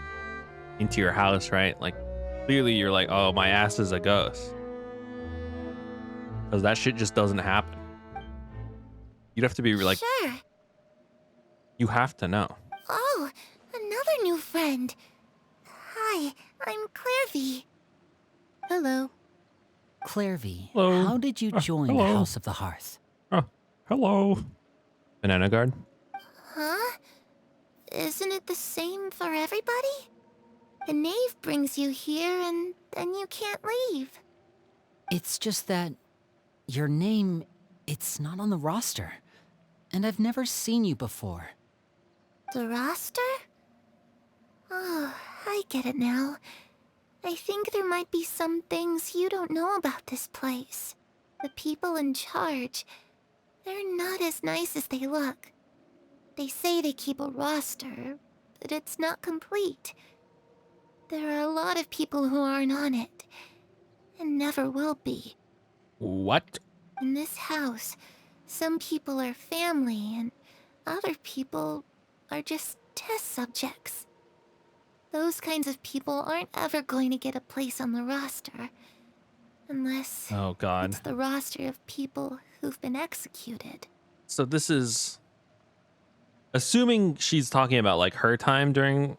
house, right? Like clearly you're like, oh, my ass is a ghost. Because that shit just doesn't happen. You'd have to be like, Sure. You have to know. Oh, another new friend. Hi, I'm Clairvy. Hello. Clairvy, Hello. how did you join the hello. House of the Hearth? Hello. Banana guard? Huh? Isn't it the same for everybody? The knave brings you here and then you can't leave. It's just that your name, it's not on the roster. And I've never seen you before. The roster? Oh, I get it now. I think there might be some things you don't know about this place. The people in charge, they're not as nice as they look. They say they keep a roster, but it's not complete. There are a lot of people who aren't on it, and never will be. What? In this house, some people are family, and other people are just test subjects. Those kinds of people aren't ever going to get a place on the roster. Unless Oh, God. it's the roster of people who've been executed. So this is... Assuming she's talking about like her time during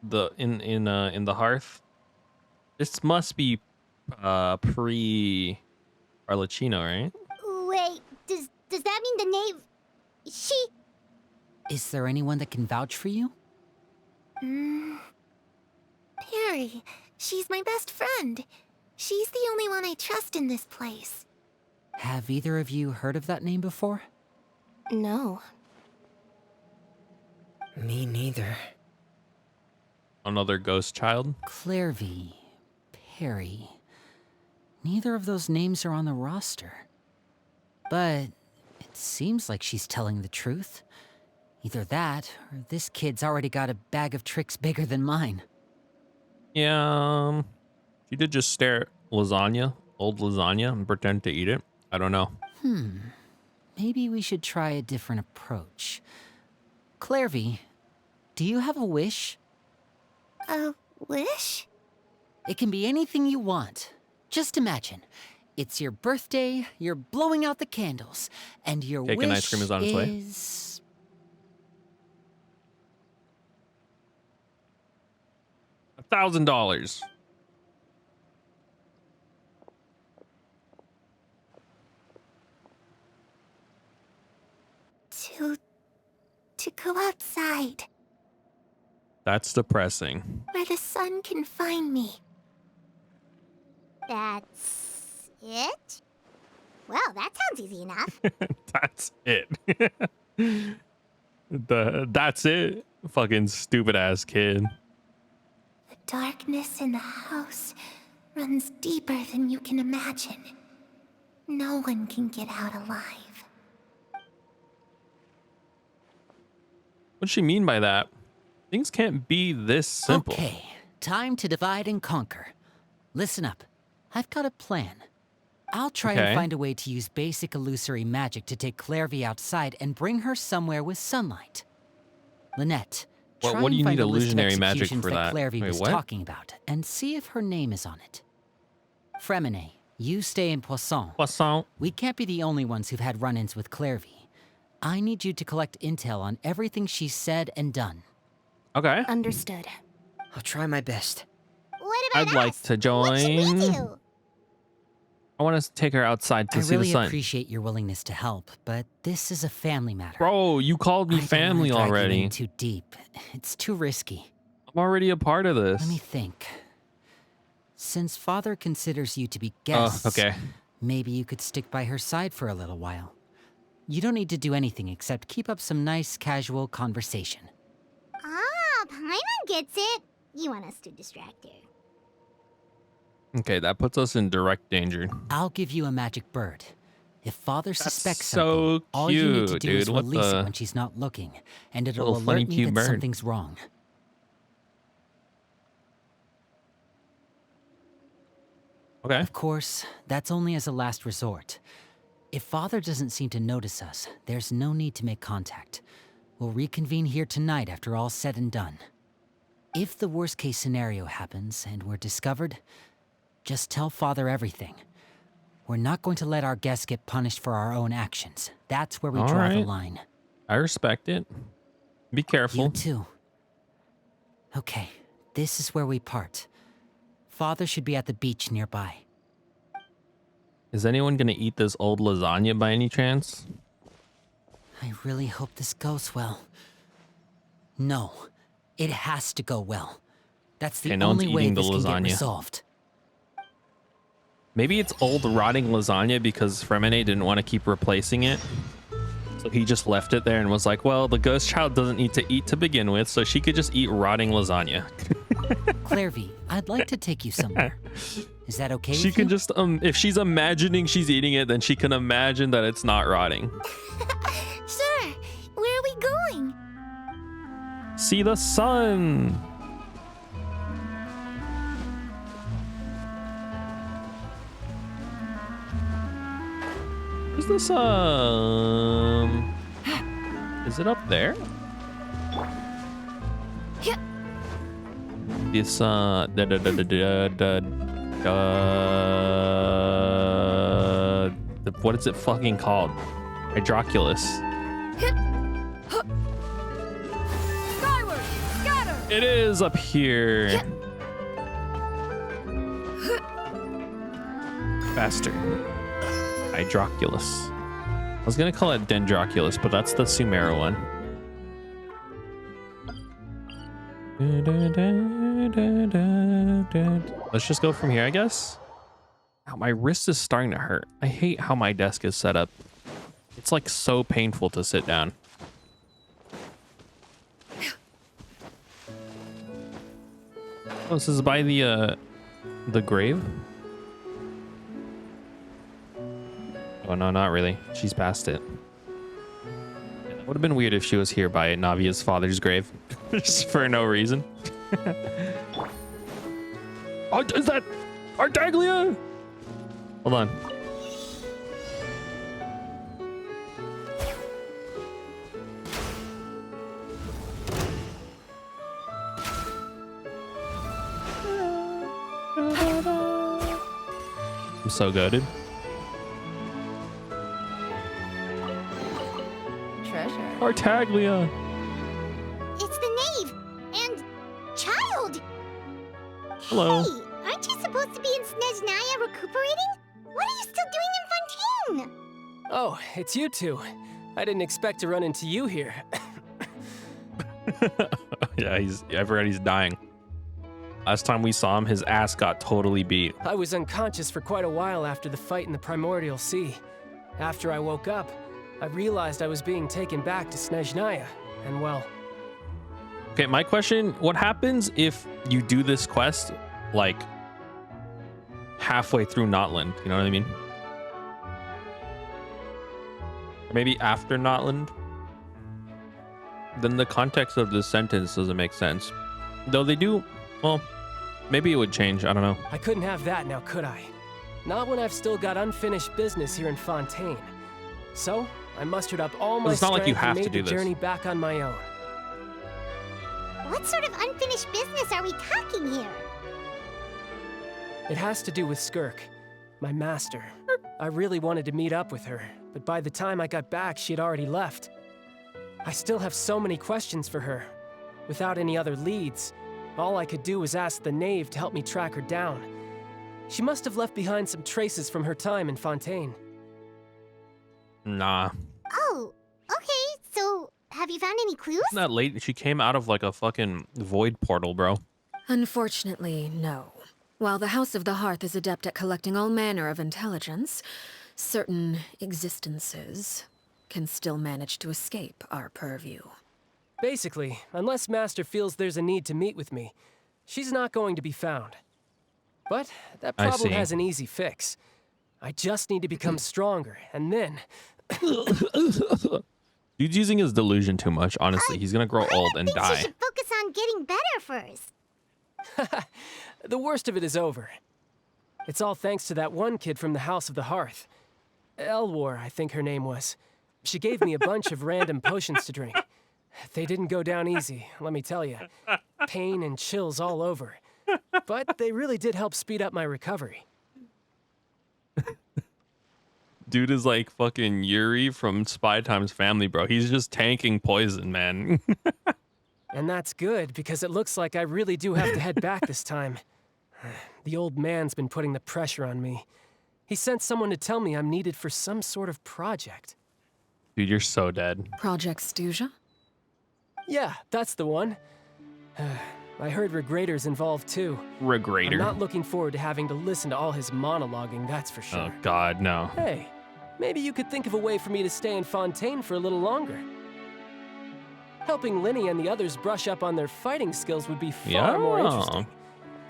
the in the hearth. This must be pre Arlecchino, right? Wait, does that mean the knave... She... Is there anyone that can vouch for you? Perry. She's my best friend. She's the only one I trust in this place. Have either of you heard of that name before? No. Me neither. Another ghost child? Clairvy, Perry. Neither of those names are on the roster. But it seems like she's telling the truth. Either that, or this kid's already got a bag of tricks bigger than mine. Yeah, she did just stare at lasagna, old lasagna, and pretend to eat it. I don't know. Maybe we should try a different approach. Clairvy, do you have a wish? A wish? It can be anything you want. Just imagine. It's your birthday, you're blowing out the candles, and your Cake wish and ice cream is on its way. $1,000. To go outside, That's depressing. where the sun can find me. That's it? Well, that sounds easy enough. That's it. That's it. Fucking stupid ass kid. The darkness in the house runs deeper than you can imagine. No one can get out alive. What's she mean by that? Things can't be this simple. Okay, time to divide and conquer. Listen up. I've got a plan. I'll try and find a way to use basic illusory magic to take Clairvy outside and bring her somewhere with sunlight. Lynette, try What do you and find need a list of illusionary magic executions for that? Clairvy Wait, was what? talking about, and see if her name is on it. Fremine, you stay in Poisson. Poisson. We can't be the only ones who've had run-ins with Clairvy. I need you to collect intel on everything she's said and done. Okay. Understood. I'll try my best. What about I'd like to join. What should we do? I want to take her outside to I see really the sun. appreciate your willingness to help, but this is a family matter. Bro, you called me family I don't wanna drag you already. in too deep. It's too risky. I'm already a part of this. Let me think. Since Father considers you to be guests, okay. maybe you could stick by her side for a little while. You don't need to do anything except keep up some nice, casual conversation. Ah, Paimon gets it. You want us to distract her. Okay, that puts us in direct danger. I'll give you a magic bird. If Father suspects so something, all you need to cute, do is dude. What release the- it when she's not looking, and it'll Little funny, alert me cute that bird. something's wrong. Okay. Of course, that's only as a last resort. If Father doesn't seem to notice us, there's no need to make contact. We'll reconvene here tonight after all's said and done. If the worst case scenario happens and we're discovered, just tell Father everything. We're not going to let our guests get punished for our own actions. That's where we draw the line. I respect it. Be careful. You too. Okay, this is where we part. Father should be at the beach nearby. Is anyone gonna eat this old lasagna by any chance? I really hope this goes well. No, it has to go well. That's the only way this can get resolved. Maybe it's old rotting lasagna because Fremine didn't want to keep replacing it. So he just left it there and was like, well, the ghost child doesn't need to eat to begin with, so she could just eat rotting lasagna. Clairvy, I'd like to take you somewhere. Is that okay with you? She can just, if she's imagining she's eating it, then she can imagine that it's not rotting. Sure. Where are we going? See the sun. Where's the sun? Is it up there? This what is it fucking called? Hydroculus. Skyward, scatter. It is up here. Faster. Hydroculus. I was gonna call it Dendroculus, but that's the Sumeru one. Let's just go from here, I guess. Ow, my wrist is starting to hurt. I hate how my desk is set up. It's like so painful to sit down. Oh, this is by the grave? Oh, no, not really. She's past it. Yeah, that would have been weird if she was here by Navia's father's grave. Just for no reason. Oh, is that Artaglia? Hold on. I'm so goated. Treasure. Artaglia. It's the knave and child. Hello. Hey, aren't you supposed to be in Snezhnaya recuperating? What are you still doing in Fontaine? Oh, it's you two. I didn't expect to run into you here. Yeah, everybody's dying. Last time we saw him, his ass got totally beat. I was unconscious for quite a while after the fight in the Primordial Sea. After I woke up, I realized I was being taken back to Snezhnaya, and well... Okay, my question, what happens if you do this quest, like, halfway through Notland? You know what I mean? Or maybe after Notland? Then the context of this sentence doesn't make sense. Though they do, well, maybe it would change, I don't know. I couldn't have that now, could I? Not when I've still got unfinished business here in Fontaine. So, I mustered up all my It's not like you strength have and to made do the this. journey back on my own. What sort of unfinished business are we talking here? It has to do with Skirk, my master. I really wanted to meet up with her, but by the time I got back, she had already left. I still have so many questions for her. Without any other leads, all I could do was ask the knave to help me track her down. She must have left behind some traces from her time in Fontaine. Nah. Oh, okay, so have you found any clues? Isn't that late? She came out of like a fucking void portal, bro. Unfortunately, no. While the House of the Hearth is adept at collecting all manner of intelligence, certain existences can still manage to escape our purview. Basically, unless Master feels there's a need to meet with me, she's not going to be found. But that problem has an easy fix. I just need to become stronger, and then... Dude's using his delusion too much, honestly. He's gonna grow old and I think die. she should focus on getting better first. The worst of it is over. It's all thanks to that one kid from the House of the Hearth. Elwar, I think her name was. She gave me a bunch of random potions to drink. They didn't go down easy, let me tell you. Pain and chills all over. But they really did help speed up my recovery. Dude is like fucking Yuri from Spy Time's Family, bro. He's just tanking poison, man. And that's good, because it looks like I really do have to head back this time. The old man's been putting the pressure on me. He sent someone to tell me I'm needed for some sort of project. Dude, you're so dead. Project Stuja? Yeah, that's the one. I heard Regrator's involved too. Regrator? I'm not looking forward to having to listen to all his monologuing, that's for sure. Oh god, no. Hey, maybe you could think of a way for me to stay in Fontaine for a little longer. Helping Linny and the others brush up on their fighting skills would be far more interesting.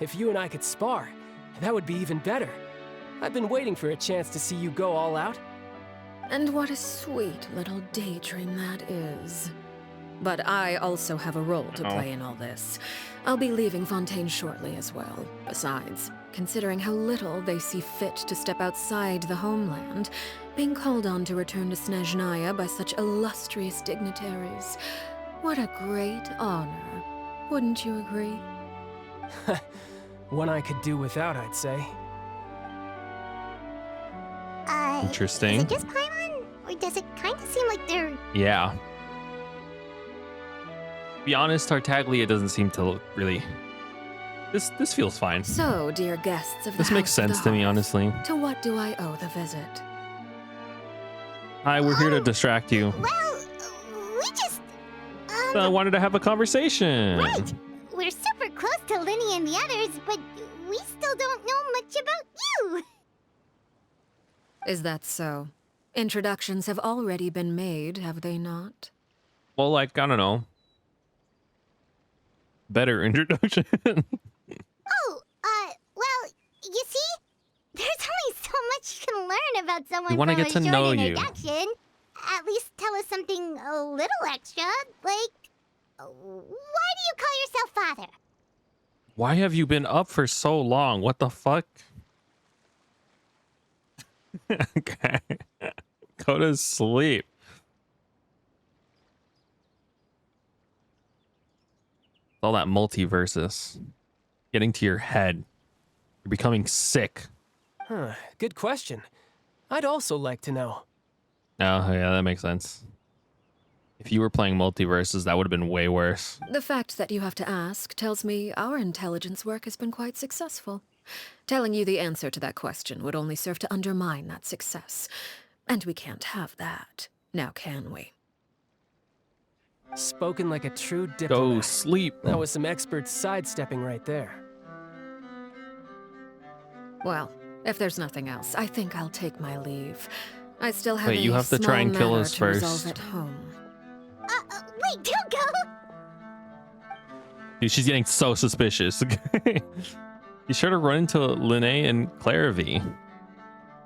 If you and I could spar, that would be even better. I've been waiting for a chance to see you go all out. And what a sweet little daydream that is. But I also have a role to play in all this. I'll be leaving Fontaine shortly as well. Besides, considering how little they see fit to step outside the homeland, being called on to return to Snezhnaya by such illustrious dignitaries, what a great honor. Wouldn't you agree? One I could do without, I'd say. Interesting. Is it just Paimon? Or does it kind of seem like they're... Yeah. To be honest, Tartaglia doesn't seem to look really... This feels fine. So, dear guests of the This makes House of sense the to me, Hearth, honestly. To what do I owe the visit? Hi, we're here to distract you. Well, we just... I wanted to have a conversation. Right. We're super close to Linny and the others, but we still don't know much about you. Is that so? Introductions have already been made, have they not? Well, like, I don't know. Better introduction. Well, you see, there's only so much you can learn about someone We wanna from get a to short know you. introduction. At least tell us something a little extra, like, why do you call yourself father? Why have you been up for so long? What the fuck? Okay. Go to sleep. All that multiverses. Getting to your head. You're becoming sick. Huh, good question. I'd also like to know. Oh, yeah, that makes sense. If you were playing multiverses, that would have been way worse. The fact that you have to ask tells me our intelligence work has been quite successful. Telling you the answer to that question would only serve to undermine that success. And we can't have that, now can we? Spoken like a true diplomat. Go sleep. That was some expert sidestepping right there. Well, if there's nothing else, I think I'll take my leave. I still have Wait, you have to try and kill us first. first. At home. Wait, don't go! Dude, she's getting so suspicious. You sure to run into Linné and Clairvy.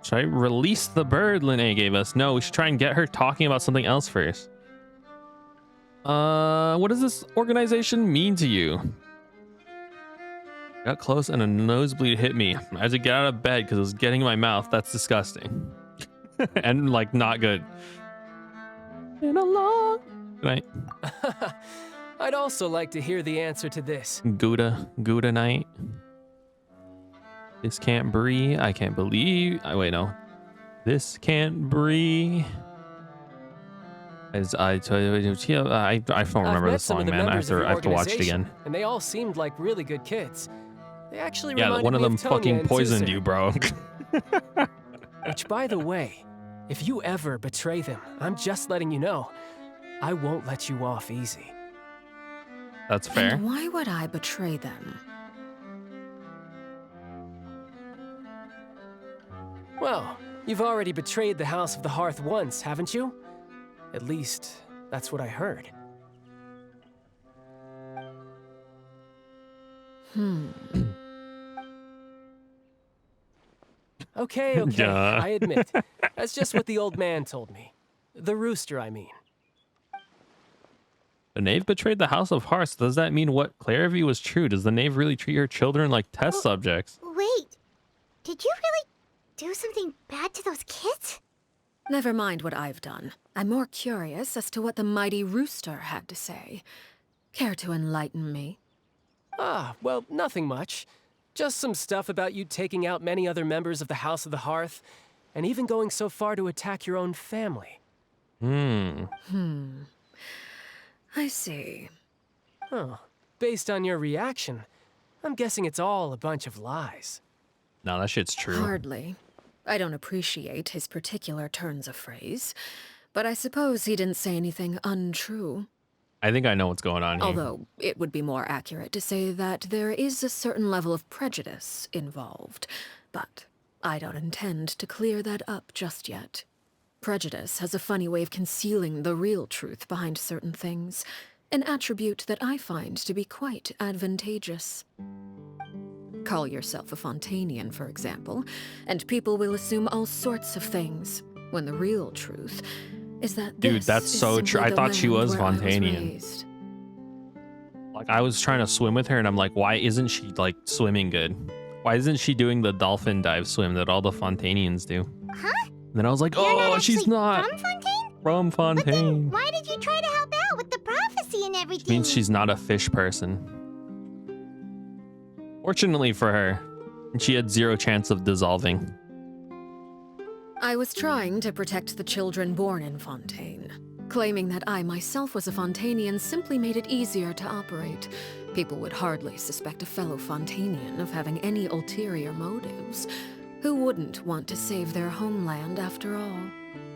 Should I release the bird Linné gave us? No, we should try and get her talking about something else first. What does this organization mean to you? Got close and a nosebleed hit me. I had to get out of bed because it was getting in my mouth. That's disgusting. And like not good. In a long... Good night. I'd also like to hear the answer to this. Gouda night. This can't breathe. I can't believe. Wait, no. This can't breathe. As I don't remember the song, man. I have to watch it again. And they all seemed like really good kids. They actually Yeah, reminded one of me them Tonya fucking and poisoned Zuzu. you, bro. Which, by the way, if you ever betray them, I'm just letting you know, I won't let you off easy. That's fair. And why would I betray them? Well, you've already betrayed the House of the Hearth once, haven't you? At least, that's what I heard. Okay, Yeah. I admit. That's just what the old man told me. The rooster, I mean. The knave betrayed the House of Hearts. Does that mean what Clairvy was true? Does the knave really treat her children like test subjects? Wait, did you really do something bad to those kids? Never mind what I've done. I'm more curious as to what the mighty rooster had to say. Care to enlighten me? Ah, well, nothing much. Just some stuff about you taking out many other members of the House of the Hearth, and even going so far to attack your own family. I see. Oh, based on your reaction, I'm guessing it's all a bunch of lies. No, that shit's true. Hardly. I don't appreciate his particular turns of phrase, but I suppose he didn't say anything untrue. I think I know what's going on here. Although, it would be more accurate to say that there is a certain level of prejudice involved, but I don't intend to clear that up just yet. Prejudice has a funny way of concealing the real truth behind certain things, an attribute that I find to be quite advantageous. Call yourself a Fontanian, for example, and people will assume all sorts of things, when the real truth is that Dude, this that's is so true. simply I the thought she land was where I Fontanian. raised. Like, I was trying to swim with her, and I'm like, why isn't she, like, swimming good? Why isn't she doing the dolphin dive swim that all the Fontanians do? Huh? And then I was like, You're oh, not she's actually not. from Fontaine? From Fontaine. Why did you try to help out with the prophecy and everything? Means she's not a fish person. Fortunately for her, she had 0 chance of dissolving. I was trying to protect the children born in Fontaine. Claiming that I myself was a Fontanian simply made it easier to operate. People would hardly suspect a fellow Fontanian of having any ulterior motives. Who wouldn't want to save their homeland after all?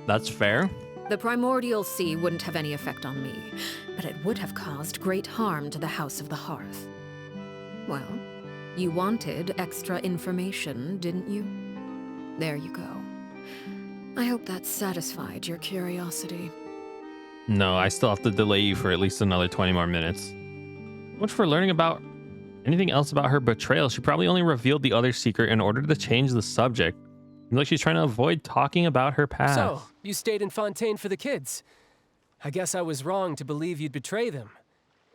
That's fair. The primordial sea wouldn't have any effect on me, but it would have caused great harm to the House of the Hearth. Well, you wanted extra information, didn't you? There you go. I hope that satisfied your curiosity. No, I still have to delay you for at least another 20 more minutes. Much for learning about anything else about her betrayal. She probably only revealed the other secret in order to change the subject. Like she's trying to avoid talking about her past. So, you stayed in Fontaine for the kids. I guess I was wrong to believe you'd betray them.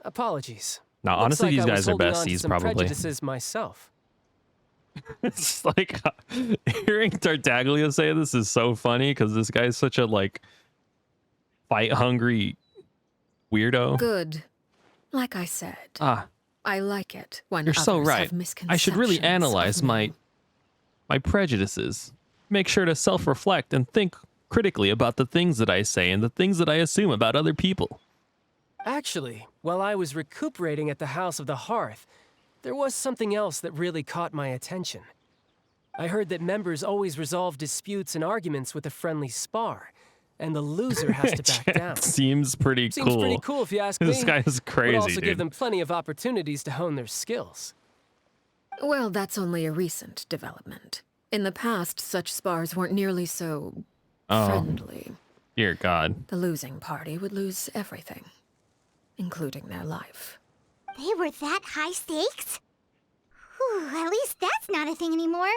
Apologies. Now, Looks honestly, like these I was guys are holding on to besties, some probably. prejudices myself. It's like hearing Tartaglia say this is so funny because this guy's such a like fight-hungry weirdo. Good. Like I said, I like it when You're so others right. have misconceptions. I should really of analyze me. my prejudices. Make sure to self-reflect and think critically about the things that I say and the things that I assume about other people. Actually, while I was recuperating at the House of the Hearth, there was something else that really caught my attention. I heard that members always resolve disputes and arguments with a friendly spar, and the loser has to back down. Seems pretty cool. Seems pretty cool if you ask me. This guy is crazy, Would also dude. give them plenty of opportunities to hone their skills. Well, that's only a recent development. In the past, such spars weren't nearly so friendly. Dear God. The losing party would lose everything, including their life. They were that high stakes? Whew, at least that's not a thing anymore.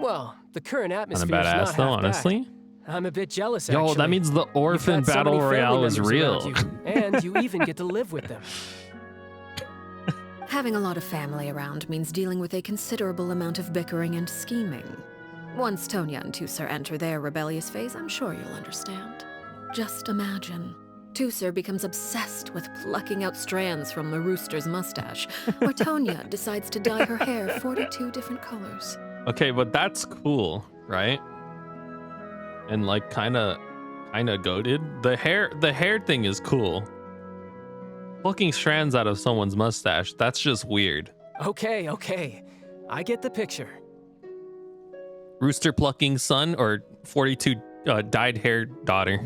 Well, the current Not a atmosphere is not badass half though, bad. honestly. I'm a bit jealous, Yo, actually. that means the orphan You've got so battle many family royale is members real. around you, and you even get to live with them. Having a lot of family around means dealing with a considerable amount of bickering and scheming. Once Tonya and Tusser enter their rebellious phase, I'm sure you'll understand. Just imagine. Tusser becomes obsessed with plucking out strands from the rooster's mustache, or Tonya decides to dye her hair 42 different colors. Okay, but that's cool, right? And like kind of goated. The hair thing is cool. Plucking strands out of someone's mustache, that's just weird. Okay. I get the picture. Rooster plucking son or 42 dyed hair daughter.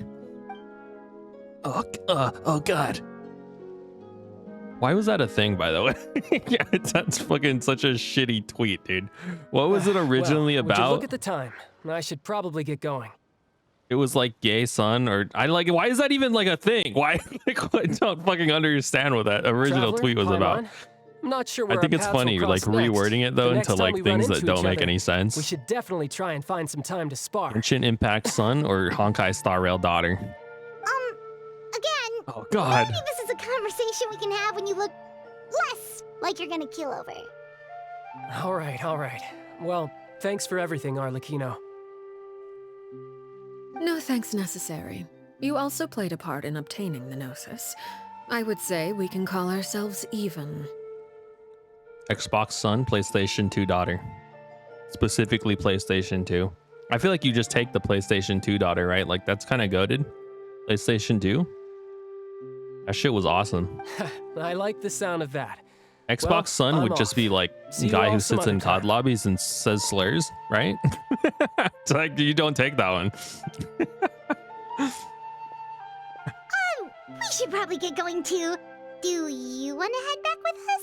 Oh God. Why was that a thing, by the way? Yeah, that's fucking such a shitty tweet, dude. What was it originally Would you about? look at the time? I should probably get going. It was like gay son or I like. Why is that even like a thing? Why? Like, I don't fucking understand what that original Traveler, tweet was climb about. on. I'm not sure where I think our it's paths funny, will like cross next. rewording it though The next into time like we run things that into don't each make other, any sense. We should definitely try and find some time to spar. Genshin Impact son or Honkai Star Rail daughter. Again, Oh God. maybe this is a conversation we can have when you look less like you're gonna kill over. All right. Well, thanks for everything, Arlecchino. No thanks necessary. You also played a part in obtaining the Gnosis. I would say we can call ourselves even. Xbox son, PlayStation 2 daughter. Specifically PlayStation 2. I feel like you just take the PlayStation 2 daughter, right? Like that's kind of goated. PlayStation 2. That shit was awesome. I like the sound of that. Xbox Well, son would just be like See you guy all who some sits other in COD time. lobbies and says slurs, right? It's like you don't take that one. We should probably get going too. Do you want to head back with us?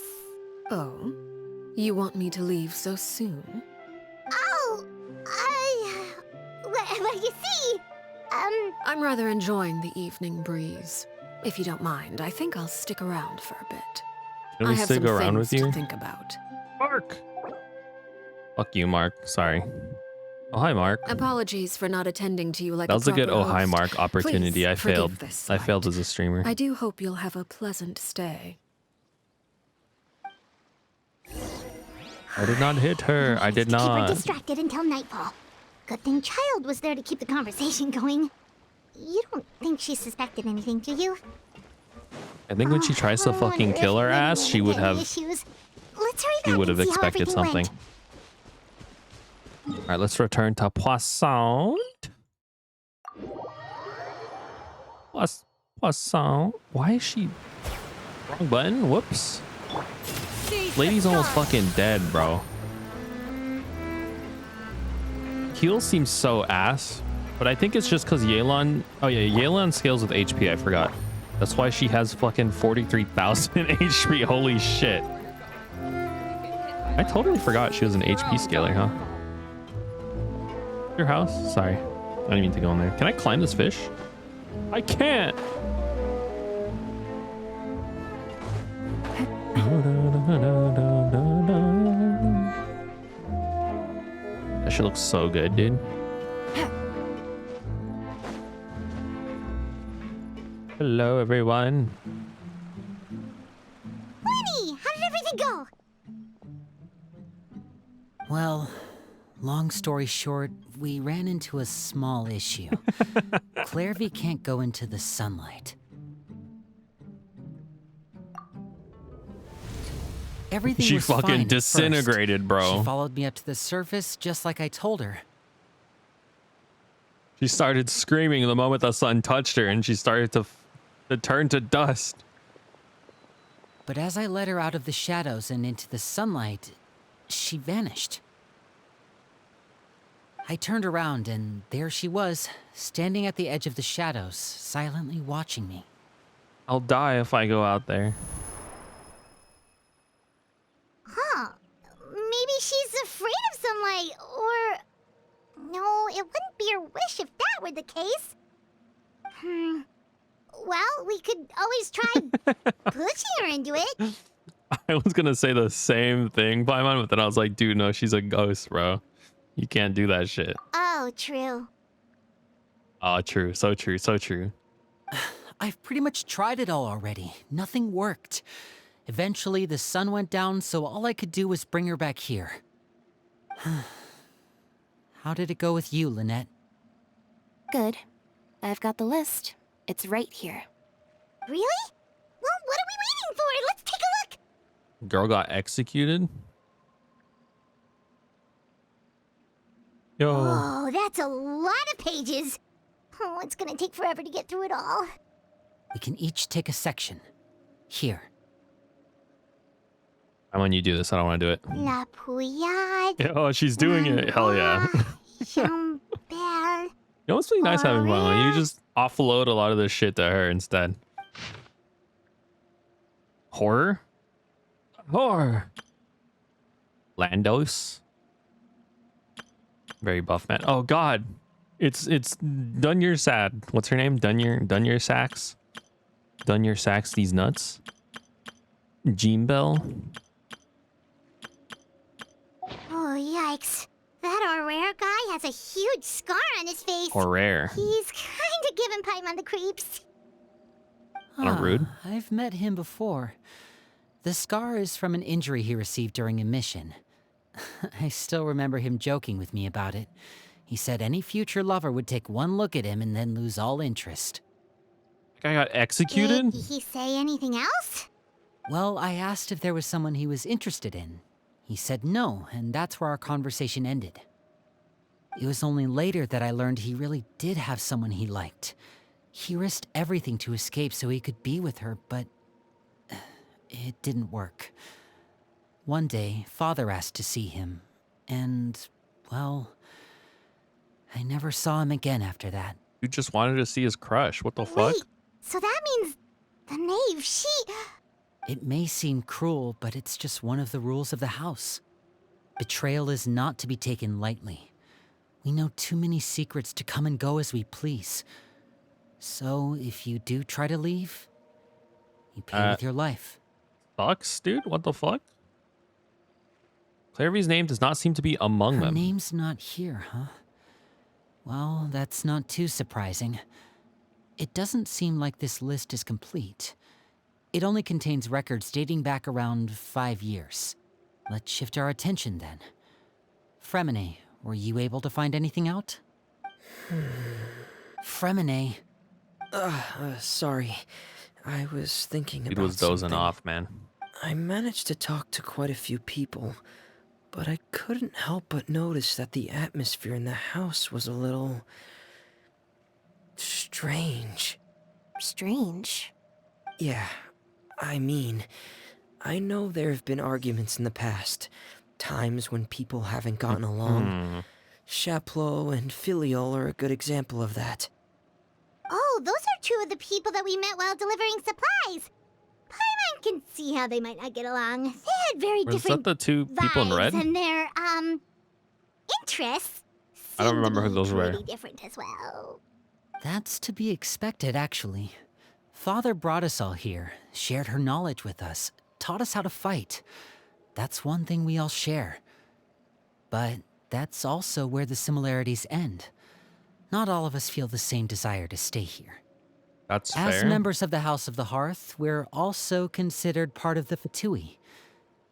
Oh? You want me to leave so soon? Oh, well, you see, I'm rather enjoying the evening breeze. If you don't mind, I think I'll stick around for a bit. Can I we have stick some around things with you? to think about. Mark! Fuck you, Mark. Sorry. Oh, hi, Mark. Apologies for not attending to you like That was a good proper oh, hi, host. Mark opportunity. Please I failed. forgive this I slight. failed as a streamer. I do hope you'll have a pleasant stay. I did not hit her. I did keep her not. distracted until nightfall. Good thing Child was there to keep the conversation going. You don't think she suspected anything, do you? I think when she tries to fucking kill her ass, she would have. Issues. Let's hurry She back would have and see how expected everything something. went. All right, let's return to Poisson. Poisson. Why is she? Wrong button. Whoops. Lady's almost fucking dead, bro. Heal seems so ass, but I think it's just because Yelan. Oh yeah, Yelan scales with HP. I forgot. That's why she has fucking 43,000 HP. Holy shit. I totally forgot she was an HP scaler, huh? Your house? Sorry. I didn't mean to go in there. Can I climb this fish? I can't. That shit looks so good, dude. Hello, everyone. Lenny, how did everything go? Well, long story short, we ran into a small issue. Clorinde can't go into the sunlight. Everything She was fine fucking at disintegrated, first. bro. She followed me up to the surface just like I told her. She started screaming the moment the sun touched her, and she started to turn to dust. But as I led her out of the shadows and into the sunlight, she vanished. I turned around and there she was, standing at the edge of the shadows, silently watching me. I'll die if I go out there. Huh. Maybe she's afraid of sunlight, or... No, it wouldn't be her wish if that were the case. Well, we could always try pushing her into it. I was gonna say the same thing, Paimon, but then I was like, dude, no, she's a ghost, bro. You can't do that shit. Oh, true. Oh, true. So true. So true. I've pretty much tried it all already. Nothing worked. Eventually, the sun went down, so all I could do was bring her back here. How did it go with you, Lynette? Good. I've got the list. It's right here. Really? Well, what are we waiting for? Let's take a look. Girl got executed. Yo. Oh, that's a lot of pages. Oh, it's gonna take forever to get through it all. We can each take a section. Here. And when you do this, I don't want to do it. La Pouillade. Oh, she's doing it. Hell yeah. Chambel. You know what's really nice having Paimon? You just offload a lot of this shit to her instead. Horror? Horror. Landos. Very buff man. Oh god. It's Dunyur Sad. What's her name? Dunyur Sax. Dunyur Sax these nuts. Jeanbell. Oh, yikes. That Aurere guy has a huge scar on his face. Aurere. He's kind of giving Paimon the creeps. Kinda rude. I've met him before. The scar is from an injury he received during a mission. I still remember him joking with me about it. He said any future lover would take one look at him and then lose all interest. Guy got executed? Did he say anything else? Well, I asked if there was someone he was interested in. He said no, and that's where our conversation ended. It was only later that I learned he really did have someone he liked. He risked everything to escape so he could be with her, but it didn't work. One day, Father asked to see him, and, well, I never saw him again after that. You just wanted to see his crush. What the fuck? Wait, so that means the knave, she... It may seem cruel, but it's just one of the rules of the house. Betrayal is not to be taken lightly. We know too many secrets to come and go as we please. So, if you do try to leave, you pay with your life. Sucks, dude? What the fuck? Clairvy's name does not seem to be among Her them. name's not here, huh? Well, that's not too surprising. It doesn't seem like this list is complete. It only contains records dating back around 5 years. Let's shift our attention then. Fremine, were you able to find anything out? Fremine. Sorry. I was thinking Dude about was dozing something. off, man. I managed to talk to quite a few people, but I couldn't help but notice that the atmosphere in the house was a little... strange. Strange? Yeah, I mean, I know there have been arguments in the past, times when people haven't gotten along. Chaplot and Filiol are a good example of that. Oh, those are two of the people that we met while delivering supplies. Paimon can see how they might not get along. They had very Was different that the two people in vibes, red? and their, interests I don't seemed remember to who be those were. pretty different as well. That's to be expected, actually. Father brought us all here, shared her knowledge with us, taught us how to fight. That's one thing we all share. But that's also where the similarities end. Not all of us feel the same desire to stay here. That's As fair. members of the House of the Hearth, we're also considered part of the Fatui.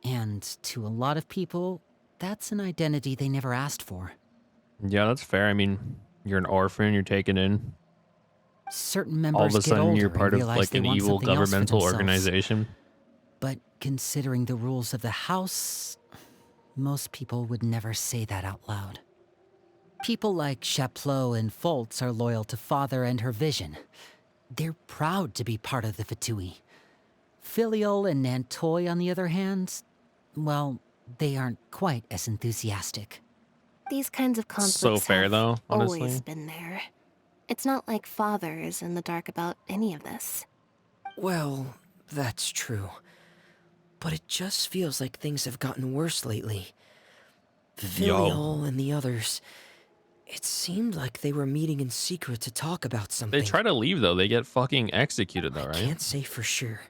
And to a lot of people, that's an identity they never asked for. Yeah, that's fair. I mean, you're an orphan, you're taken in. Certain members All of a get sudden, older you're and part of realize like they an want evil something else for governmental themselves. organization. But considering the rules of the house, most people would never say that out loud. People like Chaplot and Foltz are loyal to Father and her vision. They're proud to be part of the Fatui. Filiol and Nantoy, on the other hand, well, they aren't quite as enthusiastic. These kinds of conflicts So fair, have though, honestly. always been there. It's not like Father is in the dark about any of this. Well, that's true. But it just feels like things have gotten worse lately. Filiol and the others, it seemed like they were meeting in secret to talk about something. They try to leave, though. They get fucking executed, though, I right? can't say for sure,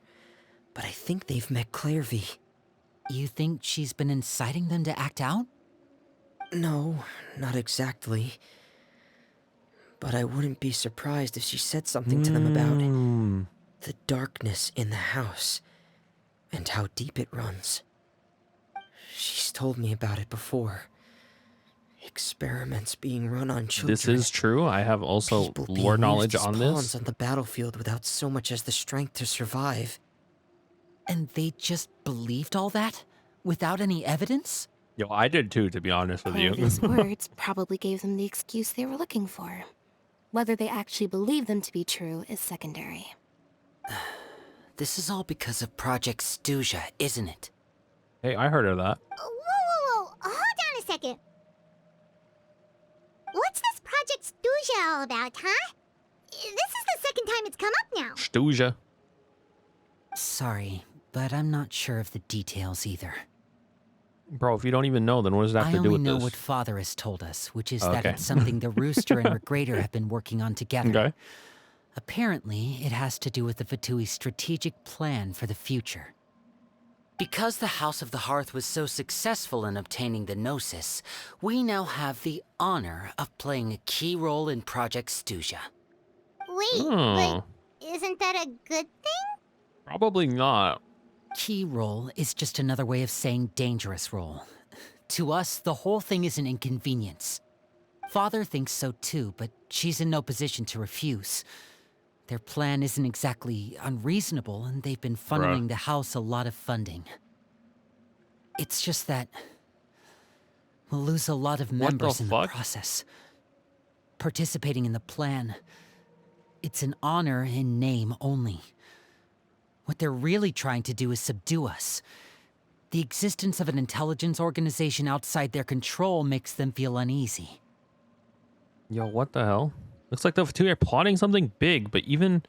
but I think they've met Clairvy. You think she's been inciting them to act out? No, not exactly. But I wouldn't be surprised if she said something to them about the darkness in the house and how deep it runs. She's told me about it before. Experiments being run on children. This is true. I have also People lore being knowledge used as on pawns this. on the battlefield without so much as the strength to survive. And they just believed all that? Without any evidence? Yo, I did too, to be honest with you. Clairvy's words probably gave them the excuse they were looking for. Whether they actually believe them to be true is secondary. This is all because of Project Stuja, isn't it? Hey, I heard of that. Whoa. Hold on a second. What's this Project Stuja all about, huh? This is the second time it's come up now. Stuja. Sorry, but I'm not sure of the details either. Bro, if you don't even know, then what does that have I to do only with know this? what Father has told us, which is Okay. that it's something the Rooster and Regrader have been working on together. Okay. Apparently, it has to do with the Fatui's strategic plan for the future. Because the House of the Hearth was so successful in obtaining the Gnosis, we now have the honor of playing a key role in Project Stuja. Wait, Oh. but isn't that a good thing? Probably not. Key role is just another way of saying dangerous role. To us, the whole thing is an inconvenience. Father thinks so too, but she's in no position to refuse. Their plan isn't exactly unreasonable, and they've been funneling the house a lot of funding. It's just that we'll lose a lot of members in the process. Participating in the plan, it's an honor in name only. What they're really trying to do is subdue us. The existence of an intelligence organization outside their control makes them feel uneasy. Yo, what the hell? Looks like the two are plotting something big, but even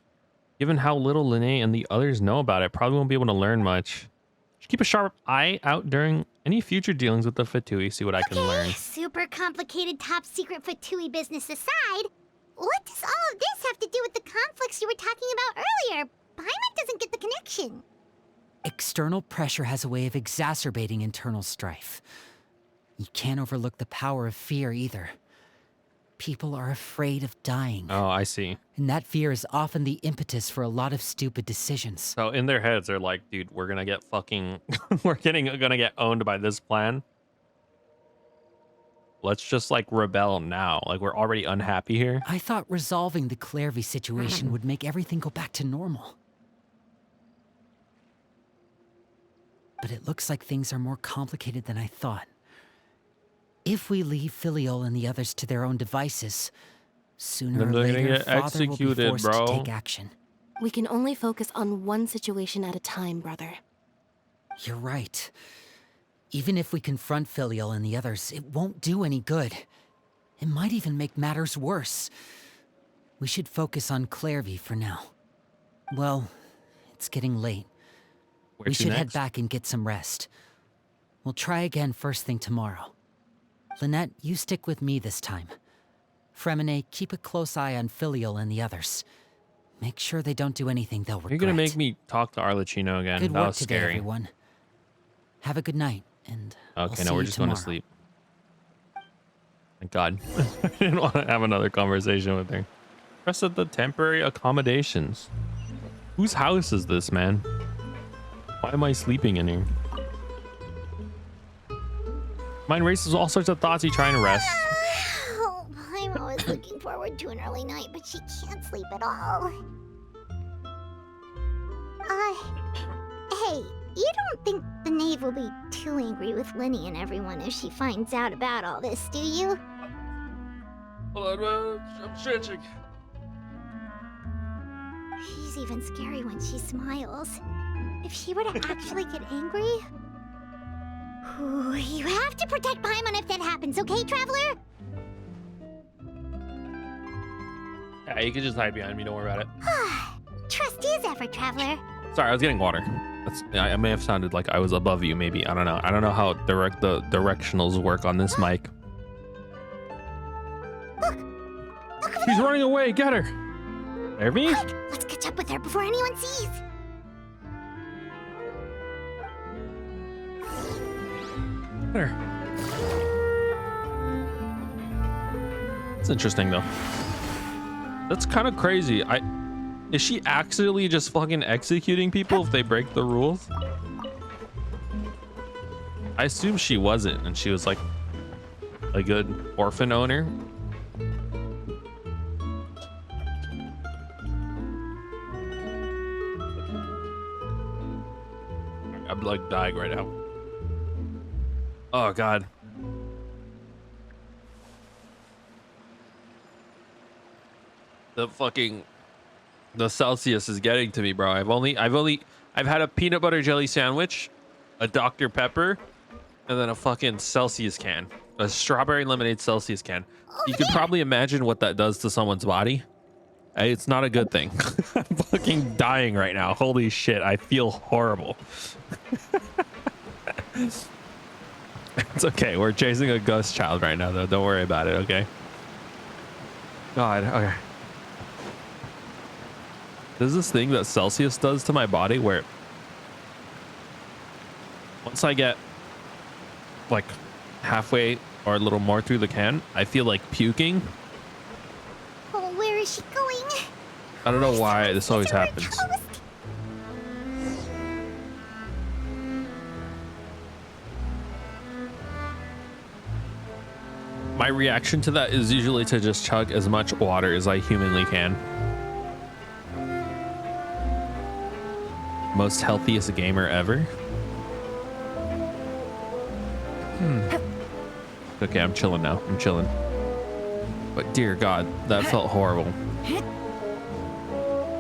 given how little Linné and the others know about it, probably won't be able to learn much. Should keep a sharp eye out during any future dealings with the Fatui, see what I can learn. Super complicated top secret Fatui business aside, what does all of this have to do with the conflicts you were talking about earlier? Paimon doesn't get the connection. External pressure has a way of exacerbating internal strife. You can't overlook the power of fear either. People are afraid of dying. Oh, I see. And that fear is often the impetus for a lot of stupid decisions. So in their heads, they're like, dude, we're gonna get fucking, gonna get owned by this plan. Let's just like rebel now. Like we're already unhappy here. I thought resolving the Clorinde situation would make everything go back to normal. But it looks like things are more complicated than I thought. If we leave Filiol and the others to their own devices, sooner or later, Father will be forced to take action. We can only focus on one situation at a time, brother. You're right. Even if we confront Filiol and the others, it won't do any good. It might even make matters worse. We should focus on Clorinde for now. Well, it's getting late. We should head back and get some rest. We'll try again first thing tomorrow. Lynette, you stick with me this time. Freminet, keep a close eye on Filiol and the others. Make sure they don't do anything they'll regret. You're gonna make me talk to Arlecchino again. Good that work was today, scary. everyone. Have a good night, and Okay, no, we're just going to sleep. Thank God. I didn't want to have another conversation with her. Rest of the temporary accommodations. Whose house is this, man? Why am I sleeping in here? Mind races all sorts of thoughts. You trying to rest? Oh, I'm always looking forward to an early night, but she can't sleep at all. Hey, you don't think the knave will be too angry with Linny and everyone if she finds out about all this, do you? Hold on, I'm stretching. She's even scary when she smiles. If she were to actually get angry... Ooh, you have to protect Paimon if that happens, okay, Traveler? Yeah, you can just hide behind me. Don't worry about it. Trust is ever, Traveler. Sorry, I was getting water. I may have sounded like I was above you, maybe. I don't know. I don't know how the directionals work on this mic. Look She's running away. Get her. Quick, let's catch up with her before anyone sees. There. It's interesting though. That's kind of crazy. Is she actually just fucking executing people if they break the rules? I assume she wasn't, and she was like a good orphan owner. I'm like dying right now. Oh God. The Celsius is getting to me, bro. I've had a peanut butter jelly sandwich, a Dr. Pepper, and then a fucking Celsius can. A strawberry lemonade Celsius can. You can probably imagine what that does to someone's body. It's not a good thing. I'm fucking dying right now. Holy shit. I feel horrible. It's okay. We're chasing a ghost child right now, though. Don't worry about it, okay? God, okay. There's this thing that Celsius does to my body where once I get like halfway or a little more through the can, I feel like puking. Oh, where is she going? I don't know why this always happens. My reaction to that is usually to just chug as much water as I humanly can. Most healthiest gamer ever. Okay, I'm chilling now. I'm chilling. But dear God, that felt horrible.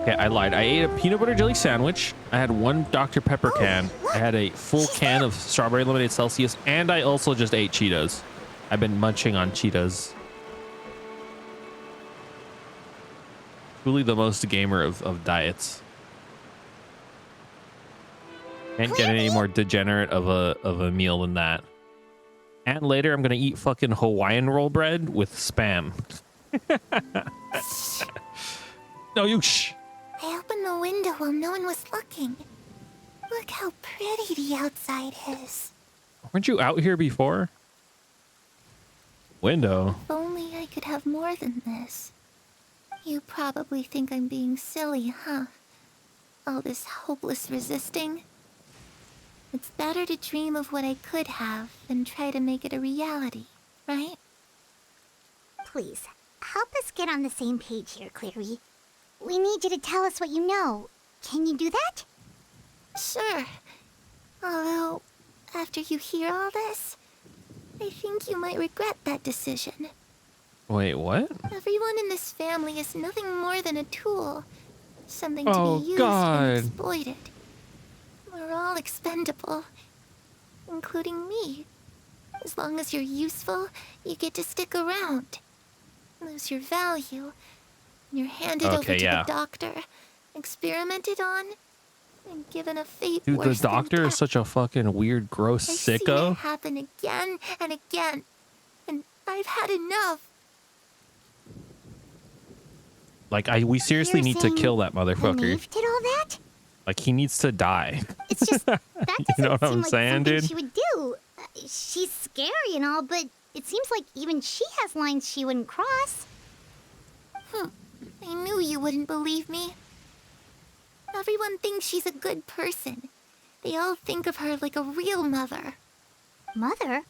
Okay, I lied. I ate a peanut butter jelly sandwich. I had one Dr. Pepper can. I had a full can of strawberry lemonade Celsius, and I also just ate Cheetos. I've been munching on Cheetos. Truly the most gamer of diets. Can't get any more degenerate of a meal than that. And later I'm gonna eat fucking Hawaiian roll bread with Spam. No, you shh. I opened the window while no one was looking. Look how pretty the outside is. Weren't you out here before? Window. If only I could have more than this. You probably think I'm being silly, huh? All this hopeless resisting. It's better to dream of what I could have than try to make it a reality, right? Please, help us get on the same page here, Clary. We need you to tell us what you know. Can you do that? Sure. Although, after you hear all this, I think you might regret that decision. Wait, what? Everyone in this family is nothing more than a tool. Something Oh, to be used God. and exploited. We're all expendable, including me. As long as you're useful, you get to stick around. Lose your value, and you're handed over to the doctor, experimented on, and given a fate Dude, the worse than doctor is death. such a fucking weird, gross I've seen it sicko. happen again and again, and I've had enough. Like, we seriously You're need to saying kill that motherfucker. Maeve did all that? Like, he needs to die. It's just that You doesn't know what seem I'm like saying, something dude? she would do. She's scary and all, but it seems like even she has lines she wouldn't cross. I knew you wouldn't believe me. Everyone thinks she's a good person. They all think of her like a real mother. Mother?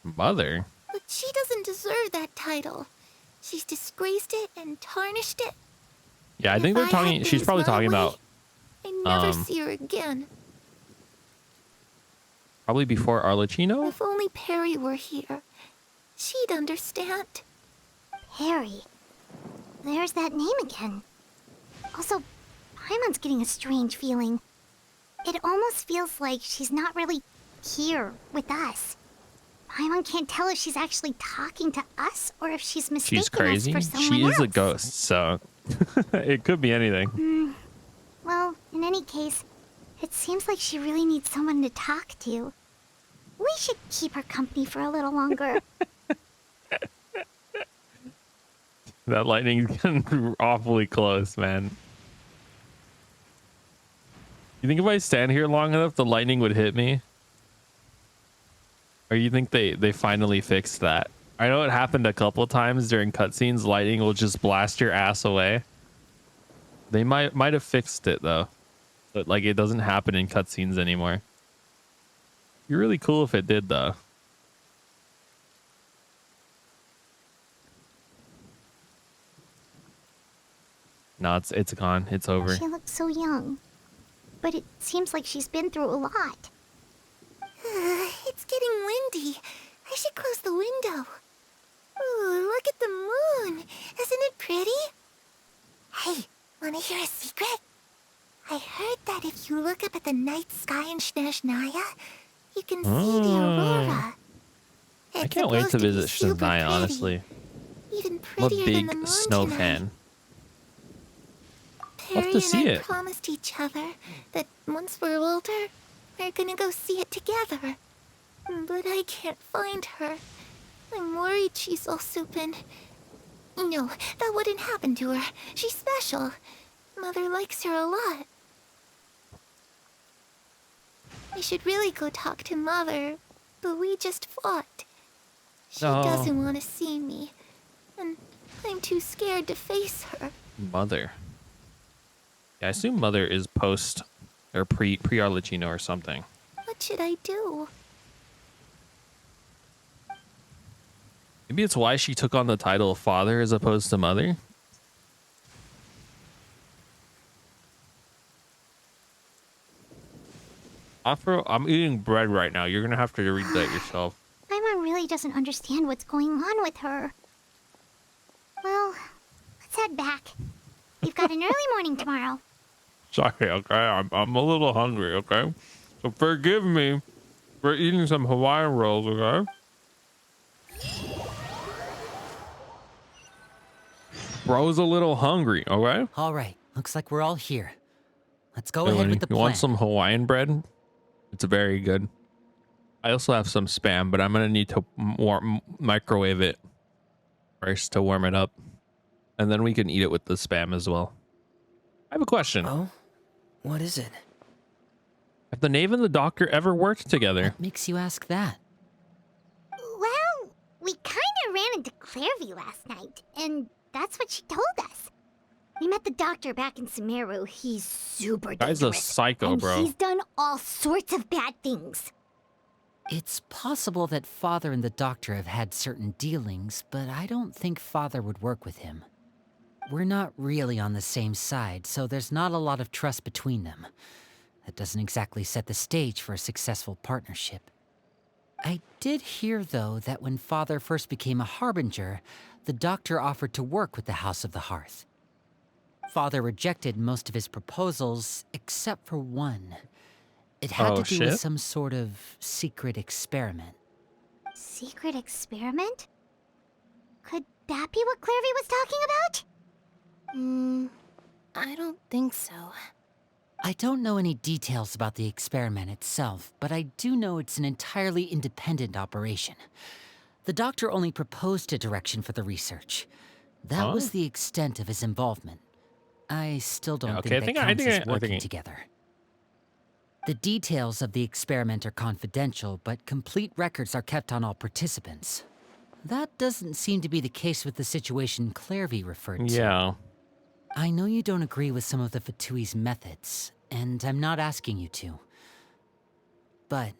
Mother? But she doesn't deserve that title. She's disgraced it and tarnished it. Yeah, I think they're talking. She's probably talking about. I never see her again. Probably before Arlecchino? If only Perry were here, she'd understand. Perry. There's that name again. Also, Paimon's getting a strange feeling. It almost feels like she's not really here with us. Paimon can't tell if she's actually talking to us or if she's mistaken She's crazy. us for someone She is else. a ghost, so it could be anything. Well, in any case, it seems like she really needs someone to talk to. We should keep her company for a little longer. That lightning's getting awfully close, man. You think if I stand here long enough, the lightning would hit me? Or you think they finally fixed that? I know it happened a couple times during cutscenes. Lightning will just blast your ass away. They might have fixed it though, but like it doesn't happen in cutscenes anymore. It'd be really cool if it did though. No, it's gone. It's over. She looks so young. But it seems like she's been through a lot. It's getting windy. I should close the window. Ooh, look at the moon. Isn't it pretty? Hey, wanna hear a secret? I heard that if you look up at the night sky in Snezhnaya, you can see the aurora. I can't wait to visit Snezhnaya, honestly. Even I'm a prettier big than the moon snow tonight. fan. Perry Love to see and I it. promised each other that once we're older, we're gonna go see it together. But I can't find her. I'm worried she's also been... No, that wouldn't happen to her. She's special. Mother likes her a lot. I should really go talk to Mother, but we just fought. She No. doesn't want to see me, and I'm too scared to face her. Mother. Yeah, I assume Mother is post or pre Arlecchino or something. What should I do? Maybe it's why she took on the title of father as opposed to mother. I'm eating bread right now. You're gonna have to read that yourself. Paimon really doesn't understand what's going on with her. Well, let's head back. We've got an early morning tomorrow. Sorry, okay? I'm a little hungry, okay? So forgive me for eating some Hawaiian rolls, okay? Bro's a little hungry, okay? All right, looks like we're all here. Let's go Hey, ahead Lenny, with the you plan. want some Hawaiian bread? It's very good. I also have some Spam, but I'm gonna need to microwave it first to warm it up, and then we can eat it with the Spam as well. I have a question. Oh? What is it? Have the knave and the doctor ever worked together? What makes you ask that? Well, we kinda ran into Clairvy last night, and that's what she told us. We met the doctor back in Sumeru. He's super dangerous. Guy's a psycho, and bro. he's done all sorts of bad things. It's possible that Father and the Doctor have had certain dealings, but I don't think Father would work with him. We're not really on the same side, so there's not a lot of trust between them. That doesn't exactly set the stage for a successful partnership. I did hear, though, that when Father first became a Harbinger, the Doctor offered to work with the House of the Hearth. Father rejected most of his proposals, except for one. It had to do with some sort of secret experiment. Secret experiment? Could that be what Clairvy was talking about? I don't think so. I don't know any details about the experiment itself, but I do know it's an entirely independent operation. The Doctor only proposed a direction for the research. That was the extent of his involvement. I still don't think that counts as working together. The details of the experiment are confidential, but complete records are kept on all participants. That doesn't seem to be the case with the situation Clairvy referred to. Yeah. I know you don't agree with some of the Fatui's methods, and I'm not asking you to. But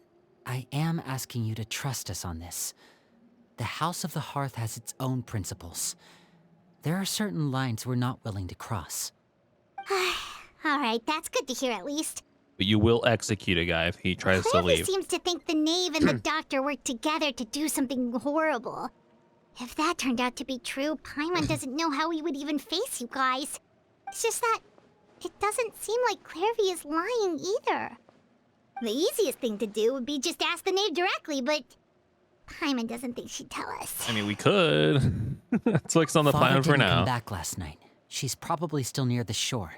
I am asking you to trust us on this. The House of the Hearth has its own principles. There are certain lines we're not willing to cross. Alright, that's good to hear at least. But you will execute a guy if he tries to Clairvy leave. seems to think the knave and the doctor worked together to do something horrible. If that turned out to be true, Paimon doesn't know how he would even face you guys. It's just that it doesn't seem like Clairvy is lying either. The easiest thing to do would be just ask the knave directly, but Paimon doesn't think she'd tell us. I mean, we could. That's what's on the Father plan for didn't now. come back last night. She's probably still near the shore.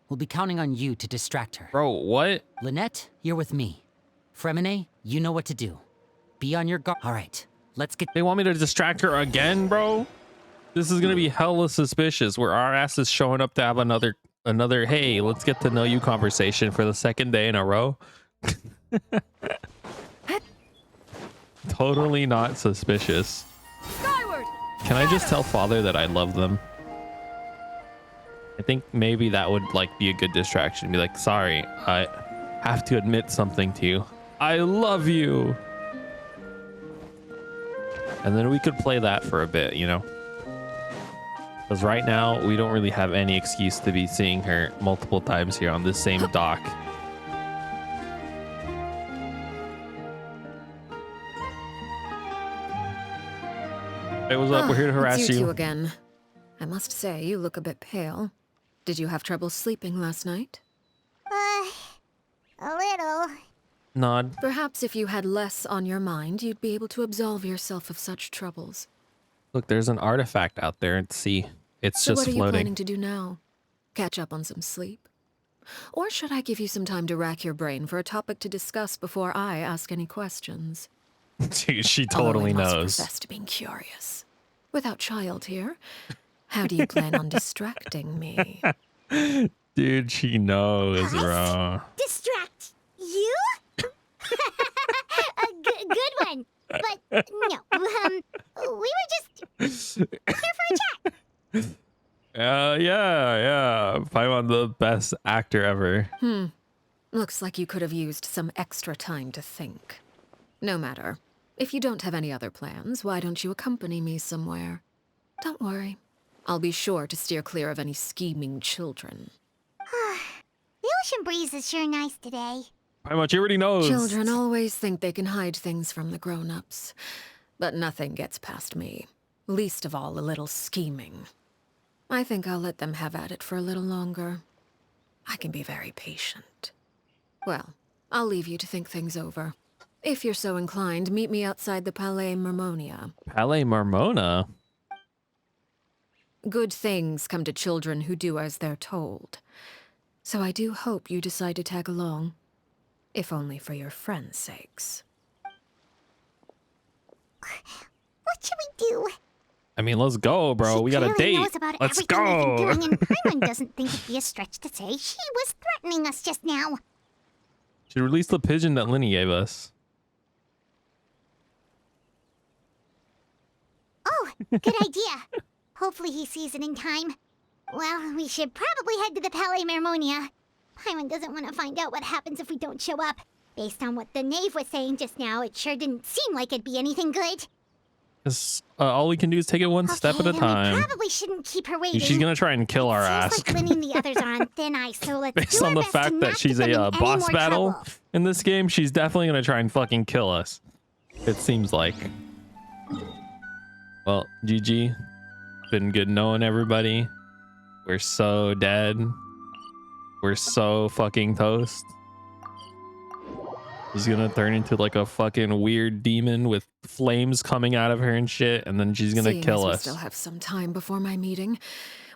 We'll be counting on you to distract her. Bro, what? Lynette, you're with me. Fremine, you know what to do. Be on your guard. All right, let's get... They want me to distract her again, bro? This is gonna be hella suspicious, where our ass is showing up to have another, hey, let's get to know you conversation for the second day in a row. Totally not suspicious. Skyward! Can I just tell Father that I love them? I think maybe that would like be a good distraction. Be like, sorry, I have to admit something to you. I love you. And then we could play that for a bit, you know? Because right now, we don't really have any excuse to be seeing her multiple times here on this same dock. Hey, what's up? We're here to harass it's you you. two again. I must say, you look a bit pale. Did you have trouble sleeping last night? A little. Nod. Perhaps if you had less on your mind, you'd be able to absolve yourself of such troubles. Look, there's an artifact out there at sea. It's So just what are you floating. planning to do now? Catch up on some sleep? Or should I give you some time to rack your brain for a topic to discuss before I ask any questions? Dude, she Although totally I must knows. profess to being curious. Without child here, how do you plan on distracting me? Dude, she knows, bro. Distract you? A good one. But no, we were just here for a chat. Yeah. Paimon, the best actor ever. Looks like you could have used some extra time to think. No matter. If you don't have any other plans, why don't you accompany me somewhere? Don't worry. I'll be sure to steer clear of any scheming children. The ocean breeze is sure nice today. Pretty much everybody knows. Children always think they can hide things from the grown-ups. But nothing gets past me. Least of all, a little scheming. I think I'll let them have at it for a little longer. I can be very patient. Well, I'll leave you to think things over. If you're so inclined, meet me outside the Palais Marmonia. Palais Marmona? Good things come to children who do as they're told. So I do hope you decide to tag along. If only for your friends' sakes. What should we do? I mean, let's go, bro. We got a date. Knows about Let's everything we've been go. doing, and Prim doesn't think it'd be a stretch to say she was threatening us just now. Should release the pigeon that Lenny gave us. Oh, good idea. Hopefully he sees it in time. Well, we should probably head to the Palais Marmonia. Paimon doesn't want to find out what happens if we don't show up. Based on what the knave was saying just now, it sure didn't seem like it'd be anything good. All we can do is take it one step at a We time. probably shouldn't keep her waiting. She's gonna try and kill our ass. Seems like Lenny and the others are on thin ice, so let's Based do on our the best to fact not that she's get them in a any boss more battle trouble. in this game, she's definitely gonna try and fucking kill us. It seems like. Well, GG. Been good knowing everybody. We're so dead. We're so fucking toast. She's gonna turn into like a fucking weird demon with flames coming out of her and shit, and then she's gonna Seeing kill as us. we still have some time before my meeting,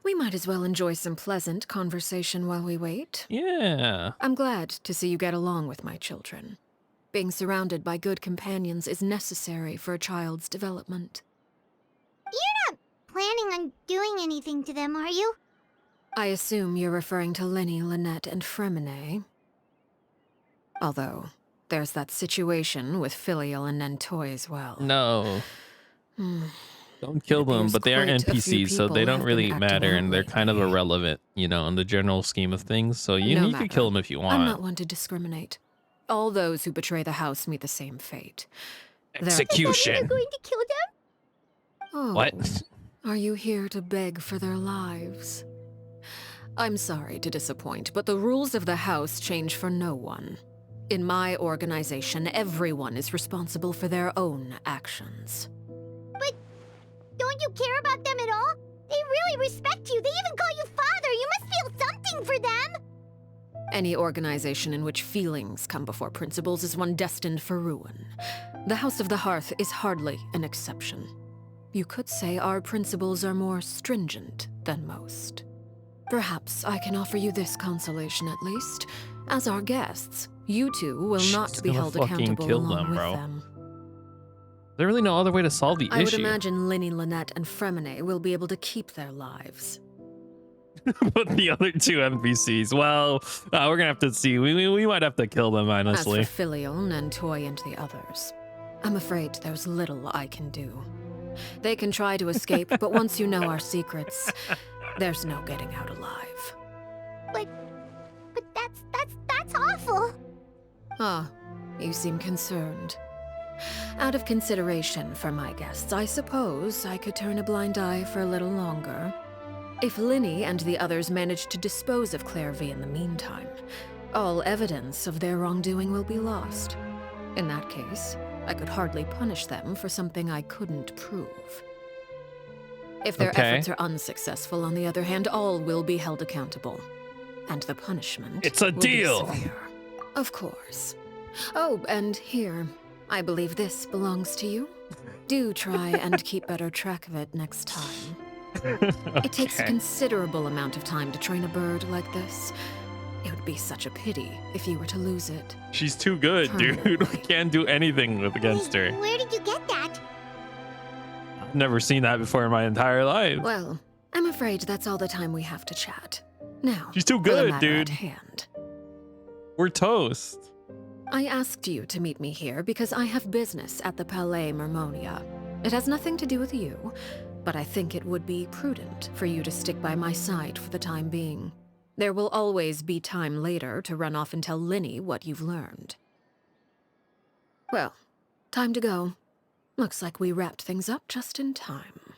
we might as well enjoy some pleasant conversation while we wait. Yeah. I'm glad to see you get along with my children. Being surrounded by good companions is necessary for a child's development. You're not planning on doing anything to them, are you? I assume you're referring to Lenny, Lynette, and Fremine. Although, there's that situation with Filial and Nentoy as well. No. Hmm. Don't kill them, but they are quite a few NPCs, so they people don't have really been acting matter, out and they're kind of irrelevant, you know, in the general scheme of things. So you No can kill them if you want. I'm not one to discriminate. All those who betray the house meet the same fate. Execution. You're going to kill them? Oh, What? Are you here to beg for their lives? I'm sorry to disappoint, but the rules of the house change for no one. In my organization, everyone is responsible for their own actions. But don't you care about them at all? They really respect you. They even call you father. You must feel something for them. Any organization in which feelings come before principles is one destined for ruin. The House of the Hearth is hardly an exception. You could say our principles are more stringent than most. Perhaps I can offer you this consolation at least. As our guests, you two will not be gonna held fucking accountable kill along them, with bro. them. There's really no other way to solve the I would issue. imagine Lenny, Lynette, and Fremine will be able to keep their lives. But the other two NPCs, well, we're gonna have to see. We might have to kill them, honestly. As for Filial, Nentoy, and the others, I'm afraid there's little I can do. They can try to escape, but once you know our secrets, there's no getting out alive. But that's awful. Ah, you seem concerned. Out of consideration for my guests, I suppose I could turn a blind eye for a little longer. If Linny and the others manage to dispose of Clorinde in the meantime, all evidence of their wrongdoing will be lost. In that case, I could hardly punish them for something I couldn't prove. If their efforts are unsuccessful, on the other hand, all will be held accountable. And the punishment It's a will deal. be severe. Of course. Oh, and here, I believe this belongs to you. Do try and keep better track of it next time. It takes a considerable amount of time to train a bird like this. It would be such a pity if you were to lose it. She's too good, dude. We can't do anything against her. Where did you get that? I've never seen that before in my entire life. Well, I'm afraid that's all the time we have to chat. Now, She's too for the good, matter dude. at hand. We're toast. I asked you to meet me here because I have business at the Palais Marmonia. It has nothing to do with you, but I think it would be prudent for you to stick by my side for the time being. There will always be time later to run off and tell Linny what you've learned. Well, time to go. Looks like we wrapped things up just in time.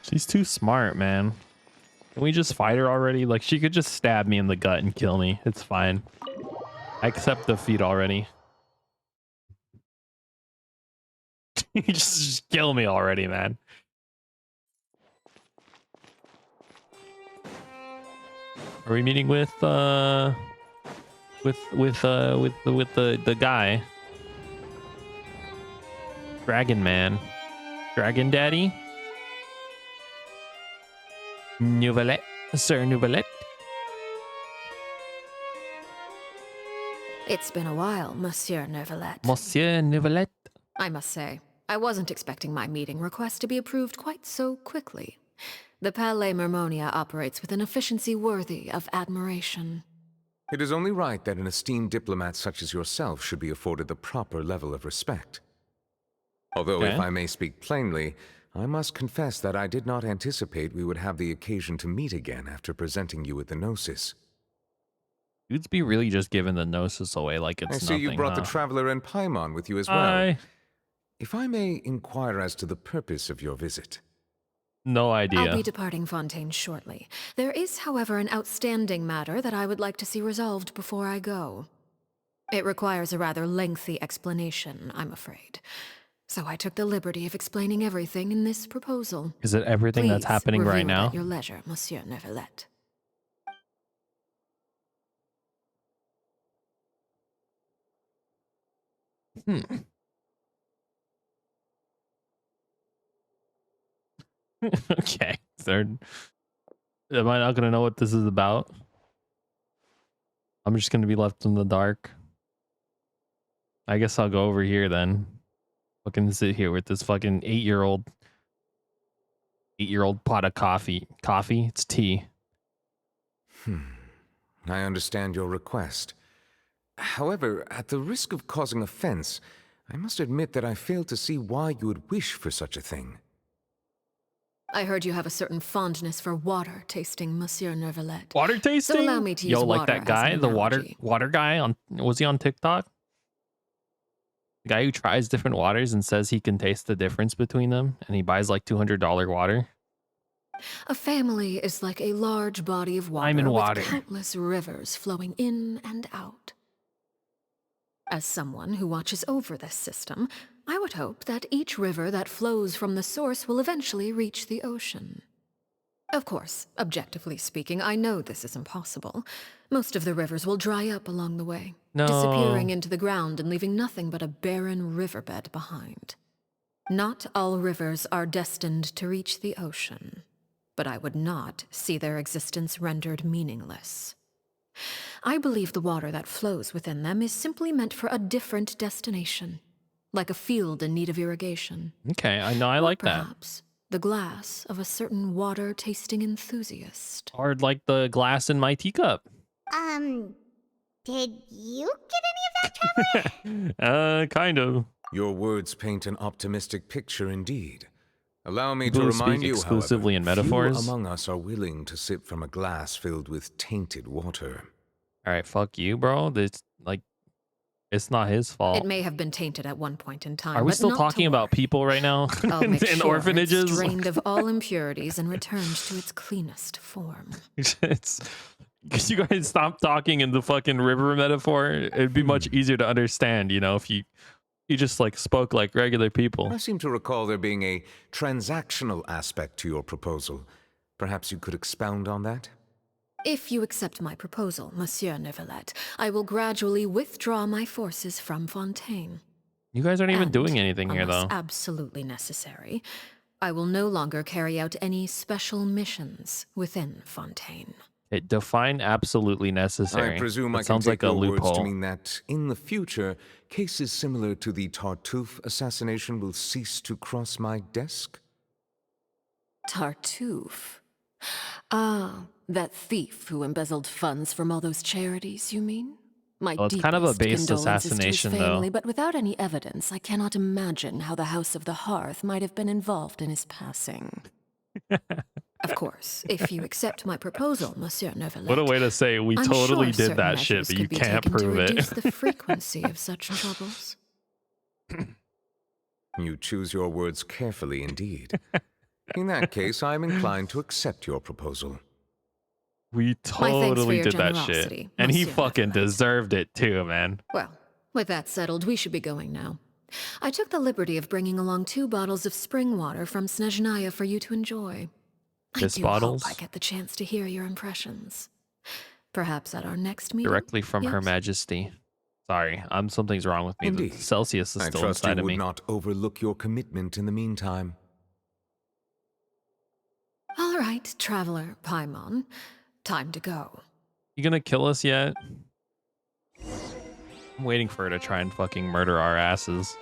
She's too smart, man. Can we just fight her already? Like, she could just stab me in the gut and kill me. It's fine. I accept defeat already. just kill me already, man. Are we meeting with the guy? Dragon Man. Dragon Daddy? Nouvelette? Sir Nouvelette? It's been a while, Monsieur Nouvelette. Monsieur Nouvelette? I must say, I wasn't expecting my meeting request to be approved quite so quickly. The Palais Mermonia operates with an efficiency worthy of admiration. It is only right that an esteemed diplomat such as yourself should be afforded the proper level of respect. Although, if I may speak plainly, I must confess that I did not anticipate we would have the occasion to meet again after presenting you with the Gnosis. You'd be really just giving the Gnosis away like it's nothing. I see you brought the Traveler and Paimon with you as well. If I may inquire as to the purpose of your visit. No idea. I'll be departing Fontaine shortly. There is, however, an outstanding matter that I would like to see resolved before I go. It requires a rather lengthy explanation, I'm afraid. So I took the liberty of explaining everything in this proposal. Is it everything that's happening right now? At your leisure, Monsieur Nouvelette. Okay. Am I not gonna know what this is about? I'm just gonna be left in the dark. I guess I'll go over here then. Fucking sit here with this fucking 8-year-old pot of coffee. Coffee? It's tea. I understand your request. However, at the risk of causing offense, I must admit that I fail to see why you would wish for such a thing. I heard you have a certain fondness for water tasting, Monsieur Nouvelette. Water tasting? So allow me to use like water that guy, as an the analogy. water guy was he on TikTok? The guy who tries different waters and says he can taste the difference between them, and he buys like $200 water. A family is like a large body of water, I'm in water with countless rivers flowing in and out. As someone who watches over this system, I would hope that each river that flows from the source will eventually reach the ocean. Of course, objectively speaking, I know this is impossible. Most of the rivers will dry up along the way, disappearing into the ground and leaving nothing but a barren riverbed behind. Not all rivers are destined to reach the ocean, but I would not see their existence rendered meaningless. I believe the water that flows within them is simply meant for a different destination, like a field in need of irrigation. Okay, I know, I like that. Perhaps the glass of a certain water-tasting enthusiast. Or like the glass in my teacup. Did you get any of that, Traveler? Kind of. Your words paint an optimistic picture indeed. Allow me to People remind speak you, exclusively however, in metaphors. few among us are willing to sip from a glass filled with tainted water. All right, fuck you, bro. It's not his fault. It may have been tainted at one point in time. Are we but still not talking about people right now I'll make in sure orphanages? It's drained of all impurities and returned to its cleanest form. Could you guys stop talking in the fucking river metaphor? It'd be much easier to understand, you know, if you just like spoke like regular people. I seem to recall there being a transactional aspect to your proposal. Perhaps you could expound on that? If you accept my proposal, Monsieur Nouvelette, I will gradually withdraw my forces from Fontaine. You guys aren't even doing anything here, Unless though. absolutely necessary, I will no longer carry out any special missions within Fontaine. It define absolutely necessary. I presume I It can sounds take like a your words to loophole. mean that, in the future, cases similar to the Tartuffe assassination will cease to cross my desk? Tartuffe? Ah, that thief who embezzled funds from all those charities, you mean? My Well, it's kind of a deepest based condolences assassination, to his family, though. but without any evidence, I cannot imagine how the House of the Hearth might have been involved in his passing. Of course, if you accept my proposal, Monsieur Neuvillette. What a way to say we I'm totally sure did that shit, measures but you could be can't taken to prove reduce it. the frequency of such troubles. You choose your words carefully indeed. In that case, I'm inclined to accept your proposal. We totally did that shit. And he fucking deserved it too, man. Well, with that settled, we should be going now. I took the liberty of bringing along 2 bottles of spring water from Snezhnaya for you to enjoy. This I do bottles? hope I get the chance to hear your impressions. Perhaps at our next meeting? Directly from Her Yes? Majesty. Sorry, something's wrong with me. Indeed. The Celsius is I still trust you inside of would me. not overlook your commitment in the meantime. All right, traveler Paimon. Time to go. You gonna kill us yet? I'm waiting for her to try and fucking murder our asses.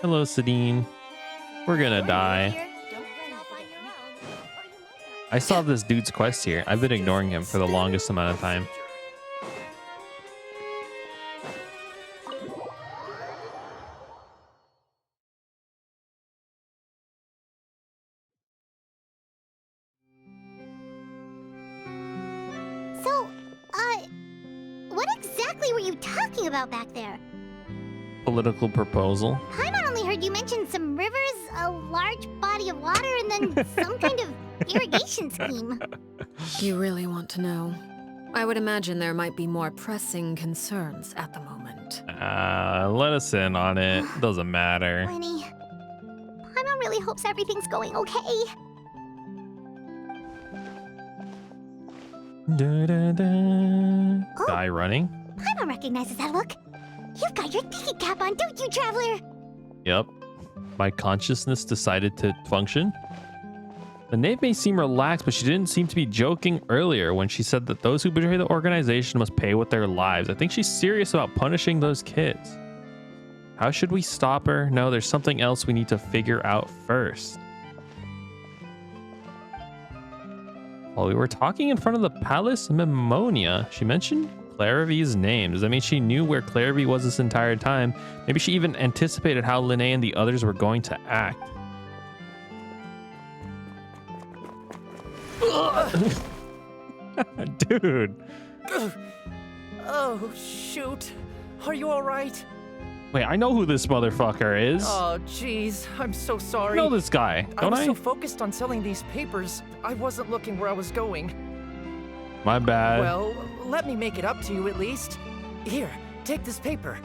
Hello, Sadine. We're gonna die. I still have this dude's quest here. I've been ignoring him for the longest amount of time. So, what exactly were you talking about back there? Political proposal. Paimon only heard you mention some rivers, a large body of water, and then some kind of irrigation scheme. You really want to know? I would imagine there might be more pressing concerns at the moment. Let us in on it. Doesn't matter. Lenny, Paimon really hopes everything's going okay. Guy running? Paimon recognizes that look. You've got your tiki cap on, don't you, Traveler? Yep. My consciousness decided to function. The knave may seem relaxed, but she didn't seem to be joking earlier when she said that those who betray the organization must pay with their lives. I think she's serious about punishing those kids. How should we stop her? No, there's something else we need to figure out first. While we were talking in front of the Palace Mimonia, she mentioned Claravi's name. Does that mean she knew where Claravi was this entire time? Maybe she even anticipated how Linnea and the others were going to act. Dude. Oh, shoot. Are you alright? Wait, I know who this motherfucker is. Oh, jeez. I'm so sorry. I know this guy, don't I I? was so focused on selling these papers, I wasn't looking where I was going. My bad. Well, let me make it up to you at least. Here, take this paper.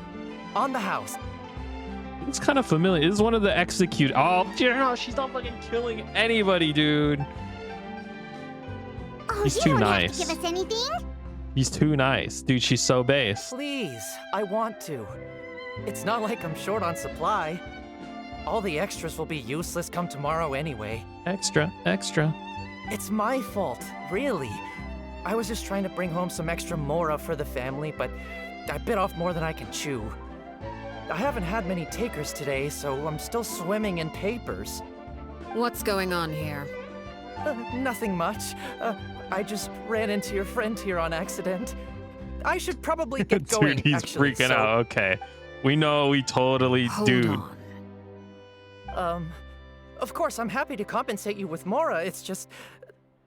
On the house. It's kind of familiar. This is one of the execute. Oh, no, she's not fucking killing anybody, dude. Oh, He's you too don't nice. have to give us anything. He's too nice. Dude, she's so base. Please, I want to. It's not like I'm short on supply. All the extras will be useless come tomorrow anyway. Extra, extra. It's my fault, really. I was just trying to bring home some extra mora for the family, but I bit off more than I can chew. I haven't had many takers today, so I'm still swimming in papers. What's going on here? Nothing much. I just ran into your friend here on accident. I should probably get going, Dude, he's actually, freaking so- out. Okay. We know, we totally do. Of course, I'm happy to compensate you with mora. It's just,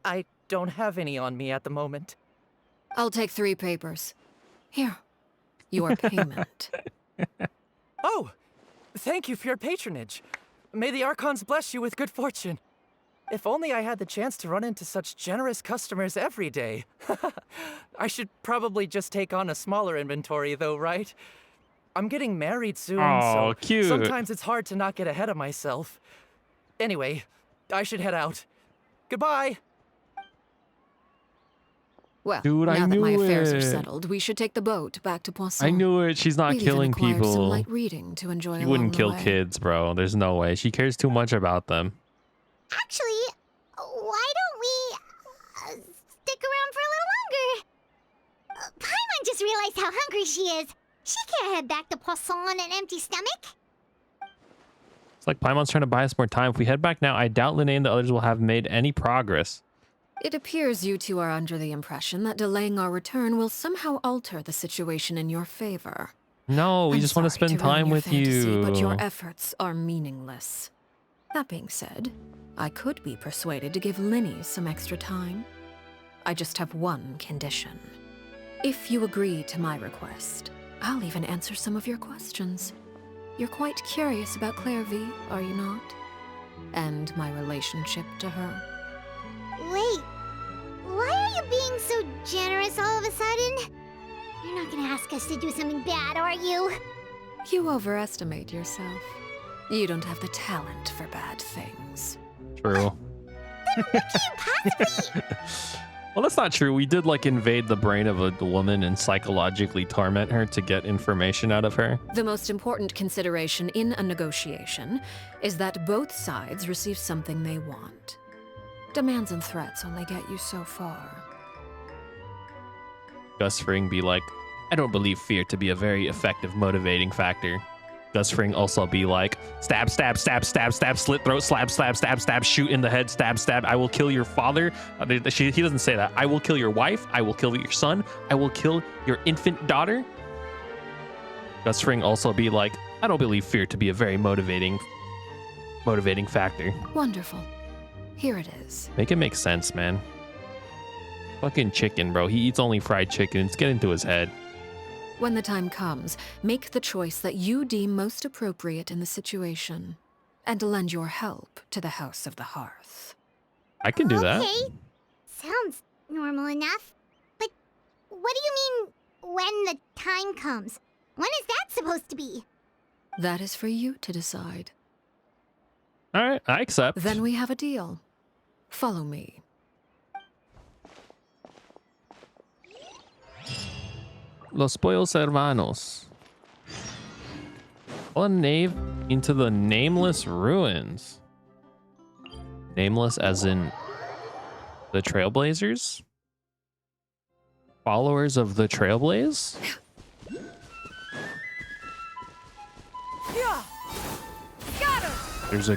I don't have any on me at the moment. I'll take 3 papers. Here, your payment. Oh, thank you for your patronage. May the Archons bless you with good fortune. If only I had the chance to run into such generous customers every day. I should probably just take on a smaller inventory though, right? I'm getting married soon, Oh, so cute. sometimes it's hard to not get ahead of myself. Anyway, I should head out. Goodbye! Well, Dude, I now that my knew affairs are it. settled, we should take the boat back to Poisson. I knew it. She's not We've even killing acquired Some people. light reading to enjoy She along wouldn't the kill way. kids, bro. There's no way. She cares too much about them. Actually, why don't we stick around for a little longer? Paimon just realized how hungry she is. She can't head back to Poisson on an empty stomach. It's like Paimon's trying to buy us more time. If we head back now, I doubt Linnea and the others will have made any progress. It appears you two are under the impression that delaying our return will somehow alter the situation in your favor. No, we I'm just want to sorry spend ruin time your with fantasy, you. But your efforts are meaningless. That being said, I could be persuaded to give Linny some extra time. I just have one condition. If you agree to my request, I'll even answer some of your questions. You're quite curious about Clorinde, are you not? And my relationship to her. Wait, why are you being so generous all of a sudden? You're not gonna ask us to do something bad, are you? You overestimate yourself. You don't have the talent for bad things. True. Well, that's not true. We did like invade the brain of a woman and psychologically torment her to get information out of her. The most important consideration in a negotiation is that both sides receive something they want. Demands and threats only get you so far. Gus Fring be like, I don't believe fear to be a very effective motivating factor. Gus Fring also be like, stab, stab, stab, stab, stab, slit throat, slap, stab, stab, stab, shoot in the head, stab, stab, I will kill your father. He doesn't say that. I will kill your wife. I will kill your son. I will kill your infant daughter. Gus Fring also be like, I don't believe fear to be a very motivating factor. Wonderful. Here it is. Make it make sense, man. Fucking chicken, bro. He eats only fried chicken. It's getting to his head. When the time comes, make the choice that you deem most appropriate in the situation, and lend your help to the House of the Hearth. I can do that. Okay, sounds normal enough. But what do you mean, when the time comes? When is that supposed to be? That is for you to decide. All right, I accept. Then we have a deal. Follow me. Los Pollos Hermanos. One knave into the nameless ruins. Nameless as in the Trailblazers? Followers of the Trailblaze? Yeah. Got her. There's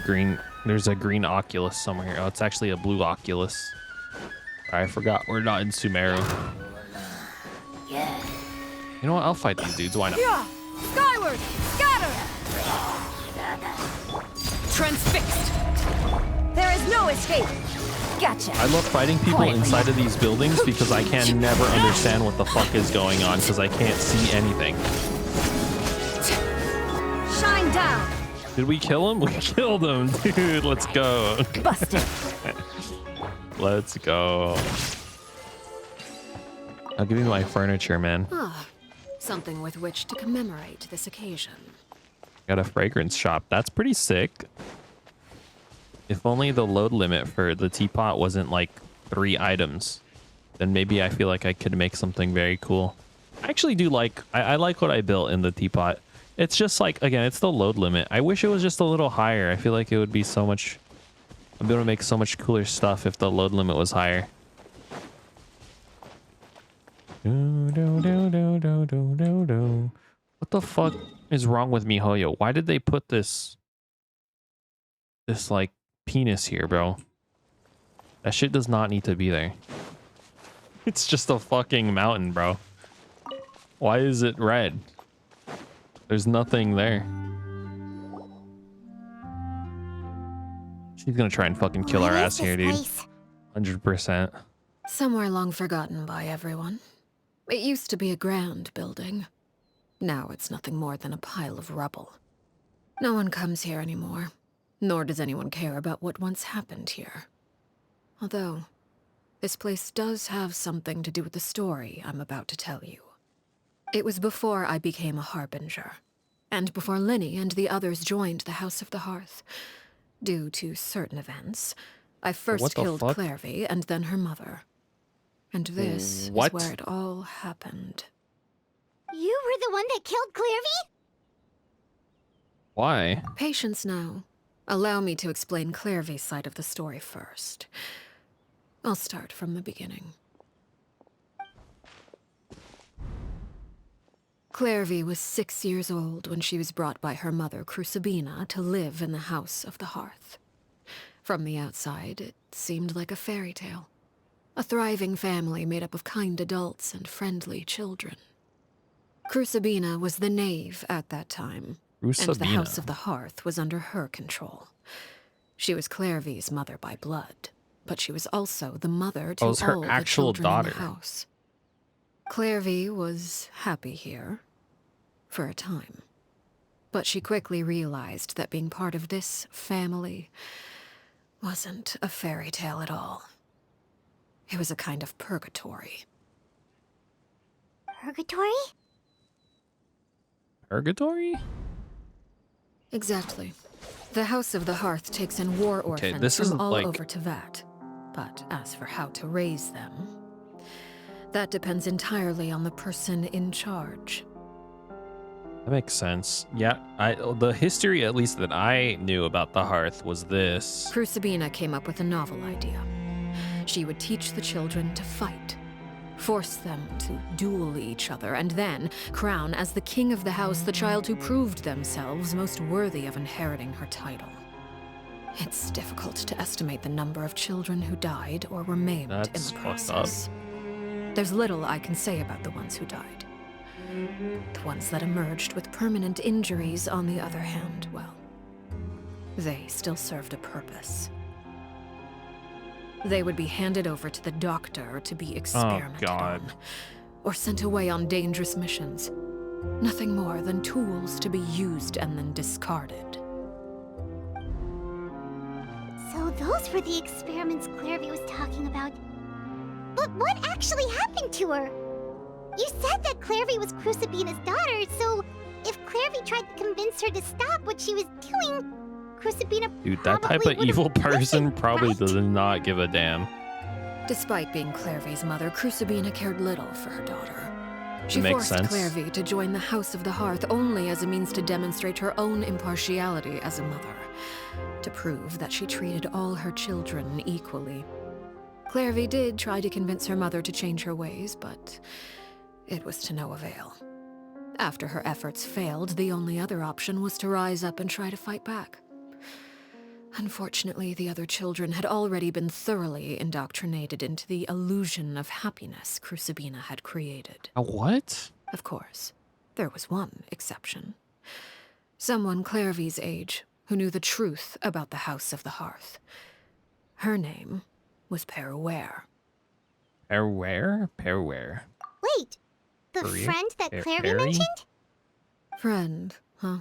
a green Oculus somewhere. Oh, it's actually a blue Oculus. I forgot we're not in Sumeru. You know what? I'll fight these dudes. Why not? Yeah. Skyward. Scatter. Transfixed. There is no escape. Gotcha. I love fighting people inside of these buildings because I can never understand what the fuck is going on because I can't see anything. Shine down. Did we kill him? We killed him, dude. Let's go. Busted. Let's go. I'll give you my furniture, man. Ah, something with which to commemorate this occasion. Got a fragrance shop. That's pretty sick. If only the load limit for the teapot wasn't like 3 items, then maybe I feel like I could make something very cool. I actually do like, I like what I built in the teapot. It's just like, again, it's the load limit. I wish it was just a little higher. I feel like it would be so much, I'd be able to make so much cooler stuff if the load limit was higher. What the fuck is wrong with MiHoYo? Why did they put this like penis here, bro? That shit does not need to be there. It's just a fucking mountain, bro. Why is it red? There's nothing there. She's gonna try and fucking kill our ass here, dude. 100%. Somewhere long forgotten by everyone. It used to be a grand building. Now it's nothing more than a pile of rubble. No one comes here anymore, nor does anyone care about what once happened here. Although, this place does have something to do with the story I'm about to tell you. It was before I became a harbinger, and before Linny and the others joined the House of the Hearth. Due to certain events, I first killed Clorinde and then her mother. And this is where it all happened. You were the one that killed Clorinde? Why? Patience now. Allow me to explain Clairvy's side of the story first. I'll start from the beginning. Clorinde was 6 years old when she was brought by her mother, Crucibina, to live in the House of the Hearth. From the outside, it seemed like a fairy tale. A thriving family made up of kind adults and friendly children. Crucibina was the knave at that time, and the Crucibina. House of the Hearth was under her control. She was Clairvy's mother by blood, but she was also the mother to Oh, it's her all actual the children in daughter. the house. Clairvy was happy here, for a time. But she quickly realized that being part of this family wasn't a fairy tale at all. It was a kind of purgatory. Purgatory? Purgatory? Exactly. The House of the Hearth takes in war orphans this from isn't all like- over Tevat. But as for how to raise them, that depends entirely on the person in charge. That makes sense. Yeah, the history, at least that I knew about the Hearth, was this. Crucibina came up with a novel idea. She would teach the children to fight, force them to duel each other, and then crown as the king of the house the child who proved themselves most worthy of inheriting her title. It's difficult to estimate the number of children who died or were maimed That's in the fucked process. There's little I can say about the ones who died. The ones that emerged with permanent injuries, on the other hand, well, they still served a purpose. They would be handed over to the doctor to be experimented on, or sent away on dangerous missions. Nothing more than tools to be used and then discarded. So those were the experiments Clairvy was talking about. But what actually happened to her? You said that Clairvy was Crucibina's daughter, so if Clairvy tried to convince her to stop what she was doing, Crucibina Dude, that type probably of would've evil person listened, probably right? does not give a damn. Despite being Clairvy's mother, Crucibina cared little for her daughter. She makes forced sense. Clairvy to join the House of the Hearth only as a means to demonstrate her own impartiality as a mother, to prove that she treated all her children equally. Clairvy did try to convince her mother to change her ways, but it was to no avail. After her efforts failed, the only other option was to rise up and try to fight back. Unfortunately, the other children had already been thoroughly indoctrinated into the illusion of happiness Crucibina had created. A what? Of course, there was one exception. Someone Clairvy's age who knew the truth about the House of the Hearth. Her name was Peruere. Peruere? Wait, the Perry? friend that Clairvy Perry? mentioned? Friend, huh?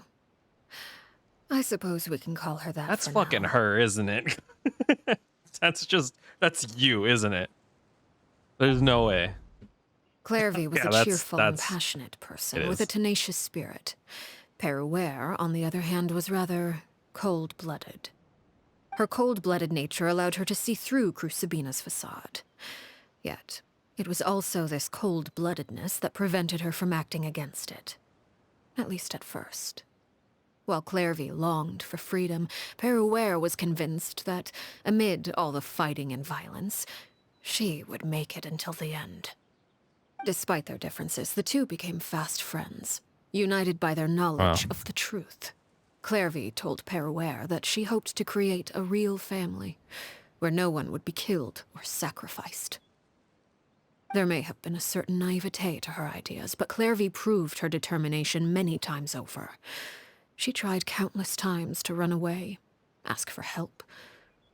I suppose we can call her that. That's for fucking now. her, isn't it? that's you, isn't it? There's no way. Clairvy was Yeah, a that's- cheerful and that's- passionate person it with a is. tenacious spirit. Peruere, on the other hand, was rather cold-blooded. Her cold-blooded nature allowed her to see through Crucibina's facade. Yet, it was also this cold-bloodedness that prevented her from acting against it. At least at first. While Clairvy longed for freedom, Peruere was convinced that, amid all the fighting and violence, she would make it until the end. Despite their differences, the two became fast friends, united by their knowledge of the truth. Clairvy told Peruere that she hoped to create a real family, where no one would be killed or sacrificed. There may have been a certain naivete to her ideas, but Clairvy proved her determination many times over. She tried countless times to run away, ask for help,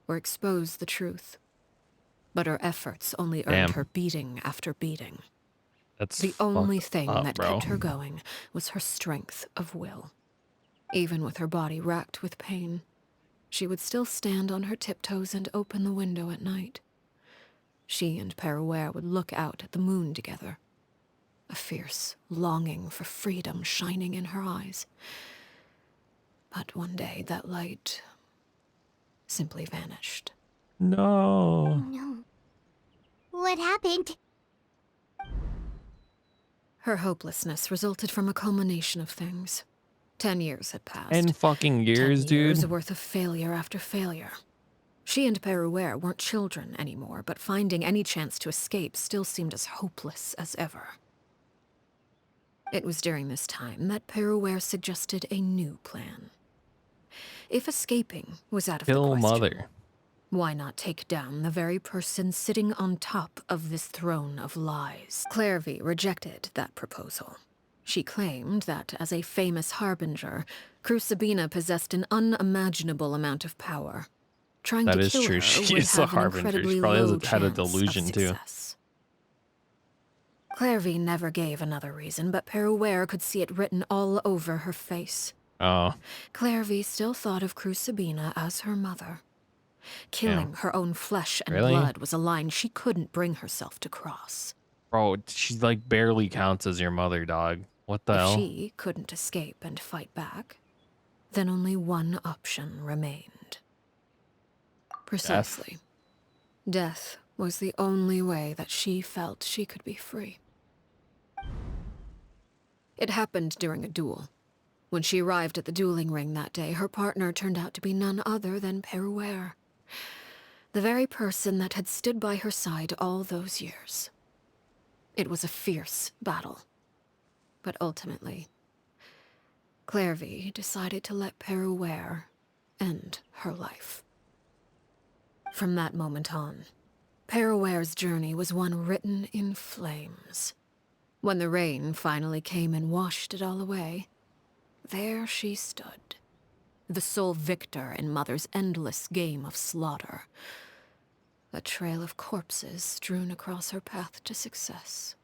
or expose the truth. But her efforts only earned her beating after beating. That's the only fucked thing up, that bro. kept her going was her strength of will. Even with her body racked with pain, she would still stand on her tiptoes and open the window at night. She and Peruere would look out at the moon together, a fierce longing for freedom shining in her eyes. But one day that light simply vanished. No. No. What happened? Her hopelessness resulted from a culmination of things. 10 years had passed. 10 fucking years, 10 years dude. worth of failure after failure. She and Peruere weren't children anymore, but finding any chance to escape still seemed as hopeless as ever. It was during this time that Peruere suggested a new plan. If escaping was out of the Kill question, mother. why not take down the very person sitting on top of this throne of lies? Clairvy rejected that proposal. She claimed that, as a famous harbinger, Crucibina possessed an unimaginable amount of power. Trying That to is kill true. her She would is a have an harbinger. She incredibly probably low had a chance of delusion too. success. Clairvy never gave another reason, but Peruere could see it written all over her face. Oh. Clairvy still thought of Crucibina as her mother. Killing her own flesh and Really? blood was a line she couldn't bring herself to cross. Bro, she like barely counts as your mother, dog. What the If hell? she couldn't escape and fight back, then only one option remained. Precisely. Death was the only way that she felt she could be free. It happened during a duel. When she arrived at the dueling ring that day, her partner turned out to be none other than Peruere, the very person that had stood by her side all those years. It was a fierce battle. But ultimately, Clairvy decided to let Peruere end her life. From that moment on, Peruere's journey was one written in flames. When the rain finally came and washed it all away, there she stood, the sole victor in Mother's endless game of slaughter. A trail of corpses strewn across her path to success.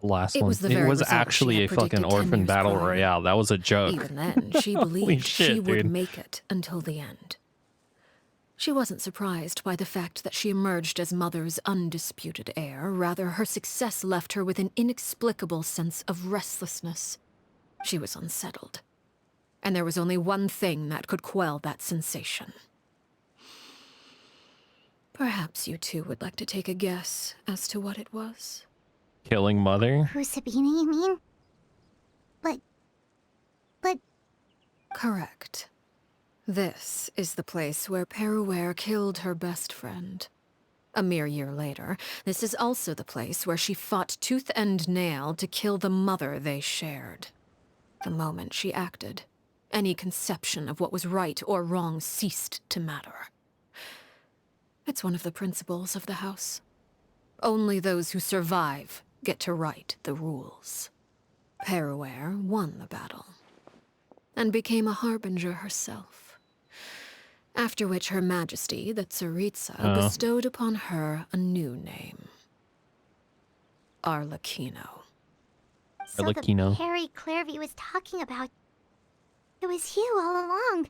The last It one. was the It very was result actually she a had fucking predicted 10 orphan years battle prior. royale. That was a joke. Even then, she Holy believed shit, she would dude. make it until the end. She wasn't surprised by the fact that she emerged as Mother's undisputed heir. Rather, her success left her with an inexplicable sense of restlessness. She was unsettled. And there was only one thing that could quell that sensation. Perhaps you two would like to take a guess as to what it was. Killing Mother? Crucibina, you mean? But... Correct. This is the place where Peruere killed her best friend. A mere year later, this is also the place where she fought tooth and nail to kill the mother they shared. The moment she acted, any conception of what was right or wrong ceased to matter. It's one of the principles of the house. Only those who survive get to write the rules. Peruere won the battle, and became a harbinger herself. After which Her Majesty, the Tsaritsa, bestowed upon her a new name. Arlecchino. So the Harry Clairvy was talking about... It was you all along.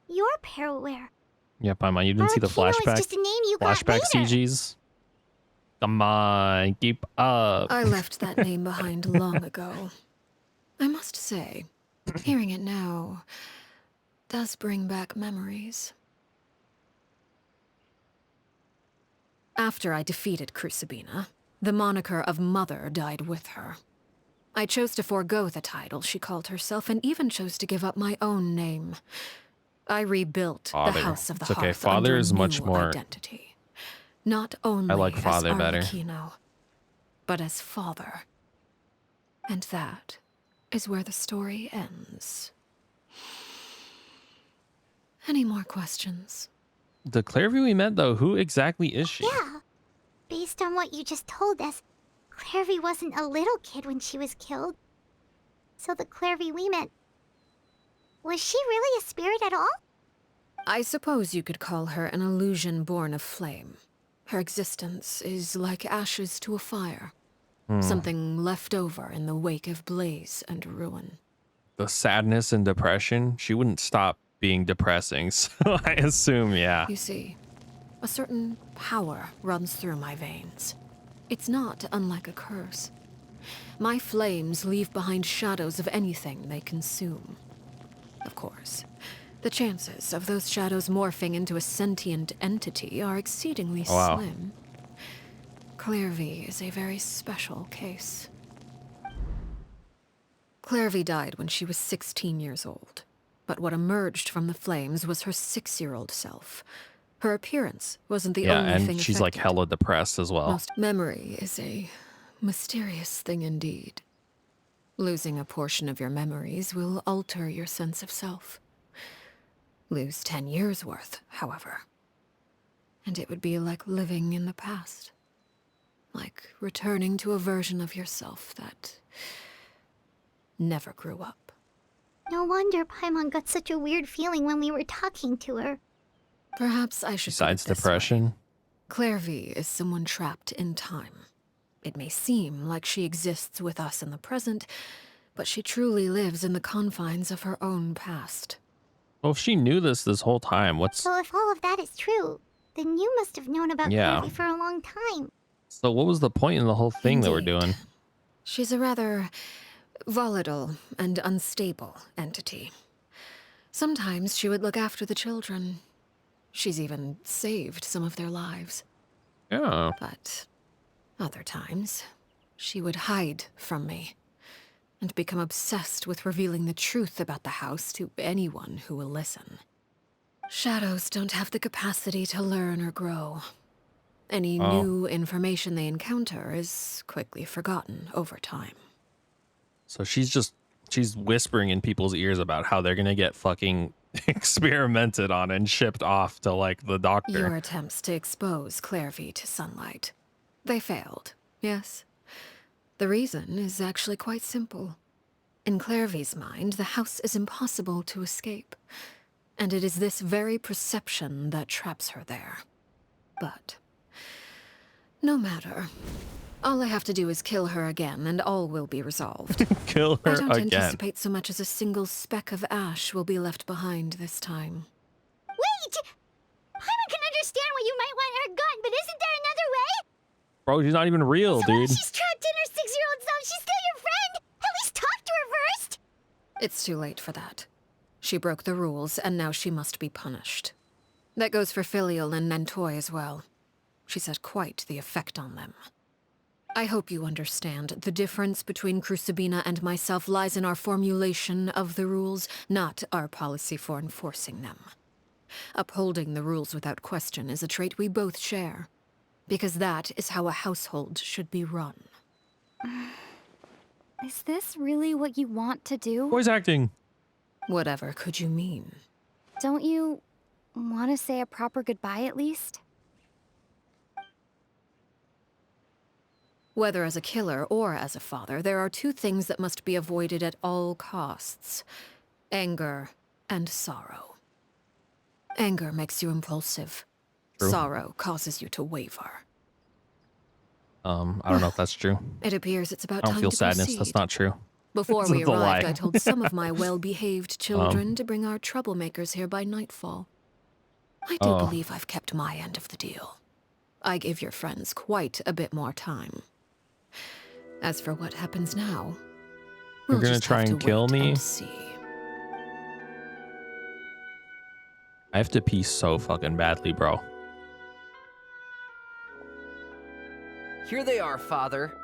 You're Peruere. Yeah, Paimon, you didn't see the Arlecchino is flashback? just a name you got Flashback later. CGs? Come on, keep up. I left that name behind long ago. I must say, hearing it now does bring back memories. After I defeated Crucibina, the moniker of Mother died with her. I chose to forego the title she called herself and even chose to give up my own name. I rebuilt Father. the House of the It's okay, Hearth Father under a is much new more- identity. Not only I like Father as better. Arlecchino, but as Father. And that is where the story ends. Any more questions? The Clairview we met, though, who exactly is she? Yeah. Based on what you just told us, Clairvy wasn't a little kid when she was killed. So the Clairvy we met... Was she really a spirit at all? I suppose you could call her an illusion born of flame. Her existence is like ashes to a fire. Something left over in the wake of blaze and ruin. The sadness and depression, she wouldn't stop being depressing, so I assume, yeah. You see, a certain power runs through my veins. It's not unlike a curse. My flames leave behind shadows of anything they consume. Of course, the chances of those shadows morphing into a sentient entity are exceedingly slim. Clairvy is a very special case. Clairvy died when she was 16 years old. But what emerged from the flames was her 6-year-old self. Her appearance wasn't the only thing and she's like affected. hella depressed as well. Most memory is a mysterious thing indeed. Losing a portion of your memories will alter your sense of self. Lose 10 years' worth, however, and it would be like living in the past. like returning to a version of yourself that never grew up. No wonder Paimon got such a weird feeling when we were talking to her. Perhaps I should Besides put it this depression. way. Clairvy is someone trapped in time. It may seem like she exists with us in the present, but she truly lives in the confines of her own past. Well, if she knew this whole time, what's... So if all of that is true, then you must have known about Yeah. Clairvy for a long time. So what was the point in the whole thing that we're Indeed. doing? She's a rather volatile and unstable entity. Sometimes she would look after the children. She's even saved some of their lives. Yeah. But other times, she would hide from me and become obsessed with revealing the truth about the house to anyone who will listen. Shadows don't have the capacity to learn or grow. Any new information they encounter is quickly forgotten over time. So she's whispering in people's ears about how they're gonna get fucking experimented on and shipped off to like the doctor. Your attempts to expose Clairvy to sunlight. They failed, yes? The reason is actually quite simple. In Clairvy's mind, the house is impossible to escape. And it is this very perception that traps her there. But no matter. All I have to do is kill her again, and all will be resolved. Kill her I don't again. anticipate so much as a single speck of ash will be left behind this time. Wait! Paimon can understand why you might want her gone, but isn't there another way? Bro, she's not even real, So dude. while she's trapped in her 6-year-old self, she's still your friend! At least talk to her first! It's too late for that. She broke the rules, and now she must be punished. That goes for Filial and Nantoy as well. She's had quite the effect on them. I hope you understand. The difference between Crucibina and myself lies in our formulation of the rules, not our policy for enforcing them. Upholding the rules without question is a trait we both share, because that is how a household should be run. Is this really what you want to do? Voice acting. Whatever could you mean? Don't you want to say a proper goodbye at least? Whether as a killer or as a father, there are two things that must be avoided at all costs: anger and sorrow. Anger makes you impulsive. True. Sorrow causes you to waver. I don't know if that's true. It appears it's about I don't time feel to sadness. proceed. That's not true. Before This we is a arrived, lie. I told some of my well-behaved children to bring our troublemakers here by nightfall. I do believe I've kept my end of the deal. I gave your friends quite a bit more time. As for what happens now, You're we'll gonna just try have and to kill wait me? and see. I have to pee so fucking badly, bro. Here they are, Father.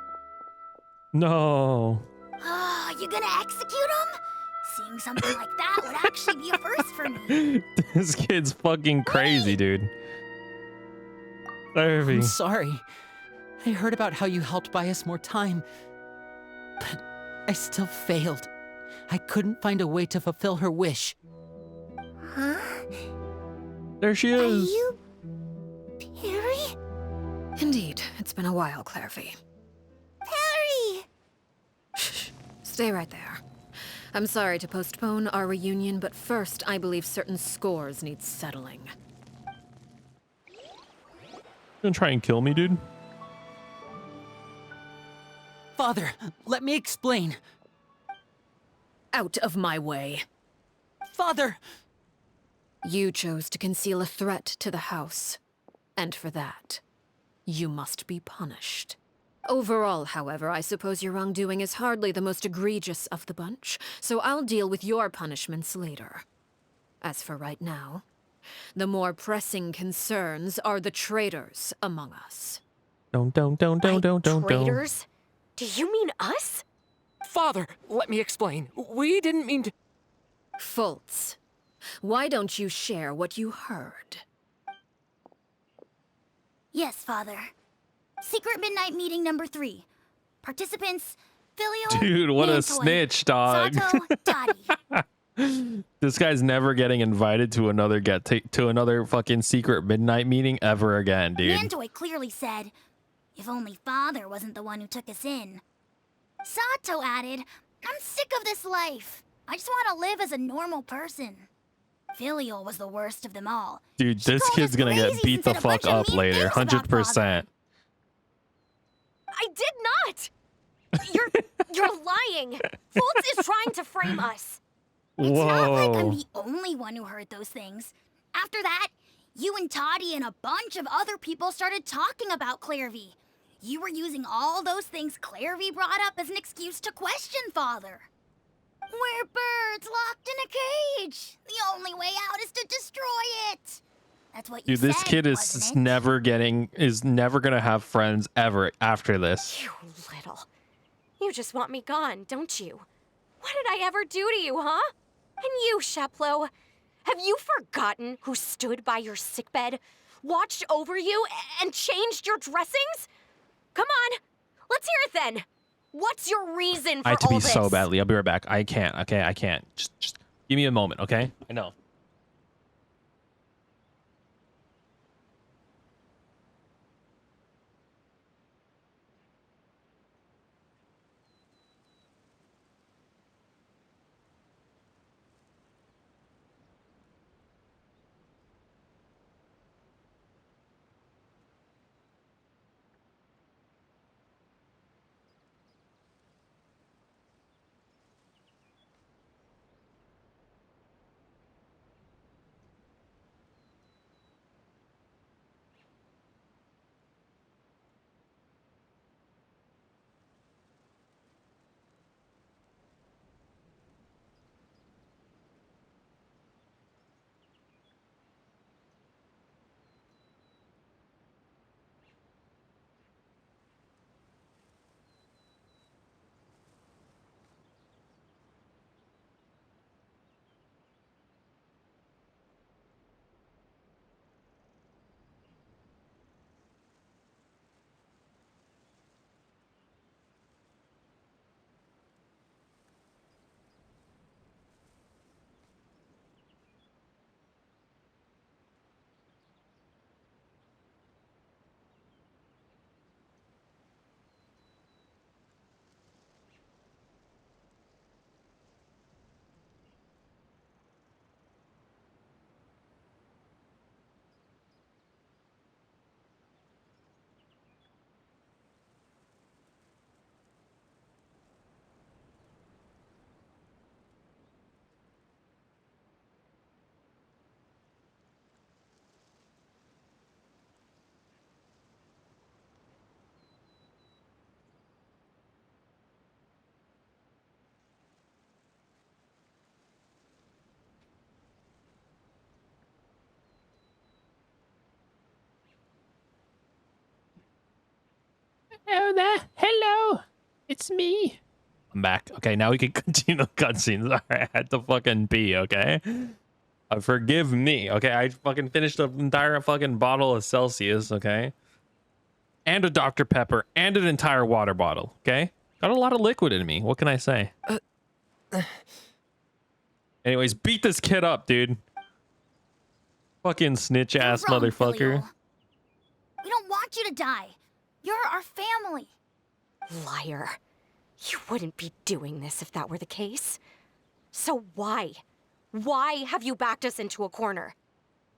No. Oh, you gonna execute him? Seeing something like that would actually be a first for me. This kid's fucking crazy, dude. I'm sorry. I heard about how you helped buy us more time, but I still failed. I couldn't find a way to fulfill her wish. Huh? There she is. Are you... Perry? Indeed, it's been a while, Clairvy. Perry! Shh, stay right there. I'm sorry to postpone our reunion, but first, I believe certain scores need settling. Gonna try and kill me, dude? Father, let me explain. Out of my way. Father! You chose to conceal a threat to the house, and for that, you must be punished. Overall, however, I suppose your wrongdoing is hardly the most egregious of the bunch, so I'll deal with your punishments later. As for right now, the more pressing concerns are the traitors among us. Don't. Traitors? Do you mean us? Father, let me explain. We didn't mean to... Fultz, why don't you share what you heard? Yes, Father. Secret midnight meeting number 3. Participants, Filial, Dude, what a Nantoy, snitch, dog. Sato, Dottie. This guy's never getting invited to another fucking secret midnight meeting ever again, dude. Nantoy clearly said, If only Father wasn't the one who took us in. Sato added, I'm sick of this life. I just want to live as a normal person. Filial was the worst of them all. Dude, this kid's gonna get beat the fuck up later, 100%. I did not! You're lying! Fultz is trying to frame us. Whoa. It's not like I'm the only one who heard those things. After that, you and Toddy and a bunch of other people started talking about Clairvy. You were using all those things Clairvy brought up as an excuse to question Father. We're birds locked in a cage. The only way out is to destroy it. That's what you Dude, this said, kid wasn't is it? never gonna have friends ever after this. You little. You just want me gone, don't you? What did I ever do to you, huh? And you, Sheplo, have you forgotten who stood by your sickbed, watched over you, and changed your dressings? Come on, let's hear it then. What's your reason for I have to all be this? so badly. I'll be right back. I can't. Okay, I can't. Just give me a moment, okay? I know. Oh, there. Hello. It's me. I'm back. Okay, now we can continue the cutscenes. All right, I had to fucking pee, okay? Forgive me, okay? I fucking finished an entire fucking bottle of Celsius, okay? And a Dr. Pepper and an entire water bottle, okay? Got a lot of liquid in me. What can I say? Anyways, beat this kid up, dude. Fucking snitch ass wrong, motherfucker. Filial. We don't want you to die. You're our family. Liar. You wouldn't be doing this if that were the case. So why? Why have you backed us into a corner?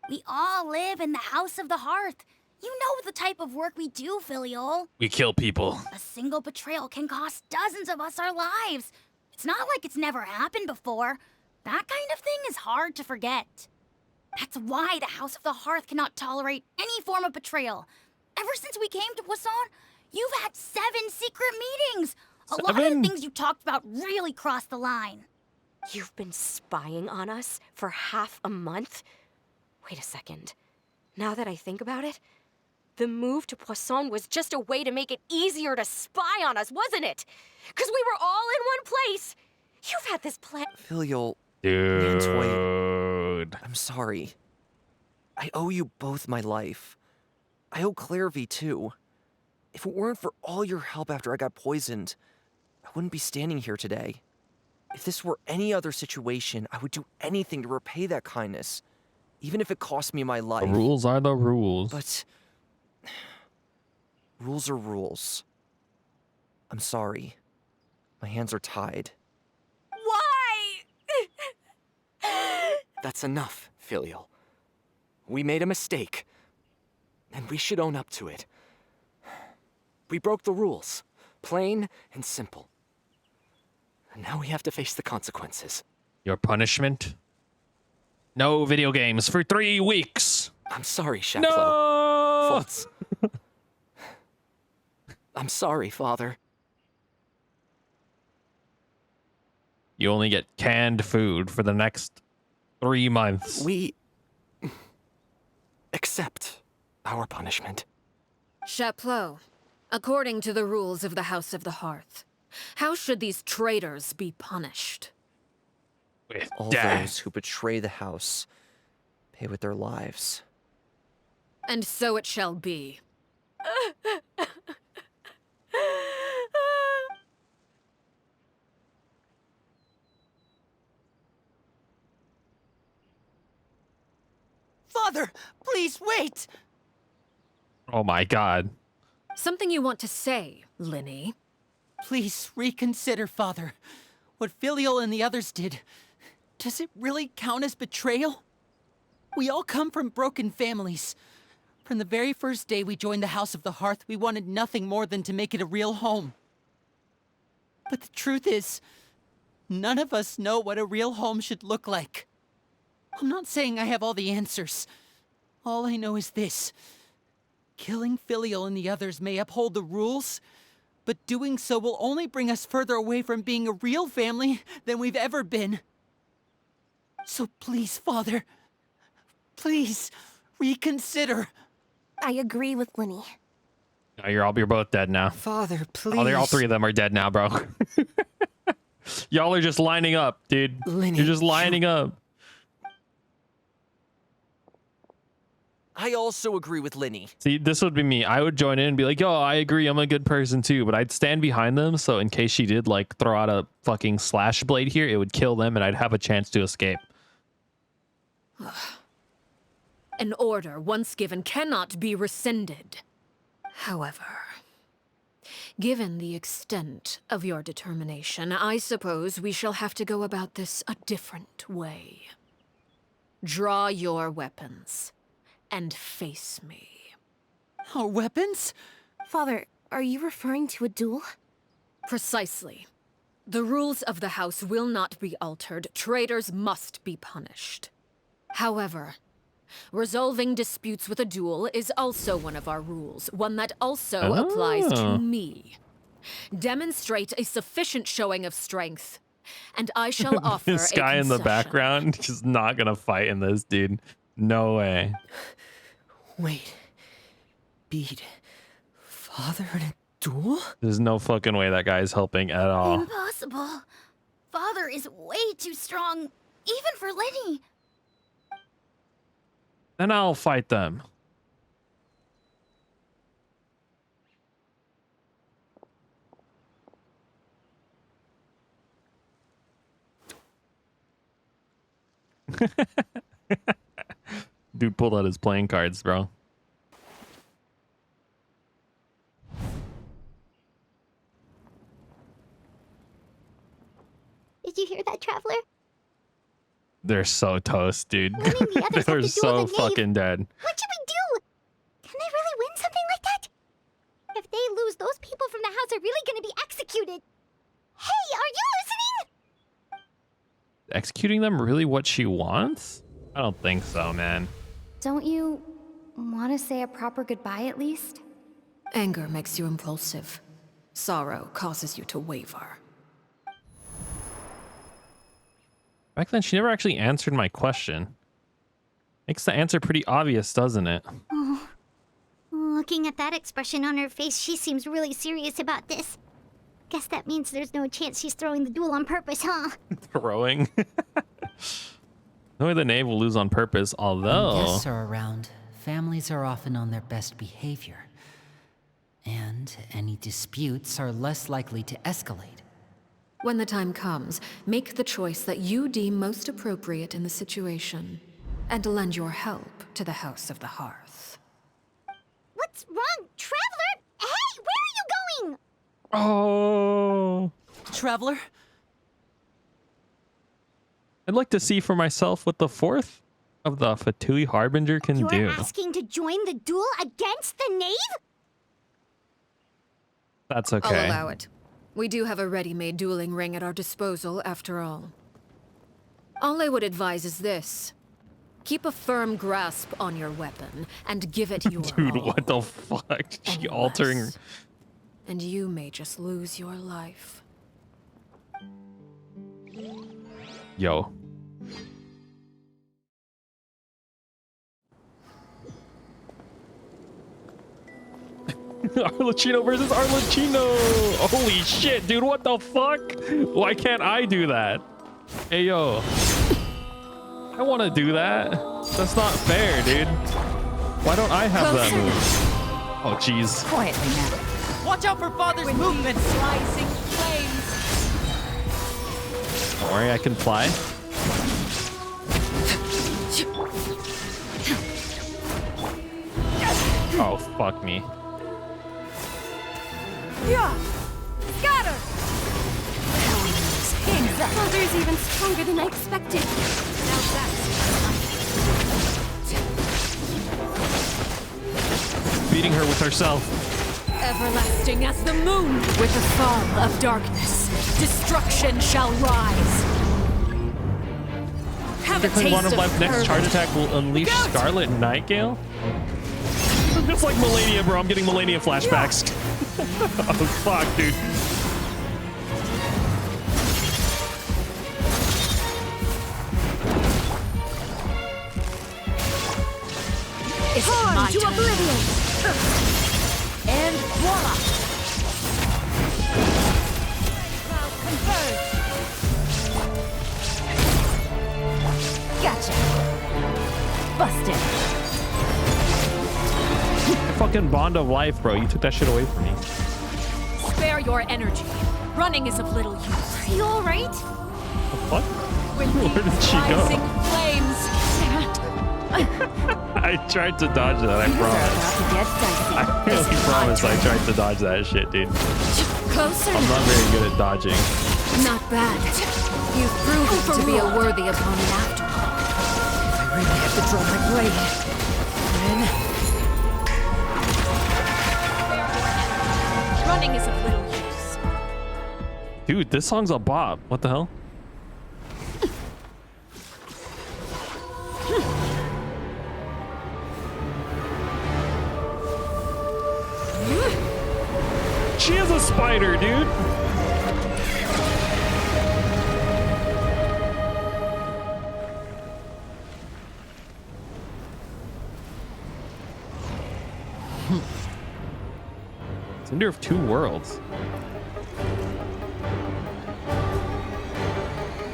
We all live in the House of the Hearth. You know the type of work we do, Filial. We kill people. A single betrayal can cost dozens of us our lives. It's not like it's never happened before. That kind of thing is hard to forget. That's why the House of the Hearth cannot tolerate any form of betrayal. Ever since we came to Poisson, you've had 7 secret meetings. A lot of the things you talked about really crossed the line. You've been spying on us for half a month? Wait a second. Now that I think about it, the move to Poisson was just a way to make it easier to spy on us, wasn't it? Because we were all in one place. You've had this plan. Filial. Dude. I'm sorry. I owe you both my life. I owe Clairvy too. If it weren't for all your help after I got poisoned, I wouldn't be standing here today. If this were any other situation, I would do anything to repay that kindness, even if it cost me my life. The rules are the rules. But Rules are rules. I'm sorry. My hands are tied. Why? That's enough, Filial. We made a mistake, and we should own up to it. We broke the rules, plain and simple. And now we have to face the consequences. Your punishment? No video games for 3 weeks. I'm sorry, Shaplo. No! Faults. I'm sorry, Father. You only get canned food for the next 3 months. We accept our punishment. Chapleau, according to the rules of the House of the Hearth, how should these traitors be punished? With All death. those who betray the house pay with their lives. And so it shall be. Father, please wait! Oh my god. Something you want to say, Linny? Please reconsider, Father. What Filial and the others did, does it really count as betrayal? We all come from broken families. From the very first day we joined the House of the Hearth, we wanted nothing more than to make it a real home. But the truth is, none of us know what a real home should look like. I'm not saying I have all the answers. All I know is this. Killing Filial and the others may uphold the rules, but doing so will only bring us further away from being a real family than we've ever been. So please, Father, please reconsider. I agree with Linny. No, you're both dead now. Father, please. All 3 of them are dead now, bro. Y'all are just lining up, dude. Linny, you're just lining up. I also agree with Linny. See, this would be me. I would join in and be like, yo, I agree. I'm a good person too. But I'd stand behind them. So in case she did like throw out a fucking slash blade here, it would kill them and I'd have a chance to escape. An order once given cannot be rescinded. However, given the extent of your determination, I suppose we shall have to go about this a different way. Draw your weapons and face me. Our weapons? Father, are you referring to a duel? Precisely. The rules of the house will not be altered. Traitors must be punished. However, resolving disputes with a duel is also one of our rules, one that also applies to me. Demonstrate a sufficient showing of strength, and I shall offer This guy in the background is not gonna fight in this, dude. No way. Wait. Beat Father in a duel? There's no fucking way that guy's helping at all. Impossible. Father is way too strong, even for Linny. Then I'll fight them. Dude pulled out his playing cards, bro. Did you hear that, Traveler? They're so toast, dude. The others They're have to so duel the knave. fucking dead. What should we do? Can they really win something like that? If they lose, those people from the house are really gonna be executed. Hey, are you listening? Executing them really what she wants? I don't think so, man. Don't you want to say a proper goodbye at least? Anger makes you impulsive. Sorrow causes you to waver. Back then, she never actually answered my question. Makes the answer pretty obvious, doesn't it? Oh, looking at that expression on her face, she seems really serious about this. Guess that means there's no chance she's throwing the duel on purpose, huh? Throwing. No way the knave will lose on purpose, although... When guests are around, families are often on their best behavior. And any disputes are less likely to escalate. When the time comes, make the choice that you deem most appropriate in the situation, and lend your help to the House of the Hearth. What's wrong, Traveler? Oh. Traveler? I'd like to see for myself what the fourth of the Fatui Harbinger can You're do. asking to join the duel against the knave? That's I'll okay. allow it. We do have a ready-made dueling ring at our disposal, after all. All I would advise is this. Keep a firm grasp on your weapon, and give it your Dude, all. what the fuck? She altering. And you may just lose your life. Yo. Arlecchino versus Arlecchino. Holy shit, dude, what the fuck? Why can't I do that? Hey, yo. I want to do that. That's not fair, dude. Why don't I have that move? Oh, jeez. Quietly now. Watch out for Father's movements! Slicing flames! Don't worry, I can fly. Oh, fuck me. Yeah! Scatter! Father's even stronger than I expected. Now that's Beating her with herself. Everlasting as the moon, with the fall of darkness, destruction shall rise. Have a Technically, taste one of of left next courage. charge attack will unleash Scarlet Nightgale. It's like Melania, bro. I'm getting Melania flashbacks. Oh, fuck, dude. It's Torn my to turn. oblivion! And voila! Gotcha! Busted! Fucking bond of life, bro. You took that shit away from me. Spare your energy. Running is of little use. Are you alright? What? Where did she Rising go? flames. I tried to dodge that, I promise. I really promise I tried to dodge that shit, dude. Closer. I'm not very good at dodging. Not bad. You've proven to be a worthy opponent after all. I really have to draw my blade. Then... Running is of little use. Dude, this song's a bop. What the hell? She is a spider, dude. Cinder of two worlds.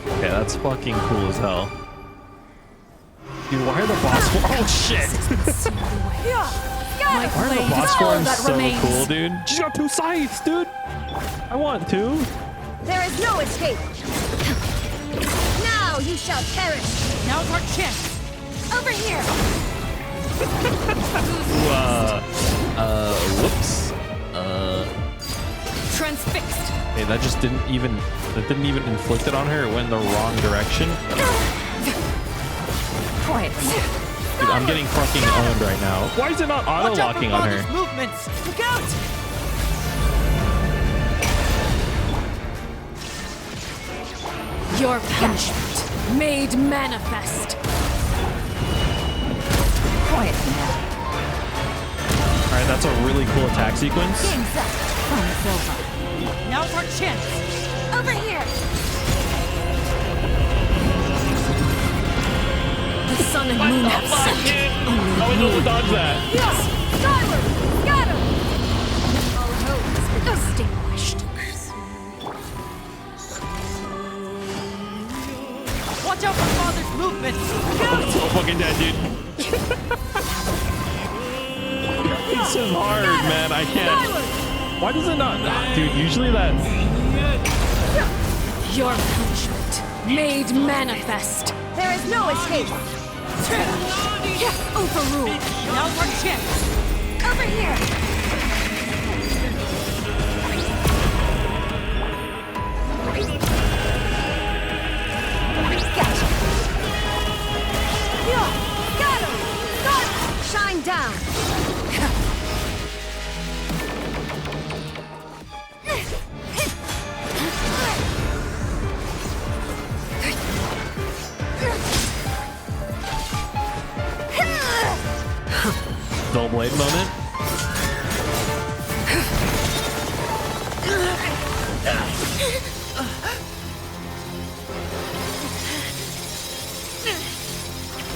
Okay, that's fucking cool as hell. Dude, why are the boss Oh shit! Why are the boss forms so cool, dude? She's got two scythes, dude! I want two. There is no escape! Now you shall perish! Now's our chance! Over here! Whoops. Transfixed. Hey, that didn't even inflict it on her. It went in the wrong direction. Quietly. Dude, I'm getting fucking owned right now. Why is it not auto-locking on her? Movements. Look out! Your punishment made manifest. Quietly now. Alright, that's a really cool attack sequence. Game's up. Fun's over. Now's our chance. Over here! The sun and moon have set. Only I was able to dodge that. Yes! Skyward! Scatter! All hope has been extinguished. Watch out for Father's movements! I'm so fucking dead, dude. This is hard, man. I can't. Why does it not? Dude, usually that. Your punishment made manifest. There is no escape! Overruled. Now's our chance. Over here! Dull blade moment.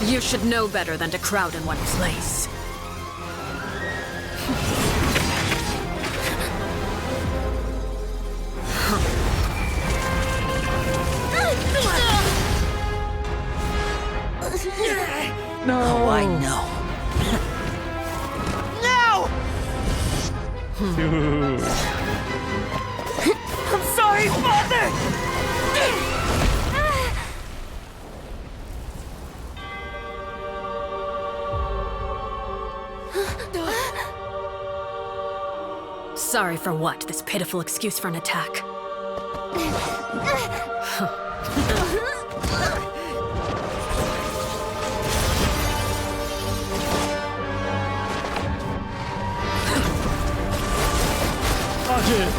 You should know better than to crowd in one place. No. Oh, I know. Dude. I'm sorry, Father! Sorry for what? This pitiful excuse for an attack. Dodge it.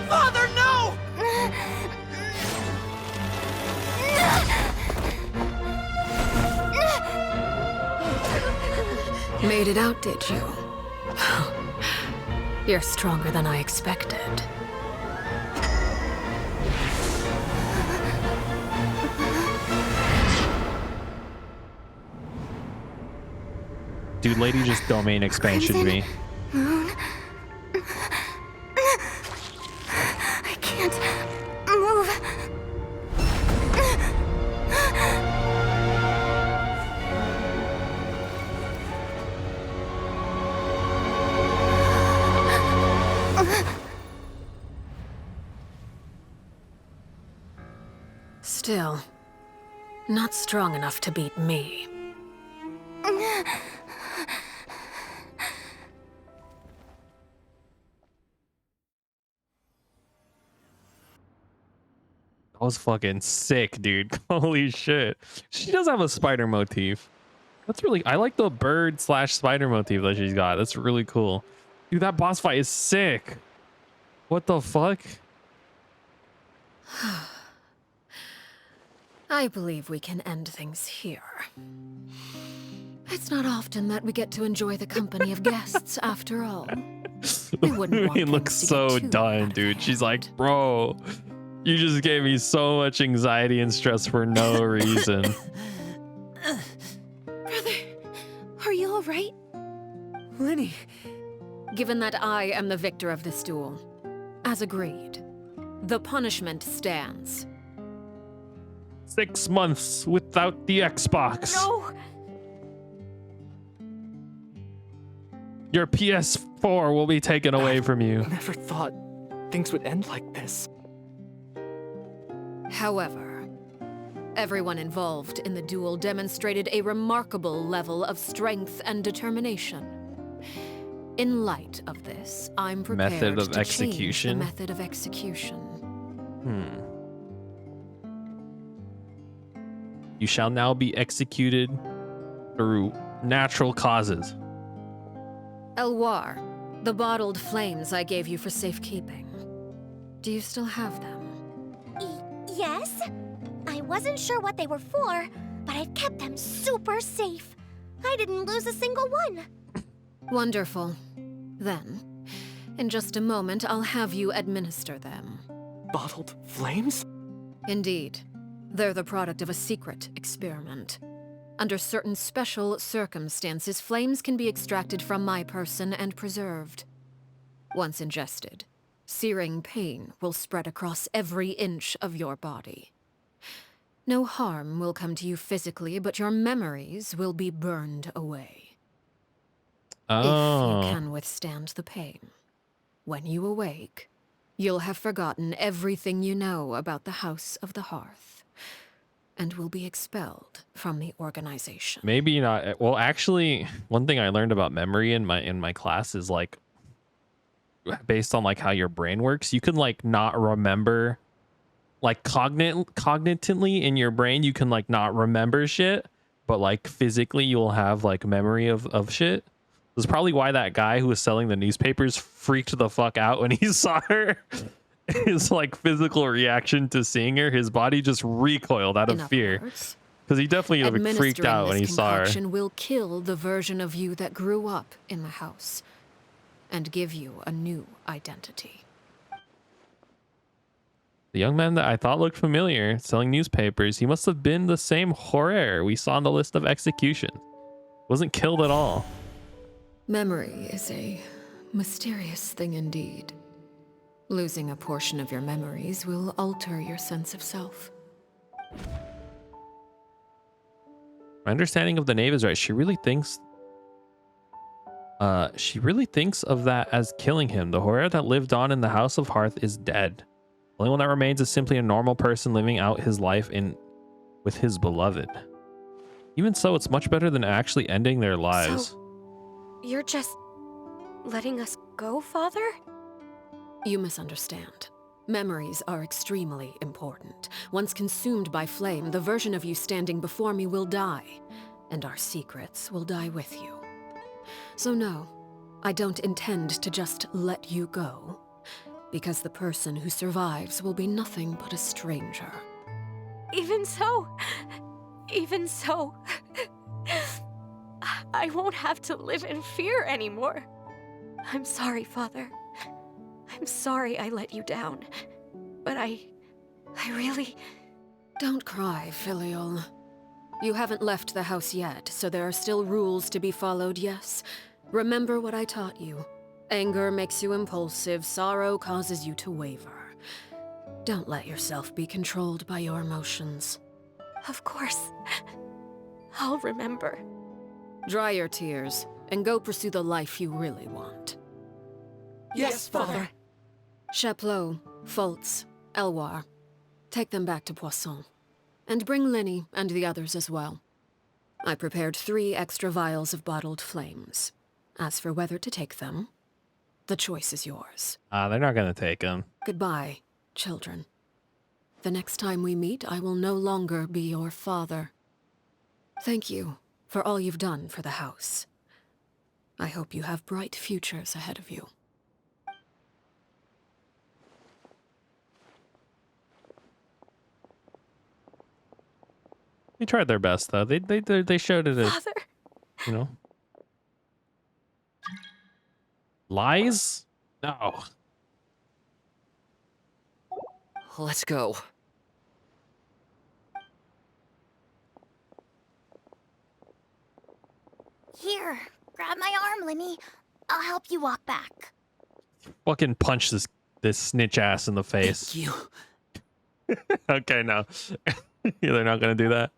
Father, no! Made it out, did you? You're stronger than I expected. Dude, lady just domain expansion me. Moon. I can't move. Still, not strong enough to beat me. That was fucking sick, dude. Holy shit. She does have a spider motif. That's really, I like the bird / spider motif that she's got. That's really cool. Dude, that boss fight is sick. What the fuck? I believe we can end things here. It's not often that we get to enjoy the company of guests, after all. We wouldn't want It looks so done, dude. She's like, bro, you just gave me so much anxiety and stress for no reason. Brother, are you all right? Linny. Given that I am the victor of this duel, as agreed, the punishment stands. 6 months without the Xbox. No! Your PS4 will be taken away from you. Never thought things would end like this. However, everyone involved in the duel demonstrated a remarkable level of strength and determination. In light of this, I'm prepared Method of to execution? change the method of execution. You shall now be executed through natural causes. Elwar, the bottled flames I gave you for safekeeping. Do you still have them? Yes? I wasn't sure what they were for, but I've kept them super safe. I didn't lose a single one. Wonderful. Then, in just a moment, I'll have you administer them. Bottled flames? Indeed. They're the product of a secret experiment. Under certain special circumstances, flames can be extracted from my person and preserved. Once ingested, searing pain will spread across every inch of your body. No harm will come to you physically, but your memories will be burned away. If you can withstand the pain, when you awake, you'll have forgotten everything you know about the House of the Hearth, and will be expelled from the organization. Maybe not. Well, actually, one thing I learned about memory in my class is like, based on like how your brain works, you can like not remember, like cognitively in your brain, you can like not remember shit, but like physically you'll have like memory of shit. That's probably why that guy who was selling the newspapers freaked the fuck out when he saw her. His like physical reaction to seeing her, his body just recoiled out of fear. Because he definitely like, freaked out when he saw her. Will kill the version of you that grew up in the house and give you a new identity. The young man that I thought looked familiar, selling newspapers, he must have been the same horror we saw on the list of executions. Wasn't killed at all. Memory is a mysterious thing indeed. Losing a portion of your memories will alter your sense of self. My understanding of the knave is right. She really thinks of that as killing him. The horror that lived on in the House of Hearth is dead. The only one that remains is simply a normal person living out his life with his beloved. Even so, it's much better than actually ending their lives. So, you're just letting us go, Father? You misunderstand. Memories are extremely important. Once consumed by flame, the version of you standing before me will die, and our secrets will die with you. So no, I don't intend to just let you go, because the person who survives will be nothing but a stranger. Even so, I won't have to live in fear anymore. I'm sorry, Father. I'm sorry I let you down, but I really... Don't cry, Filial. You haven't left the house yet, so there are still rules to be followed, yes? Remember what I taught you. Anger makes you impulsive, sorrow causes you to waver. Don't let yourself be controlled by your emotions. Of course. I'll remember. Dry your tears, and go pursue the life you really want. Yes, Father. Chaplot, Fultz, Elwar. Take them back to Poisson. And bring Linny and the others as well. I prepared 3 extra vials of bottled flames. As for whether to take them, the choice is yours. They're not gonna take them. Goodbye, children. The next time we meet, I will no longer be your father. Thank you for all you've done for the house. I hope you have bright futures ahead of you. They tried their best, though. They showed it. Father. You know. Lies? No. Let's go. Here, grab my arm, Linny. I'll help you walk back. Fucking punch this snitch ass in the face. Thank you. Okay, no. Yeah, they're not gonna do that.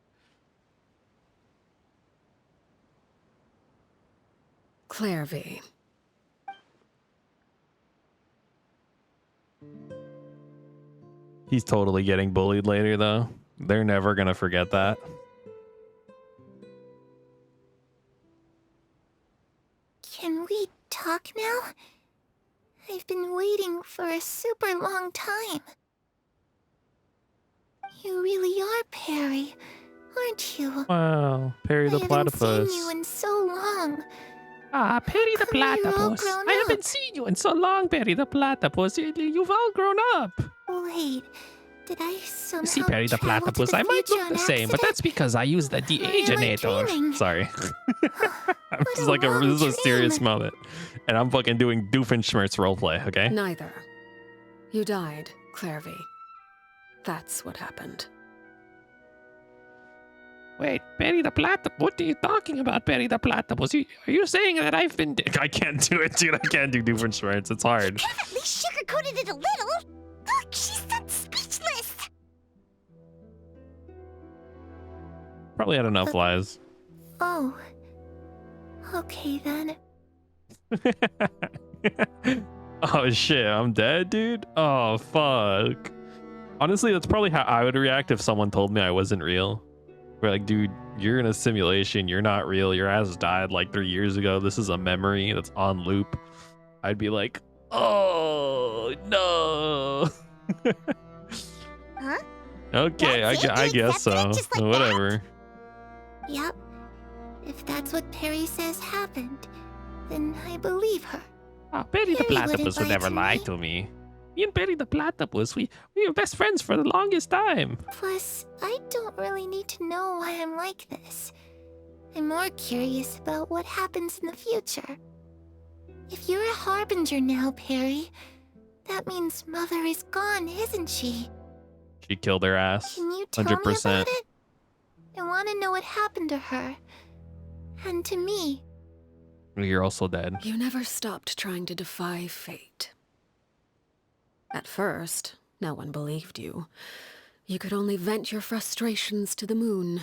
Clairvy. He's totally getting bullied later, though. They're never gonna forget that. Can we talk now? I've been waiting for a super long time. You really are Perry, aren't you? Wow, Perry the Platypus. I haven't seen you in so long. Ah, Perry the Platypus. I haven't seen you in so long, Perry the Platypus. You've all grown up. Wait, did I somehow You see, Perry the Platypus, I might look the same, but that's because I use the de-agenator. Sorry. This is a serious moment. And I'm fucking doing Doofenshmirtz roleplay, okay? Neither. You died, Clairvy. That's what happened. Wait, Perry the Platypus? What are you talking about, Perry the Platypus? Are you saying that I've been... I can't do it, dude. I can't do Doofenshmirtz. It's hard. You could have at least sugarcoated it a little. Look, she's done speechless. Probably had enough lies. Oh. Okay, then. Oh, shit. I'm dead, dude? Oh, fuck. Honestly, that's probably how I would react if someone told me I wasn't real. We're like, dude, you're in a simulation. You're not real. Your ass died like 3 years ago. This is a memory that's on loop. I'd be like, oh, no. Huh? Okay, I guess so. Like whatever. That? Yep. If that's what Perry says happened, then I believe her. Oh, Perry the Perry Platypus would wouldn't never lie to me. Me and Perry the Platypus, we were best friends for the longest time. Plus, I don't really need to know why I'm like this. I'm more curious about what happens in the future. If you're a harbinger now, Perry, that means Mother is gone, isn't she? She killed her ass. Can you tell 100%. me about it? I want to know what happened to her. And to me. You're also dead. You never stopped trying to defy fate. At first, no one believed you. You could only vent your frustrations to the moon.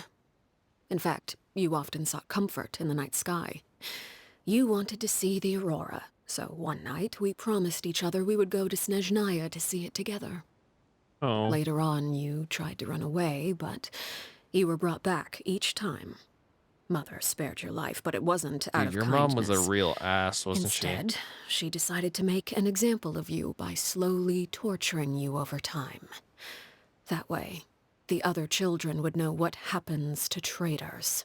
In fact, you often sought comfort in the night sky. You wanted to see the aurora, so one night we promised each other we would go to Snezhnaya to see it together. Oh. Later on, you tried to run away, but you were brought back each time. Mother spared your life, but it wasn't out Dude, of your kindness. mom was a real ass, wasn't Instead, she decided to make an example of you by slowly torturing you over time. That way, the other children would know what happens to traitors.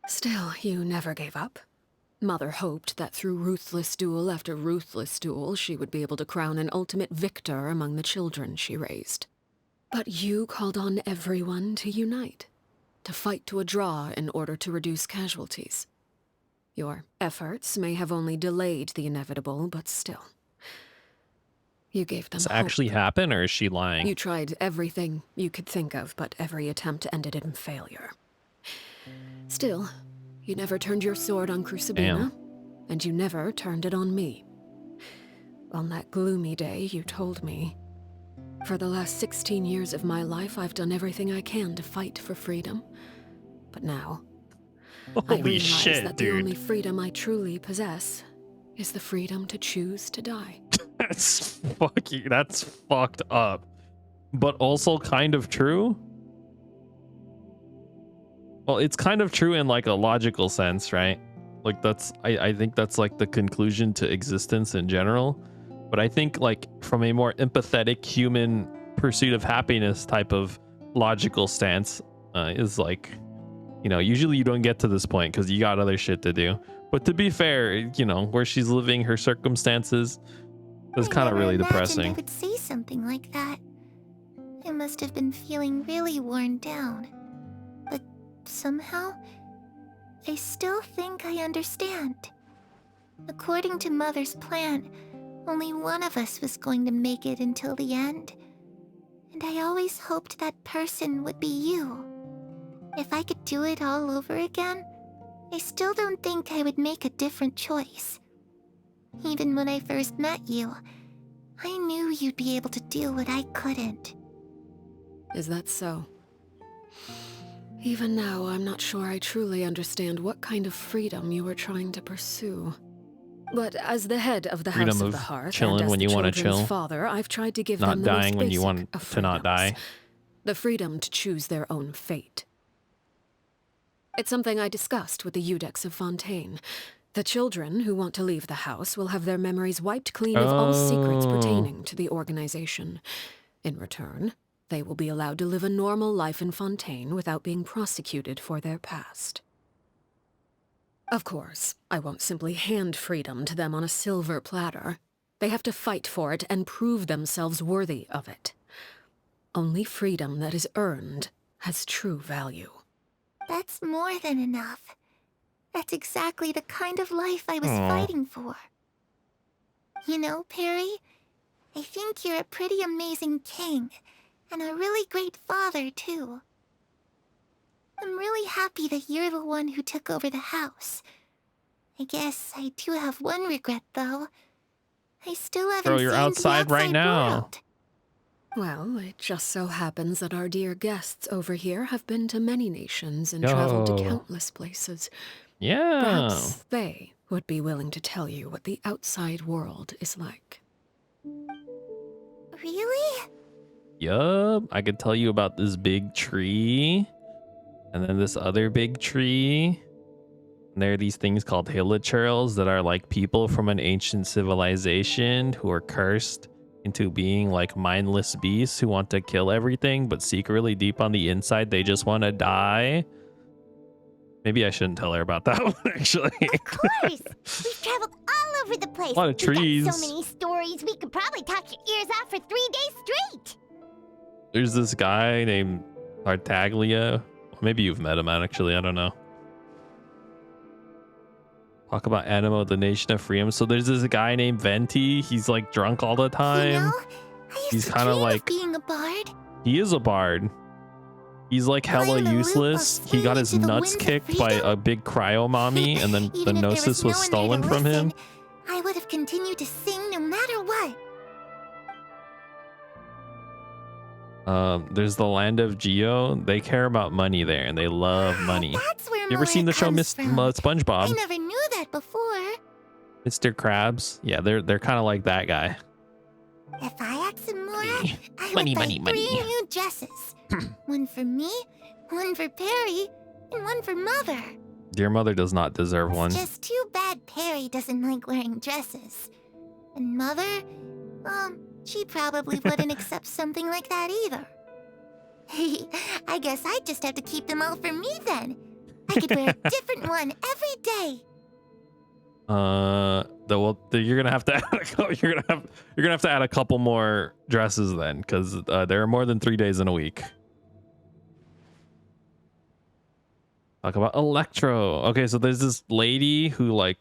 Still, you never gave up. Mother hoped that through ruthless duel after ruthless duel, she would be able to crown an ultimate victor among the children she raised. But you called on everyone to unite, to fight to a draw in order to reduce casualties. Your efforts may have only delayed the inevitable, but still. You gave them Does hope. this actually happen, or is she lying? You tried everything you could think of, but every attempt ended in failure. Still, you never turned your sword on Crucibina, and you never turned it on me. On that gloomy day, you told me, "For the last 16 years of my life, I've done everything I can to fight for freedom. But now, I Holy realize shit, that dude. the only freedom I truly possess is the freedom to choose to die." That's fucked up. But also kind of true. Well, it's kind of true in like a logical sense, right? Like I think that's like the conclusion to existence in general. But I think like from a more empathetic human pursuit of happiness type of logical stance is like, you know, usually you don't get to this point because you got other shit to do. But to be fair, you know, where she's living, her circumstances is kind of really I depressing. would say something like that. I must have been feeling really worn down. But somehow, I still think I understand. According to Mother's plan, only one of us was going to make it until the end. And I always hoped that person would be you. If I could do it all over again, I still don't think I would make a different choice. Even when I first met you, I knew you'd be able to do what I couldn't. Is that so? Even now, I'm not sure I truly understand what kind of freedom you were trying to pursue. But as the head of the Freedom House of of the Hearth chilling and as when the you wanna children's chill. father, I've tried to give Not them the most dying when you basic want of to not freedoms. die. The freedom to choose their own fate. It's something I discussed with the Eudex of Fontaine. The children who want to leave the house will have their memories wiped clean of all secrets pertaining to the organization. In return, they will be allowed to live a normal life in Fontaine without being prosecuted for their past. Of course, I won't simply hand freedom to them on a silver platter. They have to fight for it and prove themselves worthy of it. Only freedom that is earned has true value. That's more than enough. That's exactly the kind of life I was fighting for. You know, Perry, I think you're a pretty amazing king, and a really great father, too. I'm really happy that you're the one who took over the house. I guess I do have one regret, though. I still haven't Bro, you're seen outside the right outside now. world. Well, it just so happens that our dear guests over here have been to many nations and traveled to Yo. countless places. Yeah. Perhaps they would be willing to tell you what the outside world is like. Really? Yup. I could tell you about this big tree. And then this other big tree. And there are these things called hilichurls that are like people from an ancient civilization who are cursed into being like mindless beasts who want to kill everything, but secretly deep on the inside they just want to die. Maybe I shouldn't tell her about that one, actually. Of course! We've traveled all over the place. A lot of trees. We've got so many stories, we could probably talk your ears off for 3 days straight. There's this guy named Tartaglia. Maybe you've met him, actually. I don't know. Talk about Animo, the nation of freedom. So there's this guy named Venti. He's like drunk all the time. You know, He's kind of like being a bard. He is a bard. He's like hella useless. He got his nuts kicked by a big cryo mommy, and then the gnosis was stolen from him. I would have continued to sing no matter what. There's the land of Geo. They care about money there, and they love money. That's where You ever seen the show SpongeBob? I never knew that before. Mr. Krabs? Yeah, they're kind of like that guy. If I had some more, I Money, would buy money, money. 3 new dresses. One for me, one for Perry, and one for Mother. Your mother does not deserve one. Just too bad Perry doesn't like wearing dresses. And Mother, she probably wouldn't accept something like that either. I guess I'd just have to keep them all for me then. I could wear a different one every day. You're gonna have to add you're gonna have to add a couple more dresses then, because there are more than 3 days in a week. Talk about Electro. Okay, so there's this lady who like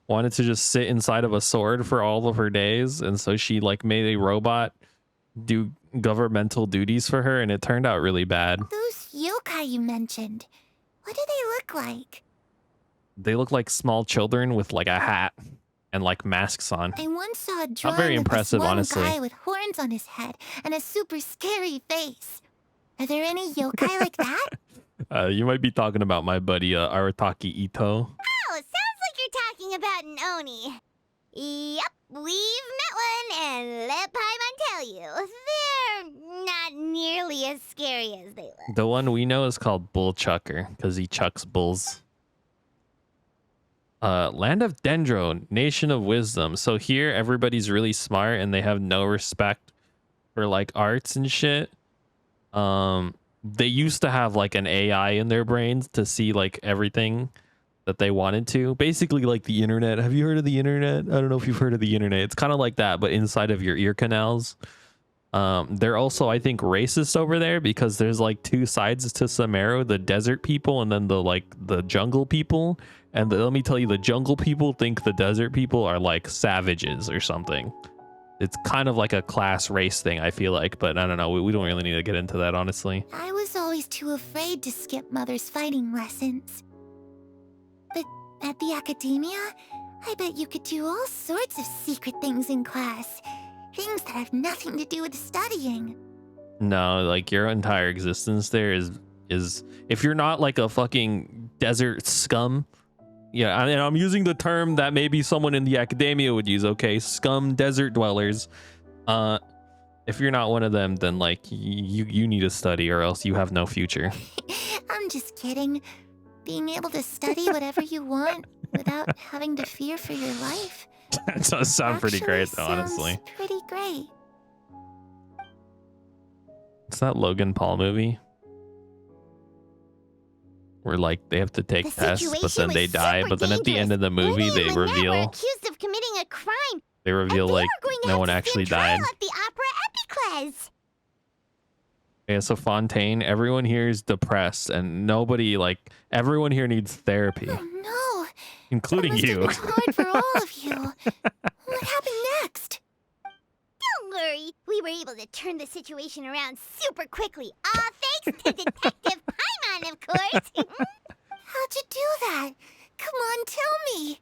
wanted to just sit inside of a sword for all of her days, and so she like made a robot do governmental duties for her, and it turned out really bad. Those yokai you mentioned, what do they look like? They look like small children with like a hat and like masks on. I once saw a drawing Not very of impressive, this one honestly. guy with horns on his head and a super scary face. Are there any yokai like that? You might be talking about my buddy Arataki Ito. Oh, sounds like you're talking about an Oni. Yep, we've met one, and let Paimon tell you, they're not nearly as scary as they look. The one we know is called Bull Chucker because he chucks bulls. Land of Dendro, Nation of Wisdom. So here everybody's really smart and they have no respect for like arts and shit. They used to have like an AI in their brains to see like everything that they wanted to. Basically like the internet. Have you heard of the internet? I don't know if you've heard of the internet. It's kind of like that, but inside of your ear canals. They're also, I think, racist over there because there's like 2 sides to Samaro, the desert people and then the jungle people. And let me tell you, the jungle people think the desert people are like savages or something. It's kind of like a class race thing, I feel like, but I don't know. We don't really need to get into that, honestly. I was always too afraid to skip Mother's fighting lessons. But at the academia, I bet you could do all sorts of secret things in class. Things that have nothing to do with studying. No, like your entire existence there is if you're not like a fucking desert scum. Yeah, and I'm using the term that maybe someone in the academia would use. Okay, scum desert dwellers. If you're not one of them, then like you need to study or else you have no future. I'm just kidding. Being able to study whatever you want without having to fear for your life. That does sound pretty great, though, sounds honestly. Pretty great. It's that Logan Paul movie where like they have to take tests, but then they die. But then at the end of the movie, they reveal Accused of committing a crime. like no one actually died. At the Opera Epicles. Yeah, so Fontaine, everyone here is depressed, and nobody like everyone here needs therapy, No, including you. it's hard for all of you. What happened next? Don't worry, we were able to turn the situation around super quickly. All thanks to Detective Paimon, of course. How'd you do that? Come on, tell me.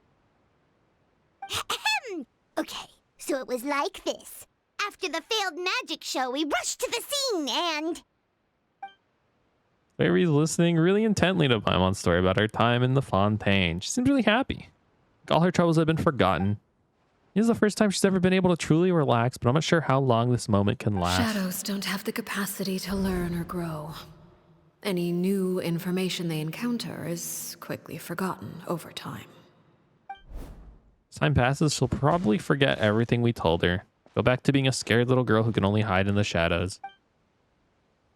Okay, so it was like this. After the failed magic show, we rushed to the scene and... Fairy's listening really intently to Paimon's story about her time in the Fontaine. She seems really happy. Like all her troubles have been forgotten. This is the first time she's ever been able to truly relax, but I'm not sure how long this moment can last. Shadows don't have the capacity to learn or grow. Any new information they encounter is quickly forgotten over time. As time passes, she'll probably forget everything we told her. Go back to being a scared little girl who can only hide in the shadows.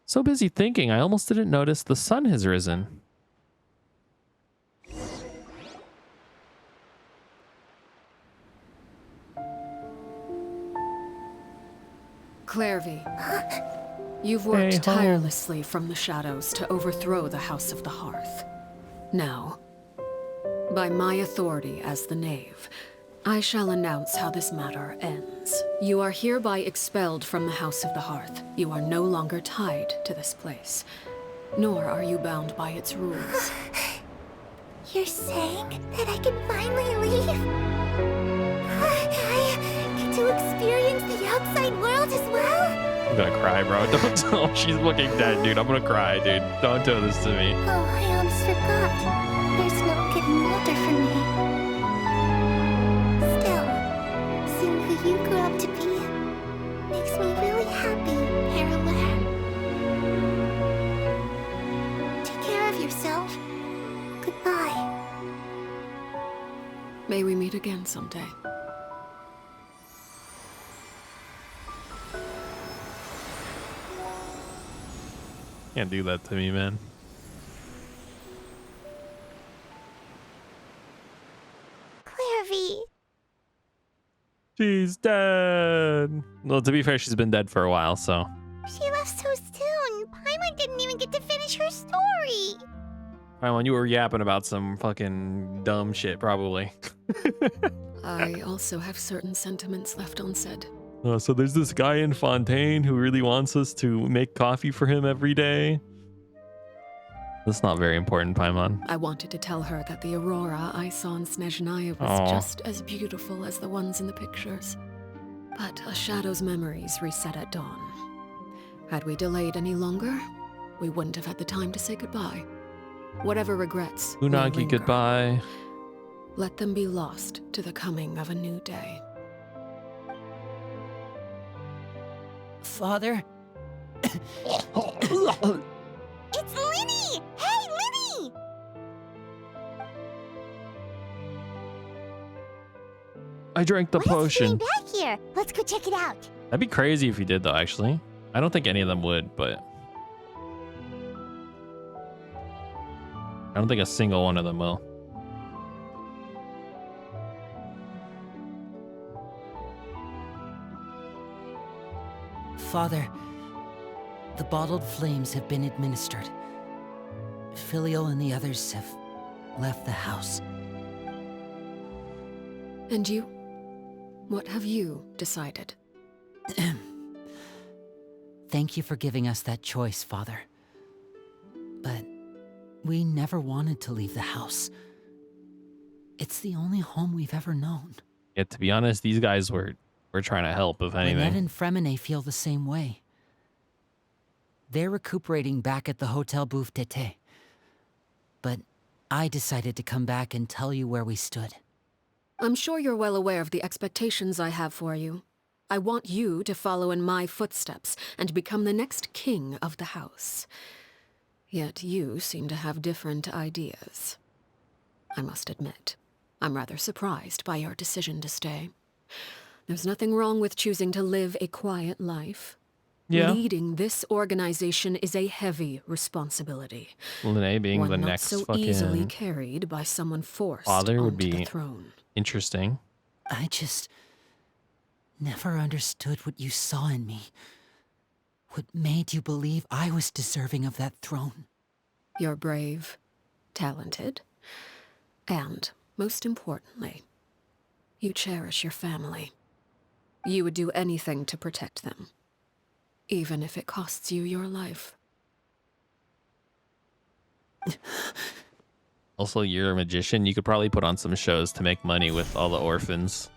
So busy thinking, I almost didn't notice the sun has risen. Clorinde, you've worked tirelessly from the shadows to overthrow the House of the Hearth. Now, by my authority as the Knave, I shall announce how this matter ends. You are hereby expelled from the House of the Hearth. You are no longer tied to this place, nor are you bound by its rules. You're saying that I can finally leave? I get to experience the outside world as well? I'm gonna cry, bro. Don't tell her she's looking dead, dude. I'm gonna cry, dude. Don't tell this to me. Oh, I almost forgot. There's no getting older for me. Still, seeing who you grew up to be makes me really happy, Parallel. Take care of yourself. Goodbye. May we meet again someday. Can't do that to me, man. Clorinde. She's dead. Well, to be fair, she's been dead for a while, so. She left so soon. Paimon didn't even get to finish her story. Paimon, you were yapping about some fucking dumb shit, probably. I also have certain sentiments left unsaid. So there's this guy in Fontaine who really wants us to make coffee for him every day. That's not very important, Paimon. I wanted to tell her that the aurora I saw in Snezhnaya was just as beautiful as the ones in the pictures. But a shadow's memories reset at dawn. Had we delayed any longer, we wouldn't have had the time to say goodbye. Whatever regrets will Unagi, linger. goodbye. Let them be lost to the coming of a new day. Father? It's Linny! Hey, Linny! I drank the potion. Back here. Let's go check it out. That'd be crazy if he did, though, actually. I don't think any of them would, but... I don't think a single one of them will. Father, the bottled flames have been administered. Filial and the others have left the house. And you? What have you decided? Thank you for giving us that choice, Father. But we never wanted to leave the house. It's the only home we've ever known. Yeah, to be honest, these guys were trying to help, if anything. Lynette and Fremine feel the same way. They're recuperating back at the Hotel Bouffe d'été. But I decided to come back and tell you where we stood. I'm sure you're well aware of the expectations I have for you. I want you to follow in my footsteps and become the next king of the house. Yet you seem to have different ideas. I must admit, I'm rather surprised by your decision to stay. There's nothing wrong with choosing to live a quiet life. Yeah. Leading this organization is a heavy responsibility. Lene being One the not next so fucking easily carried by someone forced father would onto be the throne. interesting. I just never understood what you saw in me. What made you believe I was deserving of that throne? You're brave, talented, and, most importantly, you cherish your family. You would do anything to protect them, even if it costs you your life. Also, you're a magician. You could probably put on some shows to make money with all the orphans.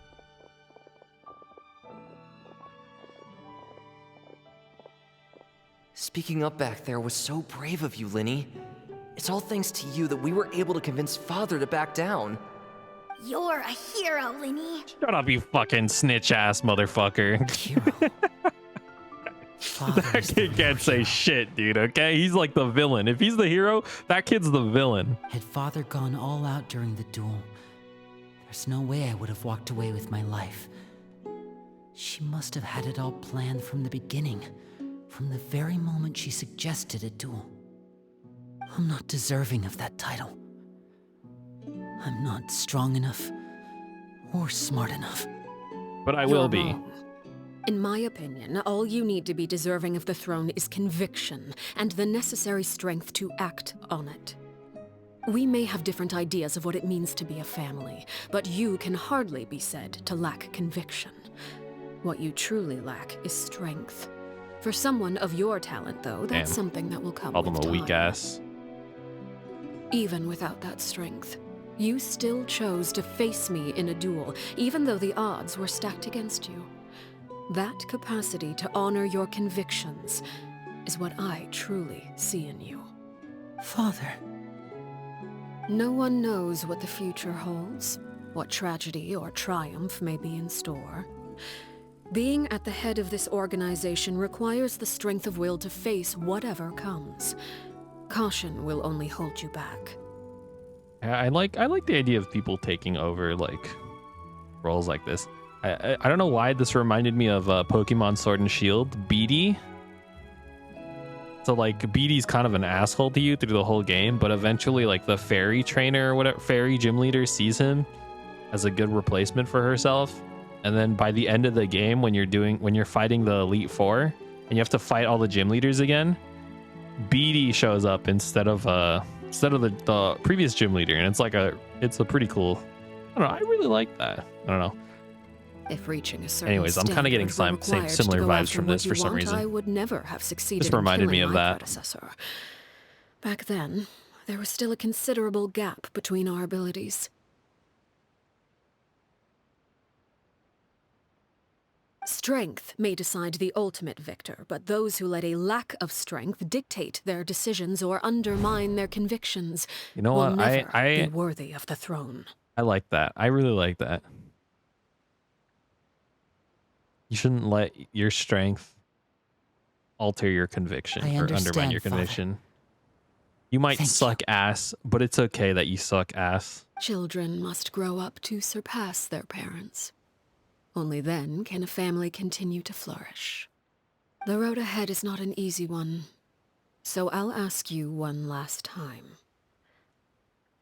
Speaking up back there was so brave of you, Linny. It's all thanks to you that we were able to convince Father to back down. You're a hero, Linny. Shut up, you fucking snitch-ass motherfucker. That kid can't say shit, dude, okay? He's like the villain. If he's the hero, that kid's the villain. Had Father gone all out during the duel, there's no way I would have walked away with my life. She must have had it all planned from the beginning, from the very moment she suggested a duel. I'm not deserving of that title. I'm not strong enough or smart enough. But I will be. Wrong. In my opinion, all you need to be deserving of the throne is conviction and the necessary strength to act on it. We may have different ideas of what it means to be a family, but you can hardly be said to lack conviction. What you truly lack is strength. For someone of your talent, though, that's something that will come with time. Called him a weak ass. Even without that strength, you still chose to face me in a duel, even though the odds were stacked against you. That capacity to honor your convictions is what I truly see in you. Father. No one knows what the future holds, what tragedy or triumph may be in store. Being at the head of this organization requires the strength of will to face whatever comes. Caution will only hold you back. I like the idea of people taking over like roles like this. I don't know why this reminded me of Pokemon Sword and Shield, BD. So like BD's kind of an asshole to you through the whole game, but eventually like the fairy trainer or whatever, fairy gym leader sees him as a good replacement for herself. And then by the end of the game, when you're fighting the Elite Four and you have to fight all the gym leaders again, BD shows up instead of the previous gym leader, and it's a pretty cool. I don't know. I really like that. I don't know. If reaching a certain Anyways, I'm kind of getting similar vibes from this for some reason. I would never have succeeded. This reminded me of that. Predecessor. Back then, there was still a considerable gap between our abilities. Strength may decide the ultimate victor, but those who let a lack of strength dictate their decisions or undermine their convictions will never be worthy of the throne. I like that. I really like that. You shouldn't let your strength alter your conviction or undermine your conviction. Father. You might suck ass, but it's okay that you suck ass. Children must grow up to surpass their parents. Only then can a family continue to flourish. The road ahead is not an easy one, so I'll ask you one last time.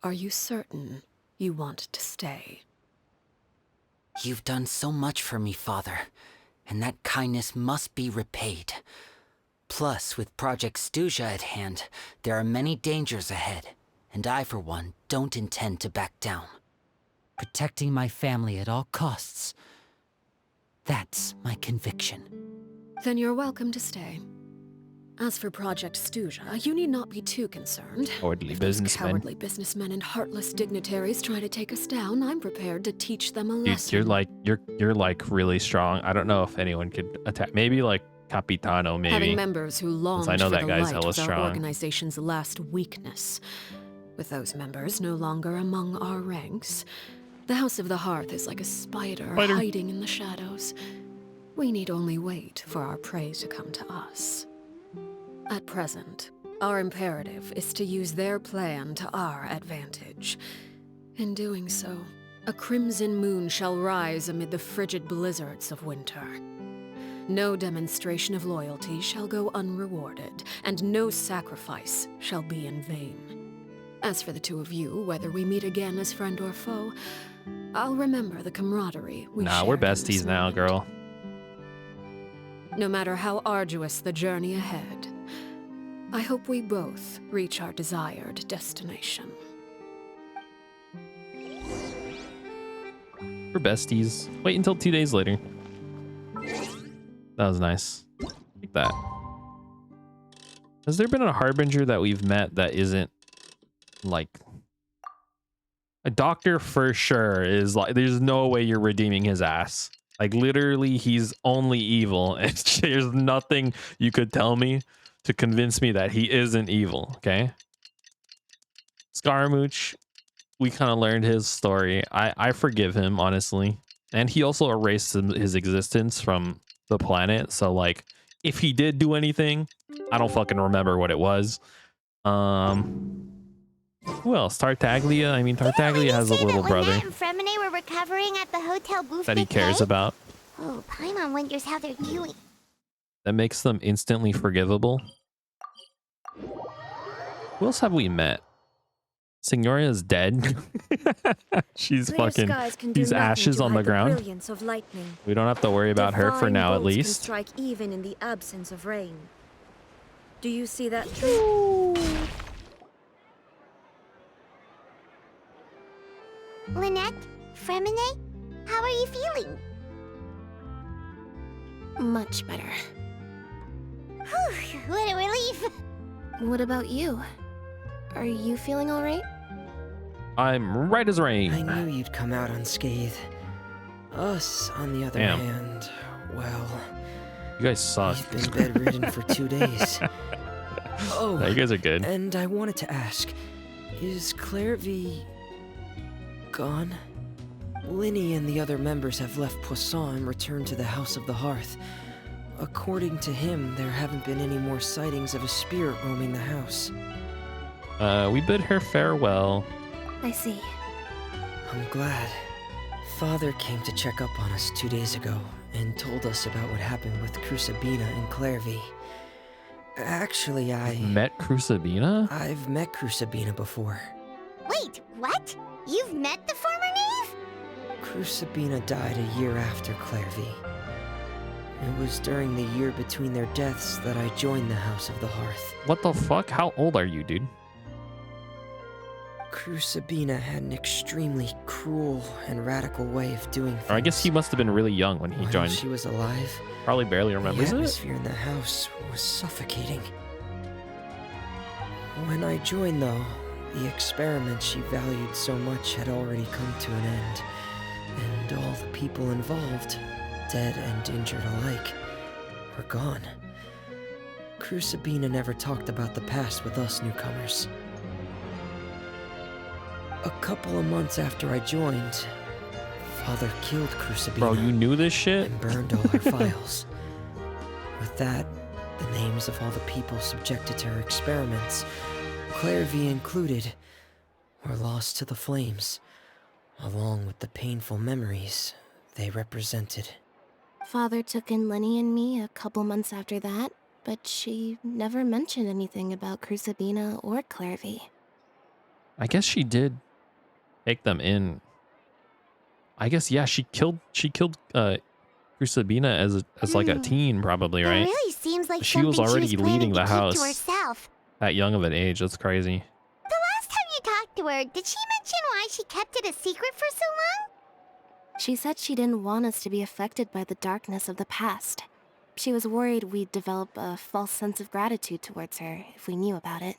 Are you certain you want to stay? You've done so much for me, Father, and that kindness must be repaid. Plus, with Project Stuja at hand, there are many dangers ahead, and I, for one, don't intend to back down. Protecting my family at all costs. That's my conviction. Then you're welcome to stay. As for Project Stuja, you need not be too concerned. Cowardly businessmen. Cowardly businessmen and heartless dignitaries try to take us down. I'm prepared to teach them a lesson. You're like really strong. I don't know if anyone could attack. Maybe like Capitano, maybe. Having members who long for that the guy's light hella was our strong. organization's last weakness. With those members no longer among our ranks, the House of the Hearth is like a spider hiding in the shadows. We need only wait for our prey to come to us. At present, our imperative is to use their plan to our advantage. In doing so, a crimson moon shall rise amid the frigid blizzards of winter. No demonstration of loyalty shall go unrewarded, and no sacrifice shall be in vain. As for the two of you, whether we meet again as friend or foe, I'll remember the camaraderie we shared. We're besties now, girl. No matter how arduous the journey ahead, I hope we both reach our desired destination. We're besties. Wait until 2 days later. That was nice. Like that. Has there been a harbinger that we've met that isn't like a doctor? For sure is like, there's no way you're redeeming his ass. Like literally he's only evil, and there's nothing you could tell me to convince me that he isn't evil. Okay, Scaramouche, we kind of learned his story. I forgive him, honestly, and he also erased his existence from the planet, so like if he did do anything, I don't fucking remember what it was. Who else? Tartaglia. I mean, Tartaglia has a little brother and Fremine were recovering at the hotel booth that he cares about. Oh, Paimon wonders how they're doing. That makes them instantly forgivable. Who else have we met? Signoria's dead. She's Clear fucking. skies can do These nothing ashes to on hide the ground. brilliance of lightning. We don't have to worry about her for Divine now, at bolts can least. strike even in the absence of rain. Do you see that tree? Lynette, Fremine, how are you feeling? Much better. Whew, what a relief. What about you? Are you feeling all right? I'm right as rain. I knew you'd come out unscathed. Us, on the other Damn. hand, well, You guys suck. we've been bedridden for 2 days. Oh, No, you guys are good. And I wanted to ask, is Clorinde gone? Linny and the other members have left Poisson and returned to the House of the Hearth. According to him, there haven't been any more sightings of a spirit roaming the house. We bid her farewell. I see. I'm glad. Father came to check up on us 2 days ago and told us about what happened with Crucibina and Clorinde. Actually, Met Crucibina? I've met Crucibina before. Wait, what? You've met the former knave? Crucibina died a year after Clorinde. It was during the year between their deaths that I joined the House of the Hearth. What the fuck? How old are you, dude? Crucibina had an extremely cruel and radical way of doing things. Or I guess he must have been really young when he While joined. she was alive, Probably barely remembers the it. atmosphere in the house was suffocating. When I joined, though, the experiment she valued so much had already come to an end, and all the people involved, dead and injured alike, were gone. Crucibina never talked about the past with us newcomers. A couple of months after I joined, Father killed Crucibina. Bro, you knew this shit? And burned all her files. With that, the names of all the people subjected to her experiments, Clorinde included, were lost to the flames, along with the painful memories they represented. Father took in Lenny and me a couple months after that, but she never mentioned anything about Crucibina or Clorinde. I guess she did take them in. I guess, yeah, she killed Crucibina as like a teen, probably, right? It really seems like She was something already she was planning leading the to keep house to herself. at young of an age. That's crazy. The last time you talked to her, did she mention why she kept it a secret for so long? She said she didn't want us to be affected by the darkness of the past. She was worried we'd develop a false sense of gratitude towards her if we knew about it.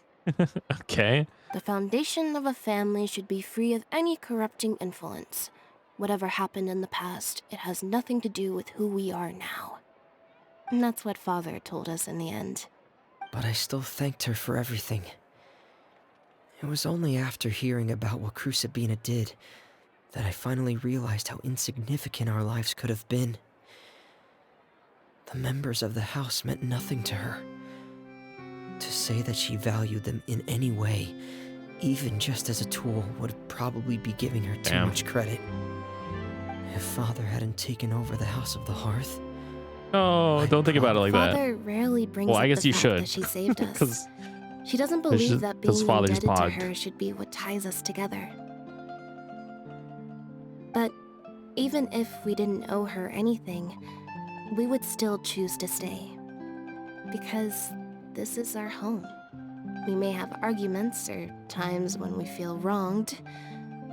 Okay. The foundation of a family should be free of any corrupting influence. Whatever happened in the past, it has nothing to do with who we are now. And that's what Father told us in the end. But I still thanked her for everything. It was only after hearing about what Crucibina did that I finally realized how insignificant our lives could have been. The members of the house meant nothing to her. To say that she valued them in any way, even just as a tool, would probably be giving her too much credit. If Father hadn't taken over the House of the Hearth... Oh, don't think about it like that. Father rarely brings Well, I up guess the you fact should. that she saved us. 'Cause She doesn't it's believe just- that 'cause being Father's indebted to pogged. her should be what ties us together. But even if we didn't owe her anything, we would still choose to stay. Because this is our home. We may have arguments or times when we feel wronged.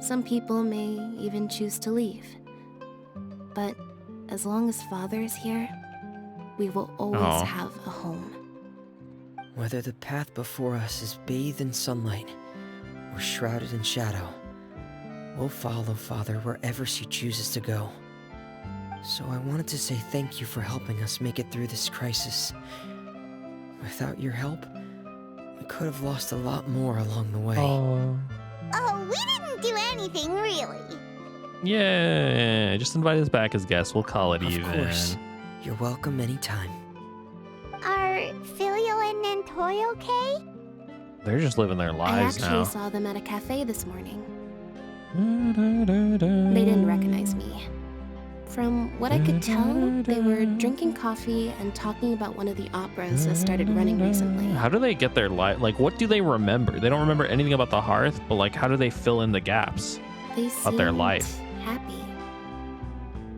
Some people may even choose to leave. But as long as Father is here, we will always have a home. Whether the path before us is bathed in sunlight or shrouded in shadow, we'll follow Father wherever she chooses to go. So I wanted to say thank you for helping us make it through this crisis. Without your help, we could have lost a lot more along the way. Oh, we didn't do anything, really. Yeah, just invite us back as guests. We'll call it even. Of course. You're welcome anytime. Are Filial and Nantoy okay? They're just living their I lives actually now. saw them at a cafe this morning. They didn't recognize me. From what I could tell, they were drinking coffee and talking about one of the operas that started running recently. How do they get their life? Like, what do they remember? They don't remember anything about the hearth, but like, how do they fill in the gaps They about their life? happy.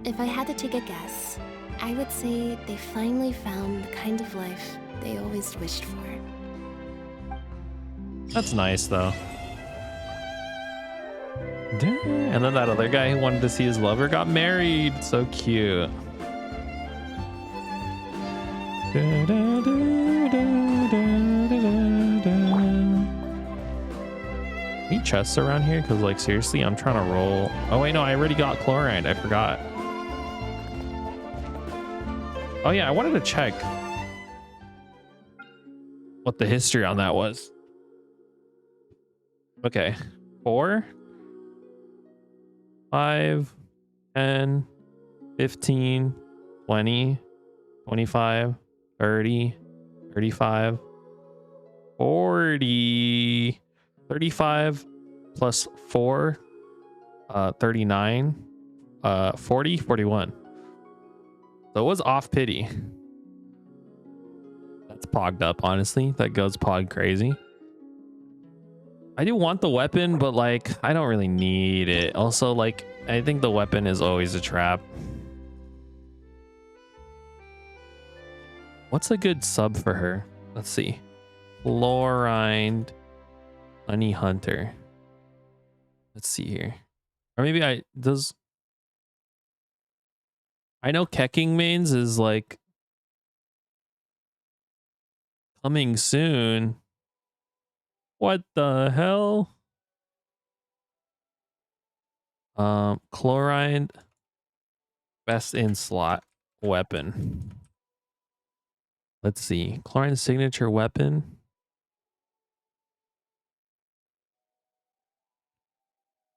If I had to take a guess, I would say they finally found the kind of life they always wished for. That's nice, though. And then that other guy who wanted to see his lover got married. So cute. Any chests around here? Because, like, seriously, I'm trying to roll. Oh, wait, no, I already got Clorinde. I forgot. Oh, yeah, I wanted to check what the history on that was. Okay. 4, 5, 10, 15, 20, 25, 30, 35, 40, 35 plus 4, 39, 40, 41. So it was off pity. That's pogged up, honestly. That goes pog crazy. I do want the weapon, but like, I don't really need it. Also, like, I think the weapon is always a trap. What's a good sub for her? Let's see. Clorinde, Honey Hunter. Let's see here. Or maybe I know Kecking Mains is like coming soon. What the hell? Clorinde, best in slot weapon. Let's see. Clorinde's signature weapon.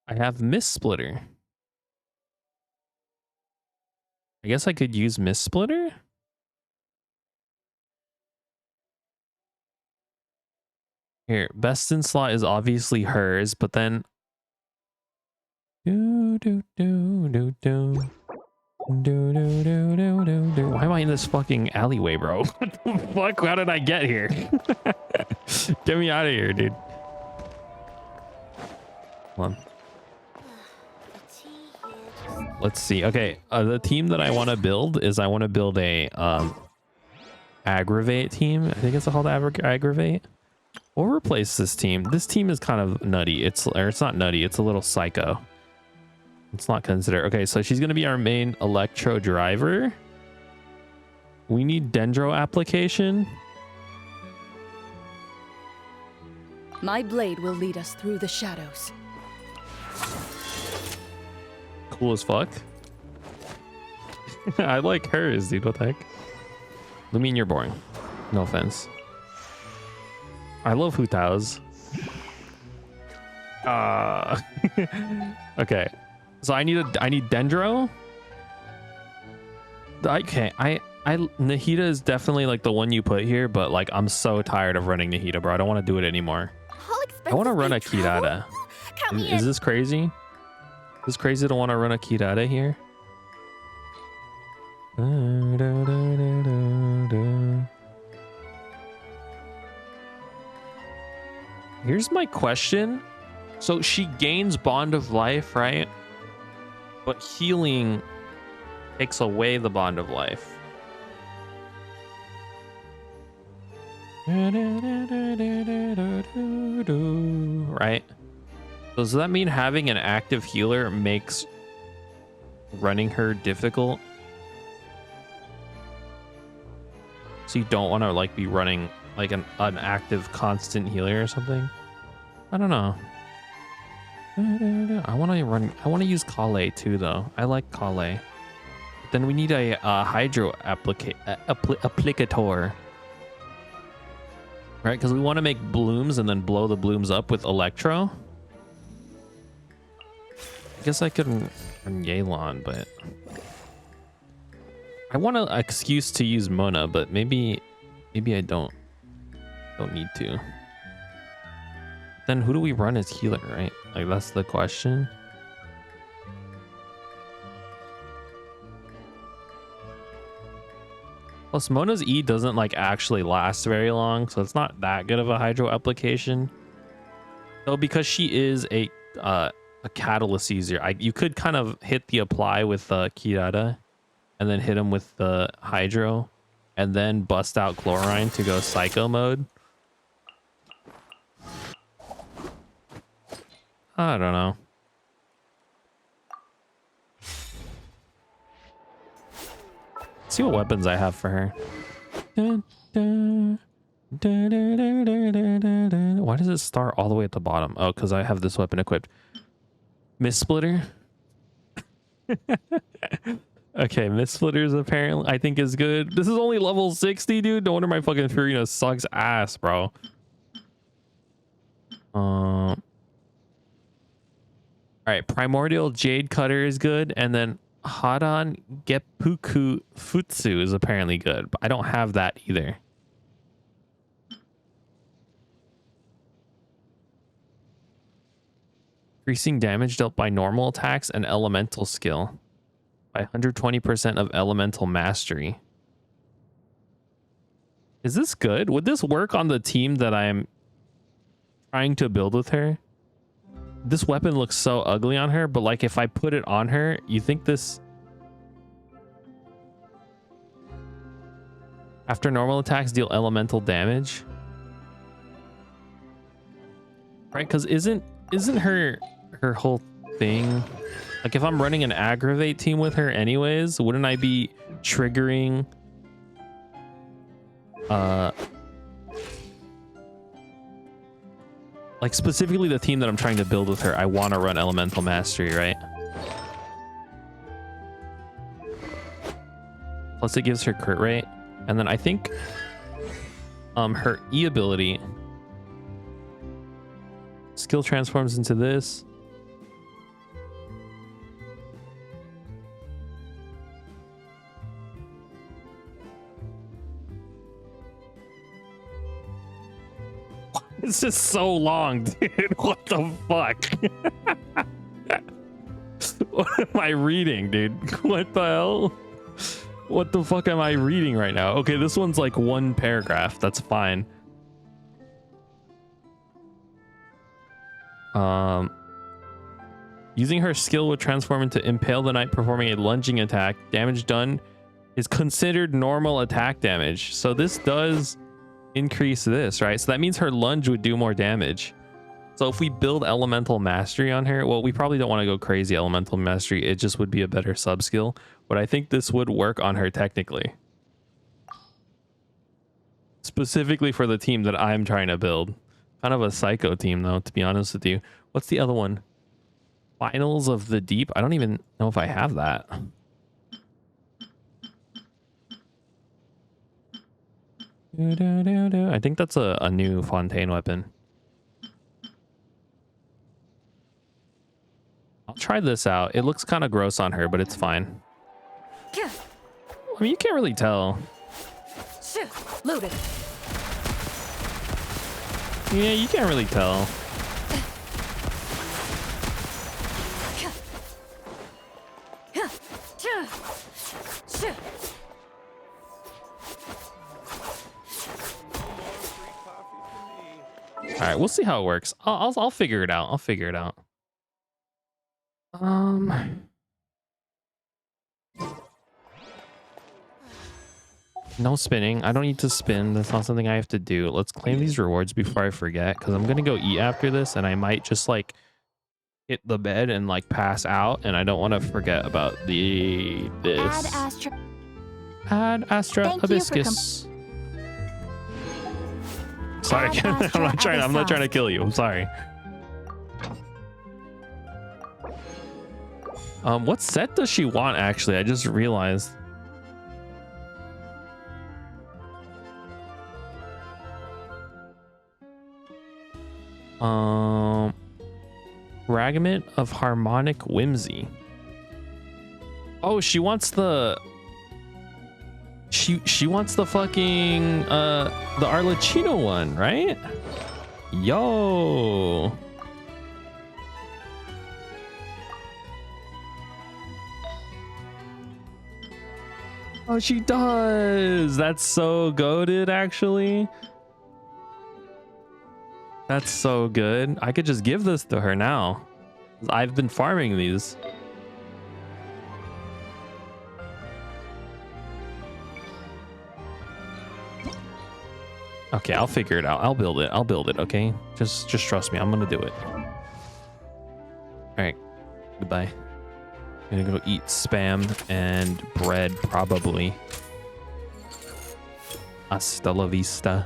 I have Mist Splitter. I guess I could use Mist Splitter. Here, best in slot is obviously hers, but then why am I in this fucking alleyway, bro? What the fuck? How did I get here? Get me out of here, dude. Come on. Let's see. Okay, the team that I want to build is I want to build a aggravate team. I think it's called aggravate. We'll replace this team. This team is kind of nutty. It's not nutty. It's a little psycho. Let's not consider. Okay, so she's going to be our main electro driver. We need dendro application. My blade will lead us through the shadows. Cool as fuck. I like hers, dude. What the heck? Lumine, you're boring. No offense. I love Hu Tao's. Okay. So I need Dendro. Okay, Nahida is definitely like the one you put here, but like I'm so tired of running Nahida, bro. I don't want to do it anymore. I want to run a Kirara. Is this crazy? Is this crazy to want to run a Kirara here? Here's my question. So she gains Bond of Life, right? But healing takes away the Bond of Life. Right? So does that mean having an active healer makes running her difficult? So you don't want to like be running like an active constant healer or something? I don't know. I want to use Kale too though. I like Kale. Then we need a hydro applicator. Right, because we want to make blooms and then blow the blooms up with electro. I guess I could run Yelan, but I want an excuse to use Mona, but maybe I don't need to. Then who do we run as healer, right? Like that's the question. Plus, Mona's E doesn't like actually last very long, so it's not that good of a hydro application. Though because she is a catalyst user, you could kind of hit the apply with Kirara, and then hit him with the hydro, and then bust out Clorinde to go psycho mode. I don't know. Let's see what weapons I have for her. Why does it start all the way at the bottom? Oh, because I have this weapon equipped. Mist Splitter. Okay, Mist Splitters apparently I think is good. This is only level 60, dude. No wonder my fucking Furina sucks ass, bro. All right, Primordial Jade Cutter is good, and then Hadan Geppuku Futsu is apparently good, but I don't have that either. Increasing damage dealt by normal attacks and elemental skill by 120% of elemental mastery. Is this good? Would this work on the team that I'm trying to build with her? This weapon looks so ugly on her, but like if I put it on her, you think this... After normal attacks deal elemental damage? Right, because isn't her whole thing... Like if I'm running an aggravate team with her anyways, wouldn't I be triggering... Like specifically the team that I'm trying to build with her, I want to run elemental mastery, right? Plus it gives her crit rate. And then I think her E ability skill transforms into this. This is so long, dude. What the fuck? What am I reading, dude? What the hell? What the fuck am I reading right now? Okay, this one's like one paragraph. That's fine. Using her skill would transform into Impale the Knight, performing a lunging attack. Damage done is considered normal attack damage. So this does increase this, right? So that means her lunge would do more damage. So if we build elemental mastery on her, well, we probably don't want to go crazy elemental mastery. It just would be a better sub skill, but I think this would work on her technically, specifically for the team that I'm trying to build. Kind of a psycho team though, to be honest with you. What's the other one? Finals of the Deep. I don't even know if I have that. I think that's a new Fontaine weapon. I'll try this out. It looks kind of gross on her, but it's fine. I mean, you can't really tell. Loaded. Yeah, you can't really tell. All right, we'll see how it works. I'll figure it out. I'll figure it out. No spinning. I don't need to spin. That's not something I have to do. Let's claim these rewards before I forget, because I'm gonna go eat after this, and I might just like hit the bed and like pass out, and I don't want to forget about this. Add Astra Hibiscus. Sorry, I'm not trying to kill you. I'm sorry. What set does she want actually? I just realized. Fragment of Harmonic Whimsy. Oh, she wants the she wants the fucking the Arlecchino one, right? Yo. Oh, she does. That's so goated, actually. That's so good. I could just give this to her now. I've been farming these. Okay, I'll figure it out. I'll build it. I'll build it, okay? Just trust me. I'm gonna do it. All right. Goodbye. I'm gonna go eat spam and bread, probably. Hasta la vista.